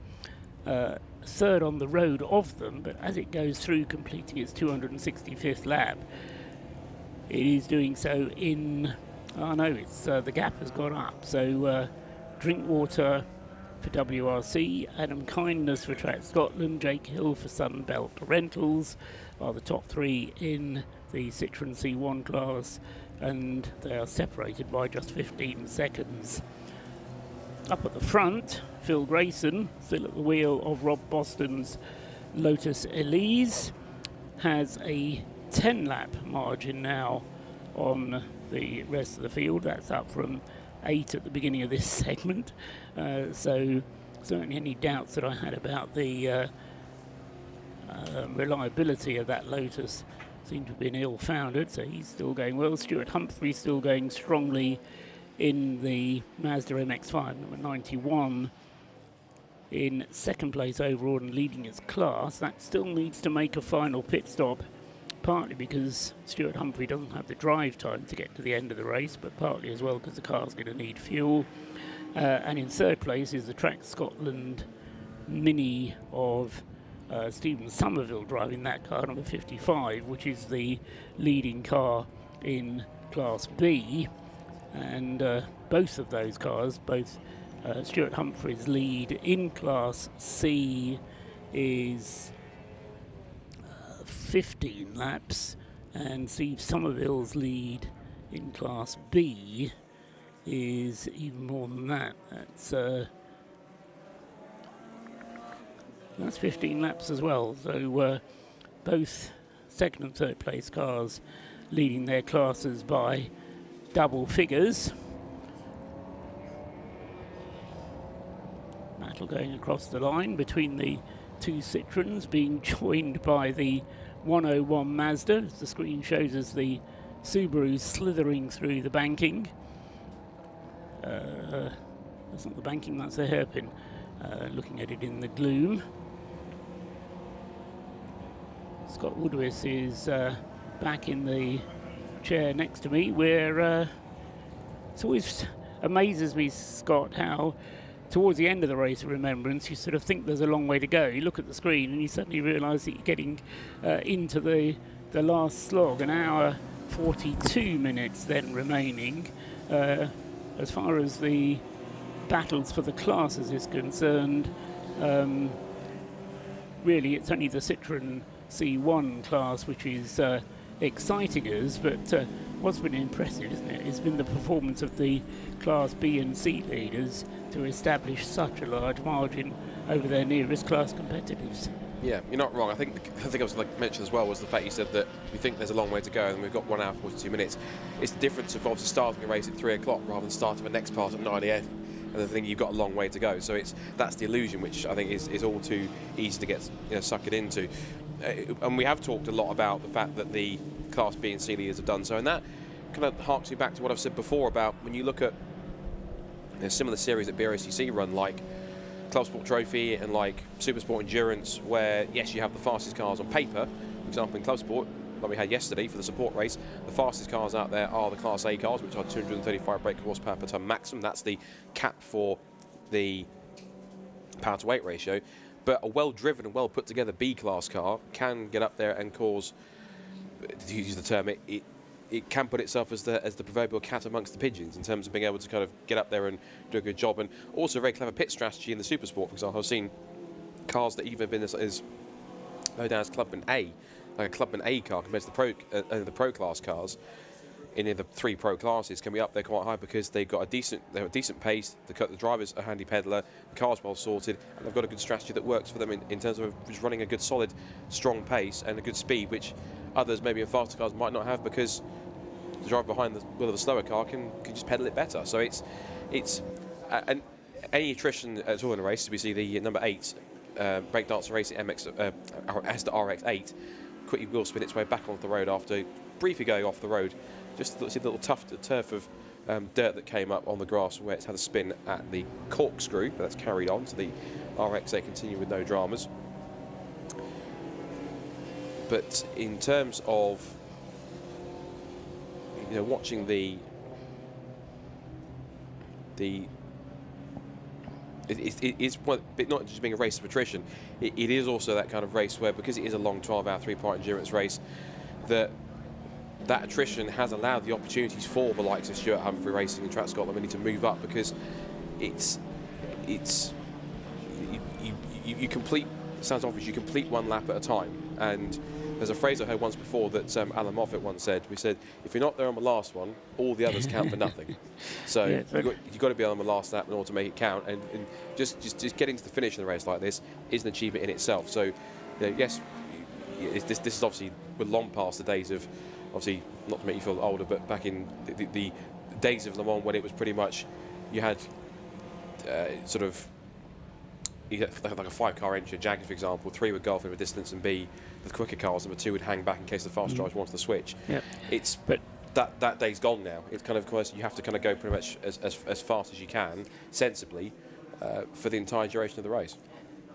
third on the road of them, but as it goes through completing its 265th lap, it is doing so in... Oh no, it's the gap has gone up. So Drinkwater for WRC, Adam Kindness for Track Scotland, Jake Hill for Sunbelt Rentals are the top three in the Citroen C1 class, and they are separated by just 15 seconds. Up at the front, Phil Grayson, still at the wheel of Rob Boston's Lotus Elise, has a 10-lap margin now on the rest of the field. That's up from 8 at the beginning of this segment. So certainly any doubts that I had about the reliability of that Lotus seem to have been ill-founded. So he's still going well. Stuart Humphrey still going strongly in the Mazda MX-5, number 91, in second place overall and leading its class. That still needs to make a final pit stop, partly because Stuart Humphrey doesn't have the drive time to get to the end of the race, but partly as well because the car's going to need fuel. And in third place is the Track Scotland Mini of Stephen Somerville driving that car, number 55, which is the leading car in Class B. And both of those cars, both Stuart Humphrey's lead in Class C is 15 laps, and Steve Somerville's lead in Class B is even more than that. That's 15 laps as well. So both second and third place cars leading their classes by double figures. Battle going across the line between the two Citroens, being joined by the 101 Mazda. As the screen shows us the Subaru slithering through the banking. That's not the banking, that's a hairpin. Looking at it in the gloom. Scott Woodwis is back in the chair next to me, where it always amazes me, Scott, how towards the end of the Race of Remembrance you sort of think there's a long way to go. You look at the screen and you suddenly realise that you're getting into the last slog. An hour 42 minutes then remaining. As far as the battles for the classes is concerned, really it's only the Citroen C1 class which is exciting us, but what's been impressive, isn't it, has been the performance of the Class B and C leaders to establish such a large margin over their nearest class competitors. Yeah, you're not wrong. I think I was like mentioned as well was the fact you said that we think there's a long way to go and we've got 1 hour 42 minutes. It's the difference of obviously starting a race at 3 o'clock rather than starting the next part at 9 a.m. and the thing you've got a long way to go. So that's the illusion, which I think is all too easy to get sucked into. And we have talked a lot about the fact that the Class B and C leaders have done so, and that kind of harks me back to what I've said before about when you look at some of the series that BRSCC run, like Club Sport Trophy and like Super Sport Endurance, where yes, you have the fastest cars on paper. For example, in Club Sport, like we had yesterday for the support race, the fastest cars out there are the Class A cars, which are 235 brake horsepower per tonne maximum. That's the cap for the power to weight ratio. But a well-driven and well-put-together B-class car can get up there and cause, to use the term, it can put itself as the proverbial cat amongst the pigeons in terms of being able to kind of get up there and do a good job. And also a very clever pit strategy in the Super Sport, for example. I've seen cars that even have been as low down as Clubman A, like a Clubman A car compared to the Pro class cars, in the 3 pro classes can be up there quite high because they have a decent pace. The driver's a handy peddler, the car's well sorted, and they've got a good strategy that works for them in terms of just running a good, solid, strong pace and a good speed, which others maybe in faster cars might not have because the driver behind the wheel of a slower car can just pedal it better. So it's and any attrition at all in a race, we see the number 8 breakdancer racing Asda RX-8 quickly will spin its way back onto the road after briefly going off the road. Just see the little turf of dirt that came up on the grass where it's had a spin at the corkscrew, but that's carried on, so the RX-8 continue with no dramas. But in terms of watching it is not just being a race of attrition, it is also that kind of race where, because it is a long 12-hour 3-part endurance race, that attrition has allowed the opportunities for the likes of Stuart Humphrey Racing and Track Scotland to move up, because you complete, sounds obvious, you complete one lap at a time. And there's a phrase I heard once before that Alan Moffat once said. We said, if you're not there on the last one, all the others count for nothing. So yeah, you've got to be on the last lap in order to make it count. And just getting to the finish in a race like this is an achievement in itself. So yes, this is obviously, we're long past the days of, obviously not to make you feel older, but back in the days of Le Mans when it was pretty much, you had you had like a 5-car entry, Jaguar for example, 3 would go off in a distance and be the quicker cars, and the 2 would hang back in case the fast drivers wanted to switch. Yep. But that day's gone now. It's kind of, you have to kind of go pretty much as fast as you can, sensibly, for the entire duration of the race.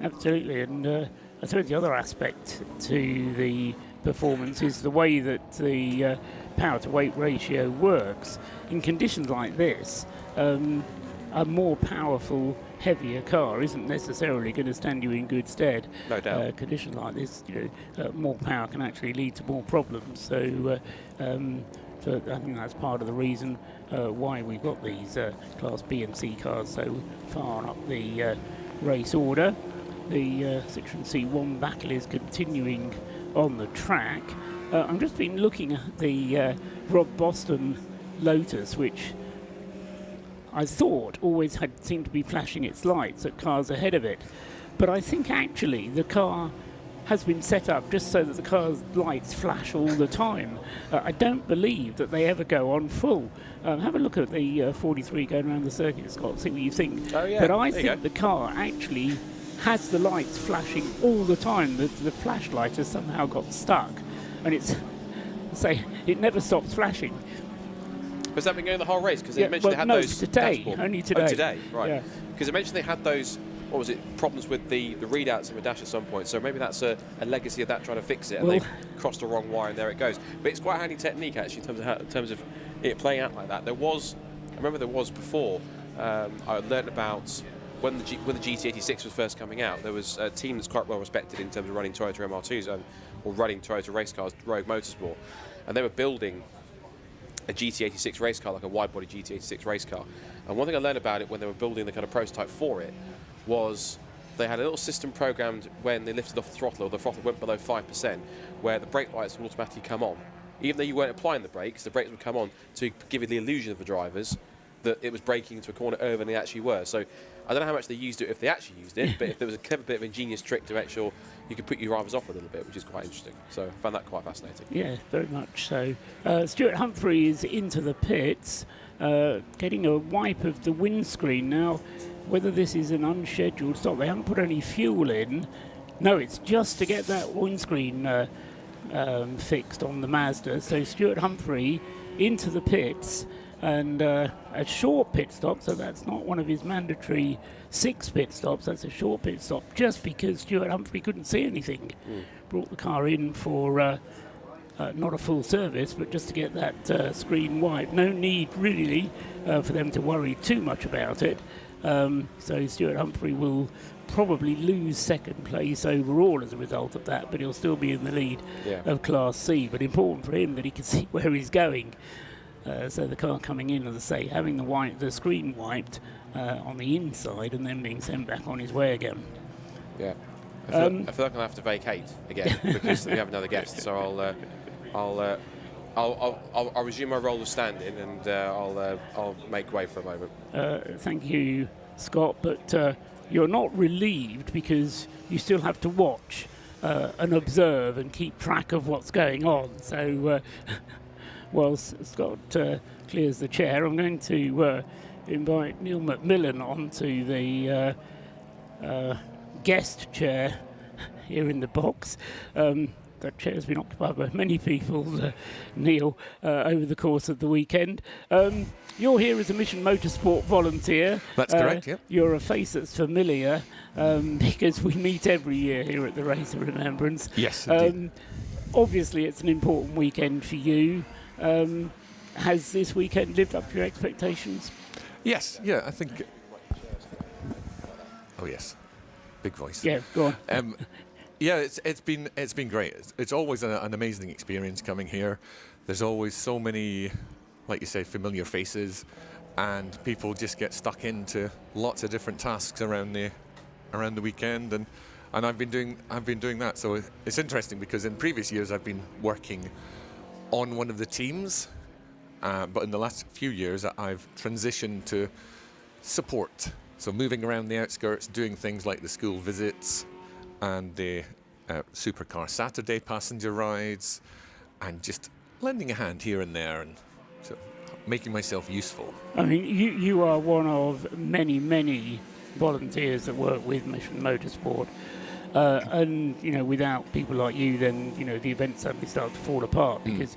Absolutely, and I suppose the other aspect to the performance is the way that the power to weight ratio works. In conditions like this, a more powerful, heavier car isn't necessarily going to stand you in good stead. No doubt. Conditions like this, more power can actually lead to more problems. So I think that's part of the reason why we've got these Class B and C cars so far up the race order. The Citroen C1 battle is continuing on the track. I've just been looking at the Rob Boston Lotus, which I thought always seemed to be flashing its lights at cars ahead of it. But I think actually the car has been set up just so that the car's lights flash all the time. I don't believe that they ever go on full. Have a look at the 43 going around the circuit, Scott, see what you think. Oh, yeah. But I think the car actually has the lights flashing all the time. The flashlight has somehow got stuck, and it never stops flashing. Has that been going the whole race? Because they mentioned they had those today, only today. Oh, today, right? Because Yeah. they mentioned they had those. What was it? Problems with the readouts in the dash at some point. So maybe that's a legacy of that, trying to fix it, and they've crossed the wrong wire, and there it goes. But it's quite a handy technique actually in terms of it playing out like that. I remember there was before. I learned about when the GT86 was first coming out. There was a team that's quite well respected in terms of running Toyota MR2s or running Toyota race cars, Rogue Motorsport, and they were building a GT86 race car, like a wide-body GT86 race car. And one thing I learned about it when they were building the kind of prototype for it was they had a little system programmed when they lifted off the throttle, or the throttle went below 5%, where the brake lights would automatically come on. Even though you weren't applying the brakes would come on to give you the illusion of the drivers that it was braking into a corner earlier than they actually were. So I don't know how much they used it, if they actually used it, but if there was a clever bit of ingenious trick to make sure you could put your drivers off a little bit, which is quite interesting. So I found that quite fascinating. Yeah, very much so. Stuart Humphrey is into the pits, getting a wipe of the windscreen. Now, whether this is an unscheduled stop, they haven't put any fuel in. No, it's just to get that windscreen fixed on the Mazda. So Stuart Humphrey into the pits, and a short pit stop, so that's not one of his mandatory 6 pit stops, that's a short pit stop, just because Stuart Humphrey couldn't see anything. Brought the car in for not a full service, but just to get that screen wiped. No need really for them to worry too much about it. So Stuart Humphrey will probably lose second place overall as a result of that, but he'll still be in the lead of Class C. But important for him that he can see where he's going. So the car coming in, as I say, having the screen wiped on the inside and then being sent back on his way again. Yeah, I feel like I'll have to vacate again because we have another guest. So I'll I'll resume my role of standing, and I'll make way for a moment. Thank you, Scott, but you're not relieved because you still have to watch and observe and keep track of what's going on. So whilst Scott clears the chair, I'm going to invite Neil McMillan onto the guest chair here in the box. That chair's been occupied by many people, Neil, over the course of the weekend. You're here as a Mission Motorsport volunteer. That's correct, yep. You're a face that's familiar because we meet every year here at the Race of Remembrance. Yes, indeed. Obviously, it's an important weekend for you. Has this weekend lived up to your expectations? Yes, yeah, I think... Oh, yes. Big voice. Yeah, go on. Yeah, it's been great. It's always an amazing experience coming here. There's always so many, like you say, familiar faces, and people just get stuck into lots of different tasks around the weekend, and I've been doing that. So it's interesting because in previous years I've been working on one of the teams, but in the last few years I've transitioned to support. So moving around the outskirts, doing things like the school visits and the Supercar Saturday passenger rides, and just lending a hand here and there, and sort of making myself useful. I mean, you are one of many volunteers that work with Mission Motorsport, and you know, without people like you, then you know the events suddenly start to fall apart because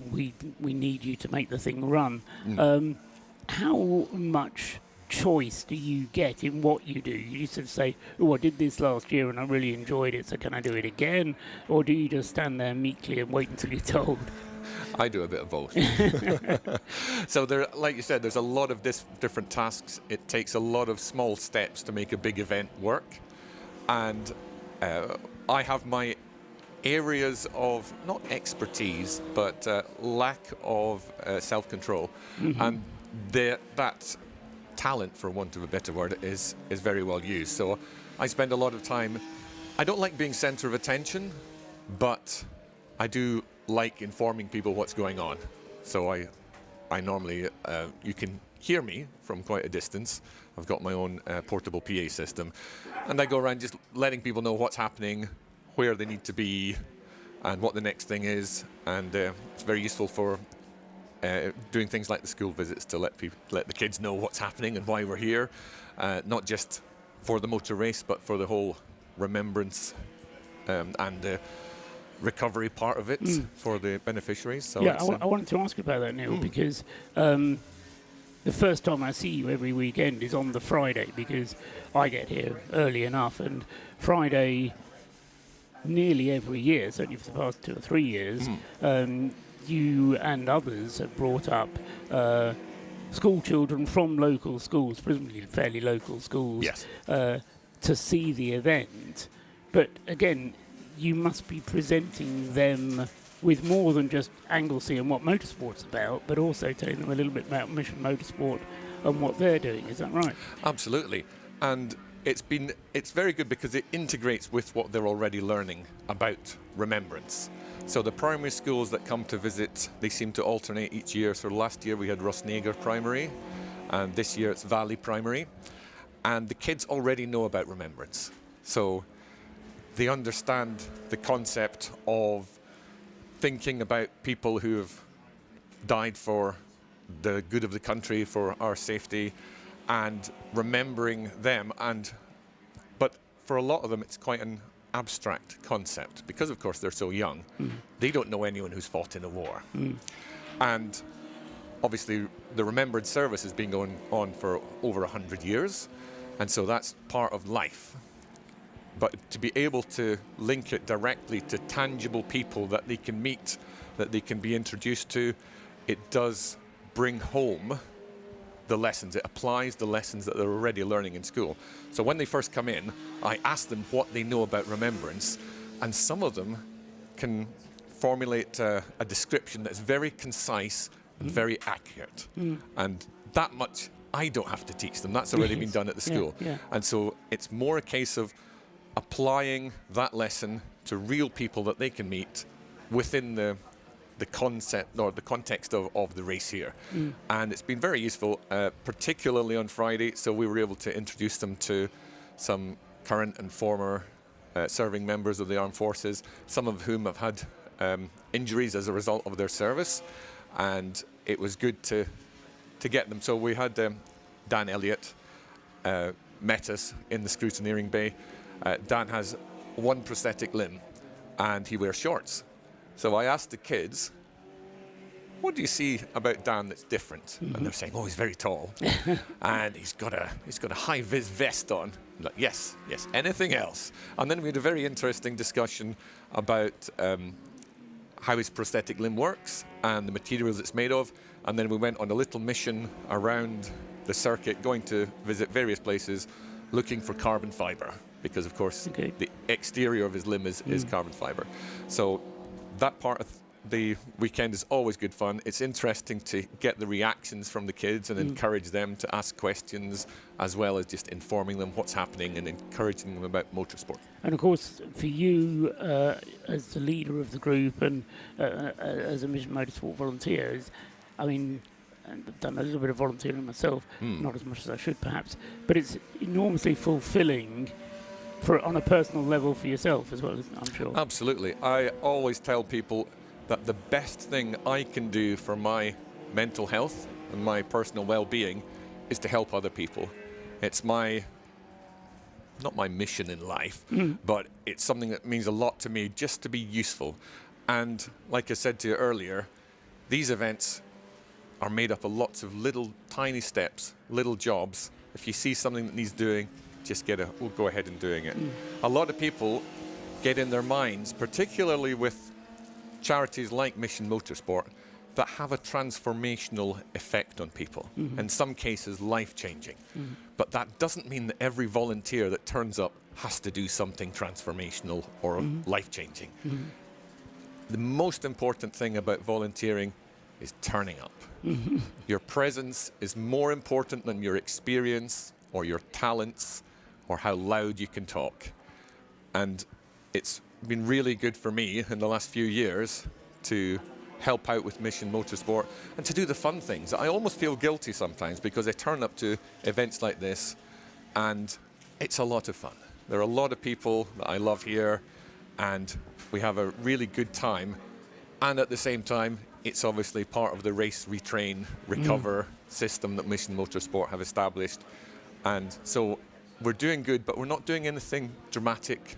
we need you to make the thing run. How much choice do you get in what you do? You sort of say, oh, I did this last year and I really enjoyed it, so can I do it again? Or do you just stand there meekly and wait until you're told? I do a bit of both. So there, like you said, there's a lot of different tasks. It takes a lot of small steps to make a big event work. And I have my areas of, not expertise, but lack of self-control. And that talent, for want of a better word, is very well used. So I spend a lot of time, I don't like being center of attention, but I do like informing people what's going on. So I normally, you can hear me from quite a distance. I've got my own portable PA system, and I go around just letting people know what's happening, where they need to be, and what the next thing is. And it's very useful for doing things like the school visits to let the kids know what's happening and why we're here, not just for the motor race, but for the whole remembrance and the recovery part of it for the beneficiaries. So yeah, I wanted to ask you about that, Neil, because the first time I see you every weekend is on the Friday, because I get here early enough, and Friday nearly every year, certainly for the past 2 or 3 years, you and others have brought up school children from local schools, presumably fairly local schools, to see the event. But again, you must be presenting them with more than just Anglesey and what motorsport's about, but also telling them a little bit about Mission Motorsport and what they're doing. Is that right? Absolutely. And it's very good because it integrates with what they're already learning about remembrance. So the primary schools that come to visit, they seem to alternate each year. So last year we had Rosnager Primary, and this year it's Valley Primary. And the kids already know about remembrance. So they understand the concept of thinking about people who have died for the good of the country, for our safety, and remembering them. But for a lot of them, it's quite an abstract concept because, of course, they're so young. They don't know anyone who's fought in a war. And obviously, the Remembrance Service has been going on for over 100 years, and so that's part of life. But to be able to link it directly to tangible people that they can meet, that they can be introduced to, it does bring home the lessons. It applies the lessons that they're already learning in school. So when they first come in, I ask them what they know about remembrance, and some of them can formulate a description that's very concise and very accurate. And that much I don't have to teach them. That's already been done at the school. And so it's more a case of applying that lesson to real people that they can meet within the the concept or the context of the race here. And it's been very useful, particularly on Friday, so we were able to introduce them to some current and former serving members of the armed forces, some of whom have had injuries as a result of their service, and it was good to get them. So we had Dan Elliott met us in the scrutineering bay. Dan has one prosthetic limb and he wears shorts. So I asked the kids, what do you see about Dan that's different? And they're saying, oh, he's very tall and he's got a high-vis vest on. I'm like, yes, anything else? And then we had a very interesting discussion about how his prosthetic limb works and the materials it's made of. And then we went on a little mission around the circuit, going to visit various places, looking for carbon fiber, because of course the exterior of his limb is carbon fiber. So that part of the weekend is always good fun. It's interesting to get the reactions from the kids and encourage them to ask questions, as well as just informing them what's happening and encouraging them about motorsport. And of course, for you as the leader of the group and as a Mission Motorsport volunteer, I mean, I've done a little bit of volunteering myself, not as much as I should perhaps, but it's enormously fulfilling on a personal level for yourself as well, isn't it, I'm sure? Absolutely. I always tell people that the best thing I can do for my mental health and my personal well-being is to help other people. It's not my mission in life, but it's something that means a lot to me, just to be useful. And like I said to you earlier, these events are made up of lots of little tiny steps, little jobs. If you see something that needs doing, just we'll go ahead and doing it. A lot of people get in their minds, particularly with charities like Mission Motorsport, that have a transformational effect on people, in some cases life-changing. But that doesn't mean that every volunteer that turns up has to do something transformational or life-changing. The most important thing about volunteering is turning up. Your presence is more important than your experience or your talents or how loud you can talk. And it's been really good for me in the last few years to help out with Mission Motorsport and to do the fun things. I almost feel guilty sometimes because I turn up to events like this and it's a lot of fun. There are a lot of people that I love here and we have a really good time. And at the same time, it's obviously part of the race, retrain, recover system that Mission Motorsport have established. And so we're doing good, but we're not doing anything dramatic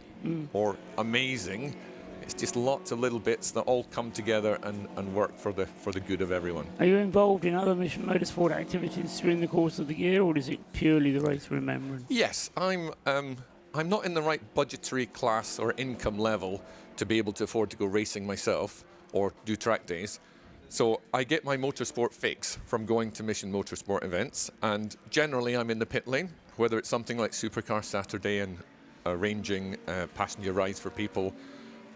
or amazing. It's just lots of little bits that all come together and work for the good of everyone. Are you involved in other Mission Motorsport activities during the course of the year, or is it purely the Race of Remembrance? Yes, I'm not in the right budgetary class or income level to be able to afford to go racing myself or do track days. So I get my motorsport fix from going to Mission Motorsport events, and generally I'm in the pit lane, whether it's something like Supercar Saturday and arranging passenger rides for people,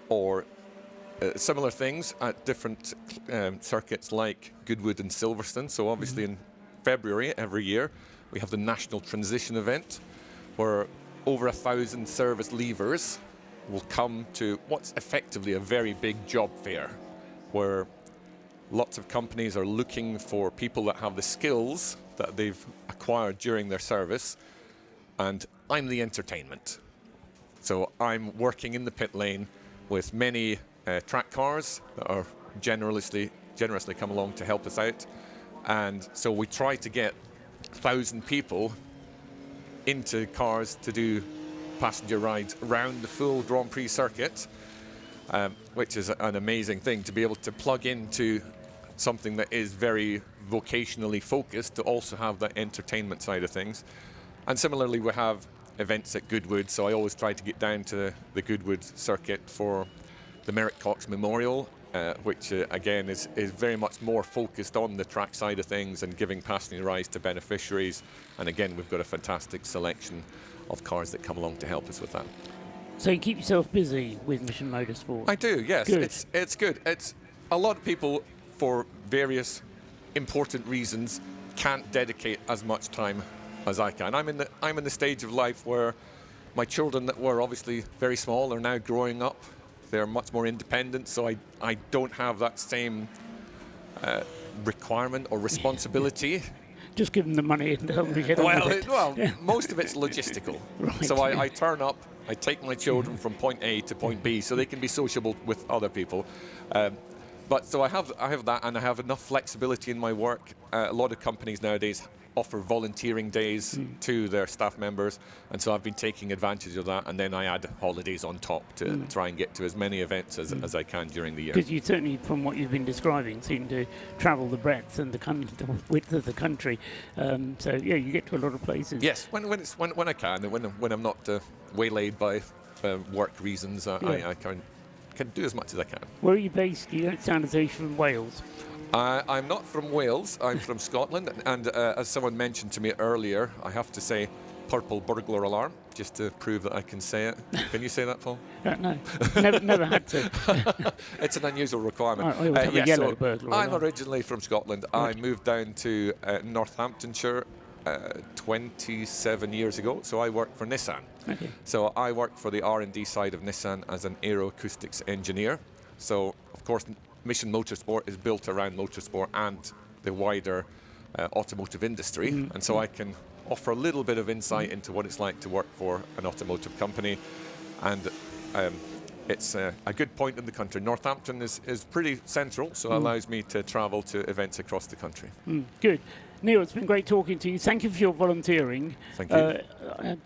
or similar things at different circuits like Goodwood and Silverstone. So obviously in February every year we have the National Transition event, where over 1,000 service leavers will come to what's effectively a very big job fair, where lots of companies are looking for people that have the skills that they've acquired during their service, and I'm the entertainment. So I'm working in the pit lane with many track cars that are generously come along to help us out, and so we try to get 1,000 people into cars to do passenger rides around the full Grand Prix circuit, which is an amazing thing to be able to plug into something that is very vocationally focused, to also have that entertainment side of things. And similarly, we have events at Goodwood, so I always try to get down to the Goodwood circuit for the Merritt Cox Memorial, which again is very much more focused on the track side of things and giving passenger rides to beneficiaries. And again, we've got a fantastic selection of cars that come along to help us with that. So you keep yourself busy with Mission Motorsport? I do, yes. Good. It's good. It's a lot of people, for various important reasons, can't dedicate as much time as I can. I'm in the stage of life where my children that were obviously very small are now growing up, They're much more independent, so I don't have that same requirement or responsibility. Just give them the money and tell them to get on with it. Most of it's logistical. Right. So I turn up, I take my children from point A to point B so they can be sociable with other people. But so I have that, and I have enough flexibility in my work. A lot of companies nowadays offer volunteering days to their staff members, and so I've been taking advantage of that, and then I add holidays on top to try and get to as many events as I can during the year. Because you certainly, from what you've been describing, seem to travel the breadth and the width of the country. So yeah, you get to a lot of places. Yes, when I can, and when I'm not waylaid by work reasons, I can do as much as I can. Where are you based? You don't sound as though you're from Wales. I'm not from Wales, I'm from Scotland, and as someone mentioned to me earlier, I have to say purple burglar alarm, just to prove that I can say it. Can you say that, Paul? No, never had to. It's an unusual requirement. I always have a yellow burglar I'm alarm. originally from Scotland. Right. I moved down to Northamptonshire 27 years ago, so I work for Nissan. Okay. So I work for the R&D side of Nissan as an aeroacoustics engineer. So, of course, Mission Motorsport is built around motorsport and the wider automotive industry, and so I can offer a little bit of insight into what it's like to work for an automotive company, and it's a good point in the country. Northampton is pretty central, so it allows me to travel to events across the country. Good. Neil, it's been great talking to you. Thank you for your volunteering. Thank you. I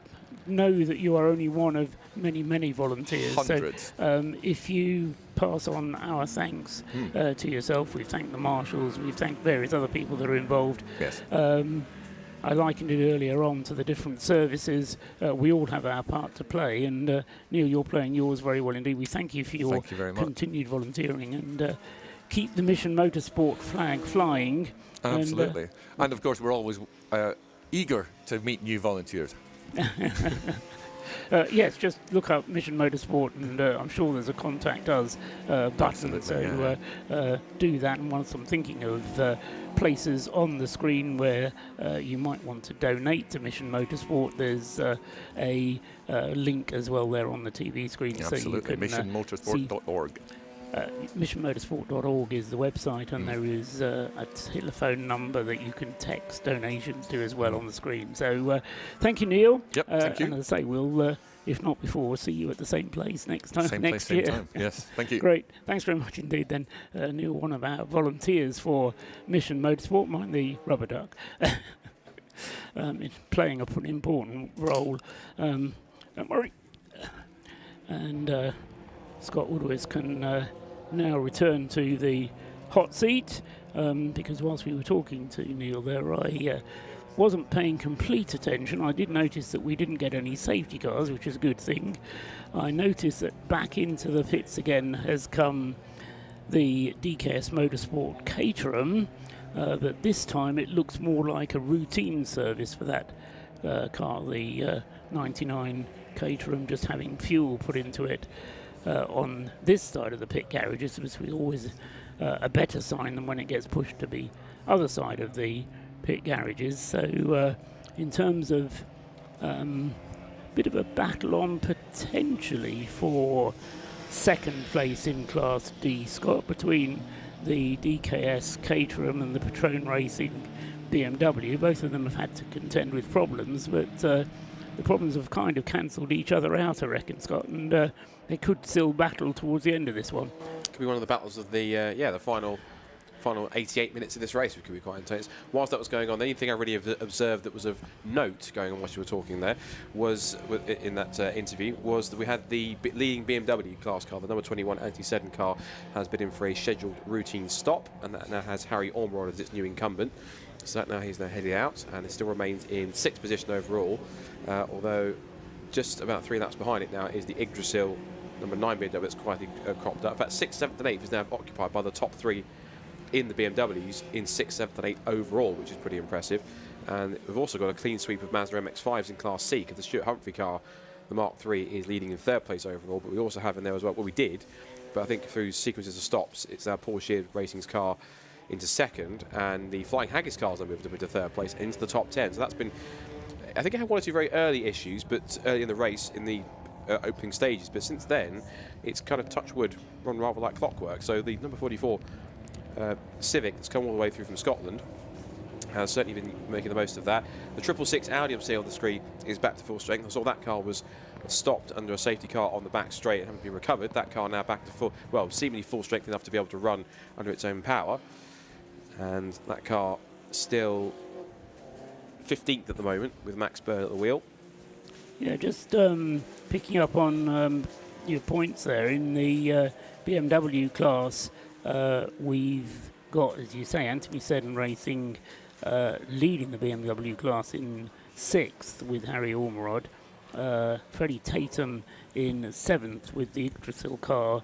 know that you are only one of many, many volunteers. Hundreds. So if you pass on our thanks to yourself, we've thanked the marshals, we've thanked various other people that are involved. Yes. I likened it earlier on to the different services. We all have our part to play, and Neil, you're playing yours very well indeed. We thank you for your continued volunteering, and keep the Mission Motorsport flag flying. Absolutely. And of course, we're always eager to meet new volunteers. Yes, just look up Mission Motorsport, and I'm sure there's a contact us button. So do that. And once I'm thinking of places on the screen where you might want to donate to Mission Motorsport, there's a link as well there on the TV screen. Absolutely. So you can missionmotorsport.org. missionmotorsport.org is the website, and there is a telephone number that you can text donations to as well on the screen. So thank you, Neil. Yep, thank you. And as I say, we'll, if not before, we'll see you at the same place next time. Next year. Same time. Yes, thank you. Great. Thanks very much indeed then. Neil, one of our volunteers for Mission Motorsport, mind the rubber duck, playing an important role. Don't worry. And Scott Woodward can now return to the hot seat, because whilst we were talking to Neil there, I wasn't paying complete attention. I did notice that we didn't get any safety cars, which is a good thing. I noticed that back into the pits again has come the DKS Motorsport Caterham, but this time it looks more like a routine service for that car, the 99 Caterham, just having fuel put into it. On this side of the pit garages, which is always a better sign than when it gets pushed to the other side of the pit garages. So in terms of bit of a battle on potentially for second place in Class D, Scott, between the DKS Caterham and the Retrain Racing BMW. Both of them have had to contend with problems, but the problems have kind of cancelled each other out, I reckon, Scott, and they could still battle towards the end of this one. Could be one of the battles of the the final 88 minutes of this race, which could be quite intense. Whilst that was going on, the only thing I really observed that was of note going on whilst you were talking there was, in that interview, was that we had the leading BMW class car, the number 21 anti-Seddon car, has been in for a scheduled routine stop, and that now has Harry Ormer as its new incumbent. So that now he's headed out, and it still remains in 6th position overall, although just about 3 laps behind it now is the Yggdrasil number 9 BMW that's quietly cropped up. In fact, 6th, 7th and 8th is now occupied by the top 3 in the BMWs in 6th, 7th and 8th overall, which is pretty impressive. And we've also got a clean sweep of Mazda MX-5s in Class C, because the Stuart Humphrey car, the Mark III, is leading in 3rd place overall, but we also have in there as well, well we did, but I think through sequences of stops, it's our Paul Sheard Racing's car into 2nd, and the Flying Haggis cars are moved up into 3rd place, into the top 10. So that's been, I think it had one or two very early issues, but early in the race, in the opening stages, but since then it's kind of touch wood, run rather like clockwork. So the number 44 Civic that's come all the way through from Scotland has certainly been making the most of that. The 666 Audi I'm seeing on the screen is back to full strength. I saw that car was stopped under a safety car on the back straight and having to be recovered. That car now back to full, well, seemingly full strength enough to be able to run under its own power. And that car still 15th at the moment with Max Byrne at the wheel. Yeah, just picking up on your points there. In the BMW class, we've got, as you say, Anthony Seddon Racing leading the BMW class in 6th with Harry Ormerod. Freddie Tatum in 7th with the Yggdrasil car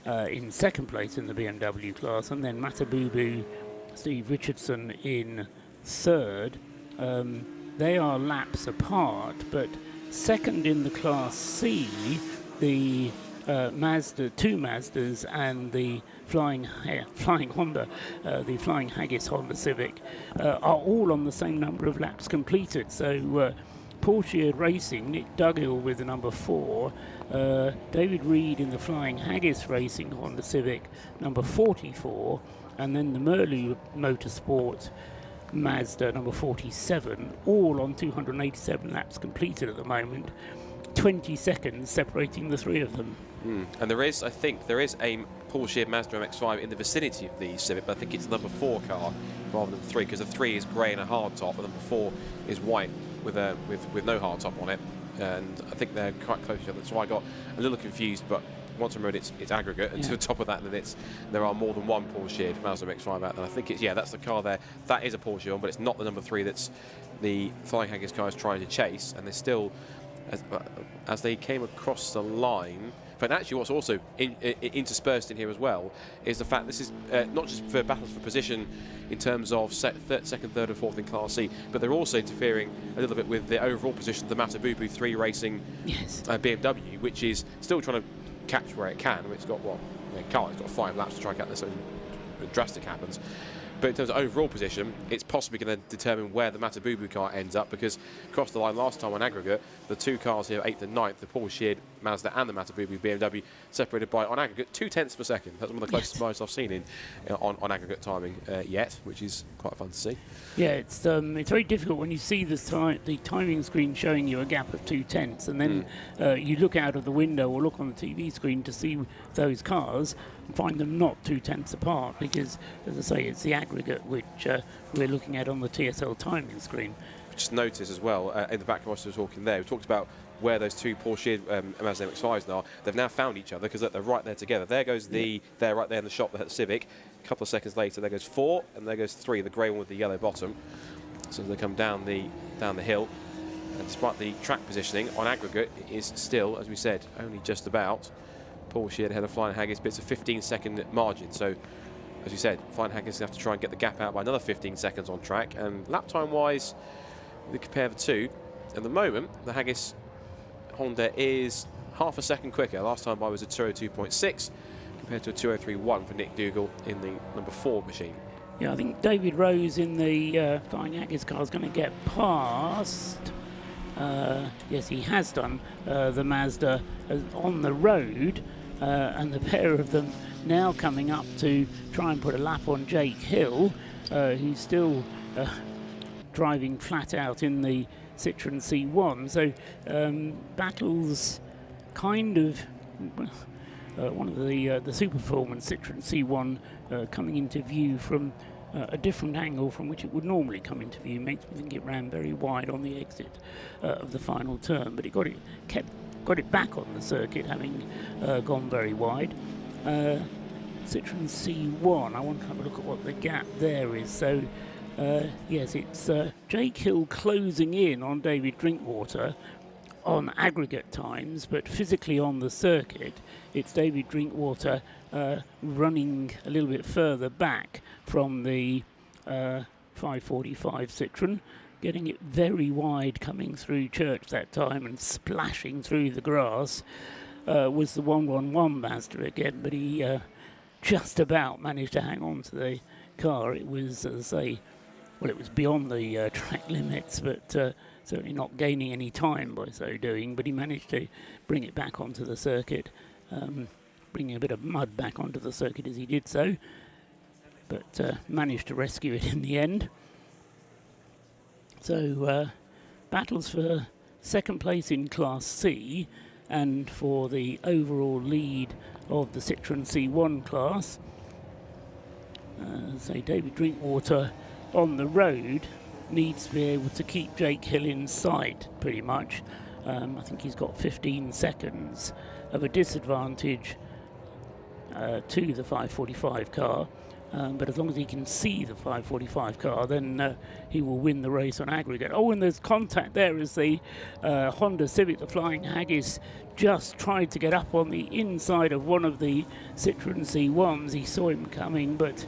in 2nd place in the BMW class, and then Matabubu, Steve Richardson in 3rd. They are laps apart, but 2nd in the Class C, the Mazda, 2 Mazdas and the Flying Honda, the Flying Haggis Honda Civic, are all on the same number of laps completed. So Porsche Racing, Nick Dughill with the number 4, David Reed in the Flying Haggis Racing Honda Civic, number 44, and then the Merlu Motorsport Mazda, number 47, all on 287 laps completed at the moment, 20 seconds separating the 3 of them. And there is, I think, there is a Porsche Mazda MX-5 in the vicinity of the Civic, but I think it's the number 4 car rather than 3, because the 3 is grey and a hard top, and number 4 is white with no hard top on it, and I think they're quite close to each other. So I got a little confused, but once I remembered it's aggregate, and to the top of that, then there are more than one Porsche Mazda MX-5 out there. I think it's, yeah, that's the car there. That is a Porsche one, but it's not the number 3 that's the Flying Haggis car is trying to chase, and they're still, as they came across the line. But actually what's also interspersed in here as well is the fact this is not just for battles for position in terms of second, third and fourth in Class C, but they're also interfering a little bit with the overall position of the Matabubu 3 Racing BMW, which is still trying to catch where it can. It's got, well, it's got 5 laps to try and catch this, so drastic happens. But in terms of overall position, it's possibly going to determine where the Matabubu car ends up, because across the line last time on aggregate, the 2 cars here, 8th and 9th, the Porsche Mazda and the Matabubu BMW, separated by, on aggregate, 0.2 per second. That's one of the closest margins I've seen on aggregate timing yet, which is quite fun to see. Yeah, it's very difficult when you see the timing screen showing you a gap of 0.2, and then you look out of the window or look on the TV screen to see those cars and find them not 0.2 apart, because, as I say, it's the aggregate which we're looking at on the TSL timing screen. Just notice as well, in the back of us we were talking there, we talked about where those 2 Porsche Mazda MX-5s are. They've now found each other because they're right there together. There goes they're right there in the shop, the Civic. A couple of seconds later, there goes 4, and there goes 3, the grey one with the yellow bottom. So they come down the hill, and despite the track positioning, on aggregate, it is still, as we said, only just about Porsche ahead of Flying Haggis, but it's a 15-second margin. So, as you said, Flying Haggis have to try and get the gap out by another 15 seconds on track. And lap time-wise, we compare the 2. At the moment, the Haggis Honda is half a second quicker. Last time I was at 202.6 compared to a 203.1 for Nick Dougal in the number 4 machine. Yeah, I think David Rose in the Flying Haggis car is going to get past. Yes, he has done the Mazda on the road, and the pair of them now coming up to try and put a lap on Jake Hill, who's still driving flat out in the Citroen C1. So battles kind of one of the Super Performance Citroen C1 coming into view from a different angle from which it would normally come into view. Makes me think it ran very wide on the exit of the final turn, but it got it back on the circuit, having gone very wide. Citroen C1, I want to have a look at what the gap there is. So yes, it's Jake Hill closing in on David Drinkwater on aggregate times, but physically on the circuit, it's David Drinkwater running a little bit further back from the 545 Citroen, getting it very wide coming through Church that time and splashing through the grass. Was the 111 Mazda again, but he just about managed to hang on to the car. It was, as I say, well, it was beyond the track limits, but certainly not gaining any time by so doing. But he managed to bring it back onto the circuit, bringing a bit of mud back onto the circuit as he did so, but managed to rescue it in the end. So battles for second place in Class C and for the overall lead of the Citroen C1 class. Say David Drinkwater on the road needs to be able to keep Jake Hill in sight pretty much. I think he's got 15 seconds of a disadvantage to the 545 car, but as long as he can see the 545 car, then he will win the race on aggregate. Oh, and there's contact there as the Honda Civic, the Flying Haggis, just tried to get up on the inside of one of the Citroen C1s. He saw him coming, but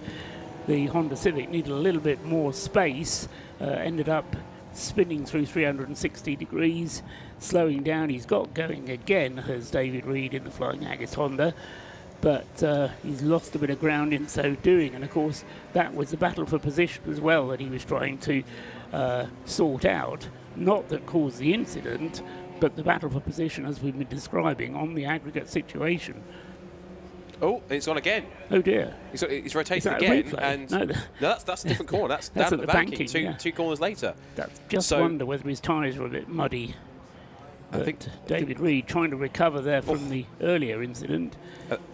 the Honda Civic needed a little bit more space, ended up spinning through 360 degrees, slowing down. He's got going again as David Reed in the Flying Haggis Honda, but he's lost a bit of ground in so doing, and of course that was the battle for position as well that he was trying to sort out, not that caused the incident, but the battle for position as we've been describing on the aggregate situation. Oh, it's on again. Oh dear. It's rotated again, and no, that's a different corner. That's down at the banking, two corners later. That's just wonder whether his tyres were a bit muddy. But I think David Reed trying to recover there from the earlier incident.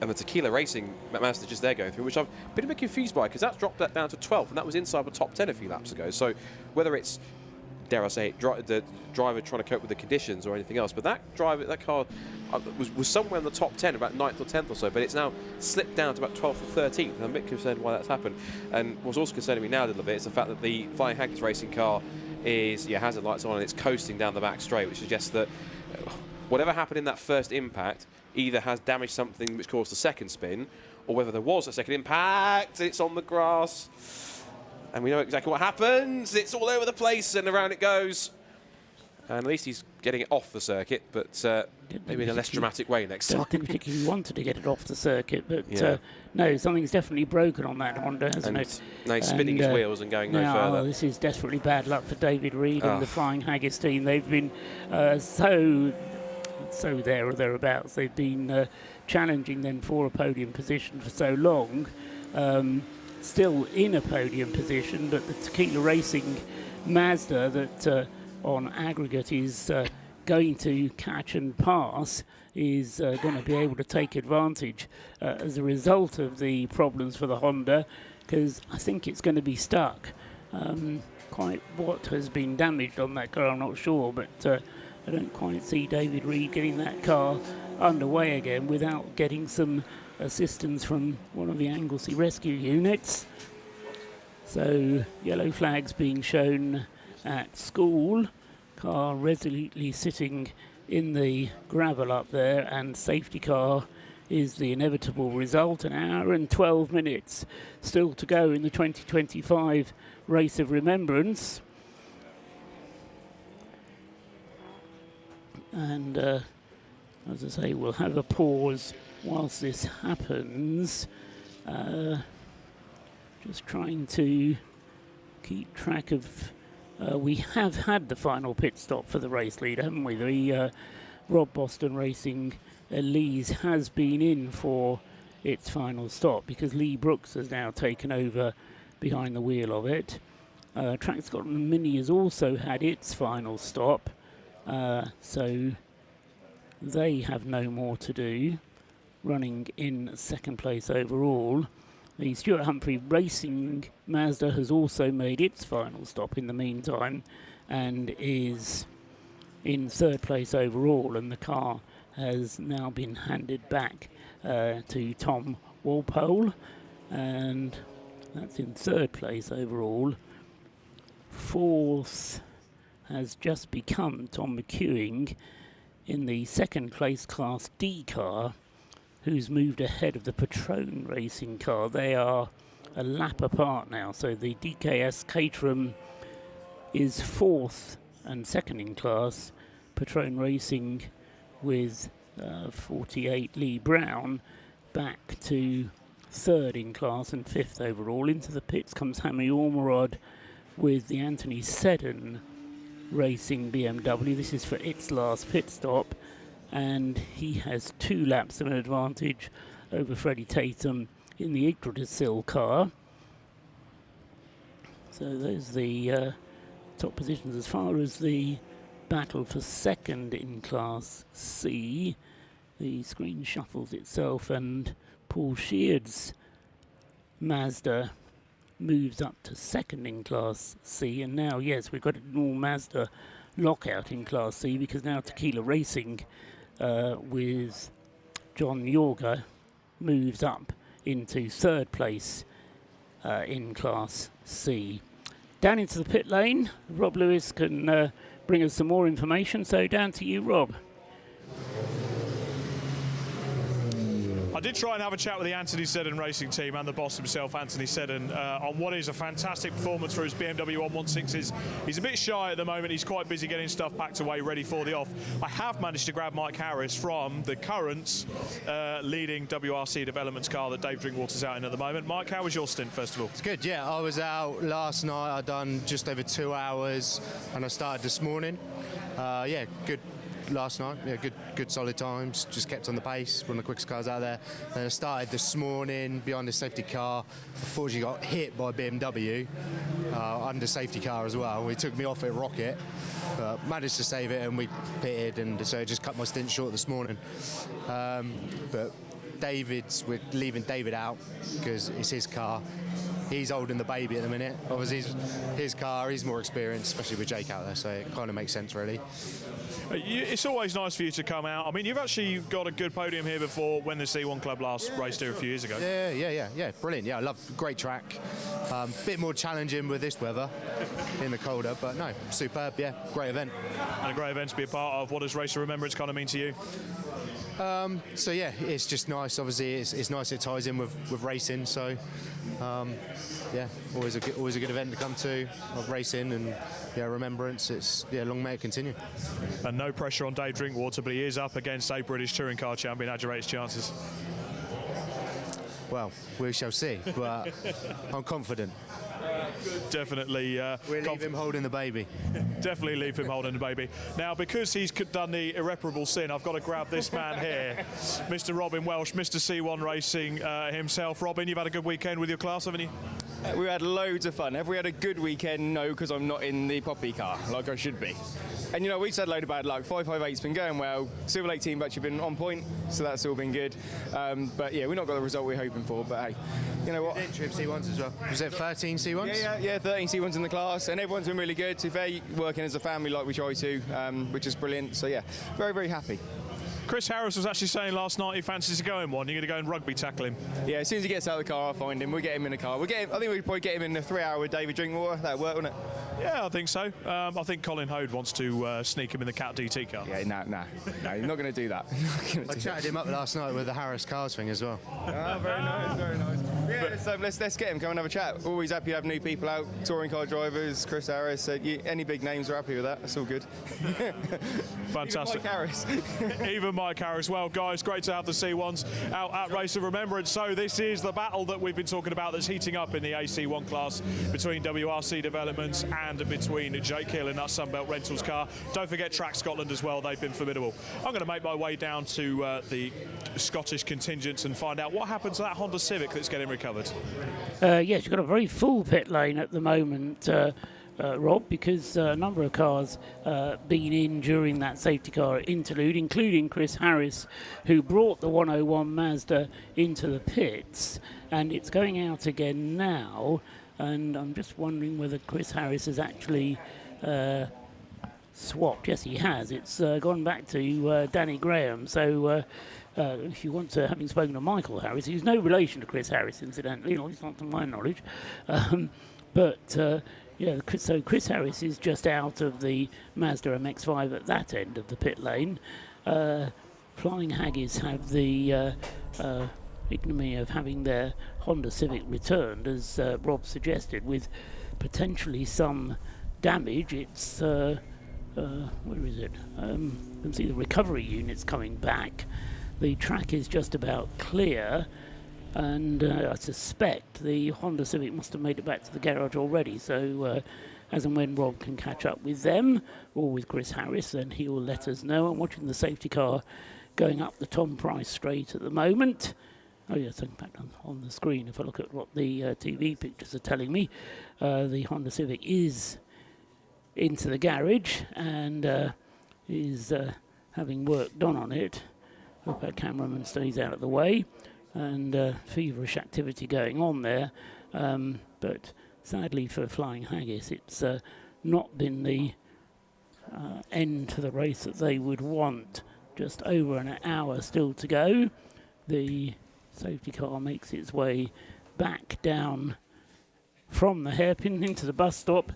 And the Tequila Racing Mazda just there going through, which I've been a bit confused by, because that's dropped that down to 12th, and that was inside the top 10 a few laps ago. So whether it's, dare I say it, the driver trying to cope with the conditions or anything else, but that car was somewhere in the top 10, about 9th or 10th or so, but it's now slipped down to about 12th or 13th. I'm a bit concerned why that's happened. And what's also concerning me now a little bit is the fact that the Flying Haggis Racing car is hazard lights on and it's coasting down the back straight, which suggests that whatever happened in that first impact either has damaged something which caused the second spin, or whether there was a second impact, it's on the grass, and we know exactly what happens. It's all over the place and around it goes. And at least he's getting it off the circuit, but maybe in a less dramatic way next time. I didn't particularly wanted to get it off the circuit, but no, something's definitely broken on that Honda, hasn't it? Now he's spinning his wheels and going no further. This is desperately bad luck for David Reed and the Flying Haggis team. They've been so there or thereabouts. They've been challenging them for a podium position for so long. Still in a podium position, but the Tequila Racing Mazda that on aggregate is going to catch and pass is going to be able to take advantage as a result of the problems for the Honda, because I think it's going to be stuck. Quite what has been damaged on that car, I'm not sure, but I don't quite see David Reed getting that car underway again without getting some assistance from one of the Anglesey rescue units. So yellow flags being shown at school, car resolutely sitting in the gravel up there, and safety car is the inevitable result. An hour and 12 minutes still to go in the 2025 Race of Remembrance. And as I say, we'll have a pause whilst this happens. Just trying to keep track of... we have had the final pit stop for the race leader, haven't we? The Rob Boston Racing Lees has been in for its final stop, because Lee Brooks has now taken over behind the wheel of it. Track Scotland Mini has also had its final stop, so they have no more to do, running in second place overall. The Stuart Humphrey Racing Mazda has also made its final stop in the meantime and is in third place overall, and the car has now been handed back to Tom Walpole, and that's in third place overall. Fourth has just become Tom McEwing in the second place Class D car, who's moved ahead of the Patrone Racing car. They are a lap apart now, so the DKS Caterham is fourth and second in class. Patrone Racing with 48 Lee Brown back to third in class and fifth overall. Into the pits comes Hammy Ormerod with the Anthony Seddon Racing BMW. This is for its last pit stop, and he has 2 laps of an advantage over Freddie Tatum in the Yggdrasil car. So those are the top positions. As far as the battle for second in Class C, the screen shuffles itself and Paul Sheard's Mazda moves up to second in Class C, and now, yes, we've got an all-Mazda lockout in Class C, because now Tequila Racing with John Yorga moves up into third place in Class C. Down into the pit lane, Rob Lewis can bring us some more information, so down to you, Rob. I did try and have a chat with the Anthony Seddon racing team and the boss himself, Anthony Seddon, on what is a fantastic performance for his BMW 116s. He's a bit shy at the moment. He's quite busy getting stuff packed away, ready for the off. I have managed to grab Mike Harris from the current leading WRC developments car that Dave Drinkwater's out in at the moment. Mike, how was your stint, first of all? It's good, yeah. I was out last night. I'd done just over 2 hours, and I started this morning. Yeah, good. Last night, yeah, good solid times, just kept on the pace, one of the quickest cars out there. Then I started this morning behind the safety car, unfortunately got hit by BMW under safety car as well. It took me off at Rocket, but managed to save it, and we pitted, and so it just cut my stint short this morning. But we're leaving David out because it's his car. He's holding the baby at the minute. Obviously, his car, he's more experienced, especially with Jake out there, so it kind of makes sense, really. It's always nice for you to come out. I mean, you've actually got a good podium here before when the C1 Club last raced here a few years ago. Yeah, brilliant. Yeah, I love great track. Bit more challenging with this weather in the colder, but no, superb. Yeah, great event. And a great event to be a part of. What does Race of Remembrance kind of mean to you? So yeah, it's just nice. Obviously, it's nice. It ties in with racing. So yeah, always a good event to come to. Of racing and Remembrance. It's long may it continue. And no pressure on Dave Drinkwater, but he is up against a British touring car champion. How do you rate his chances? Well, we shall see, but I'm confident. Definitely. We'll leave him holding the baby. Definitely leave him holding the baby. Now, because he's done the irreparable sin, I've got to grab this man here, Mr. Robin Welsh, Mr. C1 Racing himself. Robin, you've had a good weekend with your class, haven't you? We had loads of fun. Have we had a good weekend? No, because I'm not in the Poppy car like I should be. And we just had a load of bad luck. 558's been going well. Silver Lake team actually been on point, so that's all been good. But yeah, we've not got the result we're hoping for. But hey, you know what? Interim C1s as well. Was it 13 C1s? Yeah, 13 C1s in the class, and everyone's been really good. So they're working as a family like we try to, which is brilliant. So yeah, very, very happy. Chris Harris was actually saying last night he fancies to go in one. You're going to go and rugby tackle him? Yeah, as soon as he gets out of the car, I'll find him. We'll get him in the car. I think we'd probably get him in a 3 hour with David Drinkwater. That'd work, wouldn't it? Yeah, I think so. I think Colin Hode wants to sneak him in the Cat DT car. Yeah, no, he's not going to do that. I chatted him up last night with the Harris cars thing as well. Very nice, very nice. Yeah, let's get him. Come and have a chat. Always happy to have new people out. Touring car drivers, Chris Harris. Any big names are happy with that. That's all good. Fantastic. Even Mike Harris. Even Mike Harris. Well, guys, great to have the C1s out at Race of Remembrance. So this is the battle that we've been talking about that's heating up in the AC1 class between WRC Developments and between Jake Hill in that Sunbelt Rentals car. Don't forget Track Scotland as well. They've been formidable. I'm going to make my way down to the Scottish contingents and find out what happened to that Honda Civic that's getting recovered. Yes, you've got a very full pit lane at the moment, Rob, because a number of cars been in during that safety car interlude, including Chris Harris, who brought the 101 Mazda into the pits, and it's going out again now. And I'm just wondering whether Chris Harris has actually swapped. Yes, he has. It's gone back to Danny Graham. So if you want to, having spoken to Michael Harris, who's no relation to Chris Harris, incidentally, at least not to my knowledge, yeah, so Chris Harris is just out of the Mazda MX-5 at that end of the pit lane. Flying Haggis have the ignominy of having their Honda Civic returned, as Rob suggested, with potentially some damage. It's where is it? You can see the recovery units coming back. The track is just about clear, and I suspect the Honda Civic must have made it back to the garage already. So as and when Rob can catch up with them or with Chris Harris, then he will let us know. I'm watching the safety car going up the Tom Price straight at the moment. Oh yes, in fact on the screen, if I look at what the TV pictures are telling me, the Honda Civic is into the garage and is having work done on it. Hope our cameraman stays out of the way, and feverish activity going on there. But sadly for Flying Haggis, it's not been the end to the race that they would want. Just over an hour still to go. The safety car makes its way back down from the hairpin into the bus stop,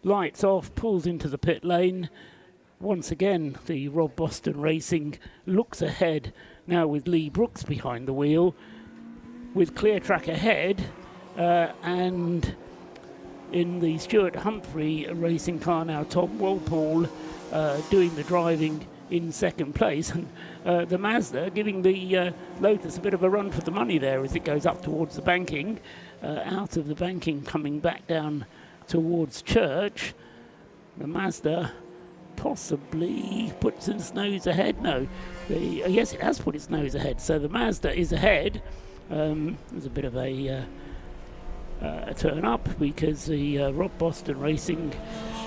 lights off, pulls into the pit lane. Once again, the Rob Boston Racing looks ahead now with Lee Brooks behind the wheel, with clear track ahead, and in the Stuart Humphrey racing car now, Tom Walpole doing the driving in second place, and the Mazda giving the Lotus a bit of a run for the money there as it goes up towards the banking, out of the banking coming back down towards Church. The Mazda possibly puts its nose ahead. No, yes, it has put its nose ahead, so the Mazda is ahead. There's a bit of a turn up because the Rob Boston Racing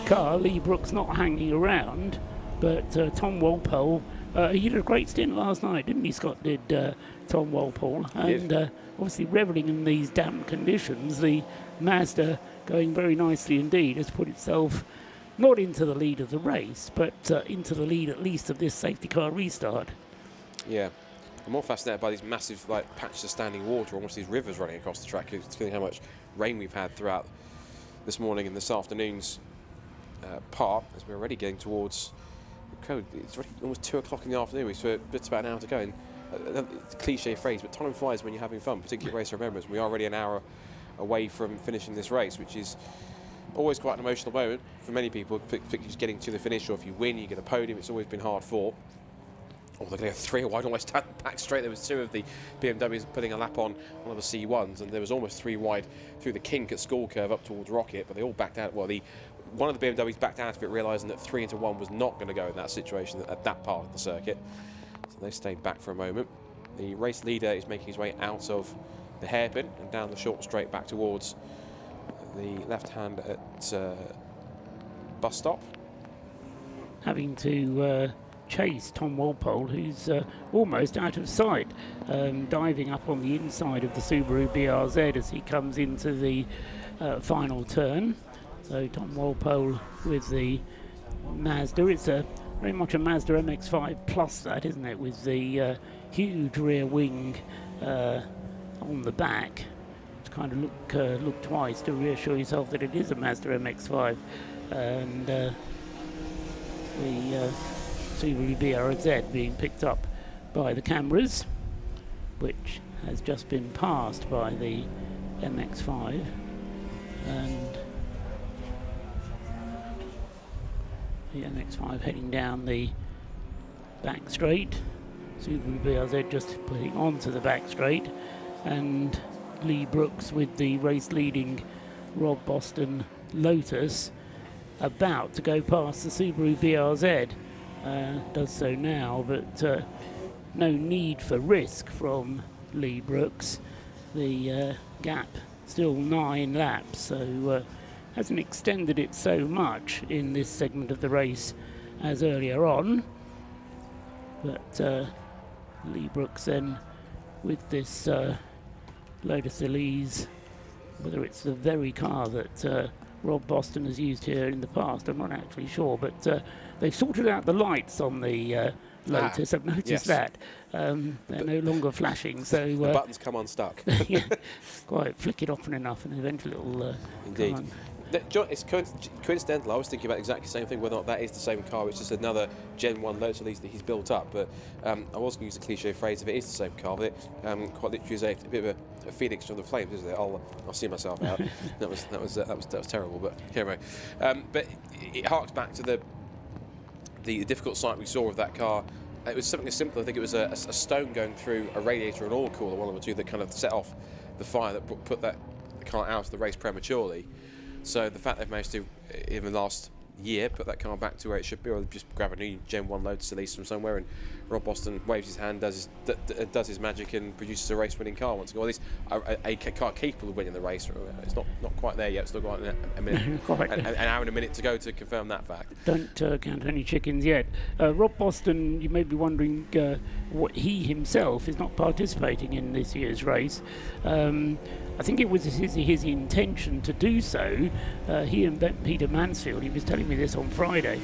car, Lee Brooks, not hanging around, but Tom Walpole, he did a great stint last night, didn't he, Scott? Did Tom Walpole? And obviously revelling in these damp conditions, the Mazda, going very nicely indeed, has put itself not into the lead of the race, but into the lead at least of this safety car restart. Yeah, I'm more fascinated by these massive patches of standing water, almost these rivers running across the track, considering how much rain we've had throughout this morning and this afternoon's part, as we're already getting towards code. It's already almost 2 o'clock in the afternoon, so it's about an hour to go. And it's a cliche phrase, but time flies when you're having fun, particularly Race of Remembrance. We are already an hour away from finishing this race, which is always quite an emotional moment for many people, particularly just getting to the finish, or if you win, you get a podium. It's always been hard fought. Oh, they're going to go 3 wide, almost back straight. There was 2 of the BMWs putting a lap on one of the C1s, and there was almost 3 wide through the kink at School Curve up towards Rocket, but they all backed out. Well, one of the BMWs backed out of it, realising that 3 into 1 was not going to go in that situation at that part of the circuit. So they stayed back for a moment. The race leader is making his way out of the hairpin and down the short straight back towards the left hand at bus stop. Having to chase Tom Walpole, who's almost out of sight, diving up on the inside of the Subaru BRZ as he comes into the final turn. So Tom Walpole with the Mazda. It's very much a Mazda MX-5 Plus, that, isn't it, with the huge rear wing on the back. To kind of look twice to reassure yourself that it is a Mazda MX-5, and the Subaru BRZ being picked up by the cameras, which has just been passed by the MX-5, and the MX-5 heading down the back straight. Subaru BRZ just putting onto the back straight, and Lee Brooks with the race leading Rob Boston Lotus about to go past the Subaru BRZ. Does so now, but no need for risk from Lee Brooks. The gap still 9 laps, so hasn't extended it so much in this segment of the race as earlier on. But Lee Brooks then with this Lotus Elise, whether it's the very car that Rob Boston has used here in the past, I'm not actually sure, but they've sorted out the lights on the Lotus. I've noticed that. They're no longer flashing, so the buttons come unstuck. Yeah, quite flick it often enough and eventually it'll indeed. John, it's coincidental. I was thinking about exactly the same thing, whether or not that is the same car. It's just another Gen 1 Lotus Elise that he's built up. But I was going to use a cliche phrase, if it is the same car, but it quite literally is a bit of a phoenix from the flames, isn't it? I'll see myself out. that was terrible, but anyway. But it harks back to the difficult sight we saw of that car it was something simple. I think it was a stone going through a radiator and oil cooler, one of the two, that kind of set off the fire that put that car out of the race prematurely. So the fact they've managed to, in the last year, put that car back to where it should be, or just grab a new Gen 1 Lotus Elise from somewhere, and Rob Boston waves his hand, does his magic, and produces a race-winning car once again. Or at least a car capable of winning the race. It's not quite there yet. It's still got a minute, an hour and a minute to go to confirm that fact. Don't count any chickens yet. Rob Boston, you may be wondering what he himself is not participating in this year's race. I think it was his intention to do so. He and Peter Mansfield, he was telling me this on Friday,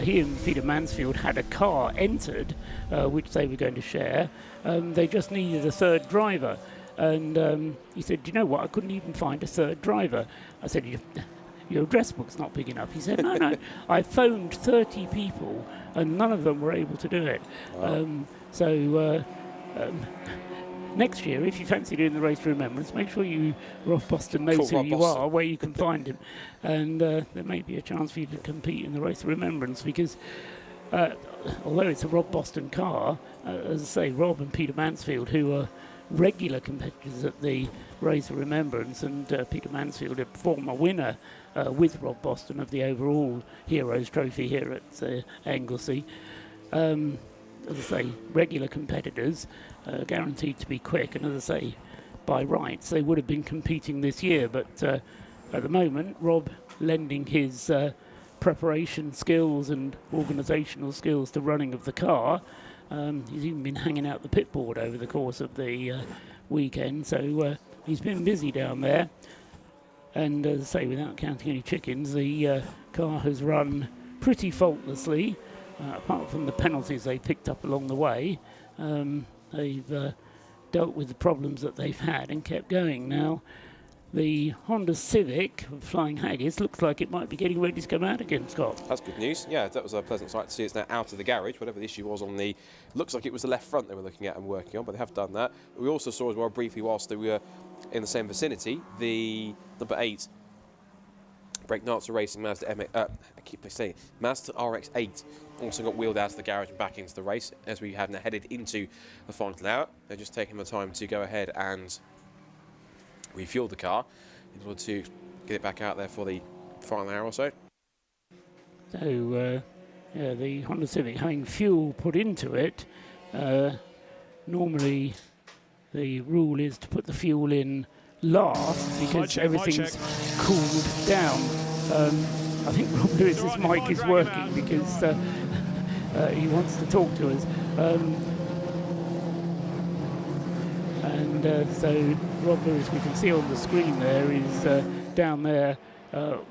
he and Peter Mansfield had a car entered, which they were going to share. They just needed a third driver. And he said, do you know what, I couldn't even find a third driver. I said, your address book's not big enough. He said, no, I phoned 30 people and none of them were able to do it. Wow. Next year, if you fancy doing the Race of Remembrance, make sure Rob Boston knows who you are, where you can find him. And there may be a chance for you to compete in the Race of Remembrance, because although it's a Rob Boston car, as I say, Rob and Peter Mansfield, who are regular competitors at the Race of Remembrance, and Peter Mansfield, a former winner with Rob Boston of the overall Heroes Trophy here at Anglesey. As I say, regular competitors, guaranteed to be quick, and as I say, by rights they would have been competing this year, but at the moment Rob lending his preparation skills and organisational skills to running of the car. He's even been hanging out the pit board over the course of the weekend, so he's been busy down there. And as I say, without counting any chickens, the car has run pretty faultlessly. Apart from the penalties they picked up along the way, they've dealt with the problems that they've had and kept going. Now, the Honda Civic Flying Haggis looks like it might be getting ready to come out again, Scott. That's good news. Yeah, that was a pleasant sight to see. It's now out of the garage. Whatever the issue was on the... Looks like it was the left front they were looking at and working on, but they have done that. We also saw as well briefly whilst we were in the same vicinity, the number 8 Brake Nazi Racing Mazda Mazda RX-8 also got wheeled out of the garage and back into the race as we have now headed into the final hour. They're just taking the time to go ahead and refuel the car in order to get it back out there for the final hour or so. So, yeah, the Honda Civic having fuel put into it. Normally, the rule is to put the fuel in last because everything's cooled down. I think Rob Lewis's mic is working because he wants to talk to us. So Rob Lewis, we can see on the screen there, is down there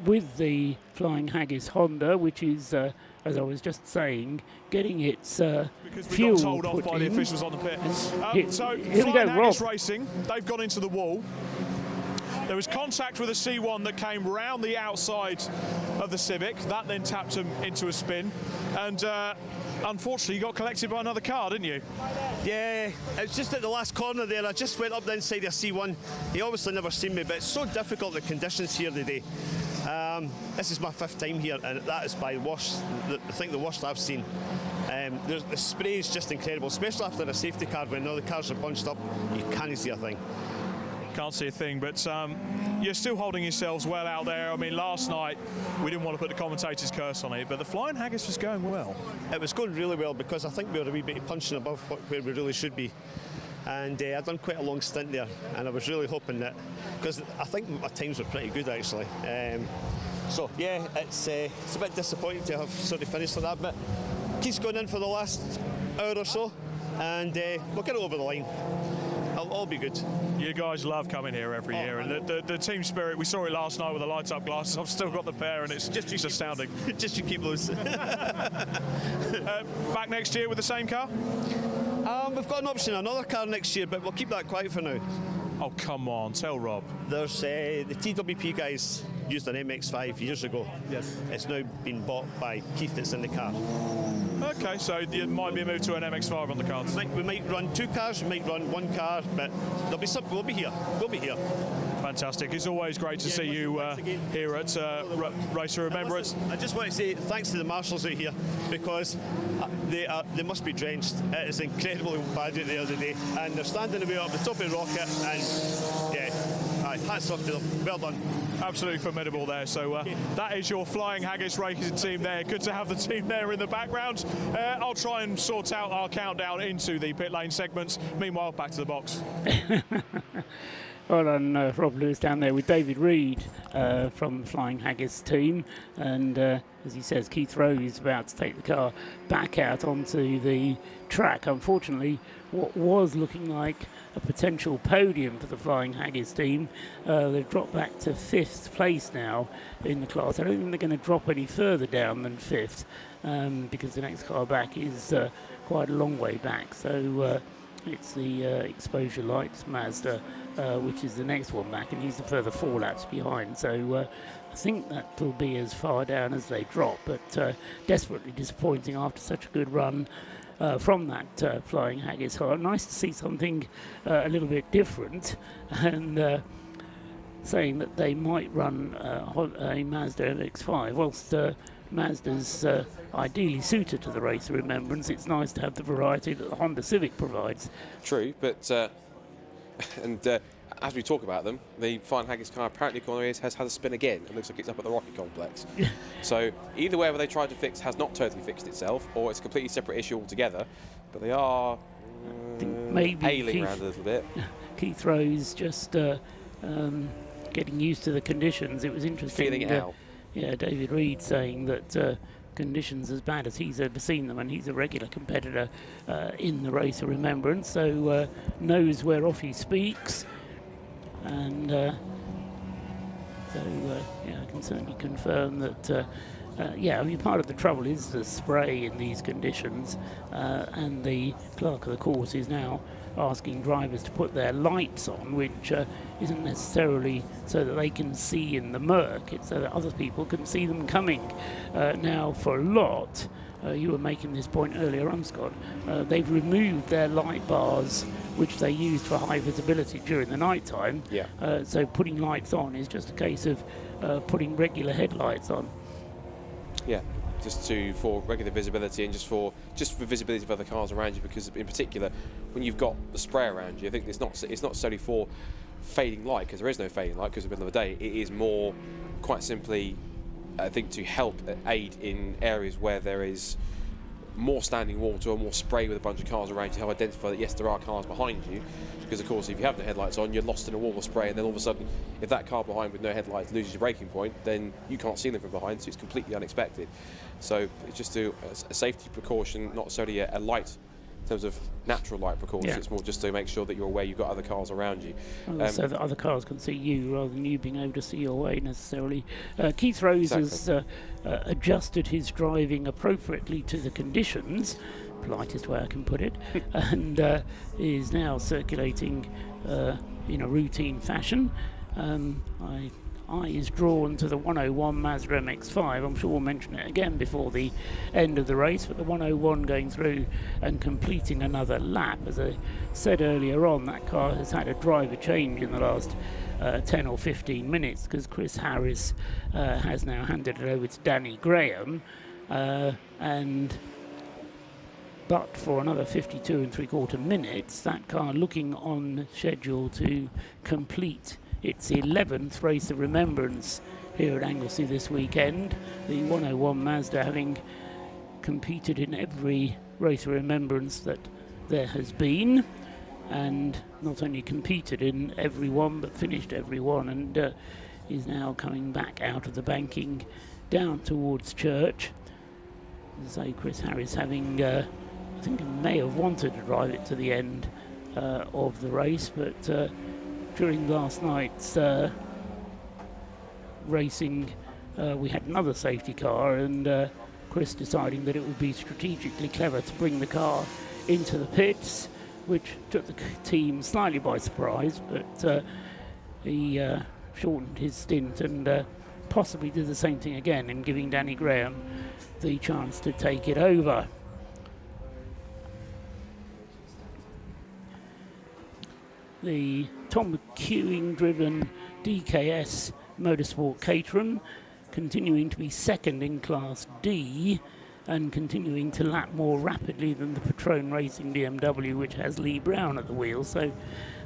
with the Flying Haggis Honda, which is, as I was just saying, getting its fuel got told off by the officials on the pit. So Flying Haggis Racing, they've gone into the wall. There was contact with a C1 that came round the outside of the Civic. That then tapped him into a spin. And unfortunately, you got collected by another car, didn't you? Yeah, it was just at the last corner there. I just went up the inside of C1. He obviously never seen me, but it's so difficult, the conditions here today. This is my 5th time here, and that is by worst, I think the worst I've seen. The spray is just incredible, especially after a safety car when all the cars are bunched up. You can't see a thing. Can't see a thing, but you're still holding yourselves well out there. I mean, last night we didn't want to put the commentator's curse on it, but the Flying Haggis was going well. It was going really well because I think we were a wee bit punching above where we really should be. And I'd done quite a long stint there, and I was really hoping that, because I think my times were pretty good actually. So yeah, it's a bit disappointing to have sort of finished like that, but keeps going in for the last hour or so, and we'll get it over the line. It'll all be good. You guys love coming here every year, and the team spirit, we saw it last night with the lights up glasses. I've still got the pair, and it's just astounding. Just you keep those. Back next year with the same car? We've got an option, another car next year, but we'll keep that quiet for now. Oh, come on, tell Rob. There's the TWP guys used an MX-5 years ago. Yes. It's now been bought by Keith that's in the car. Okay, so it might be a move to an MX-5 on the cards. We might run 2 cars, we might run 1 car, but there'll be some. We'll be here. We'll be here. Fantastic. It's always great to see you here at Race of Remembrance. I just want to say thanks to the marshals out here, because they must be drenched. It is incredibly bad out there today, and they're standing away up the top of the rocket, and yeah, hats off to them. Well done. Absolutely formidable there. So that is your Flying Haggis racing team there. Good to have the team there in the background. I'll try and sort out our countdown into the pit lane segments. Meanwhile, back to the box. Well done, Rob Lewis down there with David Reed from the Flying Haggis team, and as he says, Keith Rowe is about to take the car back out onto the track. Unfortunately, what was looking like a potential podium for the Flying Haggis team, they've dropped back to 5th place now in the class. I don't think they're going to drop any further down than 5th, because the next car back is quite a long way back. So it's the Exposure Lights Mazda, which is the next one back, and he's the further 4 laps behind. So I think that will be as far down as they drop, but desperately disappointing after such a good run from that Flying Haggis car. Nice to see something a little bit different, and saying that they might run a Mazda MX-5. Whilst Mazda's ideally suited to the Race of Remembrance, it's nice to have the variety that the Honda Civic provides. True, but as we talk about them, the Flying Haggis car apparently has had a spin again. It looks like it's up at the Rocket Complex. So either wherever they tried to fix has not totally fixed itself, or it's a completely separate issue altogether. But they are ailing around a little bit. Keith Rowe's just getting used to the conditions. It was interesting. Feeling it out. Yeah, David Reed saying that conditions as bad as he's ever seen them, and he's a regular competitor in the Race of Remembrance, so knows whereof he speaks. And yeah, I can certainly confirm that yeah, I mean, part of the trouble is the spray in these conditions, and the clerk of the course is now asking drivers to put their lights on, which isn't necessarily so that they can see in the murk, it's so that other people can see them coming. Now, for a lot, you were making this point earlier on, Scott, they've removed their light bars, which they used for high visibility during the night time. Yeah. So putting lights on is just a case of putting regular headlights on. Yeah, just for regular visibility and just for visibility of other cars around you, because in particular, when you've got the spray around you, I think it's not necessarily for fading light, because there is no fading light, because in the middle of the day, it is more quite simply, I think, to help aid in areas where there is more standing water or more spray with a bunch of cars around you, to help identify that yes, there are cars behind you. Because of course, if you have no headlights on, you're lost in a wall of spray, and then all of a sudden, if that car behind with no headlights loses your braking point, then you can't see them from behind, so it's completely unexpected. So it's just a safety precaution, not necessarily a light in terms of natural light precautions. Yeah. It's more just to make sure that you're aware you've got other cars around you. So that other cars can see you rather than you being able to see your way necessarily. Keith Rose has adjusted his driving appropriately to the conditions, politest way I can put it, and is now circulating in a routine fashion. My eye is drawn to the 101 Mazda MX-5. I'm sure we'll mention it again before the end of the race, but the 101 going through and completing another lap. As I said earlier on, that car has had a driver change in the last 10 or 15 minutes, because Chris Harris has now handed it over to Danny Graham, but for another 52 3/4 minutes, that car looking on schedule to complete its 11th Race of Remembrance here at Anglesey this weekend. The 101 Mazda having competed in every Race of Remembrance that there has been, and not only competed in every one, but finished every one, and is now coming back out of the banking down towards Church. As I say, Chris Harris having, I think he may have wanted to drive it to the end of the race, but during last night's racing, we had another safety car, and Chris deciding that it would be strategically clever to bring the car into the pits, which took the team slightly by surprise, but he shortened his stint and possibly did the same thing again in giving Danny Graham the chance to take it over. The Tom McEwing driven DKS Motorsport Caterham, continuing to be second in Class D and continuing to lap more rapidly than the Patrone Racing BMW, which has Lee Brown at the wheel. So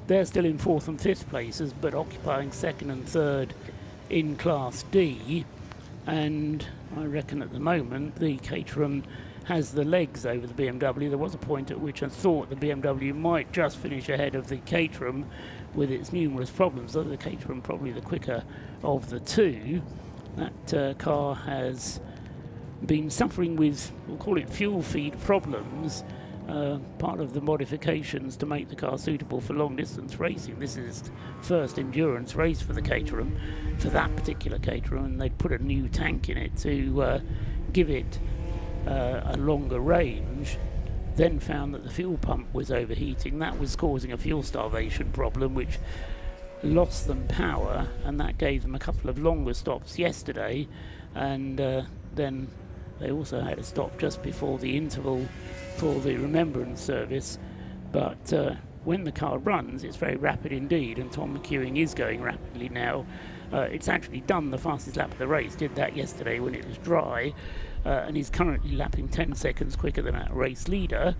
they're still in 4th and 5th places, but occupying 2nd and 3rd in Class D. And I reckon at the moment the Caterham has the legs over the BMW. There was a point at which I thought the BMW might just finish ahead of the Caterham with its numerous problems, though the Caterham probably the quicker of the two. That car has been suffering with, we'll call it fuel feed problems, part of the modifications to make the car suitable for long distance racing. This is its first endurance race for the Caterham, for that particular Caterham, and they'd put a new tank in it to give it a longer range, then found that the fuel pump was overheating. That was causing a fuel starvation problem, which lost them power, and that gave them a couple of longer stops yesterday, and then they also had a stop just before the interval for the Remembrance service. But when the car runs, it's very rapid indeed, and Tom McEwing is going rapidly now. It's actually done the fastest lap of the race, did that yesterday when it was dry, and he's currently lapping 10 seconds quicker than our race leader.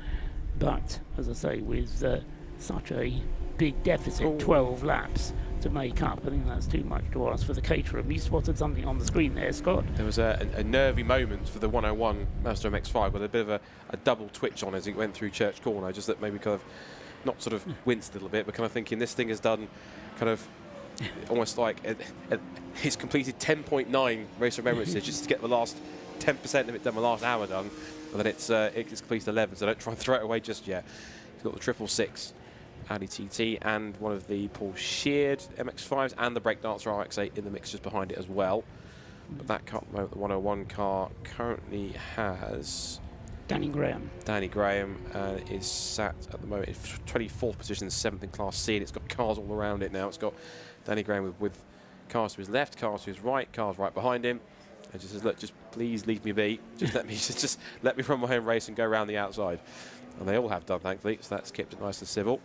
But, as I say, with such a big deficit, 12 laps to make up, I think that's too much to ask for the Caterham. You spotted something on the screen there, Scott. There was a nervy moment for the 101 Mazda MX-5 with a bit of a double twitch on as it went through Church Corner, just that maybe kind of not sort of winced a little bit, but kind of thinking this thing has done kind of almost like he's completed 10.9 Race of Remembrance just to get the last 10% of it done, the last hour done, and then it's completed 11, so don't try and throw it away just yet. He's got the 666 Audi TT and one of the Paul Sheard MX-5s and the Breakdancer RX-8 in the mix just behind it as well. But that car, the 101 car currently has Danny Graham. Danny Graham is sat at the moment in 24th position, 7th in Class C, and it's got cars all around it now. It's got Danny Graham with cars to his left, cars to his right, cars right behind him. And just says, look, just please leave me be. Just let me just let me run my home race and go around the outside. And they all have done, thankfully, so that's kept it nice and civil.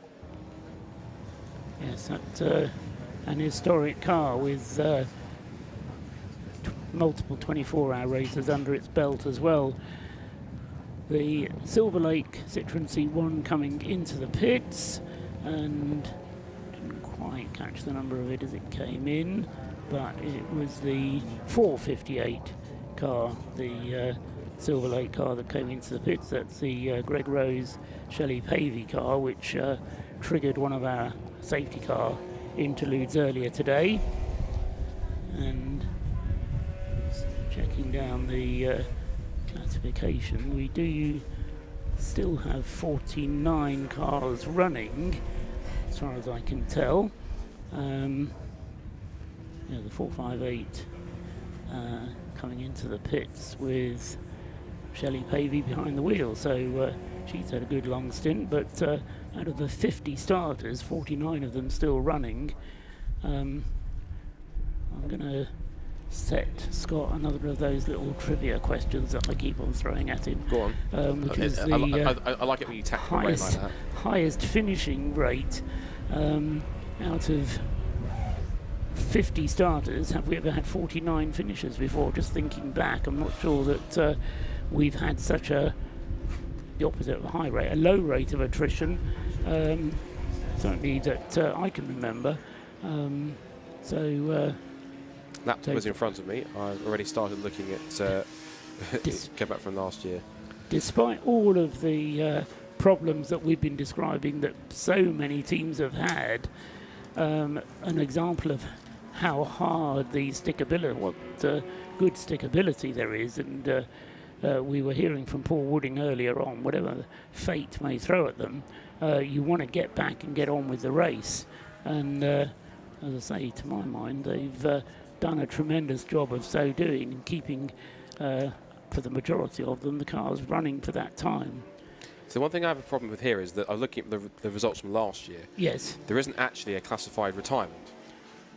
Yes, that's an historic car with multiple 24-hour races under its belt as well. The Silver Lake Citroen C1 coming into the pits, and didn't quite catch the number of it as it came in, but it was the 458 car, the Silver Lake car that came into the pits. That's the Greg Rose Shelley Pavey car, which triggered one of our safety car interludes earlier today. And checking down the classification, we do still have 49 cars running as far as I can tell. The 458 coming into the pits with Shelley Pavey behind the wheel, so she's had a good long stint, but out of the 50 starters, 49 of them still running. I'm going to set Scott another of those little trivia questions that I keep on throwing at him. Go on. Which is I like it when you tackle the rate like that. Highest finishing rate out of 50 starters. Have we ever had 49 finishers before? Just thinking back, I'm not sure that we've had such the opposite of a high rate, a low rate of attrition, certainly that I can remember. Laptop was in front of me. I've already started looking at came back from last year. Despite all of the problems that we've been describing that so many teams have had, an example of how hard the stickability, what good stickability there is, and we were hearing from Paul Wooding earlier on, whatever fate may throw at them, you want to get back and get on with the race. And as I say, to my mind, they've done a tremendous job of so doing and keeping, for the majority of them, the cars running for that time. So one thing I have a problem with here is that I'm looking at the results from last year. Yes. There isn't actually a classified retirement.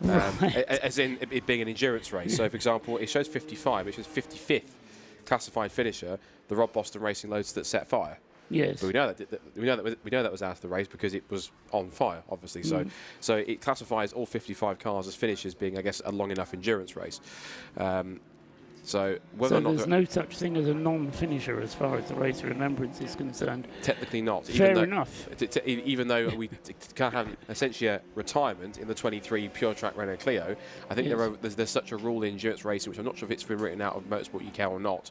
Right. As in it being an endurance race. So, for example, it shows 55, it shows 55th classified finisher, the Rob Boston Racing Lotus that set fire. Yes. But we know that was out of the race because it was on fire, obviously. So it classifies all 55 cars as finishes, being, I guess, a long enough endurance race. So whether or not there's no such thing as a non-finisher as far as the Race of Remembrance is concerned. Technically not. Fair enough. Even though we can't have essentially a retirement in the 23 Pure Track Renault Clio, I think there's such a rule in endurance racing, which I'm not sure if it's been written out of Motorsport UK or not,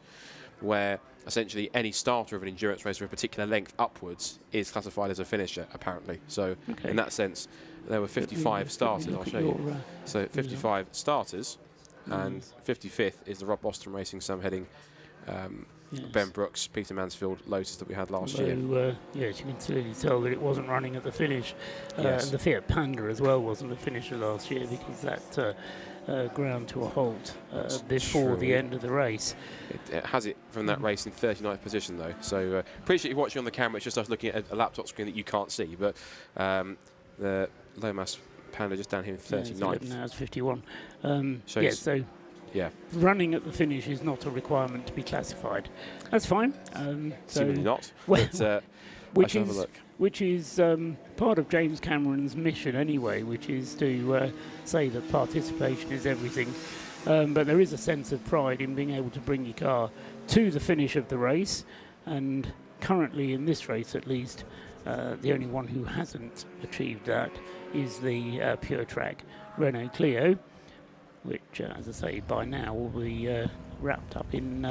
where essentially any starter of an endurance race of a particular length upwards is classified as a finisher, apparently. So in that sense, there were 55 starters. I'll show you. So 55 starters. And 55th is the Rob Boston Racing Sam Heading, Ben Brooks, Peter Mansfield Lotus that we had last year. Yes, you can clearly tell that it wasn't running at the finish. And the Fiat Panda as well wasn't a finisher last year because that ground to a halt before the end of the race. It has it from that race in 39th position though. So appreciate you watching on the camera. It's just us looking at a laptop screen that you can't see. But the Lomas Panda just down here in 39th. Now it's 51. Yeah. Running at the finish is not a requirement to be classified. That's fine. Seemingly not. Well, but which is part of James Cameron's mission anyway, which is to say that participation is everything. But there is a sense of pride in being able to bring your car to the finish of the race. And currently in this race at least, the only one who hasn't achieved that is the Pure Track Renault Clio, which, as I say, by now will be wrapped up in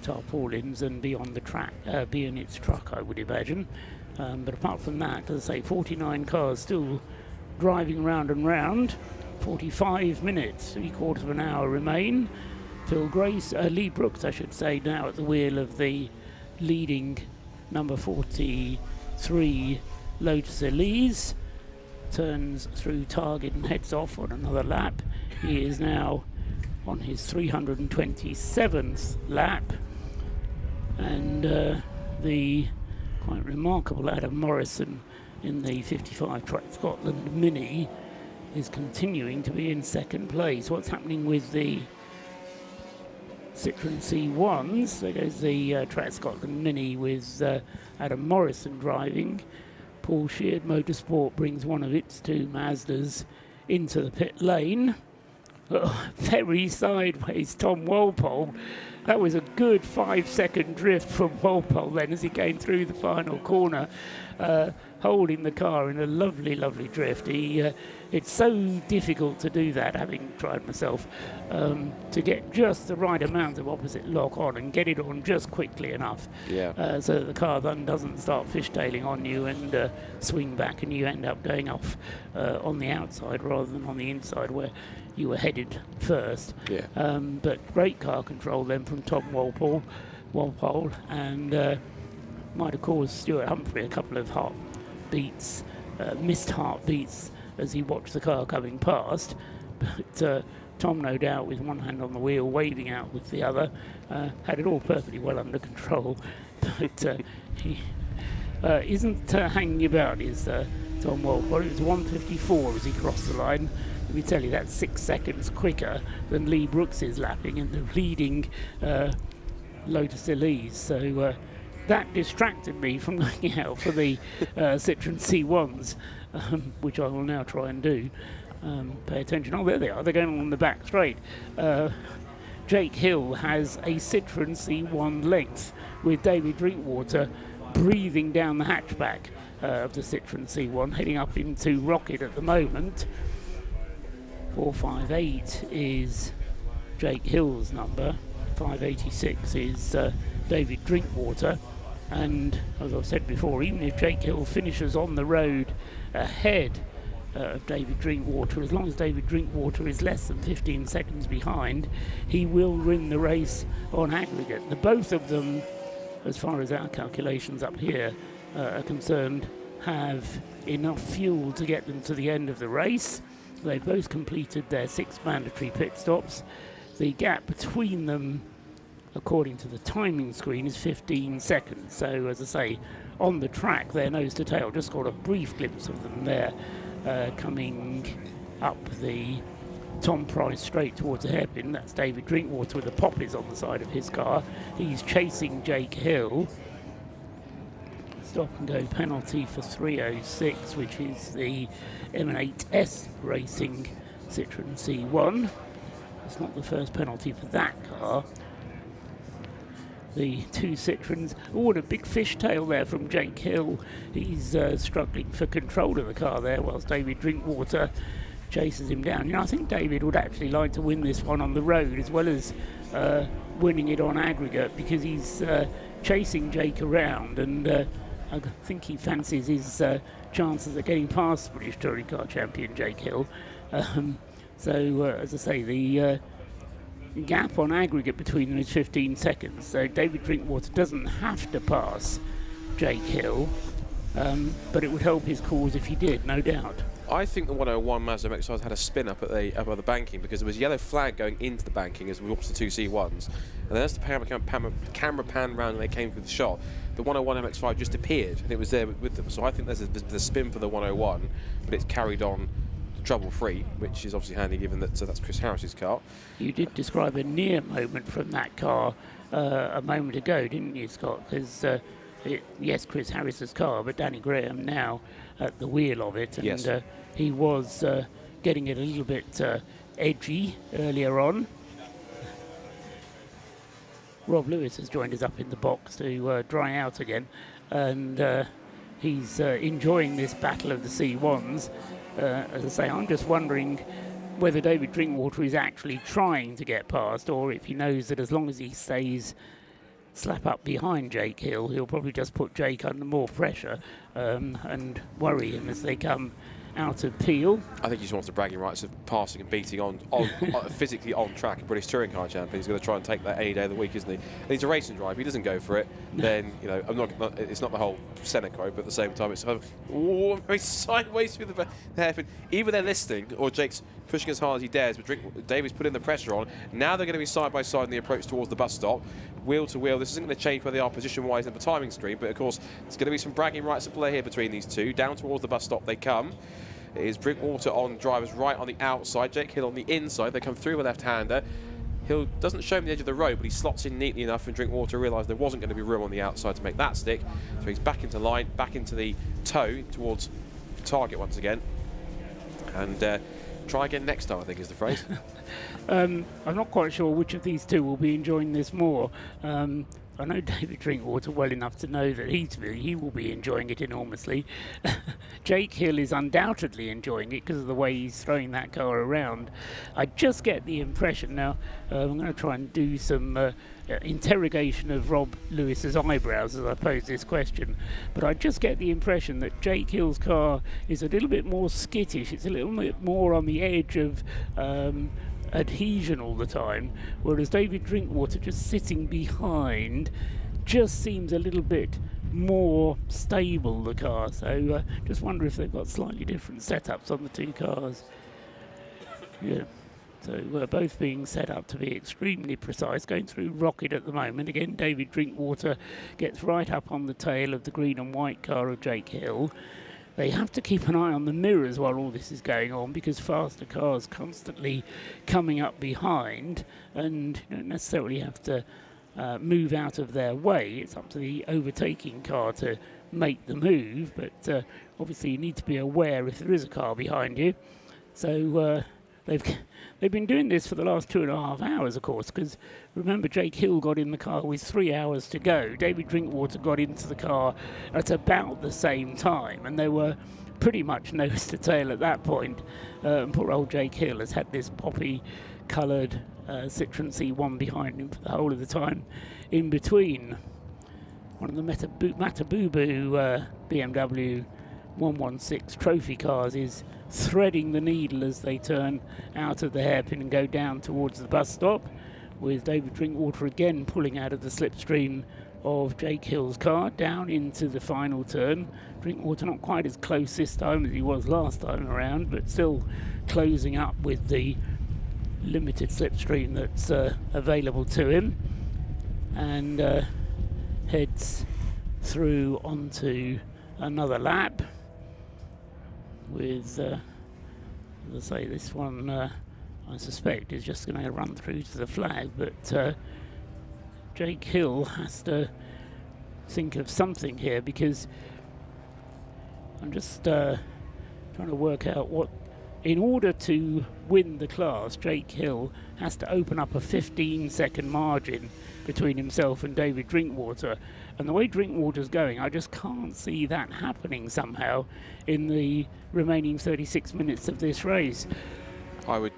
tarpaulins and be on the track, be in its truck, I would imagine. But apart from that, as I say, 49 cars still driving round and round. 45 minutes, 3/4 of an hour remain. Lee Brooks, I should say, now at the wheel of the leading number 43 Lotus Elise. Turns through Target and heads off on another lap. He is now on his 327th lap. And the quite remarkable Adam Morrison in the 55 Track Scotland Mini is continuing to be in second place. What's happening with the Citroen C1s? There goes the Track Scotland Mini with Adam Morrison driving. Paul Sheard Motorsport brings one of its two Mazdas into the pit lane. Very sideways, Tom Walpole. That was a good 5-second drift from Walpole then as he came through the final corner, holding the car in a lovely, lovely drift. It's so difficult to do that, having tried myself, to get just the right amount of opposite lock on and get it on just quickly enough so that the car then doesn't start fishtailing on you and swing back and you end up going off on the outside rather than on the inside where you were headed first. But great car control then from Tom Walpole, and might have caused Stuart Humphrey a couple of missed heartbeats as he watched the car coming past. But Tom, no doubt, with one hand on the wheel, waving out with the other, had it all perfectly well under control. But he isn't hanging about, is Tom Walpole. It was 1:54 as he crossed the line. Let me tell you, that's 6 seconds quicker than Lee Brooks is lapping in the leading Lotus Elise. So that distracted me from looking out for the Citroen C1s, which I will now try and do. Pay attention. Oh, there they are. They're going on the back straight. Jake Hill has a Citroen C1 length with David Drinkwater breathing down the hatchback of the Citroen C1, heading up into Rocket at the moment. 458 is Jake Hill's number. 586 is David Drinkwater. And as I've said before, even if Jake Hill finishes on the road ahead of David Drinkwater, as long as David Drinkwater is less than 15 seconds behind, he will win the race on aggregate. The both of them, as far as our calculations up here are concerned, have enough fuel to get them to the end of the race. They've both completed their 6 mandatory pit stops. The gap between them, according to the timing screen, is 15 seconds. So, as I say, on the track, they're nose to tail. Just got a brief glimpse of them there, coming up the Tom Price straight towards the hairpin. That's David Drinkwater with the poppies on the side of his car. He's chasing Jake Hill. stop and go penalty for 306, which is the M8S Racing Citroen C1. It's not the first penalty for that car. The two Citroens. Oh, and a big fishtail there from Jake Hill. He's struggling for control of the car there, whilst David Drinkwater chases him down. You know, I think David would actually like to win this one on the road as well as winning it on aggregate, because he's chasing Jake around, and I think he fancies his chances of getting past the British Touring Car Champion Jake Hill. So, as I say, the gap on aggregate between them is 15 seconds, so David Drinkwater doesn't have to pass Jake Hill, but it would help his cause if he did, no doubt. I think the 101 Mazda MX-5 had a spin up at the banking, because there was a yellow flag going into the banking as we watched the two C1s, and then as the camera panned round and they came through the shot, the 101 MX-5 just appeared and it was there with them. So I think there's a spin for the 101, but it's carried on trouble-free, which is obviously handy given that that's Chris Harris's car. You did describe a near moment from that car a moment ago, didn't you, Scott? Because yes, Chris Harris's car, but Danny Graham now at the wheel of it, and yes. He was getting it a little bit edgy earlier on. Rob Lewis has joined us up in the box to dry out again, and he's enjoying this battle of the C1s. As I say, I'm just wondering whether David Drinkwater is actually trying to get past, or if he knows that as long as he stays slap up behind Jake Hill, he'll probably just put Jake under more pressure and worry him as they come out of Peel. I think he just wants the bragging rights of passing and beating on physically on track a British Touring Car Champion. He's going to try and take that any day of the week, isn't he? And he's a racing driver. If he doesn't go for it, then, you know, it's not the whole Senna quote, but at the same time, it's kind of very sideways through the hairpin. Either they're listening or Jake's pushing as hard as he dares, but David's putting the pressure on. Now they're going to be side by side in the approach towards the bus stop, wheel to wheel. This isn't going to change where they are position-wise in the timing screen, but of course, there's going to be some bragging rights at play here between these two. Down towards the bus stop they come. It is Drinkwater on driver's right on the outside, Jake Hill on the inside. They come through with left-hander. Hill doesn't show him the edge of the road, but he slots in neatly enough, and Drinkwater realised there wasn't going to be room on the outside to make that stick. So he's back into line, back into the toe towards target once again. And try again next time, I think is the phrase. I'm not quite sure which of these two will be enjoying this more. I know David Drinkwater well enough to know that he will be enjoying it enormously. Jake Hill is undoubtedly enjoying it because of the way he's throwing that car around. I just get the impression now, I'm going to try and do some interrogation of Rob Lewis's eyebrows as I pose this question, but I just get the impression that Jake Hill's car is a little bit more skittish. It's a little bit more on the edge of adhesion all the time, whereas David Drinkwater just sitting behind just seems a little bit more stable, the car. So just wonder if they've got slightly different setups on the two cars. Yeah, so we're both being set up to be extremely precise, going through Rocket at the moment. Again, David Drinkwater gets right up on the tail of the green and white car of Jake Hill. They have to keep an eye on the mirrors while all this is going on, because faster cars constantly coming up behind, and you don't necessarily have to move out of their way. It's up to the overtaking car to make the move, but obviously you need to be aware if there is a car behind you. So they've been doing this for the last 2.5 hours, of course, because remember, Jake Hill got in the car with 3 hours to go. David Drinkwater got into the car at about the same time, and they were pretty much nose to tail at that point. And poor old Jake Hill has had this poppy-coloured Citroen C1 behind him for the whole of the time in between. One of the Matabubu BMW 116 trophy cars is threading the needle as they turn out of the hairpin and go down towards the bus stop, with David Drinkwater again pulling out of the slipstream of Jake Hill's car down into the final turn. Drinkwater not quite as close this time as he was last time around, but still closing up with the limited slipstream that's available to him, and heads through onto another lap with, as I say, this one I suspect is just going to run through to the flag, but Jake Hill has to think of something here, because I'm just trying to work out what, in order to win the class, Jake Hill has to open up a 15-second margin between himself and David Drinkwater. And the way Drinkwater's going, I just can't see that happening somehow in the remaining 36 minutes of this race.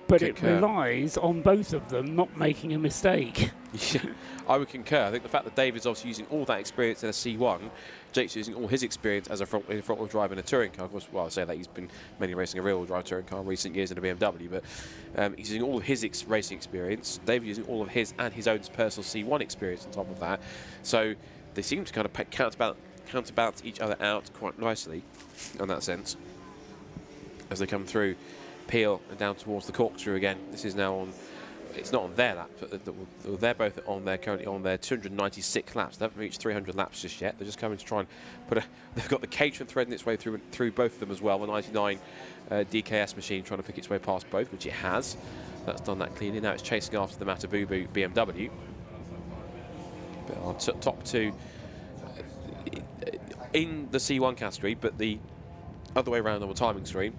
But it relies on both of them not making a mistake. Yeah, I would concur. I think the fact that David's obviously using all that experience in a C1, Jake's using all his experience as a front-wheel drive in a touring car. Of course, well, I say that he's been mainly racing a rear-wheel drive touring car in recent years in a BMW, but he's using all of his racing experience. David using all of his and his own personal C1 experience on top of that. So they seem to kind of counterbalance each other out quite nicely in that sense as they come through Peel and down towards the corkscrew again. This is now on, it's not on their lap, but they're both on their, currently on their 296 laps. They haven't reached 300 laps just yet. They're just coming to try and put a, they've got the Caterham threading its way through both of them as well. The 99 DKS machine trying to pick its way past both, which it has. That's done that cleanly. Now it's chasing after the Matabubu BMW. But our top two in the C1 category, but the other way around on the timing screen.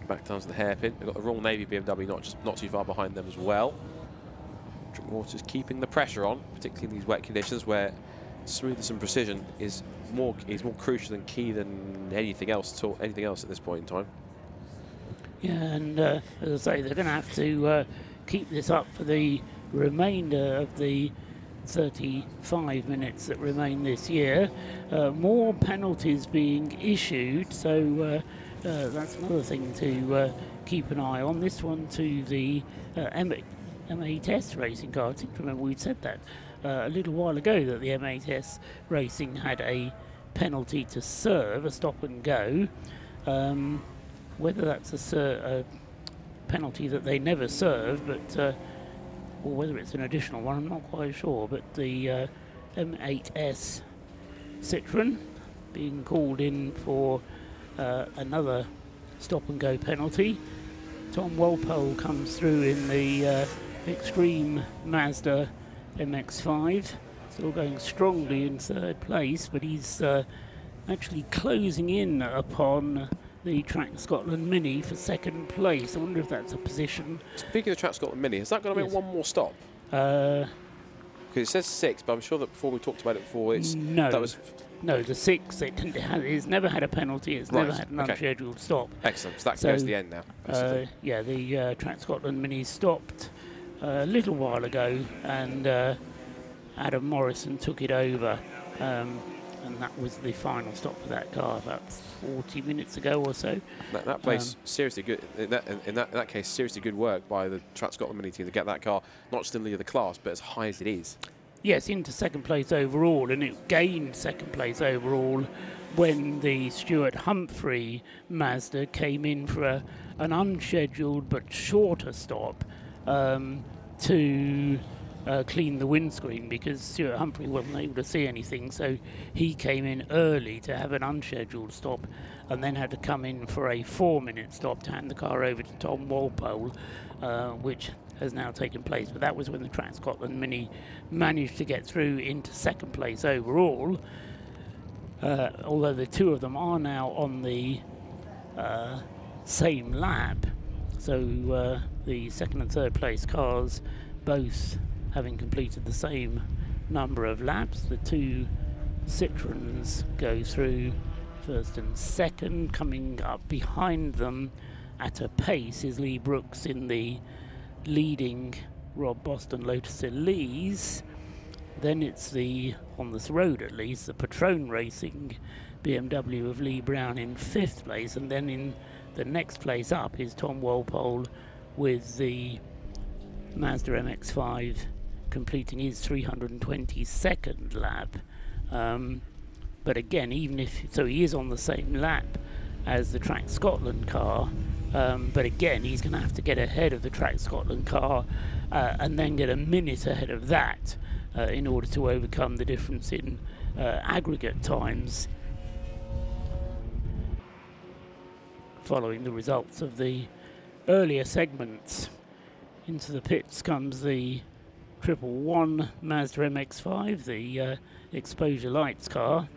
Back down to the hairpin. We've got the Royal Navy BMW not too far behind them as well. Drinkwater's keeping the pressure on, particularly in these wet conditions where smoothness and precision is more crucial and key than anything else at this point in time. Yeah, and as I say, they're going to have to keep this up for the remainder of the 35 minutes that remain this year. More penalties being issued, so that's another thing to keep an eye on. This one to the M8S racing car. I think, remember we said that a little while ago, that the M8S racing had a penalty to serve, a stop and go. Whether that's a penalty that they never served, but or whether it's an additional one, I'm not quite sure. But the M8S Citroen being called in for another stop and go penalty. Tom Walpole comes through in the Extreme Mazda MX-5, still going strongly in third place, but he's actually closing in upon the Track Scotland Mini for second place. I wonder if that's a position. Speaking of Track Scotland Mini, has that got to make one more stop? Because it says 6, but I'm sure that before we talked about it before, no, the 6, it's never had a penalty, it's never had an unscheduled stop. Excellent, so that goes to the end now. Yeah, the Track Scotland Mini stopped a little while ago, and Adam Morrison took it over, and that was the final stop for that car about 40 minutes ago or so. That place, seriously good, in that case, seriously good work by the Track Scotland Mini team to get that car not just in the lead of the class, but as high as it is. Yes, into second place overall, and it gained second place overall when the Stuart Humphrey Mazda came in for an unscheduled but shorter stop to clean the windscreen, because Stuart Humphrey wasn't able to see anything, so he came in early to have an unscheduled stop and then had to come in for a 4-minute stop to hand the car over to Tom Walpole, which has now taken place. But that was when the Track Scotland Mini managed to get through into second place overall, although the two of them are now on the same lap, so the second and third place cars both having completed the same number of laps. The two Citroens go through first and second. Coming up behind them at a pace is Lee Brooks in the leading Rob Boston Lotus Elise. Then it's on this road at least, the Patron Racing BMW of Lee Brown in 5th place, and then in the next place up is Tom Walpole with the Mazda MX-5 completing his 322nd lap. But again, even if, so he is on the same lap as the Track Scotland car, but again, he's going to have to get ahead of the Track Scotland car and then get a minute ahead of that in order to overcome the difference in aggregate times following the results of the earlier segments. Into the pits comes the 111 Mazda MX-5, the exposure lights car,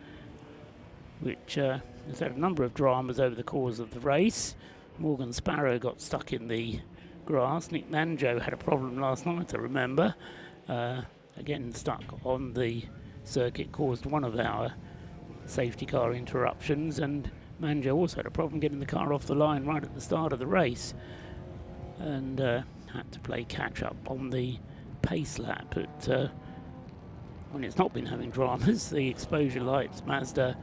which has had a number of dramas over the course of the race. Morgan Sparrow got stuck in the grass. Nick Manjo had a problem last night, I remember. Again, stuck on the circuit, caused one of our safety car interruptions, and Manjo also had a problem getting the car off the line right at the start of the race, and had to play catch up on the pace lap. But when it's not been having dramas, the exposure lights Mazda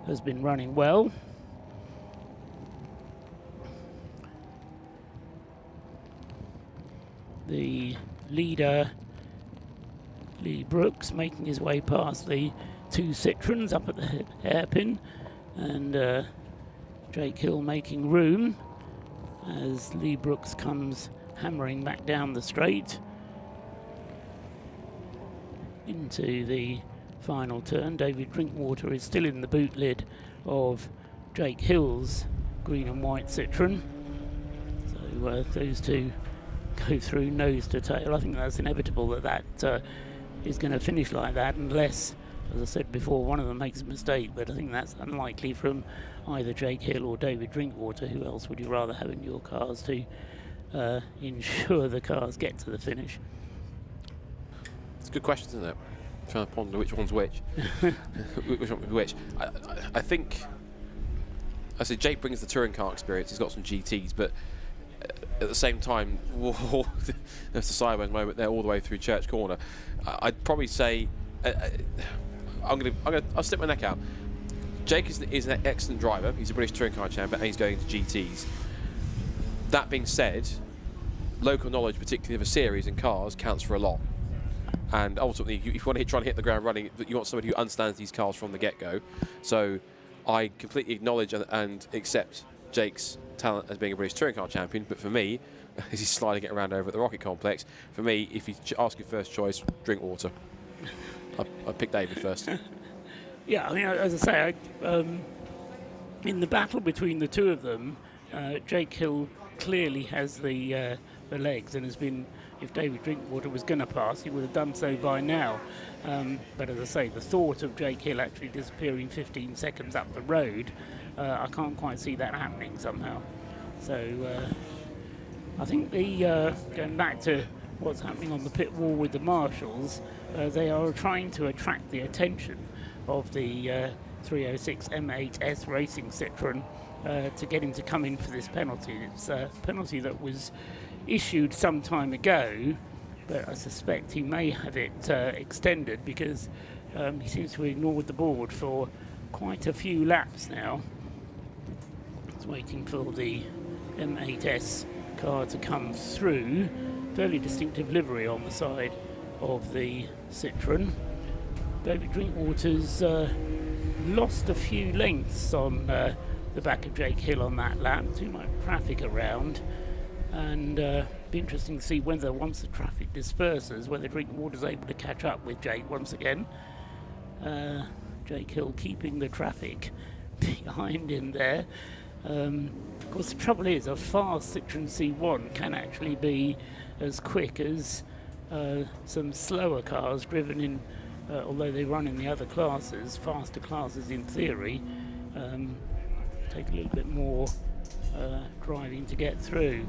has been running well. The leader, Lee Brooks, making his way past the two Citroens up at the hairpin, and Jake Hill making room as Lee Brooks comes hammering back down the straight into the final turn. David Drinkwater is still in the boot lid of Jake Hill's green and white Citroen. So those two go through nose to tail. I think that's inevitable that is going to finish like that, unless, as I said before, one of them makes a mistake, but I think that's unlikely from either Jake Hill or David Drinkwater. Who else would you rather have in your cars to ensure the cars get to the finish? It's a good question, isn't it? Trying to ponder which one's which. Which one's which. I think, I say Jake brings the touring car experience. He's got some GTs, but at the same time, whoa, there's a sideways moment there all the way through Church Corner. I'd probably say I'll stick my neck out. Jake is an excellent driver. He's a British touring car champion, and he's going to GTs. That being said, local knowledge, particularly of a series and cars, counts for a lot. And ultimately, if you want to try and hit the ground running, you want somebody who understands these cars from the get-go. So I completely acknowledge and accept Jake's talent as being a British touring car champion, but for me, as he's sliding it around over at the Rocket Complex, for me, if you ask your first choice, Drinkwater. I pick David first. Yeah, I mean, as I say, in the battle between the two of them, Jake Hill clearly has the legs and has been. If David Drinkwater was going to pass, he would have done so by now. But as I say, the thought of Jake Hill actually disappearing 15 seconds up the road, I can't quite see that happening somehow. So I think going back to what's happening on the pit wall with the marshals, they are trying to attract the attention of the 306 M8S Racing Citroen to get him to come in for this penalty. It's a penalty that was issued some time ago, but I suspect he may have it extended because he seems to have ignored the board for quite a few laps now. He's waiting for the M8S car to come through. Fairly distinctive livery on the side of the Citroen. David Drinkwater's lost a few lengths on the back of Jake Hill on that lap. Too much traffic around. And be interesting to see whether, once the traffic disperses, whether Drinkwater's able to catch up with Jake once again. Jake Hill keeping the traffic behind him there. Of course, the trouble is, a fast Citroen C1 can actually be as quick as some slower cars driven in, although they run in the other classes, faster classes in theory, take a little bit more driving to get through.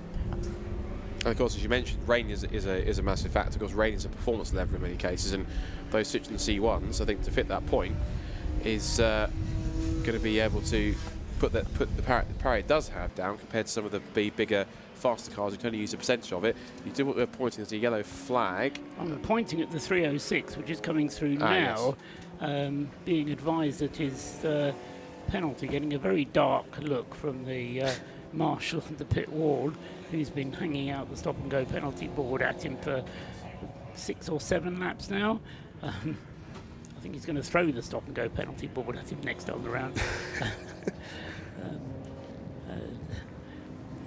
And of course, as you mentioned, rain is a massive factor. Of course, rain is a performance lever in many cases, and those Citroen C1s, I think, to fit that point, is going to be able to put the power it does have down compared to some of the bigger, faster cars who can only use a percentage of it. You do what we're pointing at a yellow flag. I'm pointing at the 306, which is coming through now, yes. Being advised that his penalty, getting a very dark look from the marshal at the pit wall, who's been hanging out the stop and go penalty board at him for 6 or 7 laps now. I think he's going to throw the stop and go penalty board at him next time around.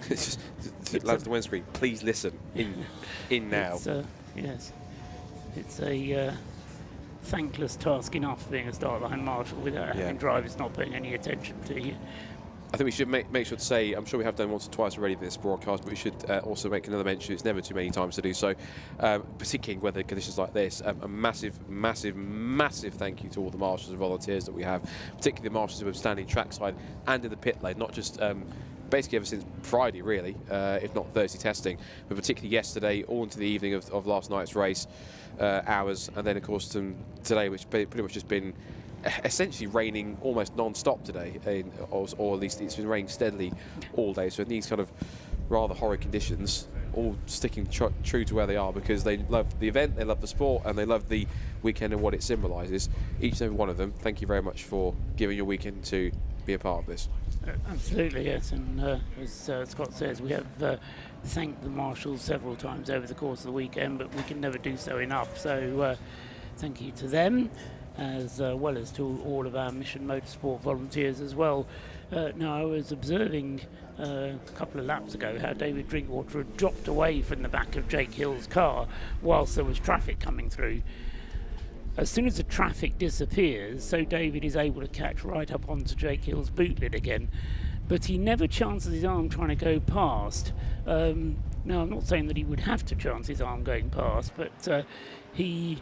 It's just lads the windscreen. Please listen. In now. Yes, it's a thankless task enough being a start line marshal without having drivers not paying any attention to you. I think we should make sure to say, I'm sure we have done once or twice already in this broadcast, but we should also make another mention. It's never too many times to do so, particularly in weather conditions like this. A massive thank you to all the marshals and volunteers that we have, particularly the marshals who have standing trackside and in the pit lane, not just basically ever since Friday really, if not Thursday testing, but particularly yesterday, all into the evening of last night's race hours, and then of course today, which pretty much has been essentially raining almost non-stop today, or at least it's been raining steadily all day. So in these kind of rather horrid conditions, all sticking true to where they are, because they love the event, they love the sport, and they love the weekend and what it symbolises. Each and every one of them, thank you very much for giving your weekend to be a part of this. Absolutely, yes. And as Scott says, we have thanked the marshals several times over the course of the weekend, but we can never do so enough. So thank you to them, as well as to all of our Mission Motorsport volunteers as well. Now, I was observing a couple of laps ago how David Drinkwater had dropped away from the back of Jake Hill's car whilst there was traffic coming through. As soon as the traffic disappears, so David is able to catch right up onto Jake Hill's boot lid again, but he never chances his arm trying to go past. Now, I'm not saying that he would have to chance his arm going past, but he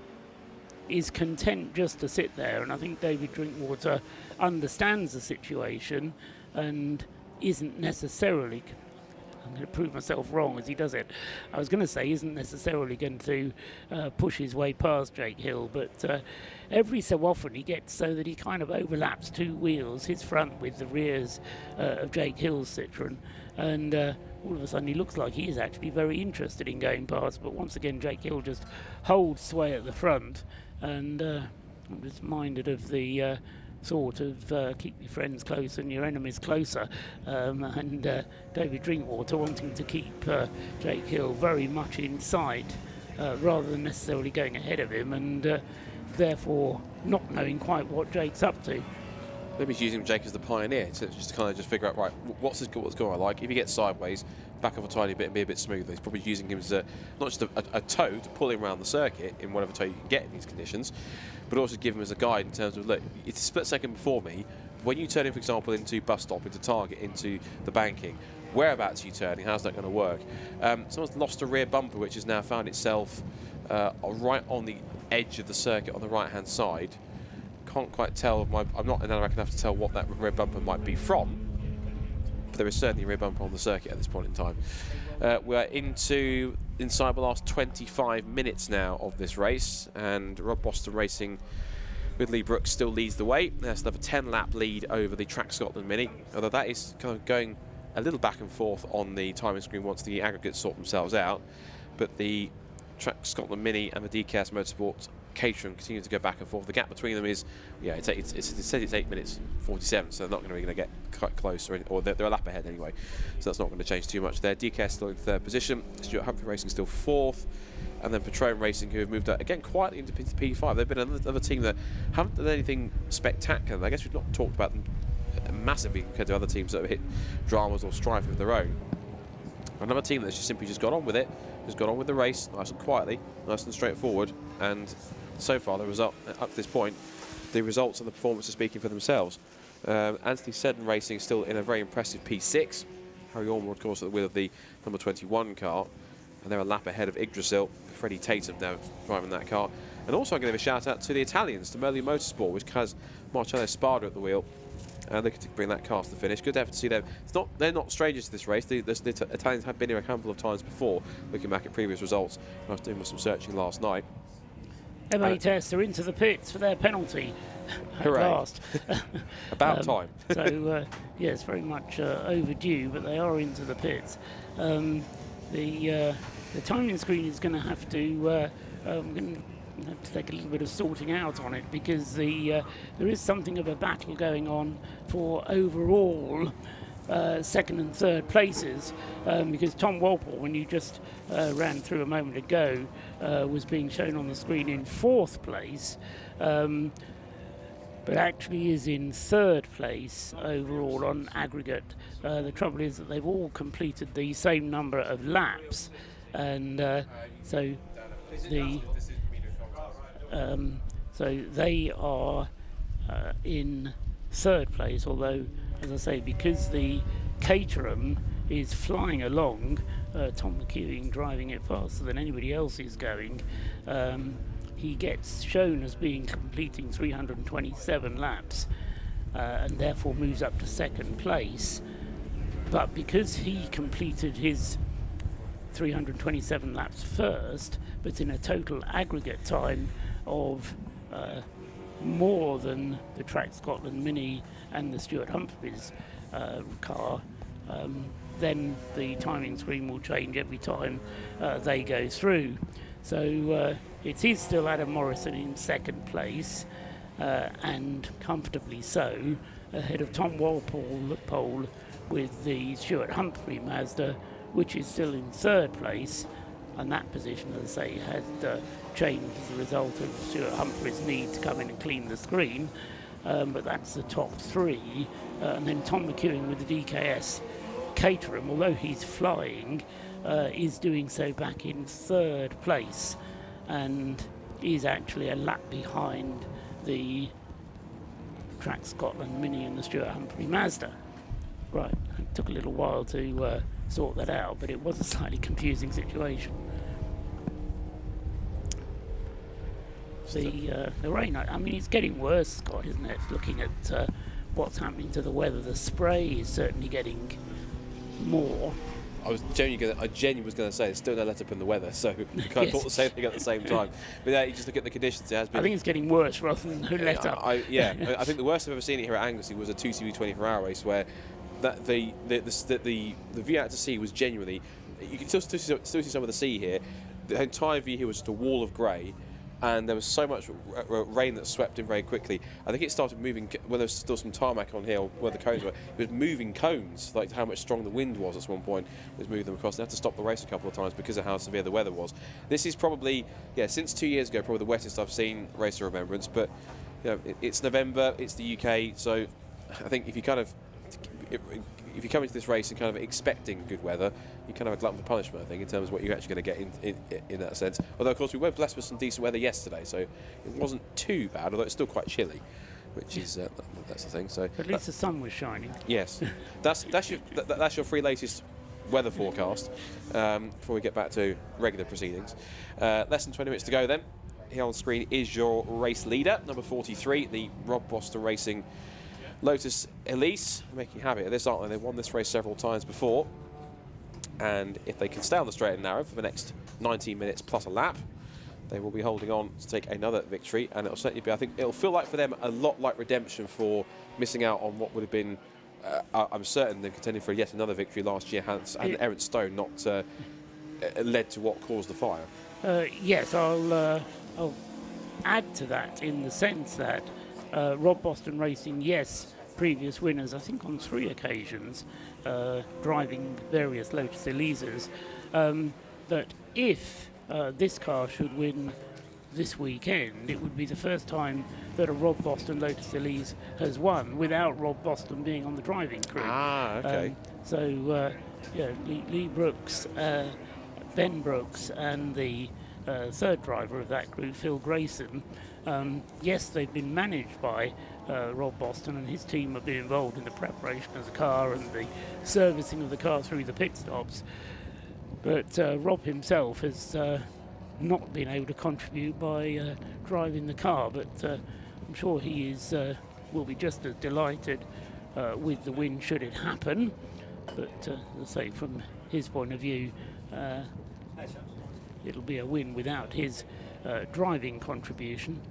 is content just to sit there, and I think David Drinkwater understands the situation and isn't necessarily, I'm going to prove myself wrong as he does it, I was going to say isn't necessarily going to push his way past Jake Hill, but every so often he gets so that he kind of overlaps two wheels, his front with the rears of Jake Hill's Citroen, and all of a sudden he looks like he is actually very interested in going past, but once again Jake Hill just holds sway at the front. And I'm just minded of the sort of keep your friends close and your enemies closer, and David Drinkwater wanting to keep Jake Hill very much in sight rather than necessarily going ahead of him, and therefore not knowing quite what Jake's up to. Maybe he's using Jake as the pioneer to just kind of just figure out, right, what's going on like. If he gets sideways, back off a tiny bit and be a bit smoother. He's probably using him as not just a toe to pull him around the circuit in whatever toe you can get in these conditions, but also give him as a guide in terms of, look, it's a split second before me. When you turn in, for example, into bus stop, into Target, into the banking, whereabouts are you turning? How's that going to work? Someone's lost a rear bumper, which has now found itself right on the edge of the circuit on the right-hand side. Can't quite tell. I'm not enough enough to tell what that rear bumper might be from, but there is certainly a rear bumper on the circuit at this point in time. We're inside the last 25 minutes now of this race, and Rob Boston Racing with Lee Brooks still leads the way. There's another 10-lap lead over the Track Scotland Mini, although that is kind of going a little back and forth on the timing screen once the aggregates sort themselves out. But the Track Scotland Mini and the DKS Motorsport Caterham continue to go back and forth. The gap between them is, yeah, it says it's 8 minutes 47, so they're not going to get quite close, or they're a lap ahead anyway, so that's not going to change too much there. DKS still in third position, Stuart Humphrey Racing still fourth, and then Petroleum Racing, who have moved out again quietly into P5. They've been another team that haven't done anything spectacular. I guess we've not talked about them massively compared to other teams that have hit dramas or strife of their own. Another team that's just simply got on with it, just got on with the race, nice and quietly, nice and straightforward, and so far the result up to this point, the results and the performance are speaking for themselves. Anthony Seddon Racing still in a very impressive P6. Harry Ormer, of course, at the wheel of the number 21 car, and they're a lap ahead of Yggdrasil. Freddie Tatum now driving that car. And also I'm going to give a shout out to the Italians, to Mission Motorsport, which has Marcello Spada at the wheel, and they can bring that car to the finish. Good effort to see them. They're not strangers to this race. The Italians have been here a handful of times before, looking back at previous results. I was doing some searching last night. M8S are into the pits for their penalty at last. About time. So, yes, very much overdue, but they are into the pits. The timing screen is going to have to take a little bit of sorting out on it, because there is something of a battle going on for overall second and third places, because Tom Walpole, when you just ran through a moment ago, was being shown on the screen in fourth place, but actually is in third place overall on aggregate. The trouble is that they've all completed the same number of laps, and so they are in third place, although as I say, because the Caterham is flying along, Tom McEwing driving it faster than anybody else is going, he gets shown as completing 327 laps and therefore moves up to second place. But because he completed his 327 laps first, but in a total aggregate time of more than the Track Scotland Mini and the Stuart Humphreys car, then the timing screen will change every time they go through. So it is still Adam Morrison in second place, and comfortably so, ahead of Tom Walpole with the Stuart Humphrey Mazda, which is still in third place. And that position, as I say, has changed as a result of Stuart Humphrey's need to come in and clean the screen. But that's the top three. And then Tom McEwing with the DKS Caterham, although he's flying, is doing so back in third place and is actually a lap behind the Track Scotland Mini and the Stuart Humphrey Mazda. Right, it took a little while to sort that out, but it was a slightly confusing situation. The rain, I mean, it's getting worse, Scott, isn't it? Looking at what's happening to the weather, the spray is certainly getting more. I genuinely was going to say, there's still no let up in the weather, so we kind of thought the same thing at the same time. But yeah, you just look at the conditions. It has been. I think it's getting worse rather than no let up. I think the worst I've ever seen it here at Anglesey was a 2CV 24-hour race where the view out to sea was genuinely. You can still see some of the sea here. The entire view here was just a wall of grey, and there was so much rain that swept in very quickly. I think it started moving when there was still some tarmac on here where the cones were. It was moving cones, like how much strong the wind was at one point. It was moving them across. They had to stop the race a couple of times because of how severe the weather was. This is probably, since 2 years ago, probably the wettest I've seen Race of Remembrance. But it's November, it's the UK, so I think if you come into this race and kind of expecting good weather, you kind of have a glutton for punishment, I think, in terms of what you're actually going to get in that sense. Although, of course, we were blessed with some decent weather yesterday, so it wasn't too bad, although it's still quite chilly, which is that's the thing. So at least the sun was shining. Yes, that's your free latest weather forecast before we get back to regular proceedings. Less than 20 minutes to go then. Here on screen is your race leader, number 43, the Rob Boston Racing Lotus Elise, making habit of this, aren't they? They've won this race several times before, and if they can stay on the straight and narrow for the next 19 minutes plus a lap, they will be holding on to take another victory, and it'll certainly be, I think, it'll feel like for them a lot like redemption for missing out on what would have been, I'm certain, them contending for yet another victory last year, had Aaron Stone not led to what caused the fire. Yes, I'll add to that in the sense that Rob Boston Racing, yes, previous winners, I think on 3 occasions, driving various Lotus Elises, that if this car should win this weekend, it would be the first time that a Rob Boston Lotus Elise has won without Rob Boston being on the driving crew. Ah, okay. Lee Brooks, Ben Brooks, and the third driver of that group, Phil Grayson, yes, they've been managed by Rob Boston, and his team have been involved in the preparation of the car and the servicing of the car through the pit stops. But Rob himself has not been able to contribute by driving the car, but I'm sure he will be just as delighted with the win should it happen. But as I say, from his point of view, it'll be a win without his driving contribution.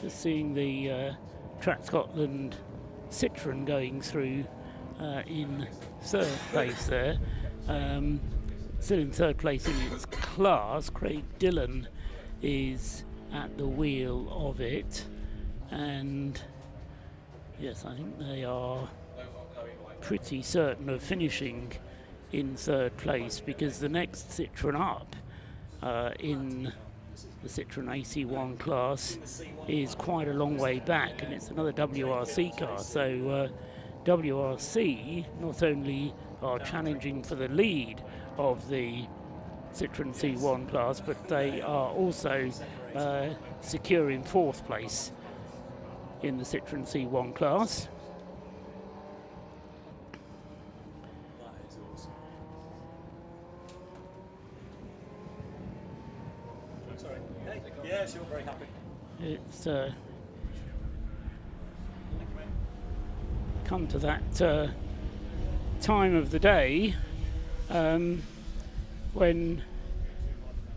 Just seeing the Track Scotland Citroen going through in third place there. Still in third place in its class. Craig Dillon is at the wheel of it, and yes, I think they are pretty certain of finishing in third place, because the next Citroen up in the Citroen AC1 class is quite a long way back, and it's another WRC car. So WRC not only are challenging for the lead of the Citroen C1 class, but they are also securing fourth place in the Citroen C1 class. it's come to that time of the day when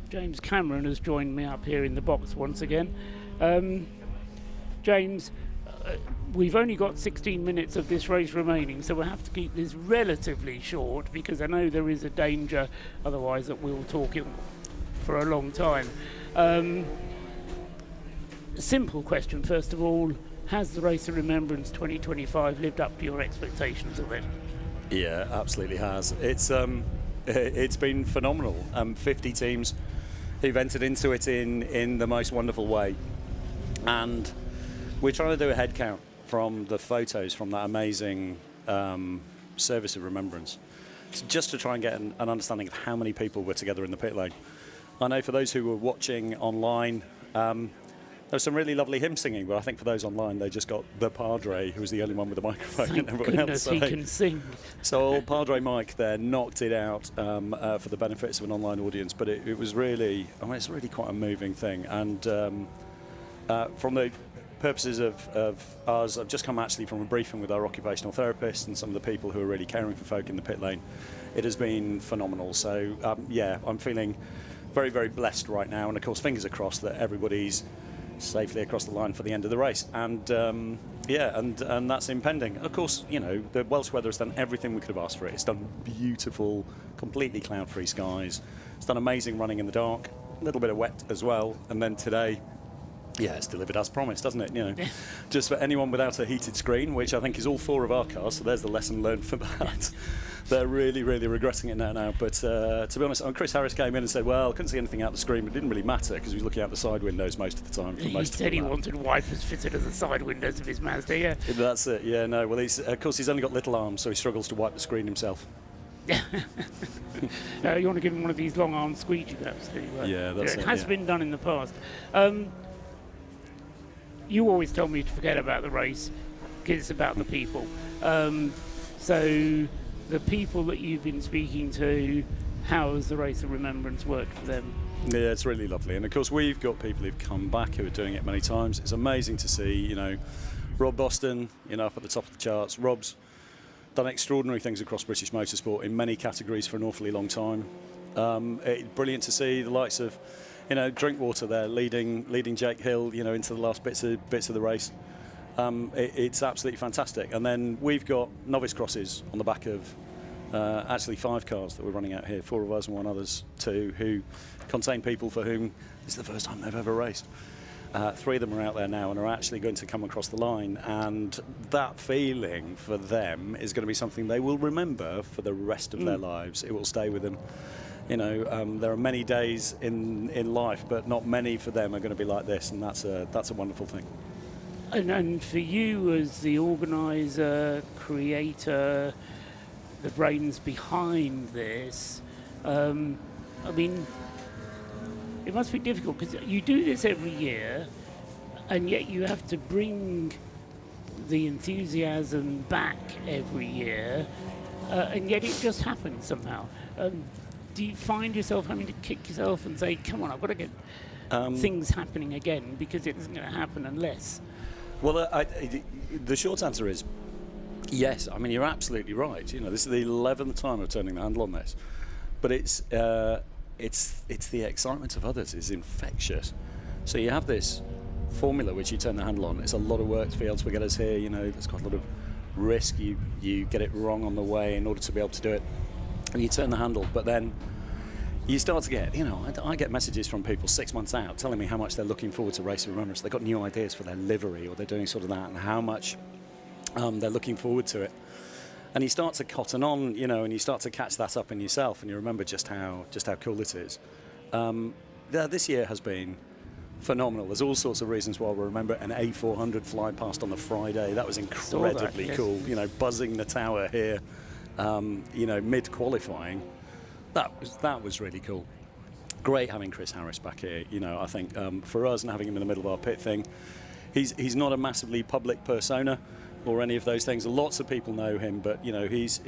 James Cameron has joined me up here in the box once again. James, we've only got 16 minutes of this race remaining, so we'll have to keep this relatively short because I know there is a danger otherwise that we'll talk it for a long time. Simple question, first of all, has the Race of Remembrance 2025 lived up to your expectations of it? Yeah, absolutely has. It's been phenomenal. 50 teams who've entered into it in the most wonderful way, and we're trying to do a head count from the photos from that amazing service of remembrance, just to try and get an understanding of how many people were together in the pit lane. I know for those who were watching online, there was some really lovely hymn singing, but I think for those online, they just got the Padre, who was the only one with a microphone. Thank and everyone goodness else. he can sing. So old Padre Mike there knocked it out for the benefits of an online audience, but it was really, it's really quite a moving thing. And from the purposes of us, I've just come actually from a briefing with our occupational therapists and some of the people who are really caring for folk in the pit lane. It has been phenomenal. So yeah, I'm feeling very, very blessed right now. And of course, fingers are crossed that everybody's safely across the line for the end of the race. And yeah, and that's impending. Of course, you know, the Welsh weather has done everything we could have asked for it. It's done beautiful, completely cloud-free skies. It's done amazing running in the dark, a little bit of wet as well. And then today, yeah, it's delivered as promised, doesn't it? You know, just for anyone without a heated screen, which I think is all 4 of our cars, so there's the lesson learned for that. They're really, really regretting it now. But to be honest, Chris Harris came in and said, well, I couldn't see anything out the screen, but it didn't really matter because he was looking out the side windows most of the time. He said he wanted wipers fitted to the side windows of his Mazda, yeah. That's it, yeah, no. Well, of course, he's only got little arms, so he struggles to wipe the screen himself. You want to give him one of these long-armed squeegee wraps. Yeah, that's it. It has been done in the past. You always tell me to forget about the race because it's about the people. So the people that you've been speaking to, how has the Race of Remembrance worked for them? Yeah, it's really lovely. And of course, we've got people who've come back who are doing it many times. It's amazing to see, you know, Rob Boston, you know, up at the top of the charts. Rob's done extraordinary things across British motorsport in many categories for an awfully long time. It's brilliant to see the likes of, you know, Drinkwater there leading Jake Hill, you know, into the last bits of the race. It's absolutely fantastic. And then we've got novice crosses on the back of actually 5 cars that we're running out here, 4 of us and 1 others, 2 who contain people for whom this is the first time they've ever raced. 3 of them are out there now and are actually going to come across the line, and that feeling for them is going to be something they will remember for the rest of their lives. It will stay with them. You know, there are many days in life, but not many for them are going to be like this, and that's a wonderful thing. And for you as the organiser, creator, the brains behind this, I mean, it must be difficult because you do this every year, and yet you have to bring the enthusiasm back every year, and yet it just happens somehow. Do you find yourself having to kick yourself and say, come on, I've got to get things happening again because it isn't going to happen unless? Well, the short answer is yes. I mean, you're absolutely right. You know, this is the 11th time of turning the handle on this, but it's the excitement of others is infectious. So you have this formula which you turn the handle on. It's a lot of work to be able to get us here. You know, there's quite a lot of risk. You get it wrong on the way in order to be able to do it, and you turn the handle. But then you start to get, you know, I get messages from people 6 months out telling me how much they're looking forward to Race of Remembrance. They've got new ideas for their livery, or they're doing sort of that, and how much they're looking forward to it. And you start to cotton on, you know, and you start to catch that up in yourself, and you remember just how cool it is. This year has been phenomenal. There's all sorts of reasons why we remember an A400 fly past on the Friday. That was incredibly cool. You know, buzzing the tower here, you know, mid-qualifying. That was really cool. Great having Chris Harris back here. You know, I think for us and having him in the middle of our pit thing, he's not a massively public persona or any of those things. Lots of people know him, but you know, he's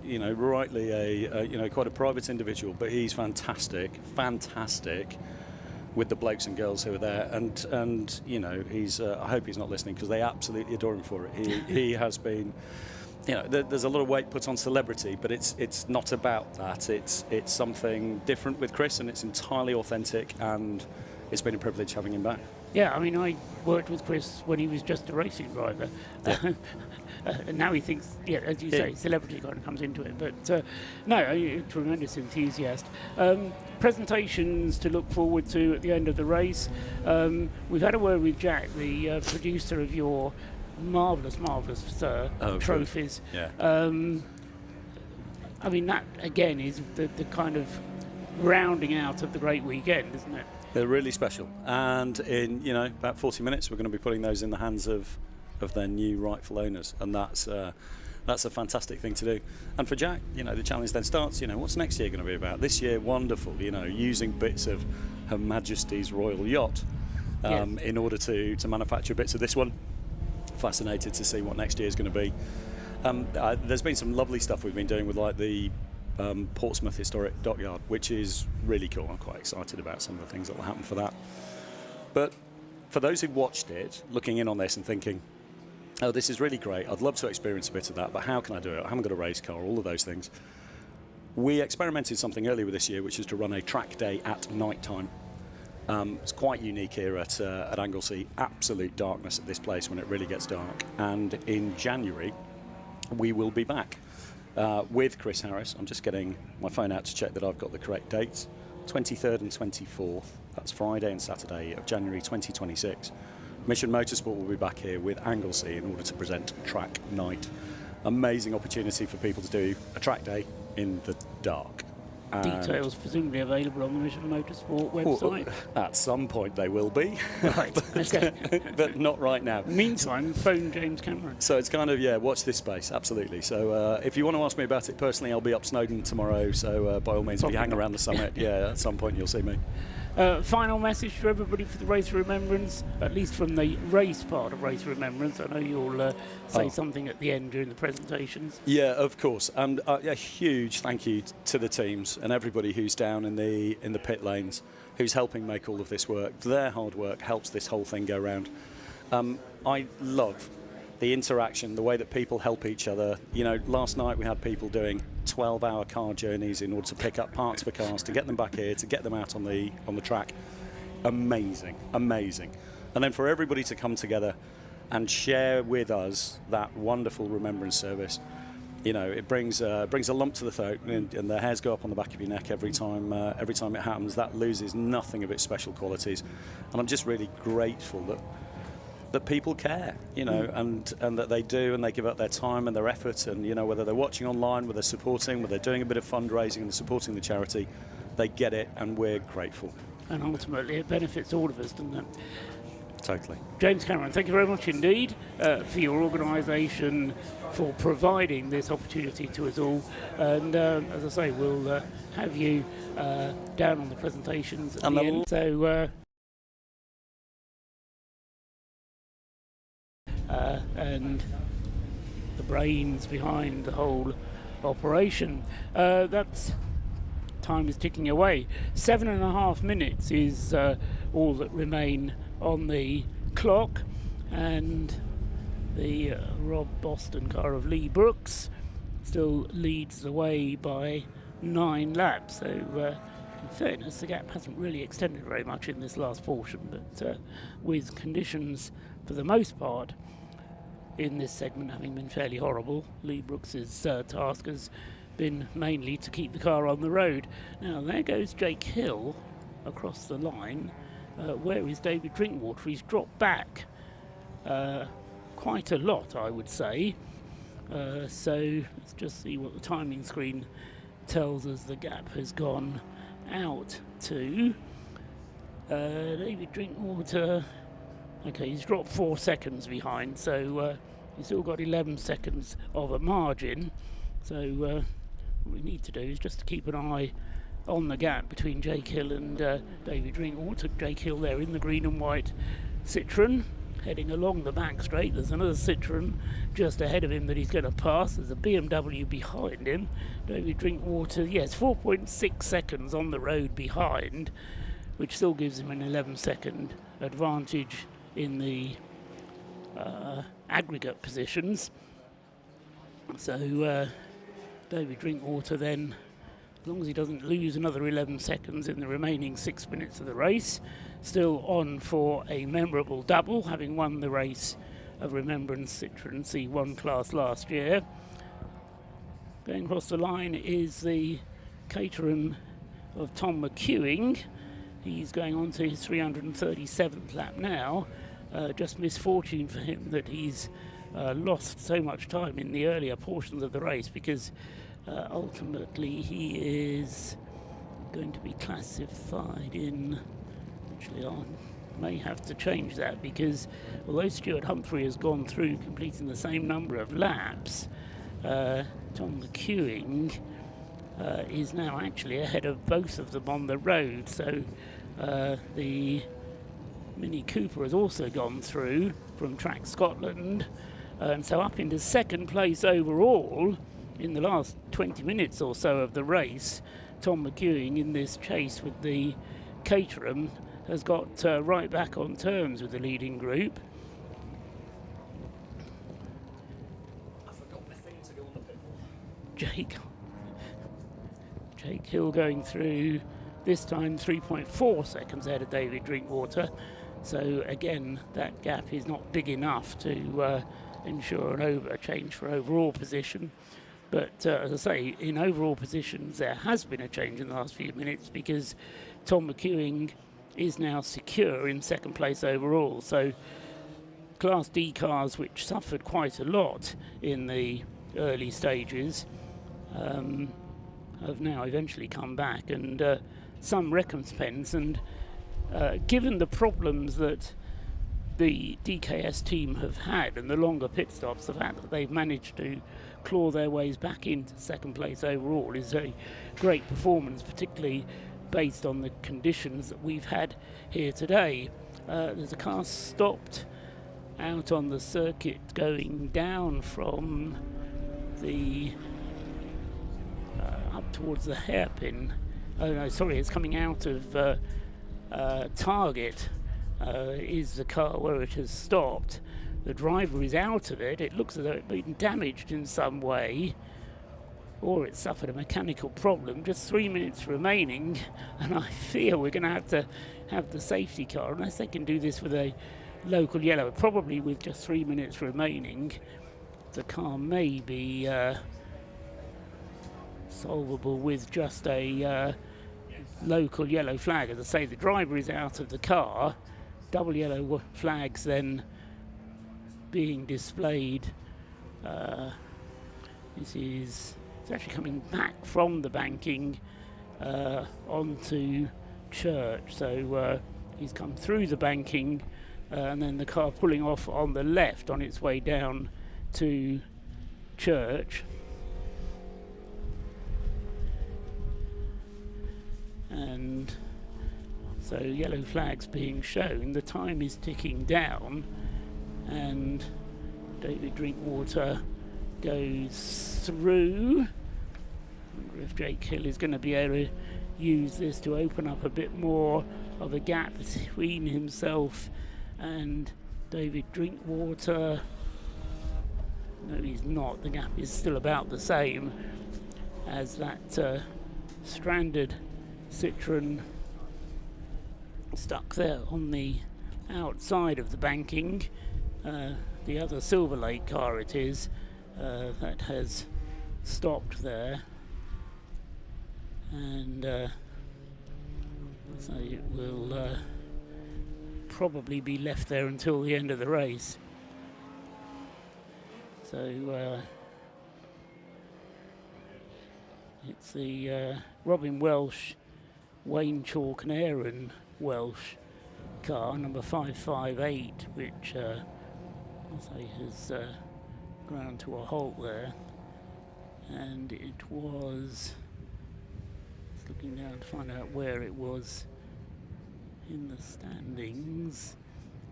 you know, rightly a you know, quite a private individual. But he's fantastic, with the blokes and girls who are there, and you know, he's I hope he's not listening, because they absolutely adore him for it. He has been, you know, there's a lot of weight put on celebrity, but it's not about that. It's something different with Chris, and it's entirely authentic, and it's been a privilege having him back. Yeah, I mean, I worked with Chris when he was just a racing driver. Yeah. And now he thinks, yeah, as you say, celebrity kind of comes into it. But no, a tremendous enthusiast. Presentations to look forward to at the end of the race. We've had a word with Jack, the producer of your marvellous trophies. Yeah. I mean, that again is the kind of rounding out of the great weekend, isn't it? They're really special, and in about 40 minutes we're going to be putting those in the hands of their new rightful owners, and that's a fantastic thing to do. And for Jack, the challenge then starts. What's next year going to be about? This year, wonderful. Using bits of Her Majesty's Royal Yacht in order to manufacture bits of this one. Fascinated to see what next year is going to be. There's been some lovely stuff we've been doing with like the Portsmouth Historic Dockyard, which is really cool. I'm quite excited about some of the things that will happen for that. But for those who watched it, looking in on this and thinking, oh, this is really great, I'd love to experience a bit of that, but how can I do it? I haven't got a race car, all of those things. We experimented something earlier with this year, which is to run a track day at night time. It's quite unique here at Anglesey. Absolute darkness at this place when it really gets dark. And in January, we will be back with Chris Harris. I'm just getting my phone out to check that I've got the correct dates. 23rd and 24th. That's Friday and Saturday of January 2026. Mission Motorsport will be back here with Anglesey in order to present track night. Amazing opportunity for people to do a track day in the dark. Details presumably available on the Mission Motorsport website. Well, at some point they will be. Right, okay. But not right now. Meantime, phone James Cameron. So it's kind of, watch this space, absolutely. So if you want to ask me about it personally, I'll be up Snowdon tomorrow, so by all means, if you hang around the summit, at some point you'll see me. Final message to everybody for the Race of Remembrance, at least from the race part of Race of Remembrance. I know you'll say something at the end during the presentations. Yeah, of course. And a huge thank you to the teams and everybody who's down in the pit lanes, who's helping make all of this work. Their hard work helps this whole thing go round. I love the interaction, the way that people help each other. Last night we had people doing 12-hour car journeys in order to pick up parts for cars, to get them back here, to get them out on the track. Amazing. And then for everybody to come together and share with us that wonderful remembrance service, it brings a lump to the throat, and the hairs go up on the back of your neck every time it happens. That loses nothing of its special qualities, and I'm just really grateful that people care, and that they do, and they give up their time and their effort, and whether they're watching online, whether they're supporting, whether they're doing a bit of fundraising and supporting the charity, they get it, and we're grateful. And ultimately it benefits all of us, doesn't it? Totally. James Cameron, thank you very much indeed for your organisation, for providing this opportunity to us all, and as I say, we'll have you down on the presentations at the end. So and the brains behind the whole operation. That's time is ticking away. 7.5 minutes is all that remain on the clock, and the Rob Boston car of Lee Brooks still leads the way by 9 laps. So in fairness, the gap hasn't really extended very much in this last portion, but with conditions for the most part in this segment having been fairly horrible, Lee Brooks's task has been mainly to keep the car on the road. Now there goes Jake Hill across the line. Where is David Drinkwater? He's dropped back quite a lot, I would say. So let's just see what the timing screen tells us the gap has gone out to. David Drinkwater, okay, he's dropped 4 seconds behind, so he's still got 11 seconds of a margin. So what we need to do is just to keep an eye on the gap between Jake Hill and David Drinkwater. Jake Hill there in the green and white Citroen, heading along the back straight. There's another Citroen just ahead of him that he's going to pass. There's a BMW behind him. David Drinkwater, yes, 4.6 seconds on the road behind. which still gives him an 11-second advantage in the aggregate positions. So David Drinkwater then, as long as he doesn't lose another 11 seconds in the remaining 6 minutes of the race, still on for a memorable double, having won the Race of Remembrance Citroën C1 class last year. Going across the line is the Caterham of Tom McEwing. He's going on to his 337th lap now. Just misfortune for him that he's lost so much time in the earlier portions of the race, because ultimately he is going to be classified in, actually I may have to change that, because although Stuart Humphrey has gone through completing the same number of laps, Tom McEwing is now actually ahead of both of them on the road. So the Mini Cooper has also gone through from Track Scotland, and so up into second place overall in the last 20 minutes or so of the race. Tom McEwing in this chase with the Caterham has got right back on terms with the leading group. I forgot my thing to go on the pit. Jake Hill going through, this time 3.4 seconds ahead of David Drinkwater. So again, that gap is not big enough to ensure a change for overall position. But as I say, in overall positions there has been a change in the last few minutes, because Tom McEwing is now secure in second place overall. So Class D cars, which suffered quite a lot in the early stages, have now eventually come back, and some recompense. And given the problems that the DKS team have had and the longer pit stops, the fact that they've managed to claw their ways back into second place overall is a great performance, particularly based on the conditions that we've had here today. There's a car stopped out on the circuit going down from the up towards the hairpin. Oh no, sorry, it's coming out of Target is the car where it has stopped. The driver is out of it. It looks as though it's been damaged in some way, or it suffered a mechanical problem. Just 3 minutes remaining, and I fear we're going to have the safety car, unless they can do this with a local yellow. Probably with just 3 minutes remaining, the car may be solvable with just a local yellow flag. As I say, the driver is out of the car. Double yellow flags then being displayed. It's actually coming back from the banking onto Church. So he's come through the banking, and then the car pulling off on the left on its way down to Church. And so yellow flags being shown, the time is ticking down, and David Drinkwater goes through. I wonder if Jake Hill is going to be able to use this to open up a bit more of a gap between himself and David Drinkwater. No, he's not. The gap is still about the same as that stranded Citroën stuck there on the outside of the banking. The other Silver Lake car it is that has stopped there, and so it will probably be left there until the end of the race. So it's the Robin Welsh, Wayne Chalk and Aaron Welsh car, number 558, which has ground to a halt there. And it was, just looking down to find out where it was in the standings,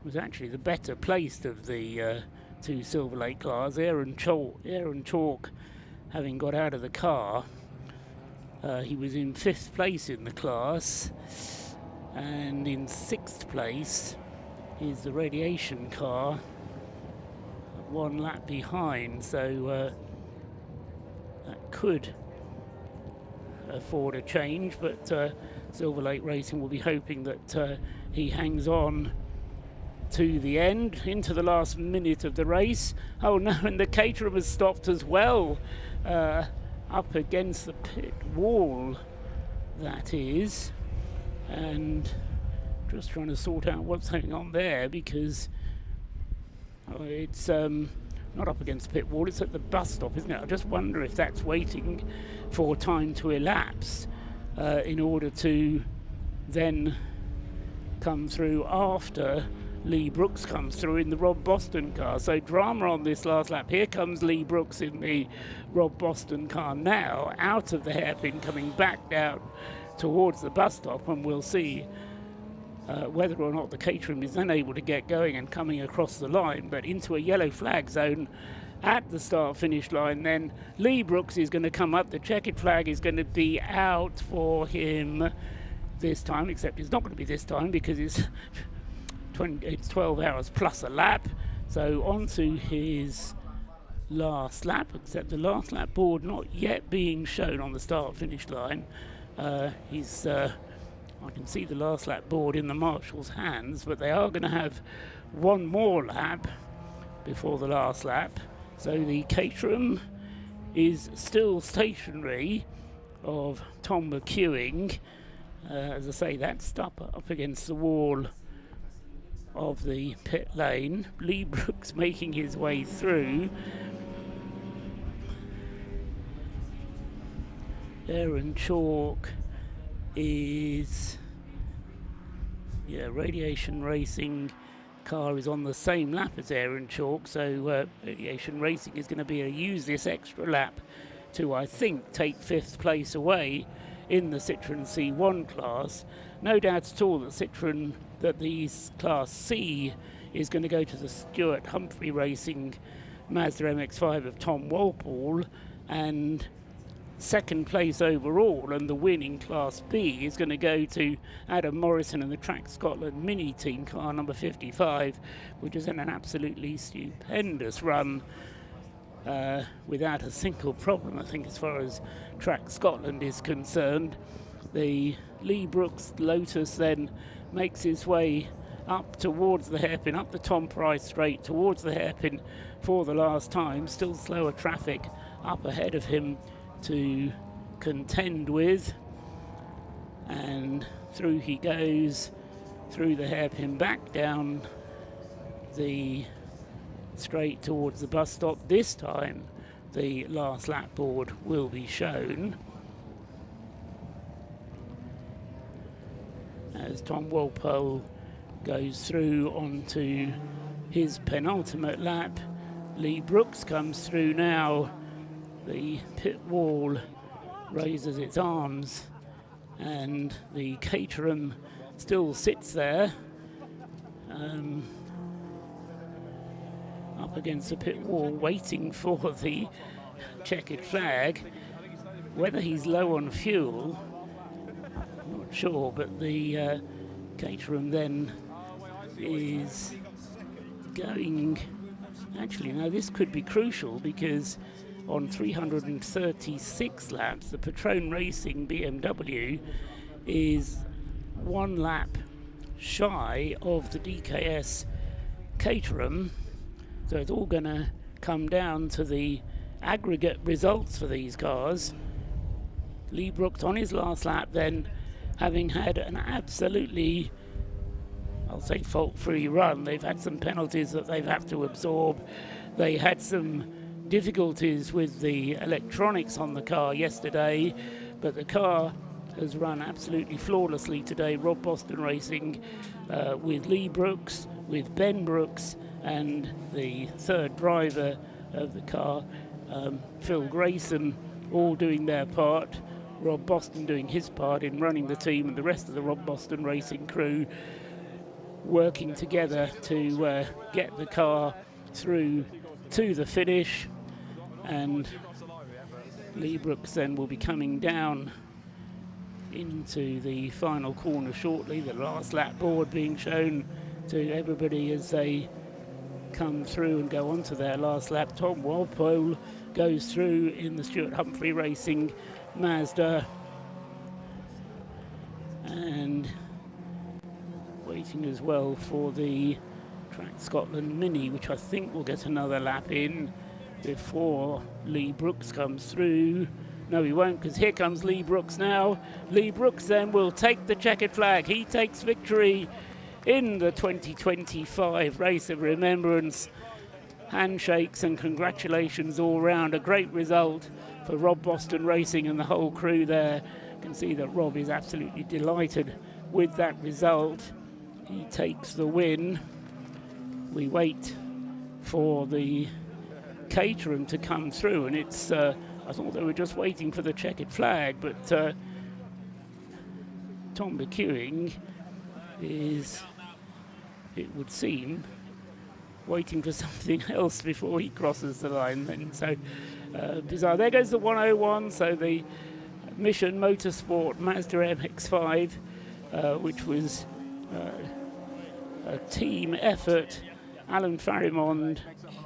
it was actually the better placed of the two Silver Lake cars. Aaron Chalk having got out of the car, he was in 5th place in the class, And in 6th place is the radiation car, 1 lap behind, so that could afford a change, but Silver Lake Racing will be hoping that he hangs on to the end, into the last minute of the race. Oh no, and the Caterham has stopped as well, up against the pit wall, that is, and just trying to sort out what's going on there, because it's not up against the pit wall, it's at the bus stop, isn't it? I just wonder if that's waiting for time to elapse in order to then come through after Lee Brooks comes through in the Rob Boston car. So drama on this last lap. Here comes Lee Brooks in the Rob Boston car now, out of the hairpin, coming back down towards the bus stop, and we'll see whether or not the Caterham is then able to get going and coming across the line, but into a yellow flag zone at the start-finish line. Then Lee Brooks is going to come up. The checkered flag is going to be out for him this time, except it's not going to be this time because it's 12 hours plus a lap. So on to his last lap, except the last lap board not yet being shown on the start-finish line. I can see the last lap board in the marshal's hands, but they are going to have one more lap before the last lap. So the Caterham is still stationary of Tom McEwing. As I say, that's up against the wall of the pit lane. Lee Brooks making his way through. Aaron Chalk is, Radiation Racing car is on the same lap as Aaron Chalk, so Radiation Racing is going to be able to use this extra lap to, I think, take 5th place away in the Citroën C1 class. No doubt at all that the Class C is going to go to the Stuart Humphrey Racing Mazda MX-5 of Tom Walpole, and 2nd place overall, and the winning Class B is going to go to Adam Morrison and the Track Scotland Mini Team car number 55, which is in an absolutely stupendous run without a single problem, I think, as far as Track Scotland is concerned. The Lee Brooks Lotus then makes his way up towards the hairpin, up the Tom Price straight towards the hairpin for the last time. Still slower traffic up ahead of him to contend with, and through he goes, through the hairpin, back down the straight towards the bus stop. This time the last lap board will be shown as Tom Walpole goes through onto his penultimate lap. Lee Brooks comes through now. The pit wall raises its arms, and the Caterham still sits there up against the pit wall waiting for the checkered flag. Whether he's low on fuel, I'm not sure, but the Caterham then is going... Actually, now this could be crucial, because on 336 laps, the Patrone Racing BMW is 1 lap shy of the DKS Caterham. So it's all going to come down to the aggregate results for these cars. Lee Brooks on his last lap then, having had an absolutely, I'll say, fault-free run. They've had some penalties that they've had to absorb. They had some difficulties with the electronics on the car yesterday, but the car has run absolutely flawlessly today. Rob Boston Racing with Lee Brooks, with Ben Brooks, and the third driver of the car, Phil Grayson, all doing their part. Rob Boston doing his part in running the team, and the rest of the Rob Boston Racing crew working together to get the car through to the finish. And Lee Brooks then will be coming down into the final corner shortly. The last lap board being shown to everybody as they come through and go on to their last lap. Tom Walpole goes through in the Stuart Humphrey Racing Mazda, and waiting as well for the Track Scotland Mini, which I think will get another lap in before Lee Brooks comes through. No, he won't, because here comes Lee Brooks now. Lee Brooks then will take the checkered flag. He takes victory in the 2025 Race of Remembrance. Handshakes and congratulations all round. A great result for Rob Boston Racing and the whole crew there. You can see that Rob is absolutely delighted with that result. He takes the win. We wait for the caterum to come through, and it's I thought they were just waiting for the checkered flag, but Tom McEwing is, it would seem, waiting for something else before he crosses the line then. So bizarre. There goes the 101, so the Mission Motorsport Mazda MX-5, which was a team effort. Alan Farimond,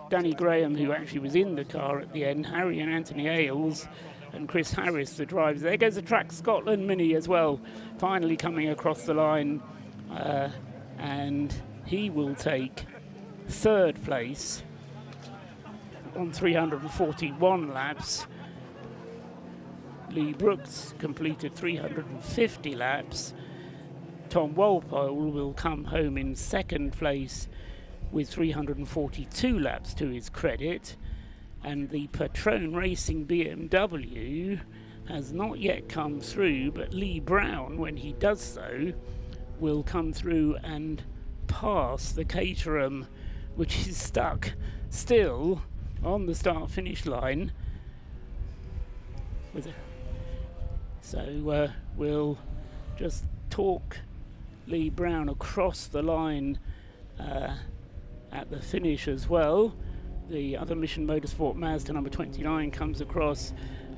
Danny Graham, who actually was in the car at the end, Harry and Anthony Ailes, and Chris Harris, the drivers. There goes the Track Scotland Mini as well, finally coming across the line, and he will take third place on 341 laps. Lee Brooks completed 350 laps. Tom Walpole will come home in second place with 342 laps to his credit, and the Patrone Racing BMW has not yet come through, but Lee Brown, when he does so, will come through and pass the Caterham, which is stuck still on the start-finish line. So we'll just talk Lee Brown across the line at the finish as well. The other Mission Motorsport Mazda number 29 comes across,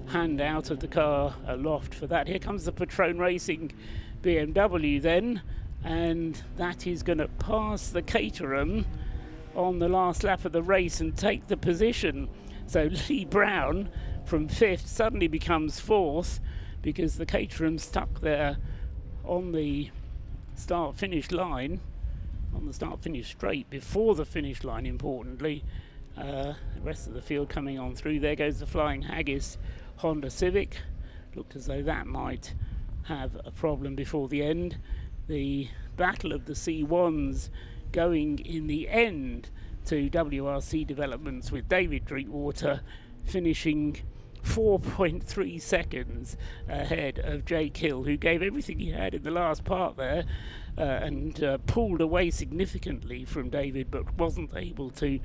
hand out of the car aloft for that. Here comes the Patrone Racing BMW then, and that is going to pass the Caterham on the last lap of the race and take the position. So Lee Brown from 5th suddenly becomes 4th because the Caterham stuck there on the start-finish line, on the start-finish straight before the finish line, importantly. The rest of the field coming on through. There goes the Flying Haggis Honda Civic. Looked as though that might have a problem before the end. The battle of the C1s going in the end to WRC Developments, with David Drinkwater finishing 4.3 seconds ahead of Jake Hill, who gave everything he had in the last part there and pulled away significantly from David, but wasn't able to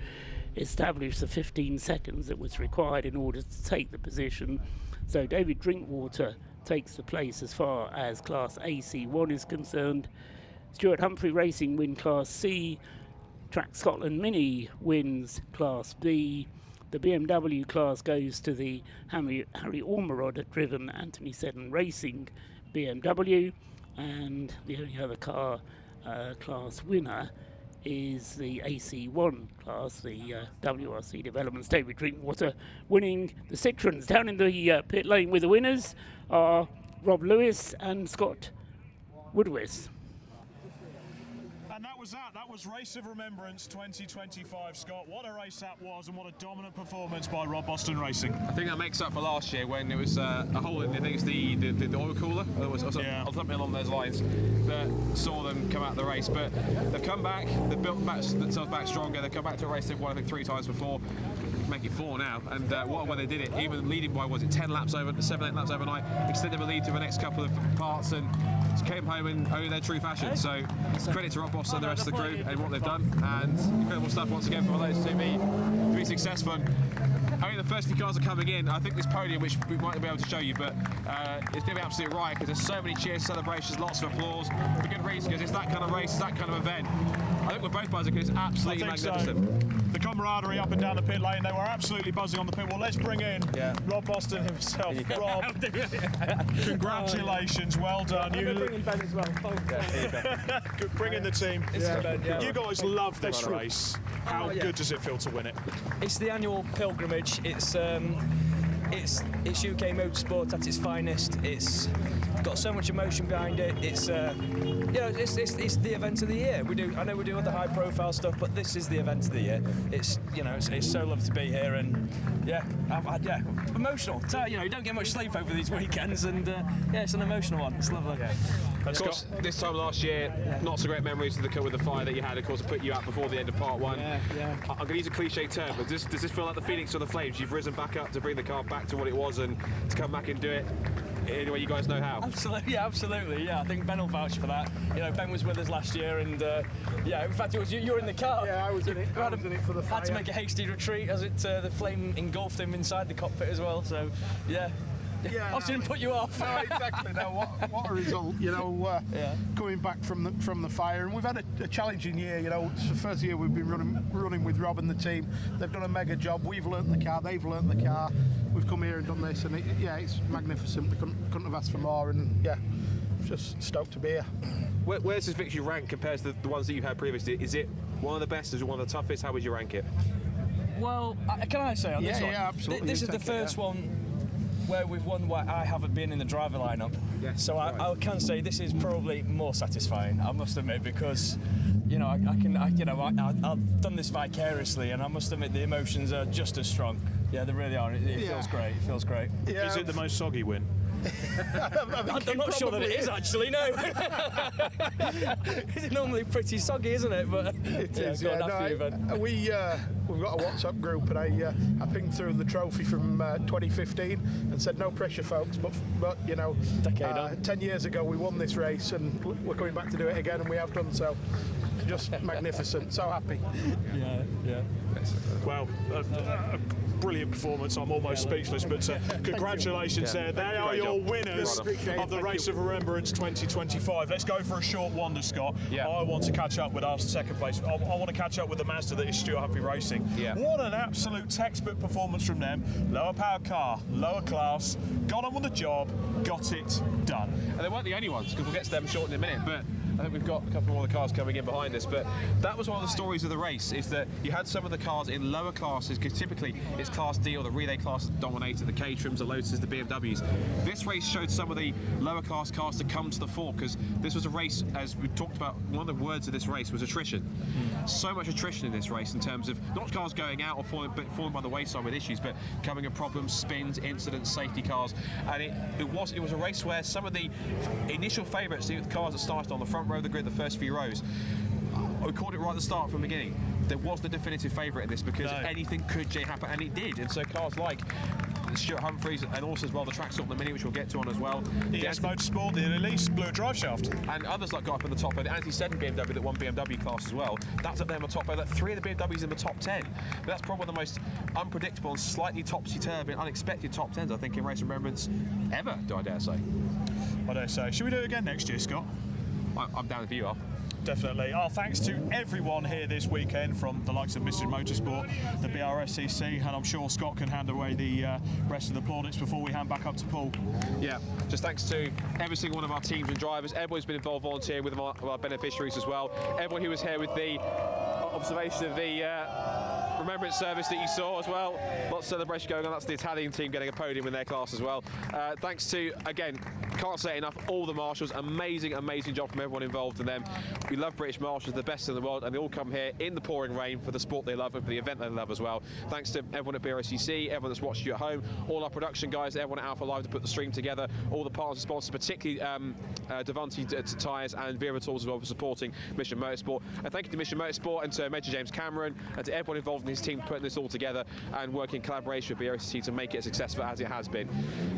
establish the 15 seconds that was required in order to take the position. So David Drinkwater takes the place as far as Class AC1 is concerned. Stuart Humphrey Racing win Class C. Track Scotland Mini wins Class B. The BMW class goes to the Harry Ormerod-driven Anthony Seddon Racing BMW, and the only other car class winner is the AC1 class, the WRC Developments. David Drinkwater winning the Citroens. Down in the pit lane with the winners are Rob Lewis and Scott Woodwis. And that was that. That was Race of Remembrance 2025, Scott. What a race that was, and what a dominant performance by Rob Boston Racing. I think that makes up for last year when it was a hole in the oil cooler. There was something along those lines that saw them come out of the race. But they've come back, they've built themselves back stronger. They've come back to a race they've won, I think, 3 times before. Make it 4 now, and what when they did it, even leading by 7-8 laps overnight, extended the lead to the next couple of parts, and came home in only their true fashion. So credit to Rob Boston and the rest of the crew and what they've done, and incredible stuff once again for those to be successful. I think the first few cars are coming in. I think this podium, which we might be able to show you, but it's going to be absolutely right because there's so many cheers, celebrations, lots of applause for good reason because it's that kind of race, it's that kind of event. I think we're both buzzing because it's absolutely magnificent. So. The camaraderie up and down the pit lane, they were absolutely buzzing on the pit wall. Let's bring in Rob Boston himself. Rob, congratulations, well done. You bring in Ben as well. Bring in the team. You guys love this race. How good does it feel to win it? It's the annual pilgrimage. It's UK motorsport at its finest. It's got so much emotion behind it. It's it's the event of the year. I know we do other high-profile stuff, but this is the event of the year. It's so lovely to be here, and emotional. You don't get much sleep over these weekends, and it's an emotional one. It's lovely. Of course, this time last year, not so great memories with the fire that you had, of course, to put you out before the end of part one. I'm going to use a cliche term, but does this feel like the phoenix or the flames? You've risen back up to bring the car back to what it was and to come back and do it any way you guys know how. Absolutely. Yeah, I think Ben will vouch for that. Ben was with us last year, and in fact, it was you were in the car. Yeah, I was in it. I was in it for the fire. Had to make a hasty retreat as the flame engulfed him inside the cockpit as well. So, yeah. I shouldn't put you off. No, exactly. No, what a result. Coming back from the fire, and we've had a challenging year. It's the first year we've been running with Rob and the team. They've done a mega job. We've learnt the car. They've learnt the car. We've come here and done this, and it's magnificent. We couldn't have asked for more, and just stoked to be here. Where's this victory rank compared to the ones that you had previously? Is it one of the best? Is it one of the toughest? How would you rank it? Well, can I say on this one? Yeah, absolutely. This is the first one where we've won where I haven't been in the driver lineup. Yes, so I can say this is probably more satisfying, I must admit, because I've done this vicariously, and I must admit the emotions are just as strong. Yeah, they really are. It feels great. It feels great. Yeah, is it the most soggy win? I'm not sure that it is actually. No, it's normally pretty soggy, isn't it? But it is. We've got a WhatsApp group, and I pinged through the trophy from 2015 and said, "No pressure, folks." But decade on. 10 years ago we won this race, and we're coming back to do it again, and we have done so. Just magnificent. So happy. Yeah. Well. Brilliant performance. I'm almost speechless, but congratulations there. They are your winners of the Race of Remembrance 2025. Let's go for a short wander, Scott. I want to catch up with our second place. I want to catch up with the Mazda that is Stuart Humphrey Racing. What an absolute textbook performance from them. Lower power car, lower class, got on with the job, got it done. And they weren't the only ones, because we'll get to them short in a minute, but I think we've got a couple more of the cars coming in behind us, but that was one of the stories of the race, is that you had some of the cars in lower classes, because typically it's Class D or the relay class that dominated, the Caterhams, the Lotuses, the BMWs. This race showed some of the lower class cars to come to the fore, because this was a race, as we talked about, one of the words of this race was attrition. So much attrition in this race in terms of not cars going out or falling by the wayside with issues, but coming in problems, spins, incidents, safety cars, and it was a race where some of the initial favourites, the cars that started on the front row of the grid, the first few rows, we called it right at the start from the beginning. There was the definitive favourite in this, because anything could happen, and it did. And so cars like Stuart Humphreys, and also as well the track stop in the mini, which we'll get to on as well. ES Motorsport, the Elise blew a drive shaft. And others like got up in the top end. Anthony Seddon BMW that won BMW class as well. That's up there in the top end. 3 of the BMWs in the top 10. But that's probably the most unpredictable and slightly topsy-turvy and unexpected top 10s, I think, in Race of Remembrance ever, do I dare say. I dare say. Should we do it again next year, Scott? I'm down if you are. Definitely. Thanks to everyone here this weekend, from the likes of Mission Motorsport, the BRSCC, and I'm sure Scott can hand away the rest of the plaudits before we hand back up to Paul. Yeah, just thanks to every single one of our teams and drivers. Everyone's been involved volunteering with our beneficiaries as well. Everyone who was here with the observation of the Remembrance service that you saw as well. Lots of celebration going on. That's the Italian team getting a podium in their class as well. Thanks to, again, can't say it enough, all the marshals. Amazing job from everyone involved in them. We love British marshals, the best in the world, and they all come here in the pouring rain for the sport they love and for the event they love as well. Thanks to everyone at BRSCC, everyone that's watched you at home, all our production guys, everyone at Alpha Live to put the stream together, all the partners and sponsors, particularly Devonti Tyres and Vera Tools as well for supporting Mission Motorsport. And thank you to Mission Motorsport and to Major James Cameron and to everyone involved in his team putting this all together and working in collaboration with BRSCC to make it as successful as it has been.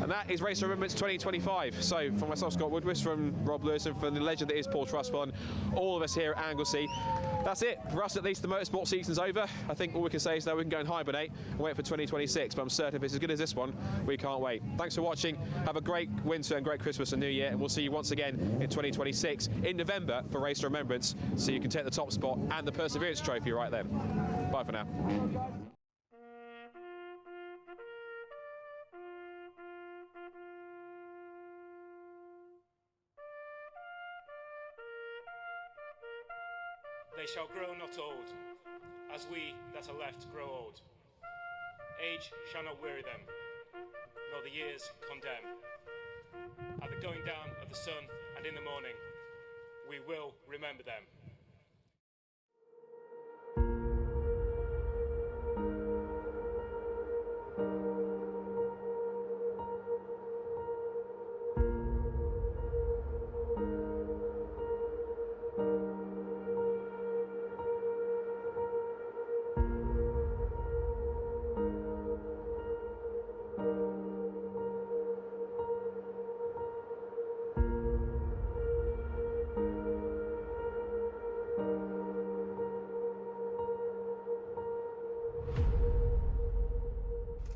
And that is Race of Remembrance 2025. So from myself, Scott Woodward, from Rob Lewis, and from the legend that is Paul Trustwell, and all of us here at Anglesey, that's it. For us, at least, the motorsport season's over. I think all we can say is that we can go and hibernate and wait for 2026, but I'm certain if it's as good as this one, we can't wait. Thanks for watching. Have a great winter and great Christmas and New Year, and we'll see you once again in 2026 in November for Race of Remembrance, so you can take the top spot and the Perseverance Trophy right then. Bye for now. They shall grow not old, as we that are left grow old. Age shall not weary them, nor the years condemn. At the going down of the sun and in the morning, we will remember them.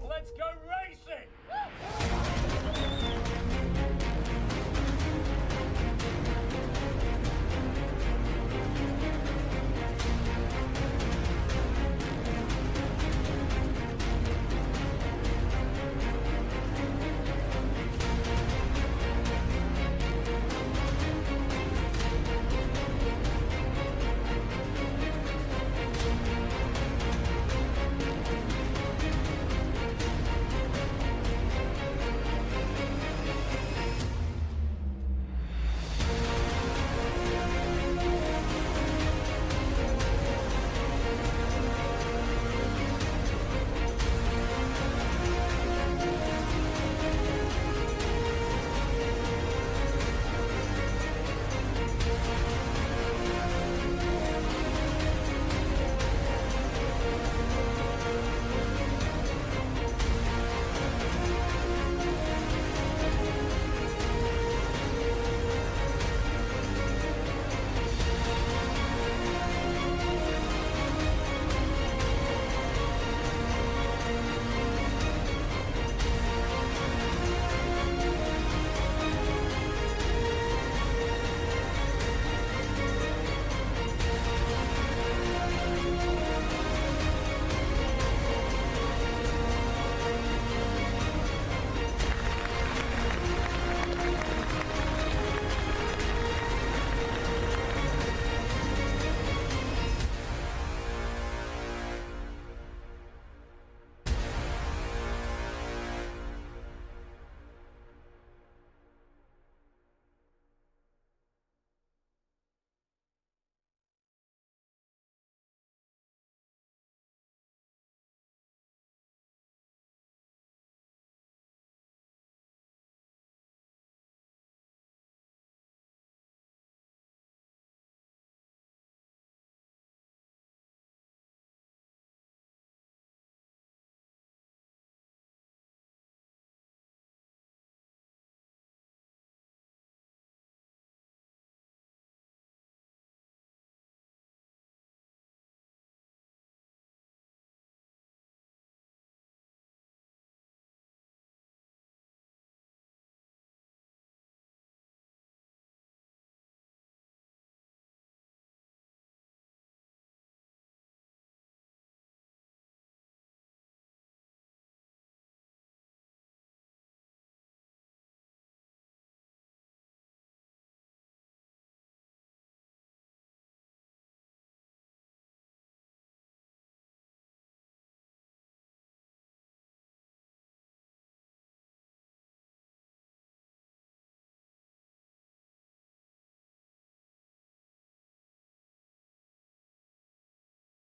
Let's go